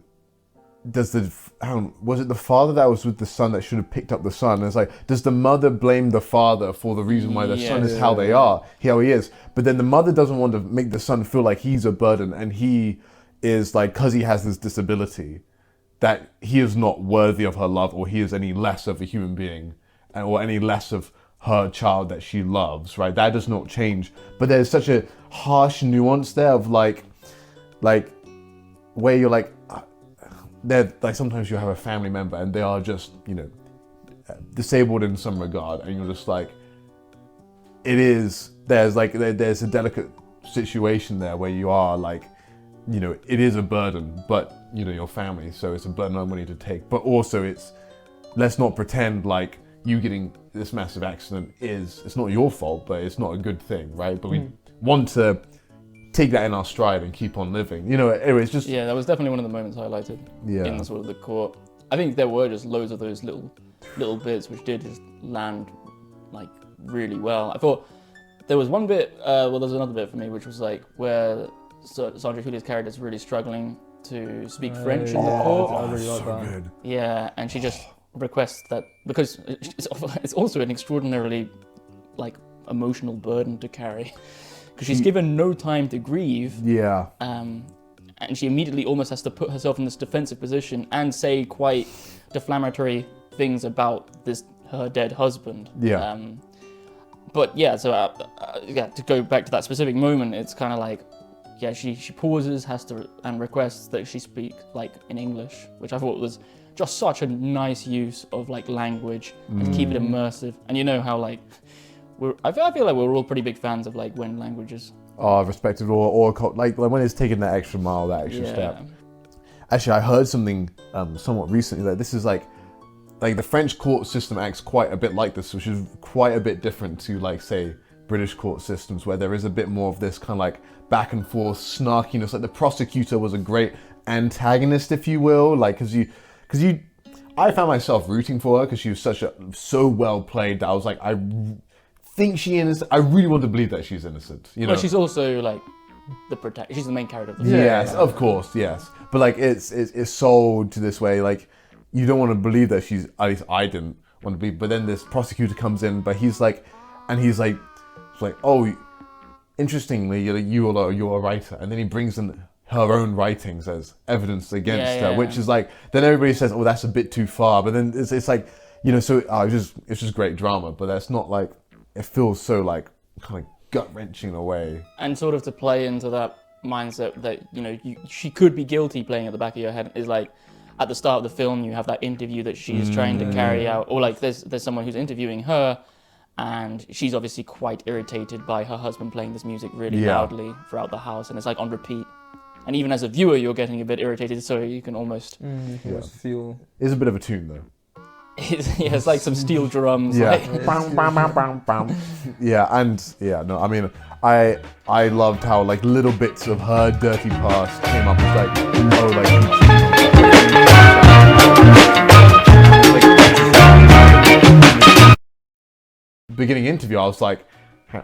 was it the father that was with the son that should have picked up the son? And it's like, does the mother blame the father for the reason why the son is how they are, how he is? But then the mother doesn't want to make the son feel like he's a burden, and he is like, because he has this disability, that he is not worthy of her love, or he is any less of a human being, or any less of her child that she loves, right? That does not change. But there's such a harsh nuance there of like where you're like, they're like, sometimes you have a family member and they are just, you know, disabled in some regard, and you're just like, there's a delicate situation there where you are like, you know, it is a burden, but you know, your family, so it's a burden on money to take. But also let's not pretend like you getting this massive accident it's not your fault, but it's not a good thing, right? But we want to take that in our stride and keep on living. You know, anyway, it's just... Yeah, that was definitely one of the moments highlighted in the sort of the court. I think there were just loads of those little bits which did just land like really well. I thought there was one bit, there's another bit for me, which was like where Sandra Hüller's character is really struggling to speak French in the court. I really like that. Good. Yeah, and she just requests that, because it's also an extraordinarily like emotional burden to carry, because she's given no time to grieve. Yeah. And she immediately almost has to put herself in this defensive position and say quite deflammatory things about her dead husband. Yeah. But yeah, so to go back to that specific moment, it's kind of like, yeah, she pauses, and requests that she speak like in English, which I thought was just such a nice use of like language and to keep it immersive. And you know how like I feel like we're all pretty big fans of like when languages are respected or like when it's taken that extra mile, that extra step. Actually, I heard something somewhat recently that this is like the French court system acts quite a bit like this, which is quite a bit different to like say British court systems, where there is a bit more of this kind of like back and forth snarkiness. Like the prosecutor was a great antagonist, if you will, like because I found myself rooting for her because she was so well played that I was like, I think she's innocent. I really want to believe that she's innocent. You know, well, she's also like she's the main character of the film. Yes, of course, yes. But like it's sold to this way, like you don't want to believe that she's, at least I didn't want to believe. But then this prosecutor comes in, but he's like, oh, interestingly, you're a writer, and then he brings in her own writings as evidence against her, which is like, then everybody says, oh, that's a bit too far. But then it's like, you know, so it's just great drama, but that's not like, it feels so like kind of gut-wrenching in a way. And sort of to play into that mindset that, you know, she could be guilty, playing at the back of your head, is like, at the start of the film, you have that interview that she's trying to carry out, or like there's someone who's interviewing her, and she's obviously quite irritated by her husband playing this music really loudly throughout the house, and it's like on repeat. And even as a viewer, you're getting a bit irritated, so you can almost feel. It's a bit of a tune though. It's like some steel drums. Yeah. Like. Bam, bam, bam, bam, bam. Yeah, and no, I mean, I loved how like little bits of her dirty past came up as beginning interview. I was like,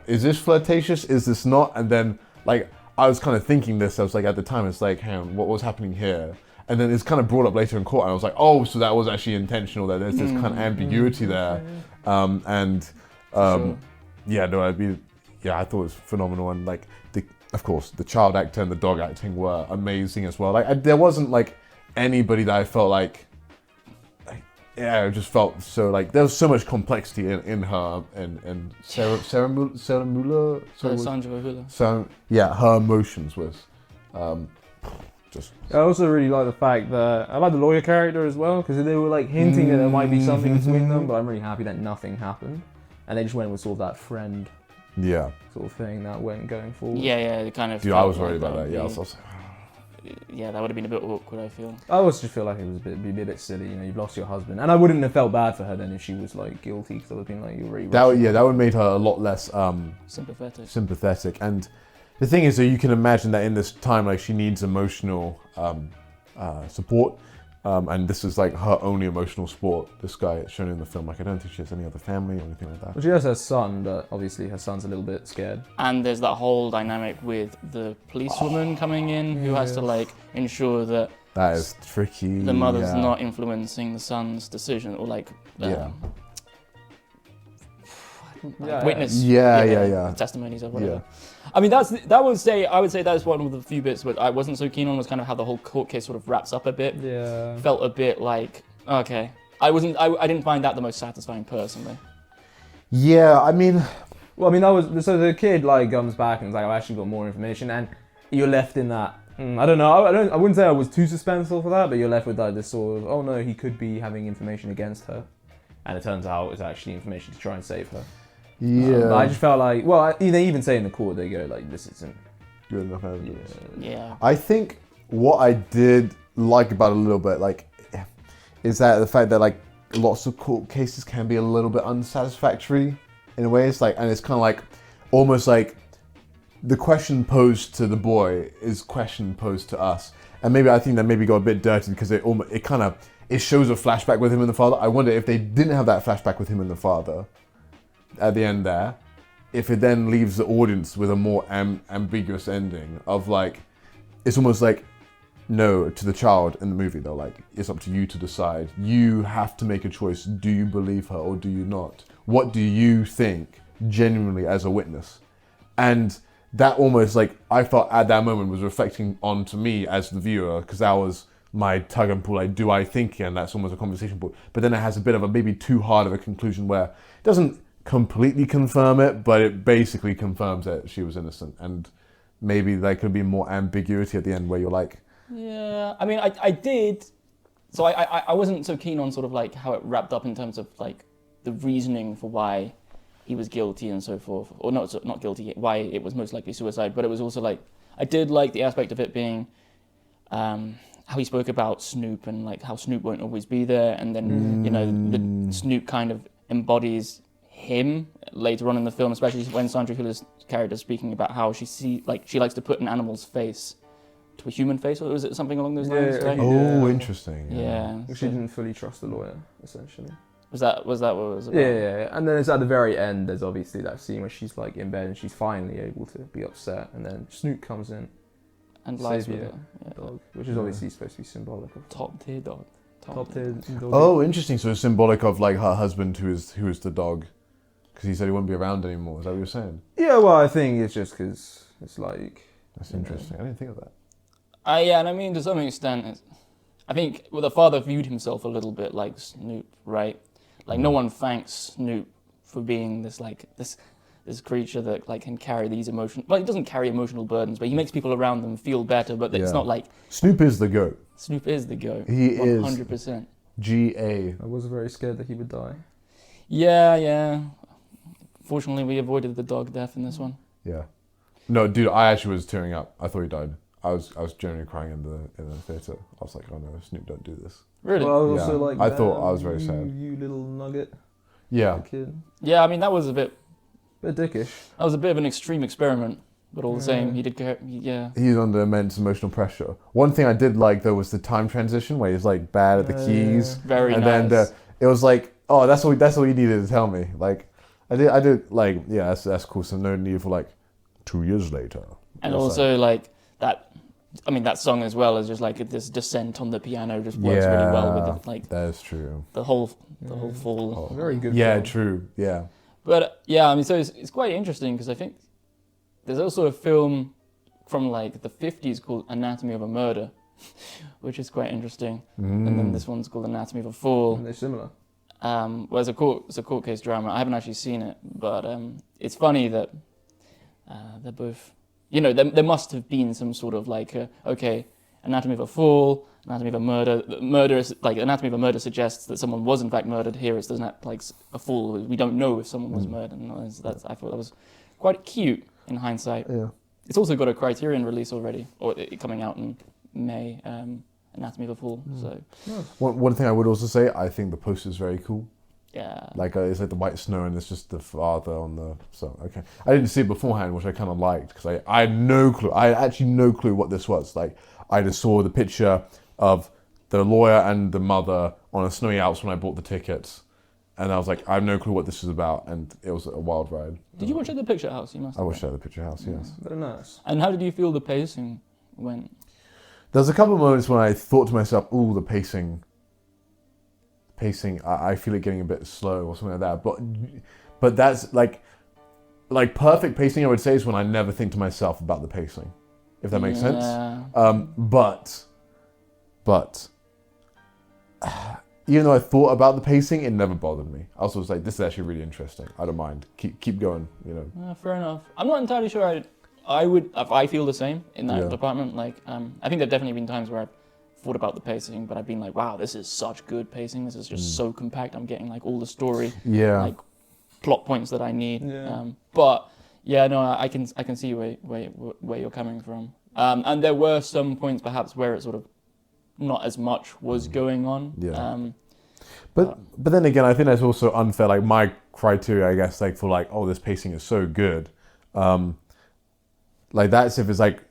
is this flirtatious? Is this not? And then like I was kind of thinking this. I was like, at the time, it's like, hang on, what was happening here? And then it's kind of brought up later in court, and I was like, oh, so that was actually intentional. That there's this kind of ambiguity there, Sure. I thought it was phenomenal, and like of course the child actor and the dog acting were amazing as well. Like there wasn't like anybody that I felt like yeah, it just felt so like there was so much complexity in her and Sarah Muller. Sandra Hüller. So yeah, her emotions was just. I also really like the fact that I like the lawyer character as well, because they were like hinting that there might be something between them, but I'm really happy that nothing happened, and they just went with sort of that friend. Yeah. Sort of thing that went going forward. Yeah, it kind of. Dude, I was worried about that. Yeah, I was yeah, that would have been a bit awkward, I feel. I also just feel like it was be a bit silly, you know, you've lost your husband. And I wouldn't have felt bad for her then if she was like guilty, because I would have been like, you're really that would have made her a lot less sympathetic. And the thing is that you can imagine that in this time, like she needs emotional support. And this is like her only emotional support, this guy shown in the film. Like I don't think she has any other family or anything like that. Well, she has her son, but obviously her son's a little bit scared. And there's that whole dynamic with the policewoman coming in who has to like ensure that is tricky. The mother's not influencing the son's decision or like witness testimonies or whatever. I mean, I would say that's one of the few bits that I wasn't so keen on, was kind of how the whole court case sort of wraps up a bit. Yeah. Felt a bit like, okay. I didn't find that the most satisfying personally. Yeah, I mean... Well, I mean, that was... So the kid, like, comes back and is like, I've actually got more information, and you're left in that... I don't know, I wouldn't say I was too suspenseful for that, but you're left with like this sort of, oh no, he could be having information against her. And it turns out it's actually information to try and save her. Yeah. But I just felt like, well, they even say in the court, they go like, this isn't good enough evidence. Yeah. I think what I did like about it a little bit, like, is that the fact that like lots of court cases can be a little bit unsatisfactory in a way. It's like, and it's kind of like, almost like the question posed to the boy is question posed to us. And maybe I think that maybe got a bit dirty because it shows a flashback with him and the father. I wonder if they didn't have that flashback with him and the father at the end there, if it then leaves the audience with a more ambiguous ending of like, it's almost like, no, to the child in the movie, they're like, it's up to you to decide. You have to make a choice. Do you believe her or do you not? What do you think genuinely as a witness? And that almost like, I felt at that moment was reflecting onto me as the viewer, because that was my tug and pull, like, do I think? And that's almost a conversation point. But then it has a bit of a, maybe too hard of a conclusion where it doesn't completely confirm it, but it basically confirms that she was innocent. And maybe there could be more ambiguity at the end where you're like... Yeah, I mean, I did... So I wasn't so keen on sort of like how it wrapped up in terms of like the reasoning for why he was guilty and so forth. Or not guilty, why it was most likely suicide. But it was also like, I did like the aspect of it being how he spoke about Snoop and like how Snoop won't always be there. And then, you know, the Snoop kind of embodies him later on in the film, especially when Sandra Hüller's character is speaking about how she likes to put an animal's face to a human face, or was it something along those lines? Yeah. Oh, interesting. Yeah. She didn't fully trust the lawyer, essentially. Was that what it was about? Yeah. And then it's at the very end, there's obviously that scene where she's like in bed and she's finally able to be upset, and then Snoop comes in and lies with her. Dog, which is obviously supposed to be symbolic of top tier dog. Top tier dog. Oh, interesting. So it's symbolic of like her husband who is the dog, because he said he wouldn't be around anymore. Is that what you're saying? Yeah, well, I think it's just because it's like... That's interesting. I didn't think of that. Yeah, and I mean, to some extent, I think the father viewed himself a little bit like Snoop, right? Like, no one thanks Snoop for being this creature that like can carry these emotions. Well, he doesn't carry emotional burdens, but he makes people around them feel better. But it's not like Snoop is the GOAT. Snoop is the GOAT. He 100%. is. GA. I was very scared that he would die. Yeah. Fortunately, we avoided the dog death in this one. Yeah. No, dude, I actually was tearing up. I thought he died. I was genuinely crying in the theater. I was like, oh no, Snoop, don't do this. Really? Well, I was also like, I thought I was very sad. You little nugget. Yeah. Kid. Yeah, I mean, that was a bit dickish. That was a bit of an extreme experiment, but all the same, he did. Yeah. He's under immense emotional pressure. One thing I did like though was the time transition where he's like bad at the keys. Very and nice. then it was like, oh, that's all you needed to tell me. Like, I did like, yeah, that's cool. So no need for like 2 years later. And also like that. I mean, that song as well is just like this descent on the piano just works really well with it. Like, that is true. The whole fall. Very good. Yeah, film. true. Yeah. But yeah, I mean, so it's quite interesting because I think there's also a film from like the 50s called Anatomy of a Murder, which is quite interesting. And then this one's called Anatomy of a Fall. And they're similar. Well, it's a court case drama. I haven't actually seen it, but it's funny that they're both. There must have been some sort of like, Anatomy of a Fall, Anatomy of a Murder. Murder is like Anatomy of a Murder suggests that someone was in fact murdered. Here it's not like a fall. We don't know if someone was murdered. And I thought that was quite cute in hindsight. Yeah. It's also got a Criterion release already, or coming out in May. Anatomy of a Fall. So one thing I would also say, I think the poster is very cool. Yeah. Like it's like the white snow and it's just the father on the. So okay, I didn't see it beforehand, which I kind of liked because I had no clue. I had actually no clue what this was. Like I just saw the picture of the lawyer and the mother on a snowy Alps when I bought the tickets, and I was like, I have no clue what this is about, and it was a wild ride. Did you watch it at the Picture House? You must. I watched it at the Picture House. Yes. Very nice. And how did you feel the pacing went? There's a couple of moments when I thought to myself, "Ooh, the pacing. I feel it getting a bit slow or something like that." But that's like perfect pacing. I would say is when I never think to myself about the pacing, if that makes sense. But even though I thought about the pacing, it never bothered me. I also was like, this is actually really interesting. I don't mind. Keep going. Fair enough. I'm not entirely sure I would if I feel the same in that department. Like I think there've definitely been times where I've thought about the pacing, but I've been like, wow, this is such good pacing. This is just so compact. I'm getting like all the story, like plot points that I need. But yeah, no, I can see where you're coming from. And there were some points perhaps where it sort of not as much was going on. But then again, I think that's also unfair. Like my criteria, I guess, like for like, oh, this pacing is so good. Like that's if it's like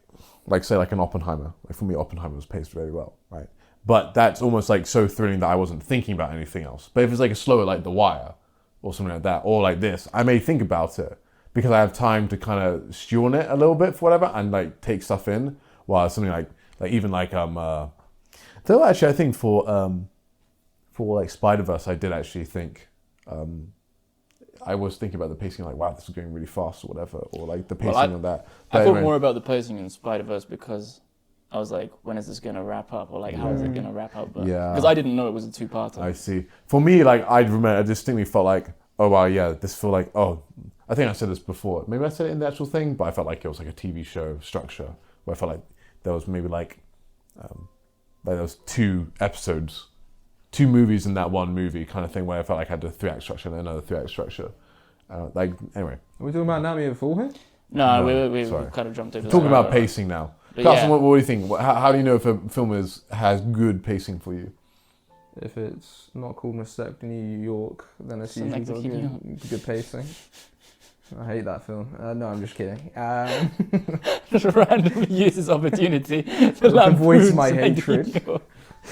say like an Oppenheimer. Like for me, Oppenheimer was paced very well, right? But that's almost like so thrilling that I wasn't thinking about anything else. But if it's like a slower, like The Wire or something like that, or like this, I may think about it because I have time to kind of stew on it a little bit for whatever and like take stuff in. While something like even like though actually I think for like Spider-Verse, I did actually think I was thinking about the pacing, like, wow, this is going really fast or whatever, or like the pacing of that. But I thought more about the pacing in Spider-Verse because I was like, when is this going to wrap up? Or like, how is it going to wrap up? Because I didn't know it was a two-parter. I see. For me, like, I distinctly felt like, oh, wow, yeah, this felt like, oh, I think I said this before. Maybe I said it in the actual thing, but I felt like it was like a TV show structure where I felt like there was maybe like there was 2 episodes, 2 movies in that one movie kind of thing where I felt like I had a 3-act structure and another 3-act structure. Like, anyway. Are we talking about Anatomy of a Fall here? No, we kind of jumped over. Talking about pacing now. Carson, what do you think? How do you know if a film has good pacing for you? If it's not called Mistake to New York, then it's usually got good pacing. I hate that film. No, I'm just kidding. Just randomly use this opportunity to voice my hatred.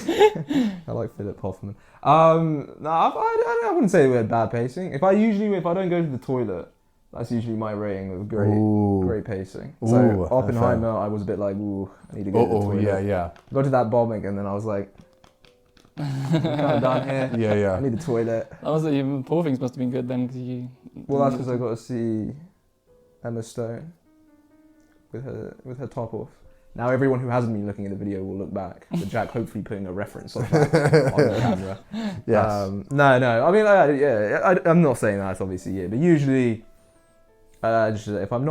I like Philip Hoffman. No, I wouldn't say we had bad pacing. If I don't go to the toilet, that's usually my rating of great pacing. So Oppenheimer, I was a bit like, ooh, I need to go to the toilet. Yeah. Got to that bombing, and then I was like, I'm kind of done here. Yeah. I need the toilet. That was Poor Things must have been good then, because you. Well, that's because I got to see Emma Stone with her top off. Now everyone who hasn't been looking at the video will look back. But Jack hopefully putting a reference of that on the camera. Yes. No. I mean, I'm not saying that's obviously but usually, if I'm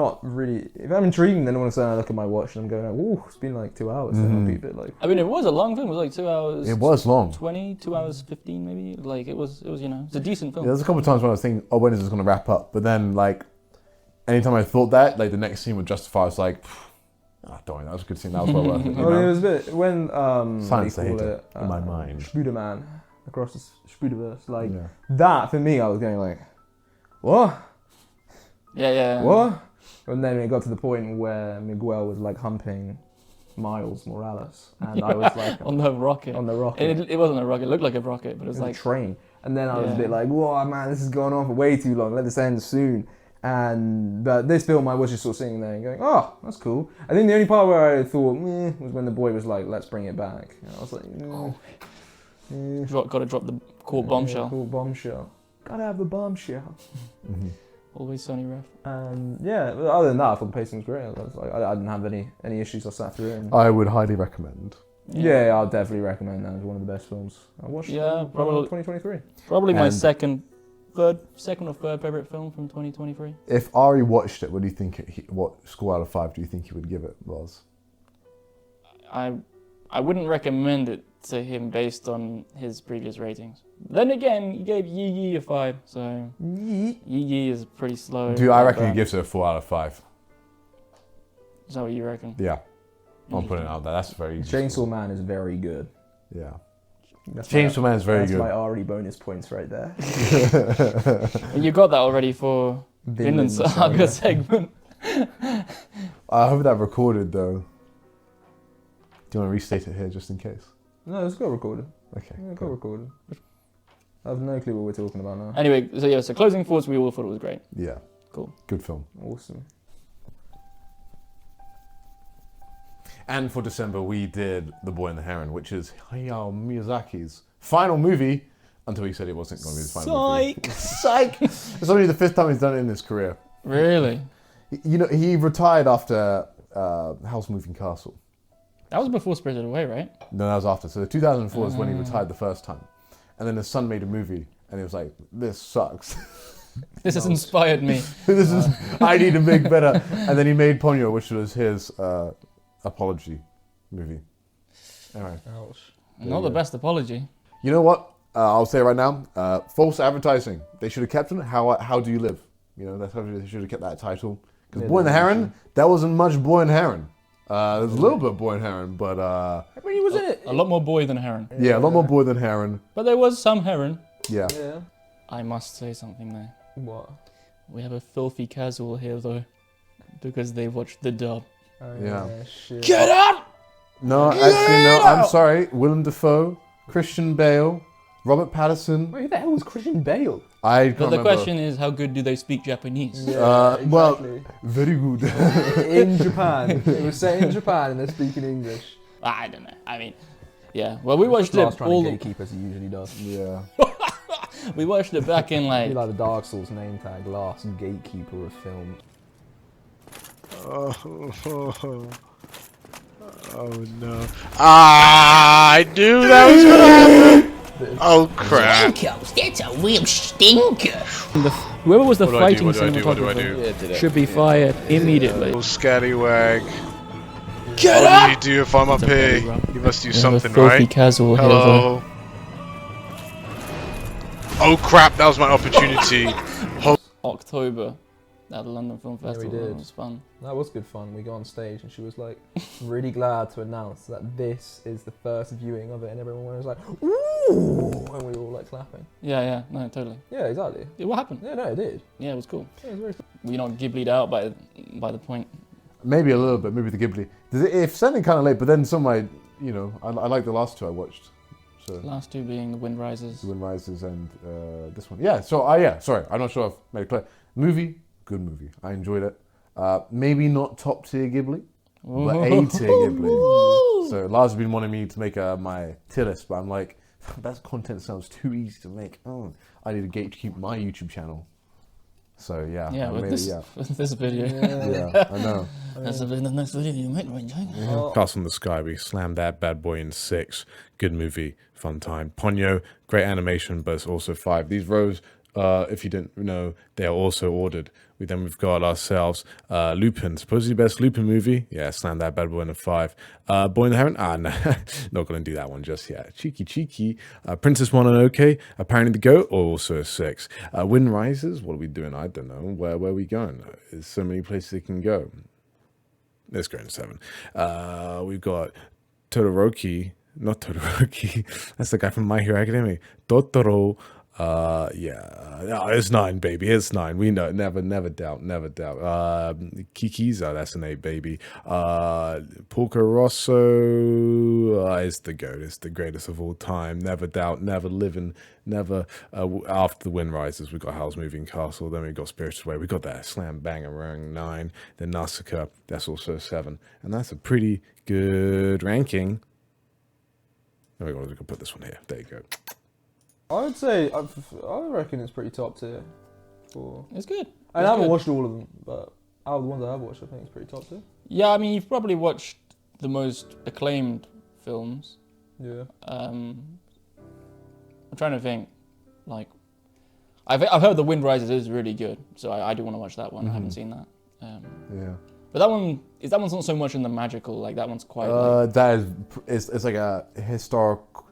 intrigued, then all of a sudden I look at my watch and I'm going, ooh, it's been like 2 hours. Then I'll be a bit like. I mean, it was a long film. It was like 2 hours. It was long. 2 hours 15 maybe. Like it was it's a decent film. Yeah, there's a couple of times when I was thinking, oh, when is this going to wrap up? But then like, anytime I thought that, like the next scene would justify. I was like. Don't worry, that was a good scene. That was well worth it. It was a bit when Science I hate it in my mind. Spider-Man across the Spider-Verse, like that for me, I was going like, what? Yeah. What? And then it got to the point where Miguel was like humping Miles Morales, and I was like on the rocket. It wasn't a rocket. It looked like a rocket, but it was like a train. And then I was a bit like, whoa, man, this is going on for way too long. Let this end soon. But this film, I was just sort of sitting there and going, oh, that's cool. I think the only part where I thought, was when the boy was like, let's bring it back. And I was like, got to drop the court bombshell. Court bombshell. Gotta have the bombshell. Always Sonny Ref. Other than that, I thought the pacing was great. I didn't have any issues. I sat through it. I would highly recommend. Yeah, I'll definitely recommend that as one of the best films I watched. Yeah, probably 2023. Probably my And- second or third favorite film from 2023. If Ari watched it, what do you think? What score out of 5 do you think he would give it, Lars? I wouldn't recommend it to him based on his previous ratings. Then again, he gave Yi Yi a 5, so Yi Yi is pretty slow. Dude, I reckon he gives it a 4 out of 5. Is that what you reckon? Yeah, I'm putting it out there. That's very easy. Chainsaw Man is very good. Yeah. That's Chainsaw Man is very that's good. my already bonus points right there. You got that already for Vinland Saga segment. I hope that recorded though. Do you want to restate it here just in case? No, it's got recorded. Okay. Yeah, it got recorded. I have no clue what we're talking about now. Anyway, so closing thoughts, we all thought it was great. Yeah. Cool. Good film. Awesome. And for December, we did The Boy and the Heron, which is Hayao Miyazaki's final movie, until he said it wasn't going to be his final movie. Psych! It's only the 5th time he's done it in his career. Really? You know, he retired after House Moving Castle. That was before Spirited Away, right? No, that was after. So 2004 is when he retired the first time. And then his son made a movie, and he was like, this sucks. This has inspired me. I need to make better. And then he made Ponyo, which was his apology movie. Anyway. Not the best apology. You know what? I'll say it right now. False advertising. They should have kept it. How do you live? You know, that's how they should have kept that title. Because Boy and the Heron, there wasn't much Boy and Heron. There's a little bit of Boy and Heron, but I mean, he was in it. A lot more boy than Heron. yeah, a lot more Boy than Heron. But there was some Heron. Yeah. Yeah. I must say something there. What? We have a filthy casual here though, because they watched the dub. Oh, Yeah. Shit. Get up! No, actually, no. I'm sorry. Willem Dafoe, Christian Bale, Robert Pattinson. Wait, who the hell was Christian Bale? I can't But the remember. question is, how good do they speak Japanese? Yeah, Well, exactly. very good. In Japan. It was set in Japan and they're speaking English. I don't know. I mean, yeah. Well, we watched Last it trying all. to gatekeep as he usually does. Yeah. We watched it back in Be like. like the Dark Souls name tag, last gatekeeper of film. Oh no. I knew that was gonna happen! Oh crap. Stinkos, that's a real stinker. Whoever was the What do I do? fighting What do I do? What do I cinematographer do? should be fired immediately. Oh, scallywag. Get what up! do you do if I'm up here? You must do something, a filthy right? casual here, Hello. Oh crap, that was my opportunity. October at the London Film Yeah, we Festival. did. It was fun. That was good fun. We got on stage and she was like, really glad to announce that this is the first viewing of it, and everyone was like, ooh, and we were all like clapping. Yeah, no, totally. Yeah, exactly. What happened? Yeah, no, it did. Yeah, it was cool. Yeah, it was very cool. We're not Ghibli'd out by the point. Maybe a little bit. Maybe the Ghibli. It's sending kind of late, but then some I like the last two I watched. So Last two being The Wind Rises. The Wind Rises and this one. Yeah. So sorry, I'm not sure I've made it clear. Movie, good movie. I enjoyed it. Maybe not top tier Ghibli, but A tier Ghibli. So Lars has been wanting me to make my tier list, but I'm like, that content sounds too easy to make. Oh, I need to gatekeep my YouTube channel. So yeah. Yeah, with this video. Yeah, I know. That's the next video you make, right? Cast from the Sky, we slammed that bad boy in 6. Good movie, fun time. Ponyo, great animation, but it's also 5. These rows, if you didn't know, they are also ordered. We've got ourselves Lupin, supposedly best Lupin movie. Yeah, slam that bad boy in a 5. Boy and the Heron? No, not going to do that one just yet. Cheeky. Princess Mononoke, apparently the GOAT, also a 6. Wind Rises, what are we doing? I don't know. Where are we going? There's so many places they can go. Let's go in 7. We've got Todoroki, not Todoroki, that's the guy from My Hero Academia. Totoro. It's 9, baby. It's 9. We know. Never doubt. Kikiza, that's an 8, baby. Porco Rosso is the GOAT. It's the greatest of all time. Never doubt. Never living. Never. After the Wind Rises, we got Howl's Moving Castle. Then we got Spirited Away. We got that slam bang around 9. Then Nausicaa. That's also 7. And that's a pretty good ranking. There we go. We can put this one here. There you go. I would say, I reckon it's pretty top tier. It's good. I haven't watched all of them, but out of the ones I have watched, I think it's pretty top tier. Yeah, I mean, you've probably watched the most acclaimed films. Yeah. I'm trying to think. Like, I've heard The Wind Rises is really good, so I do want to watch that one. I haven't seen that. Yeah. But that one's not so much in the magical. Like that one's quite. That is, it's like a historical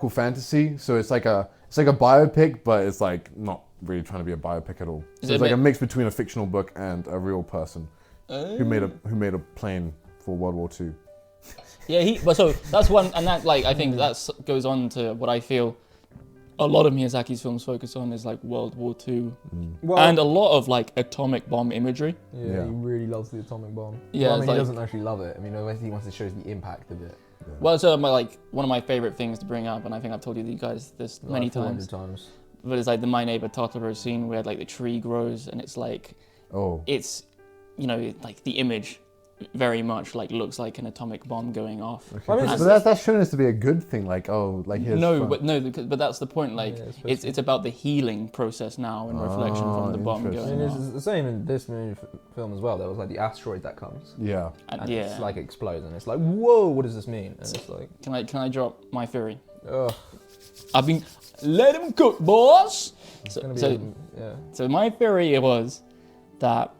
fantasy. So it's like a biopic, but it's like not really trying to be a biopic at all. So it's like a mix between a fictional book and a real person who made a plane for World War II. Yeah, but so that's one, and that like I think that goes on to what I feel a lot of Miyazaki's films focus on is like World War II, and a lot of like atomic bomb imagery. Yeah, he really loves the atomic bomb. Yeah, well, I mean, he doesn't actually love it. I mean, he wants to show the impact of it. Yeah. Well, so like one of my favorite things to bring up, and I think I've told you guys this many times. But it's like the My Neighbor Totoro scene where like the tree grows, and it's like, it's, like the image very much like looks like an atomic bomb going off. Okay. I mean, but that's shown us to be a good thing. Like, here's but that's the point. Like, it's about the healing process now in reflection from the bomb going off. I mean, it's the same in this film as well. There was like the asteroid that comes. Yeah. And it's like explodes, and it's like, whoa, what does this mean? And it's like, can I drop my theory? Ugh. I've been let him cook, boss. So my theory was that,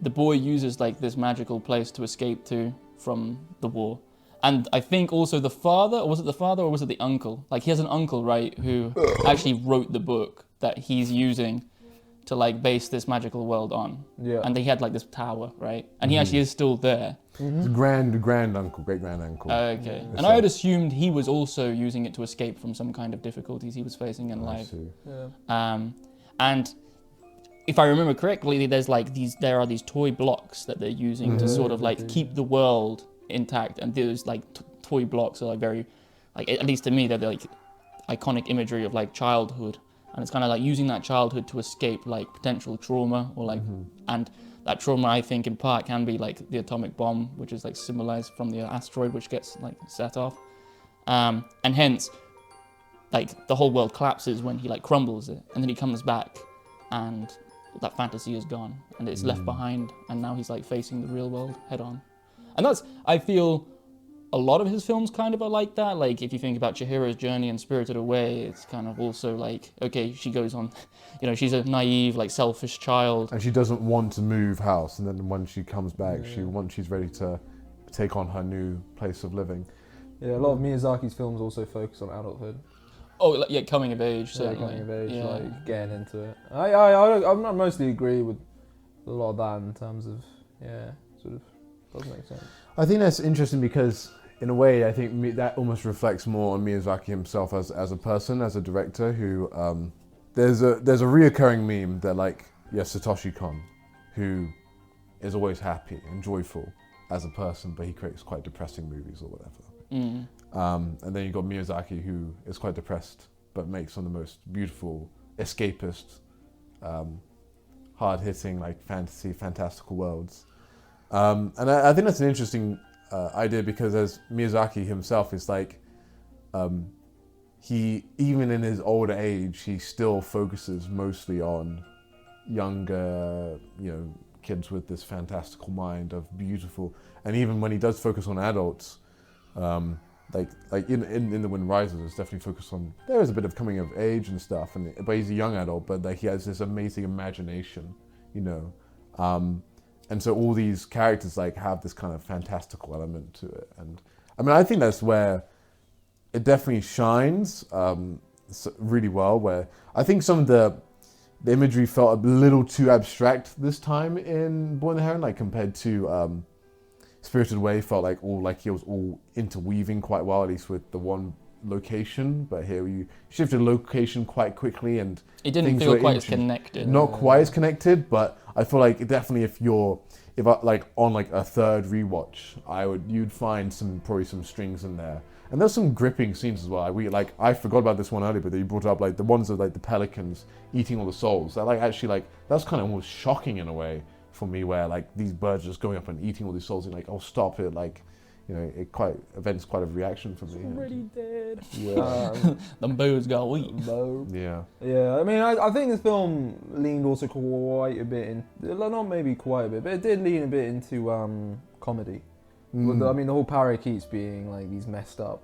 the boy uses like this magical place to escape to from the war. And I think also the father, or was it the father or was it the uncle? Like he has an uncle, right, who actually wrote the book that he's using to like base this magical world on. Yeah. And he had like this tower, right? And he actually is still there. It's grand uncle, great grand uncle. Okay. And I had assumed he was also using it to escape from some kind of difficulties he was facing in life. Yeah. And if I remember correctly, there are these toy blocks that they're using to sort of like keep the world intact, and those like toy blocks are like very, like at least to me, they're like iconic imagery of like childhood, and it's kind of like using that childhood to escape like potential trauma or like, and that trauma I think in part can be like the atomic bomb, which is like symbolized from the asteroid which gets like set off, and hence like the whole world collapses when he like crumbles it, and then he comes back and that fantasy is gone and it's left behind, and now he's like facing the real world head on. And that's, I feel, a lot of his films kind of are like that. Like if you think about Chihiro's journey and Spirited Away, it's kind of also like, okay, she goes on, she's a naive, like selfish child. And she doesn't want to move house, and then when she comes back, once she's ready to take on her new place of living. Yeah, a lot of Miyazaki's films also focus on adulthood. Oh, yeah, coming of age, certainly. Coming of age, like getting into it. I mostly agree with a lot of that in terms of, sort of does make sense. I think that's interesting because, in a way, I think that almost reflects more on Miyazaki himself as a person, as a director. Who there's a reoccurring meme that Satoshi Kon, who is always happy and joyful as a person, but he creates quite depressing movies or whatever. And then you've got Miyazaki, who is quite depressed, but makes some of the most beautiful, escapist, hard-hitting, like fantastical worlds. And I think that's an interesting idea because as Miyazaki himself is like, he, even in his older age, he still focuses mostly on younger, kids with this fantastical mind of beautiful. And even when he does focus on adults, like in The Wind Rises, it's definitely focused on, there is a bit of coming of age and stuff, but he's a young adult, but like he has this amazing imagination, and so all these characters like have this kind of fantastical element to it. And I mean, I think that's where it definitely shines really well, where I think some of the imagery felt a little too abstract this time in Boy and the Heron, like compared to Spirited Away felt like he was all interweaving quite well, at least with the one location. But here you shifted location quite quickly, and it didn't feel quite as connected. Not quite as connected, but I feel like definitely if I on like a third rewatch, you'd find probably some strings in there. And there's some gripping scenes as well. I forgot about this one earlier, but you brought up like the ones of like the pelicans eating all the souls. That that's kind of almost shocking in a way for me, where like these birds are just going up and eating all these souls, and like, oh, stop it, like, it events quite a reaction for me. It's already dead. Yeah. Them birds go eat. Yeah. Yeah, I mean, I think this film leaned also quite a bit not maybe quite a bit, but it did lean a bit into comedy. I mean, the whole parakeets being like these messed up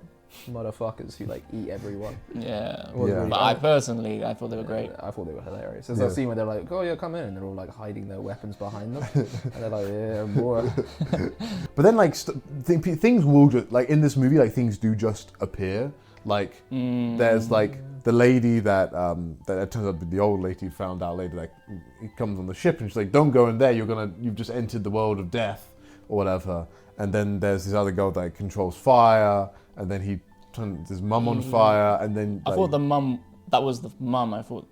motherfuckers who like eat everyone. Yeah. Really But I thought they were great. I thought they were hilarious. There's that scene where they're like, "Oh yeah, come in," and they're all like hiding their weapons behind them, and they're like, "Yeah, boy." But then like things will just like in this movie like things do just appear. Like there's like the lady that it turns out to be the old lady found out later, like he comes on the ship and she's like, "Don't go in there, you've just entered the world of death," or whatever. And then there's this other girl that controls fire, and then he turned his mum on fire, and then I thought that was the mum. I thought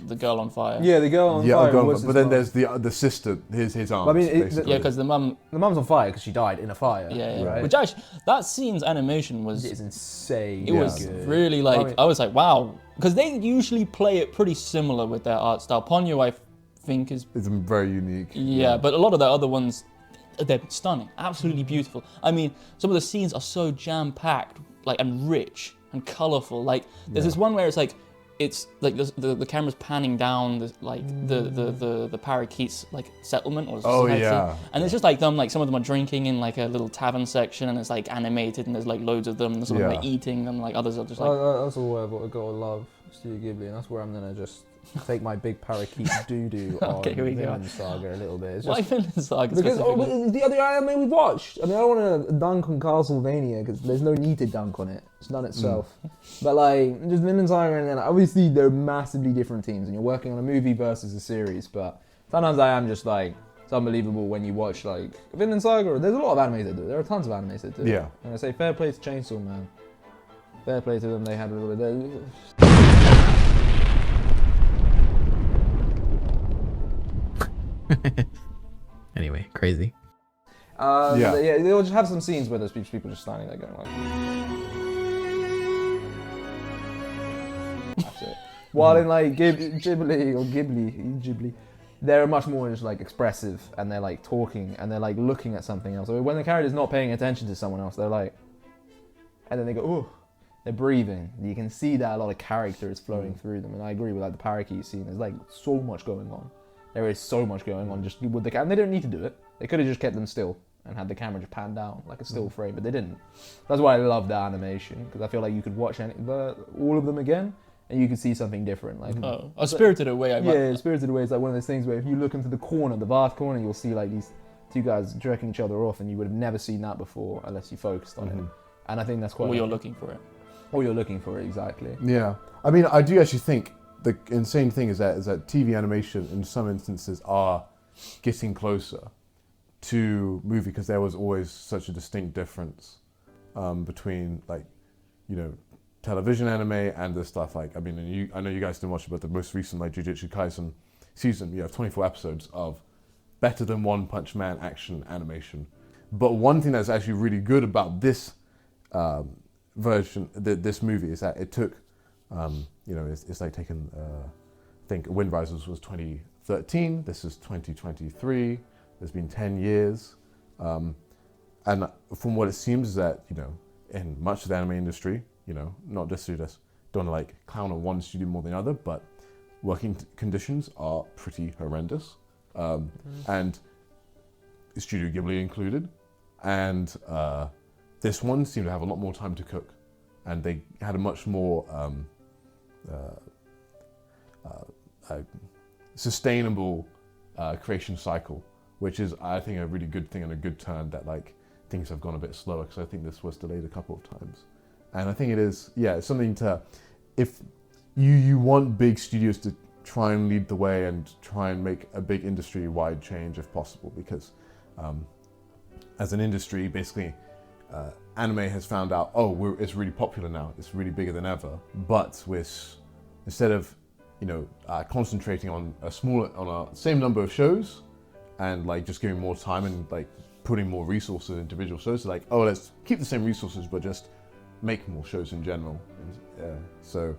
the girl on fire. Yeah, the girl on fire. But then there's the sister, his aunt. I mean, because the mum's on fire because she died in a fire. Yeah. Right? Which actually, that scene's animation was insane. It was really like I was like, wow, because they usually play it pretty similar with their art style. Ponyo, I think, is very unique. Yeah, but a lot of the other ones, they're stunning, absolutely beautiful. I mean, some of the scenes are so jam-packed, like, and rich and colorful. Like, there's this one where it's like the camera's panning down the parakeets like settlement or society. And it's just like them, like some of them are drinking in like a little tavern section, and it's like animated, and there's like loads of them, and some of them are eating, and like others are just like. That's all I've got to love Studio Ghibli, and that's where I'm gonna just take my big parakeet doo-doo on Vinland Saga a little bit. It's Why Vinland Saga? Because it's the other anime we watched. I mean, I don't want to dunk on Castlevania because there's no need to dunk on it. It's done itself. But like, just Vinland Saga, and then obviously they're massively different teams, and you're working on a movie versus a series. But sometimes I am just like, it's unbelievable when you watch like Vinland Saga. There's a lot of animes that do it. There are tons of animes that do it. Yeah. And I say fair play to Chainsaw Man. Fair play to them. They had a little bit. Anyway, crazy. They'll just have some scenes where there's people just standing there going like. That's it. While in like Ghibli, they're much more just like expressive, and they're like talking, and they're like looking at something else. So when the character's not paying attention to someone else, they're like, and then they go, oh, they're breathing. You can see that a lot of character is flowing through them, and I agree with like the parakeet scene. There's like so much going on. There is so much going on just with the camera. And they don't need to do it. They could have just kept them still and had the camera just pan down like a still frame, but they didn't. That's why I love the animation, because I feel like you could watch all of them again and you could see something different. Like Spirited Away. Spirited Away is like one of those things where if you look into the corner, the bath corner, you'll see like these two guys jerking each other off, and you would have never seen that before unless you focused on it. And I think that's quite. Or you're looking for it. Or you're looking for it, exactly. Yeah, I mean, I do actually think the insane thing is that TV animation in some instances are getting closer to movie, because there was always such a distinct difference between like, you know, television anime and the stuff like, I mean, I know you guys didn't watch it, but the most recent like Jujutsu Kaisen season, you have 24 episodes of better than One Punch Man action animation. But one thing that's actually really good about this version, this movie, is that it took, you know, it's like taking, I think Wind Rises was 2013, this is 2023, there's been 10 years. And from what it seems is that, you know, in much of the anime industry, you know, not just studios, don't like clown on one studio more than the other, but working conditions are pretty horrendous. And Studio Ghibli included. And this one seemed to have a lot more time to cook, and they had a much more sustainable creation cycle, which is, I think, a really good thing and a good turn, that like things have gone a bit slower, because I think this was delayed a couple of times. And I think it is, yeah, it's something to, if you want big studios to try and lead the way and try and make a big industry-wide change if possible, because as an industry, basically, anime has found out, it's really popular now, it's really bigger than ever, but instead of, you know, concentrating on a same number of shows and like just giving more time and like putting more resources in individual shows, like, let's keep the same resources but just make more shows in general. So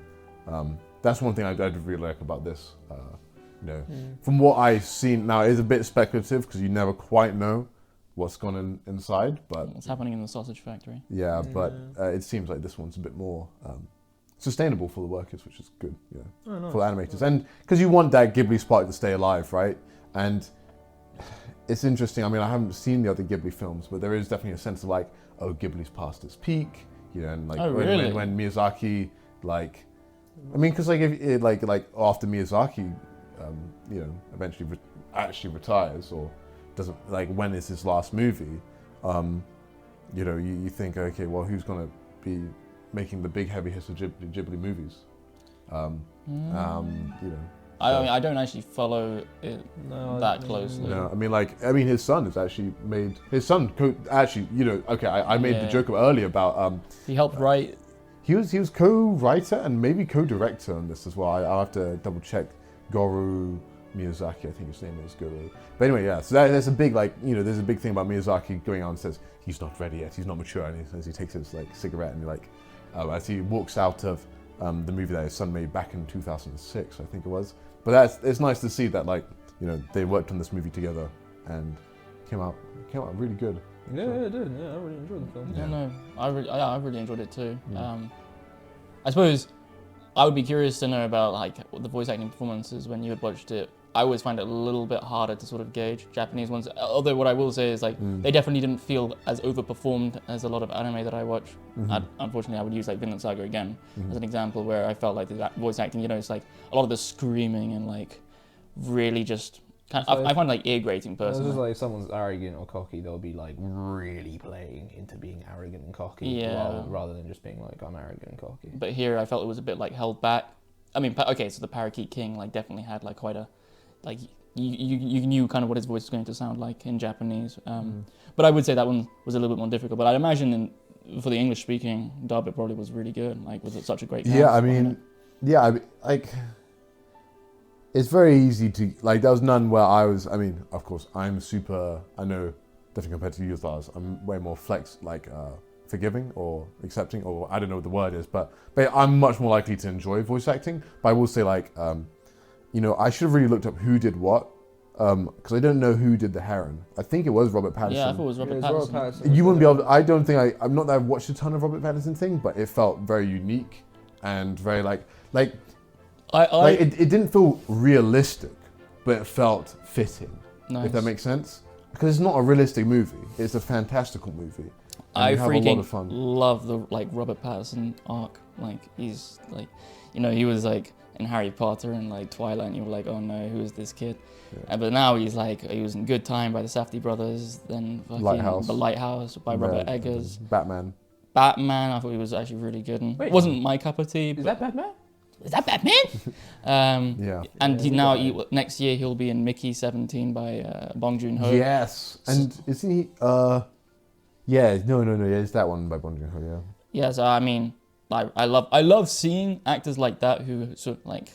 that's one thing I really like about this. You know, from what I've seen now, it's a bit speculative because you never quite know what's gone inside, but what's happening in the sausage factory. Yeah, but it seems like this one's a bit more sustainable for the workers, which is good, you know, for the animators, and because you want that Ghibli spark to stay alive, right? And it's interesting. I mean, I haven't seen the other Ghibli films, but there is definitely a sense of like, oh, Ghibli's past its peak, you know, and like when Miyazaki, like, I mean, because like if like after Miyazaki, you know, eventually actually retires or doesn't, like, when is his last movie? You know, you think, okay, well, who's gonna be making the big heavy hitters of Ghibli movies? You know. I mean, I don't actually follow it that closely. No, I mean, his son has actually made actually, you know. Okay, I made the joke earlier about he helped write. He was co-writer and maybe co-director on this as well. I'll have to double check. Goro Miyazaki, I think his name is Goro. But anyway, yeah. So there's a big, like, you know, there's a big thing about Miyazaki going on and says he's not ready yet, he's not mature, and as he takes his like cigarette and like as he walks out of the movie that his son made back in 2006, I think it was. But it's nice to see that, like, you know, they worked on this movie together and came out really good. Yeah, it did. Yeah, I really enjoyed the film. Yeah, no, I really enjoyed it too. I suppose I would be curious to know about like the voice acting performances when you had watched it. I always find it a little bit harder to sort of gauge Japanese ones. Although what I will say is like they definitely didn't feel as overperformed as a lot of anime that I watch. Unfortunately, I would use like Vinland Saga again as an example where I felt like the voice acting, you know, it's like a lot of the screaming and like really just I find like ear grating personally. It's just like if someone's arrogant or cocky, they'll be like really playing into being arrogant and cocky rather than just being like, I'm arrogant and cocky. But here I felt it was a bit like held back. I mean, okay, so the Parakeet King like definitely had like quite a, like you knew kind of what his voice was going to sound like in Japanese. But I would say that one was a little bit more difficult. But I'd imagine for the English speaking dub, it probably was really good. Like, was it such a great cast? Yeah, I mean, like, it's very easy to, like, there was none where I was, I mean, of course, I know, definitely compared to you, Lars, I'm way more forgiving or accepting, or I don't know what the word is, but I'm much more likely to enjoy voice acting. But I will say, like, you know, I should have really looked up who did what, because I don't know who did the Heron. I think it was Robert Pattinson. Yeah, I thought it was Robert Pattinson. You wouldn't be able to, I don't think I'm not that I've watched a ton of Robert Pattinson thing, but it felt very unique and very it didn't feel realistic, but it felt fitting. Nice. If that makes sense. Because it's not a realistic movie; it's a fantastical movie. I freaking love the Robert Pattinson arc. Like, he's like, you know, he was like in Harry Potter and like Twilight, and you were like, oh no, who is this kid? Yeah. But now he's like, he was in Good Time by the Safdie brothers, then fucking The Lighthouse by Robert Eggers. Batman, I thought he was actually really good. And it wasn't my cup of tea. Is that Batman? Is that Batman? Yeah. And next year he'll be in Mickey 17 by Bong Joon-ho. Yes. And isn't he? Yeah. No. Yeah, it's that one by Bong Joon-ho. Yeah. Yeah. So I mean, I love seeing actors like that who sort of like,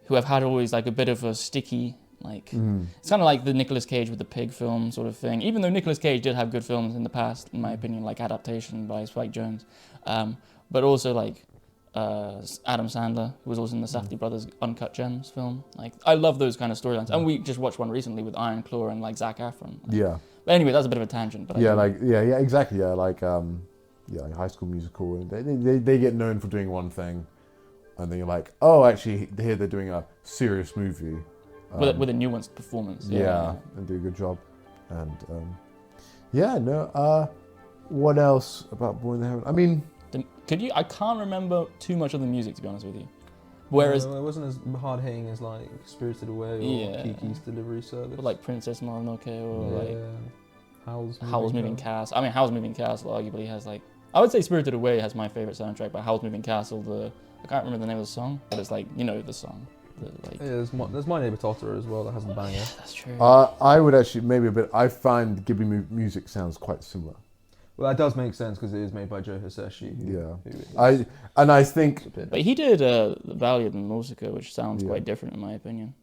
who have had always like a bit of a sticky like. It's kind of like the Nicolas Cage with the Pig film sort of thing. Even though Nicolas Cage did have good films in the past, in my opinion, like Adaptation by Spike Jonze, but also like. Adam Sandler, who was also in the Safdie Brothers Uncut Gems film. Like, I love those kind of storylines. And we just watched one recently with Iron Claw and like Zac Efron. Yeah. But anyway, that's a bit of a tangent. But exactly. Yeah, like High School Musical. They get known for doing one thing, and then you're like, oh, actually, here they're doing a serious movie with a nuanced performance. Yeah, and do a good job. And what else about Boy in the Heron? I mean. I can't remember too much of the music, to be honest with you. Whereas it wasn't as hard hitting as like Spirited Away or Kiki's Delivery Service, or like Princess Mononoke, or like Howl's Moving Castle. I mean, Howl's Moving Castle arguably has like, I would say Spirited Away has my favorite soundtrack, but Howl's Moving Castle, I can't remember the name of the song, but it's like, you know, the song. There's My Neighbor Totoro as well that has a banger. Yeah, that's true. I would actually I find Ghibli music sounds quite similar. Well, that does make sense because it is made by Joe Hisaishi. Yeah, I think. But he did Valley of the Nausicaa, which sounds quite different in my opinion.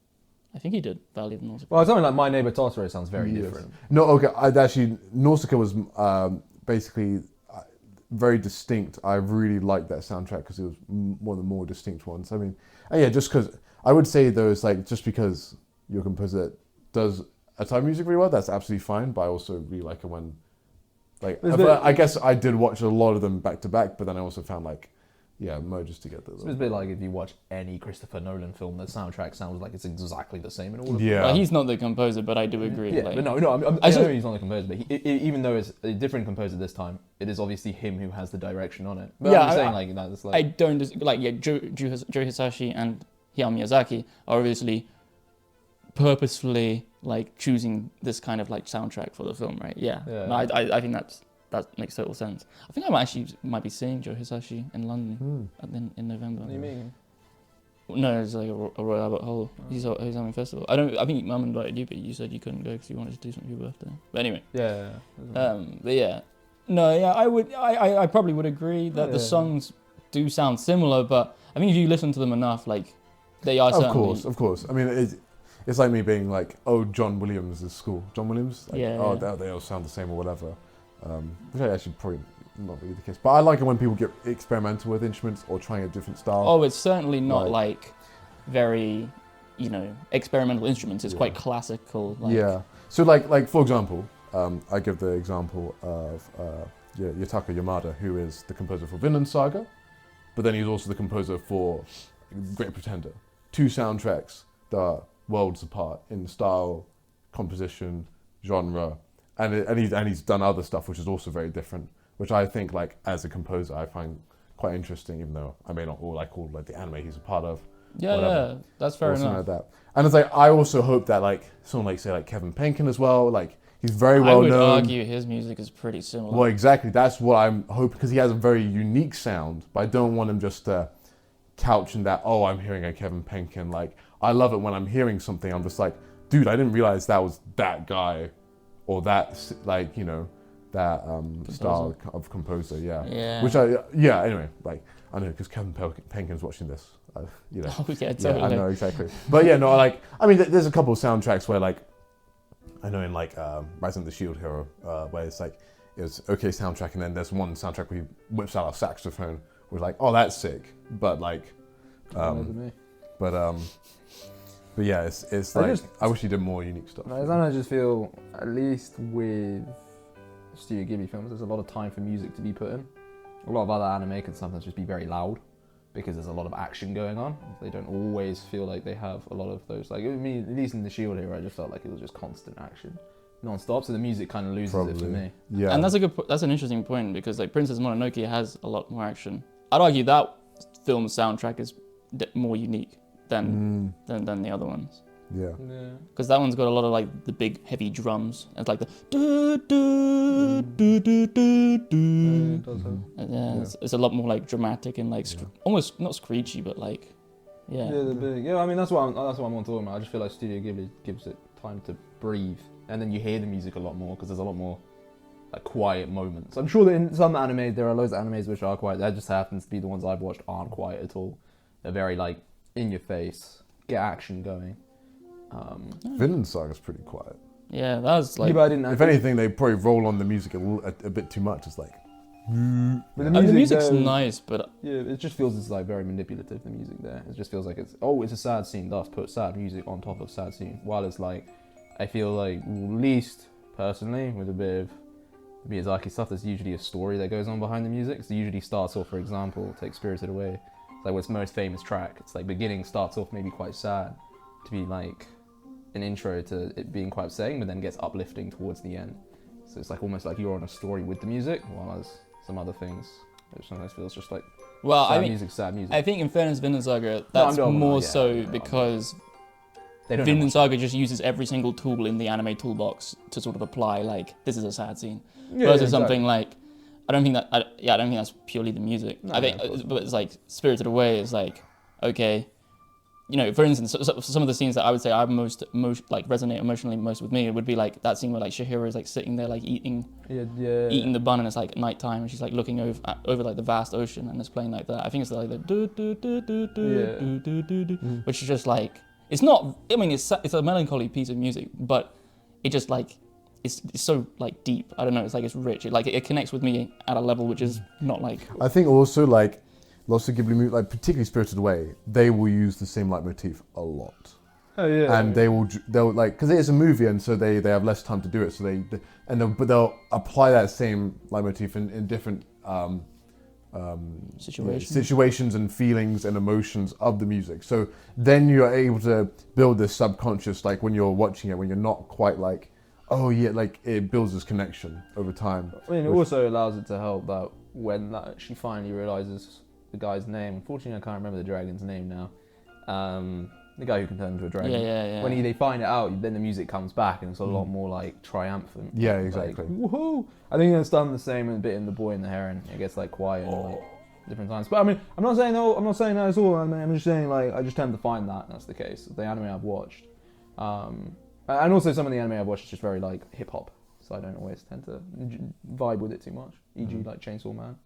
I think he did Valley of the Nausicaa. Well, something like My Neighbor Totoro sounds very different. No, okay. Nausicaa was basically very distinct. I really liked that soundtrack because it was one of the more distinct ones. I mean, just because I would say though, it's like just because your composer does a type of music really well, that's absolutely fine. But I also really like it when. I guess I did watch a lot of them back to back, but then I also found merges together. It's a bit like if you watch any Christopher Nolan film, the soundtrack sounds like it's exactly the same in all of them. Yeah. Well, he's not the composer, but I do agree. Yeah, like, but no, I know he's not the composer, but even though it's a different composer this time, it is obviously him who has the direction on it. But yeah, I'm just saying, like, that's like... I don't, Joe Hisashi and Hayao Miyazaki are obviously purposefully, like, choosing this kind of, like, soundtrack for the film, right? Yeah. No, I think that makes total sense. I think I might be seeing Joe Hisashi in London in November. What do you mean? No, it's like a Royal Albert Hall. He's having a festival. I think Mum invited you, but you said you couldn't go because you wanted to do something for your birthday. But anyway. Yeah. But yeah. No, yeah, I probably would agree that the songs do sound similar, but I think if you listen to them enough, like, they are certainly... Of course. I mean, it's like me being like, oh, John Williams is cool. John Williams? Like, they all sound the same or whatever. Which I actually probably not really the case. But I like it when people get experimental with instruments or trying a different style. Oh, it's certainly not like very, experimental instruments. It's quite classical. Like... Yeah. So like for example, I give the example of Yutaka Yamada, who is the composer for Vinland Saga, but then he's also the composer for Great Pretender. 2 soundtracks that are worlds apart in style, composition, genre. And he's done other stuff which is also very different, which I think, like, as a composer, I find quite interesting, even though I may not like all like the anime he's a part of. Yeah, that's fair enough. Like that. And it's like, I also hope that, like, someone like, say, like Kevin Penkin as well, like, he's very well known. I would argue his music is pretty similar. Well, exactly. That's what I'm hoping, because he has a very unique sound, but I don't want him just to couch in that, oh, I'm hearing a Kevin Penkin. Like, I love it when I'm hearing something, I'm just like, dude, I didn't realize that was that guy. Or that, like, that style of composer, yeah. Which anyway, like, I know, because Kevin Penkin's watching this, Oh, yeah, totally. Yeah, I know, exactly. But yeah, no, like, I mean, there's a couple of soundtracks where, like, I know in, like, Rise of the Shield Hero, where it's like, it was okay soundtrack, and then there's one soundtrack where he whips out a saxophone, was like, oh, that's sick. But, like, but yeah, it's like, I wish he did more unique stuff. I just feel, at least with Studio Ghibli films, there's a lot of time for music to be put in. A lot of other anime can sometimes just be very loud because there's a lot of action going on. They don't always feel like they have a lot of those. Like, I mean, at least in the Shield Hero, I just felt like it was just constant action, non-stop. So the music kind of loses it for me. Yeah, and that's an interesting point, because like Princess Mononoke has a lot more action. I'd argue that film's soundtrack is more unique than the other ones. Yeah. Because that one's got a lot of like the big heavy drums. It's like the do do do do do do. It's a lot more like dramatic and like almost not screechy, but like Yeah, they're big. Yeah, I mean that's what I'm talking about. I just feel like Studio Ghibli gives it time to breathe, and then you hear the music a lot more because there's a lot more like quiet moments. I'm sure that in some anime there are loads of animes which are quiet. That just happens to be the ones I've watched aren't quiet at all. They're very like in your face, get action going. Vinland Saga's pretty quiet. Yeah, that was like. If anything, they probably roll on the music a bit too much. It's like. But the music's nice, but yeah, it just feels it's like very manipulative. The music there, it just feels like it's a sad scene. Thus, put sad music on top of sad scene. While it's like, I feel like at least personally with a bit of Miyazaki stuff, there's usually a story that goes on behind the music. So it usually starts off, for example, take Spirited Away. It's like what's most famous track. It's like beginning starts off maybe quite sad, to be like an intro to it being quite upsetting, but then gets uplifting towards the end. So it's like almost like you're on a story with the music, while as some other things, it sometimes feels just like sad music. I think in fairness, Vinland Saga, that's because Vinland Saga just uses every single tool in the anime toolbox to sort of apply like this is a sad scene, versus something like I don't think that's purely the music. I think, but it's like Spirited Away is like okay. You know, for instance, some of the scenes that I would say I most like resonate emotionally most with me, it would be like that scene where like Chihiro is like sitting there like eating the bun, and it's like nighttime, and she's like looking over like the vast ocean, and it's playing like that. I think it's like the do do do do do do do do, which is just like it's not. I mean, it's a melancholy piece of music, but it just like it's so like deep. I don't know. It's like it's rich. It connects with me at a level which is not like. I think also like. Lots of Ghibli movies, like particularly Spirited Away, they will use the same leitmotif a lot. Oh yeah. And they'll like because it is a movie, and so they have less time to do it. So they'll apply that same leitmotif in different situations and feelings and emotions of the music. So then you're able to build this subconscious, like when you're watching it, when you're not quite like, oh yeah, like it builds this connection over time. I mean, it also allows it to help that when that she finally realizes the guy's name. Unfortunately, I can't remember the dragon's name now. The guy who can turn into a dragon. Yeah. When they find it out, then the music comes back and it's a lot more like triumphant. Yeah, exactly. Like, woohoo! I think it's done the same a bit in The Boy and the Heron. It gets like quiet and like different times. But I mean, I'm not saying that at all. I'm just saying like I just tend to find that that's the case. The anime I've watched, and also some of the anime I've watched is just very like hip hop, so I don't always tend to vibe with it too much. E.g., like Chainsaw Man.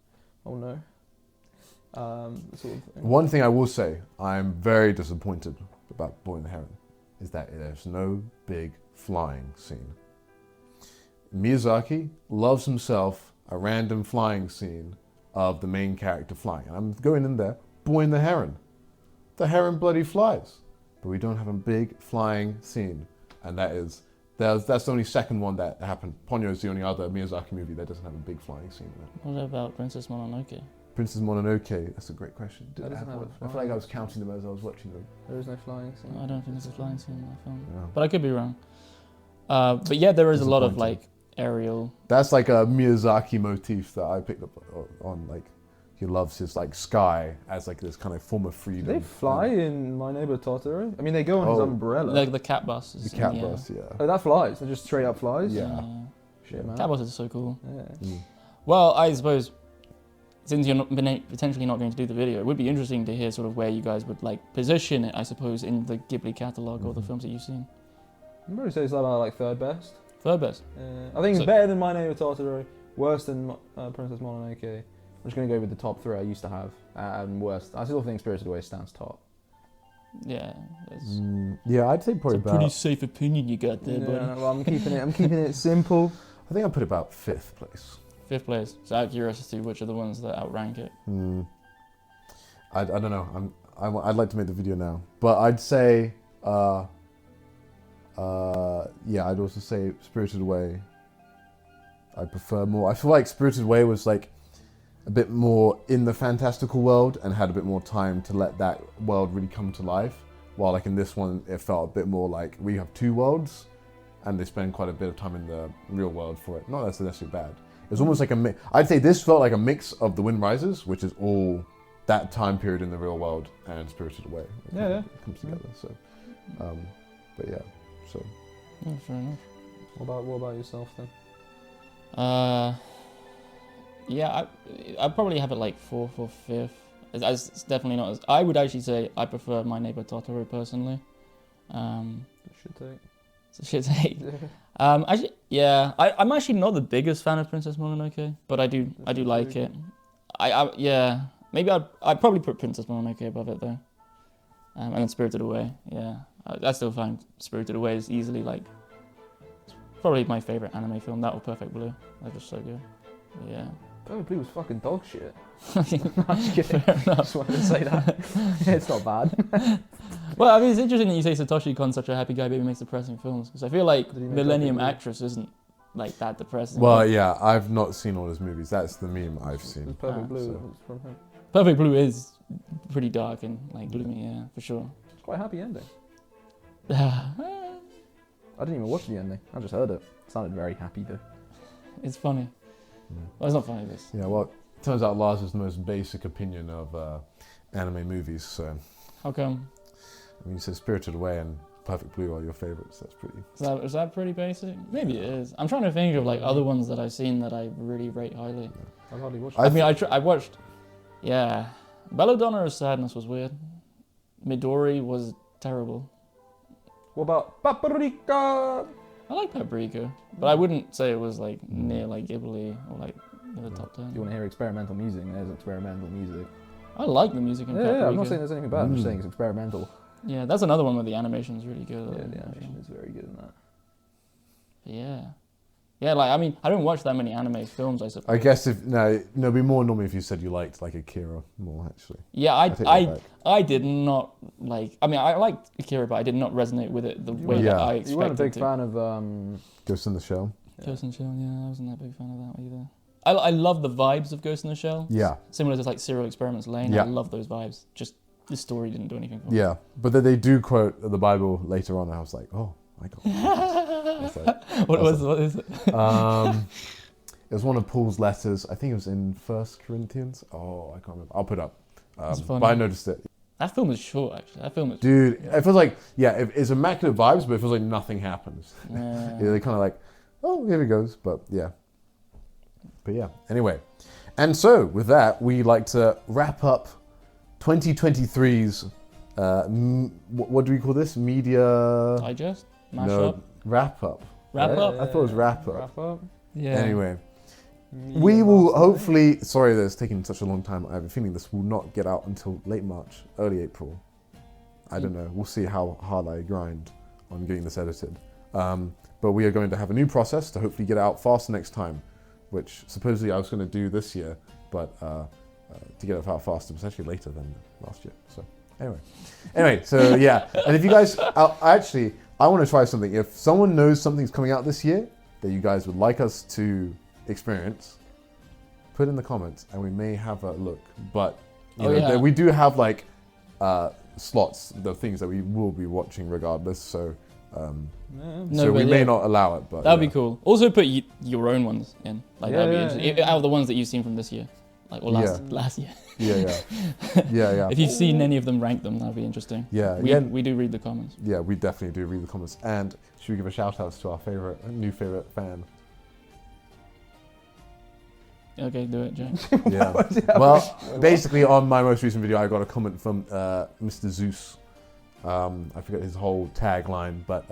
Oh no. Sort of thing. One thing I will say, I'm very disappointed about Boy and the Heron, is that there's no big flying scene. Miyazaki loves himself a random flying scene of the main character flying. And I'm going in there, Boy and the Heron. The heron bloody flies. But we don't have a big flying scene. And that's the only second one that happened. Ponyo is the only other Miyazaki movie that doesn't have a big flying scene. What about Princess Mononoke? Princess Mononoke, that's a great question. I feel like I was counting them as I was watching them. There is no flying scene. I don't think there's a flying scene in that film. No. But I could be wrong. But yeah, there is a lot of like aerial. That's like a Miyazaki motif that I picked up on. Like, he loves his like sky as like this kind of form of freedom. Do they fly in My Neighbor Totoro? I mean, they go on his umbrella. Like the cat bus. The cat bus, yeah. Oh, that flies. It just straight up flies. Yeah. Shit, man. Cat bus is so cool. Yeah. Well, I suppose since you're potentially not going to do the video, it would be interesting to hear sort of where you guys would like position it. I suppose in the Ghibli catalog or the films that you've seen. I'd probably say it's about like third best. Third best. I think it's better than My Neighbor Totoro, worse than Princess Mononoke. I'm just going to go with the top three I used to have, and worst. I still think Spirited Away stands top. Yeah. Yeah, I'd say probably about. Pretty safe opinion you got there, buddy. Well, I'm keeping it simple. I think I put about 5th place. 5th place. So out of curiosity, which are the ones that outrank it? I don't know. I'd like to make the video now, but I'd say. Yeah, I'd also say Spirited Away. I prefer more. I feel like Spirited Away was like a bit more in the fantastical world and had a bit more time to let that world really come to life. While like in this one, it felt a bit more like we have two worlds, and they spend quite a bit of time in the real world for it. Not necessarily bad. It was almost like a mix. I'd say this felt like a mix of The Wind Rises, which is all that time period in the real world, and Spirited Away. It comes together. So, but yeah. So. Yeah, fair enough. What about yourself then? Yeah, I'd probably have it like 4th or 5th. It's definitely not as. I would actually say I prefer My Neighbor Totoro personally. Should take. It's a shit take. Actually, yeah, I'm actually not the biggest fan of Princess Mononoke, but I do like it. Yeah, maybe I'd probably put Princess Mononoke above it though, and then Spirited Away. Yeah, I still find Spirited Away is easily like probably my favorite anime film. That or Perfect Blue. They're just so good. Yeah. Perfect Blue was fucking dog shit. I'm just kidding. Just wanted to say that. It's not bad. Well, I mean, it's interesting that you say Satoshi Kon's such a happy guy, but he makes depressing films. Because I feel like Millennium Actress isn't like that depressing. Well, yeah, I've not seen all his movies. That's the meme I've seen. Perfect Blue from him. Perfect Blue is pretty dark and like gloomy, yeah, for sure. It's quite a happy ending. I didn't even watch the ending. I just heard it. It sounded very happy though. It's funny. Well, it's not funny, this. Yeah, well, it turns out Lars is the most basic opinion of anime movies, so. How come? I mean, you said Spirited Away and Perfect Blue are your favourites. That's pretty. Is that pretty basic? Maybe it is. I'm trying to think of like other ones that I've seen that I really rate highly. Yeah. I've hardly watched. I watched. Yeah, Belladonna of Sadness was weird. Midori was terrible. What about Paprika? I like Paprika, but I wouldn't say it was like near like Ghibli or like in the top 10. If you want to hear experimental music, there's experimental music. I like the music in Paprika. Yeah, I'm not saying there's anything bad. I'm just saying it's experimental. Yeah, that's another one where the animation is really good. Yeah, the animation is very good in that. Yeah. Yeah, like, I mean, I don't watch that many anime films, I suppose. I guess it'd be more normal if you said you liked like Akira more, actually. Yeah, I did not like. I mean, I liked Akira, but I did not resonate with it the way that I expected to. You weren't a big fan of Ghost in the Shell. Ghost in the Shell, yeah, I wasn't that big fan of that either. I love the vibes of Ghost in the Shell. Yeah. Similar to like Serial Experiments Lane. Yeah. I love those vibes. Just the story didn't do anything for me. Yeah, but then they do quote the Bible later on. And I was like, oh my god. What is it? It was one of Paul's letters. I think it was in 1 Corinthians. Oh, I can't remember. I'll put it up. But I noticed it. That film is short, actually. That film is... Dude, it feels like, it's immaculate vibes, but it feels like nothing happens. Yeah. They're kind of like, oh, here he goes. But yeah. Anyway. And so, with that, we like to wrap up 2023's, what do we call this? Media... Digest? Mashup? No, Wrap-up. Wrap-up? I thought it was Wrap-up. Wrap-up? Yeah. Anyway. We will hopefully... Sorry that it's taking such a long time. I have a feeling this will not get out until late March, early April. I don't know. We'll see how hard I grind on getting this edited. But we are going to have a new process to hopefully get it out faster next time, which supposedly I was going to do this year, but to get it out faster, potentially later than last year. So anyway, so yeah. And if you guys... I want to try something. If someone knows something's coming out this year that you guys would like us to experience, put in the comments and we may have a look. But we do have like slots, the things that we will be watching regardless. So we may not allow it, but that'd be cool. Also put your own ones in, like that'd be interesting. Out of the ones that you've seen from this year, like or last year. Yeah. If you've seen any of them, rank them. That'd be interesting. Yeah, we do read the comments. Yeah, we definitely do read the comments. And should we give a shout out to our new favorite fan? Okay, do it, Jack. Yeah. Well, basically on my most recent video, I got a comment from Mr. Zeus. I forget his whole tagline, but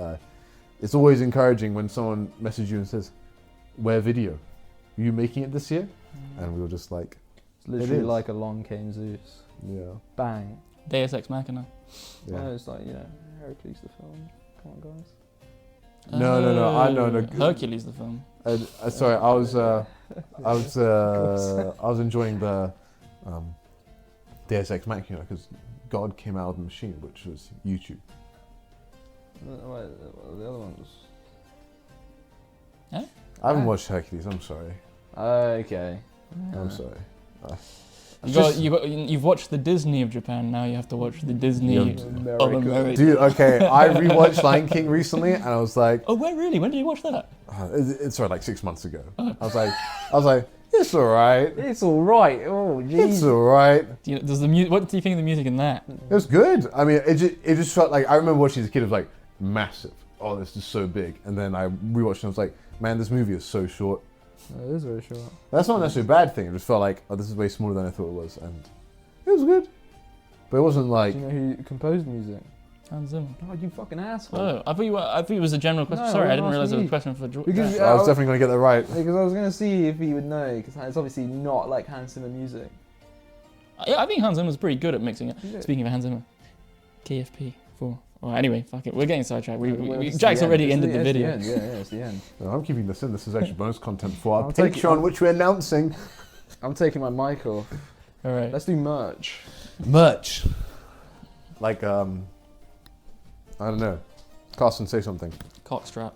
it's always encouraging when someone messages you and says, "Where video? Are you making it this year?" And we were just like, it's literally like along came Zeus. Yeah. Bang. Deus Ex Machina. Yeah. No, it's like, Hercules the film. Come on, guys. No. Hercules the film. Sorry, I was enjoying the Deus Ex Machina because God came out of the machine, which was YouTube. Wait, the other one was... Yeah? I haven't watched Hercules. I'm sorry. Okay. I'm sorry. You've watched the Disney of Japan. Now you have to watch the Disney of America. Dude, okay, I rewatched Lion King recently, and I was like, "Oh, wait, really? When did you watch that?" It's like 6 months ago. I was like, it's all right. It's all right. Oh, geez. It's all right. What do you think of the music in that? It was good. I mean, it just felt like I remember watching as a kid. It was like massive. Oh, this is so big. And then I rewatched it. And I was like, man, this movie is so short. It is very short. That's not necessarily a bad thing. It just felt like, oh, this is way smaller than I thought it was, and it was good. But it wasn't like. Do you know who composed music? Hans Zimmer. Oh, you fucking asshole! Oh, I thought it was a general question. No, Sorry, I didn't realize it was a question for George. Because I was definitely going to get that right. Because I was going to see if he would know, because it's obviously not like Hans Zimmer music. Yeah, I think Hans Zimmer's pretty good at mixing it. Yeah. Speaking of Hans Zimmer, KFP 4. Oh, anyway, fuck it. We're getting sidetracked. Jack's already ended the video. Yeah, it's the end. No, I'm keeping this in. This is actually bonus content for our Patreon, which we're announcing. I'm taking my mic off. All right. Let's do merch. Merch. Like, I don't know. Carson, say something. Cockstrap.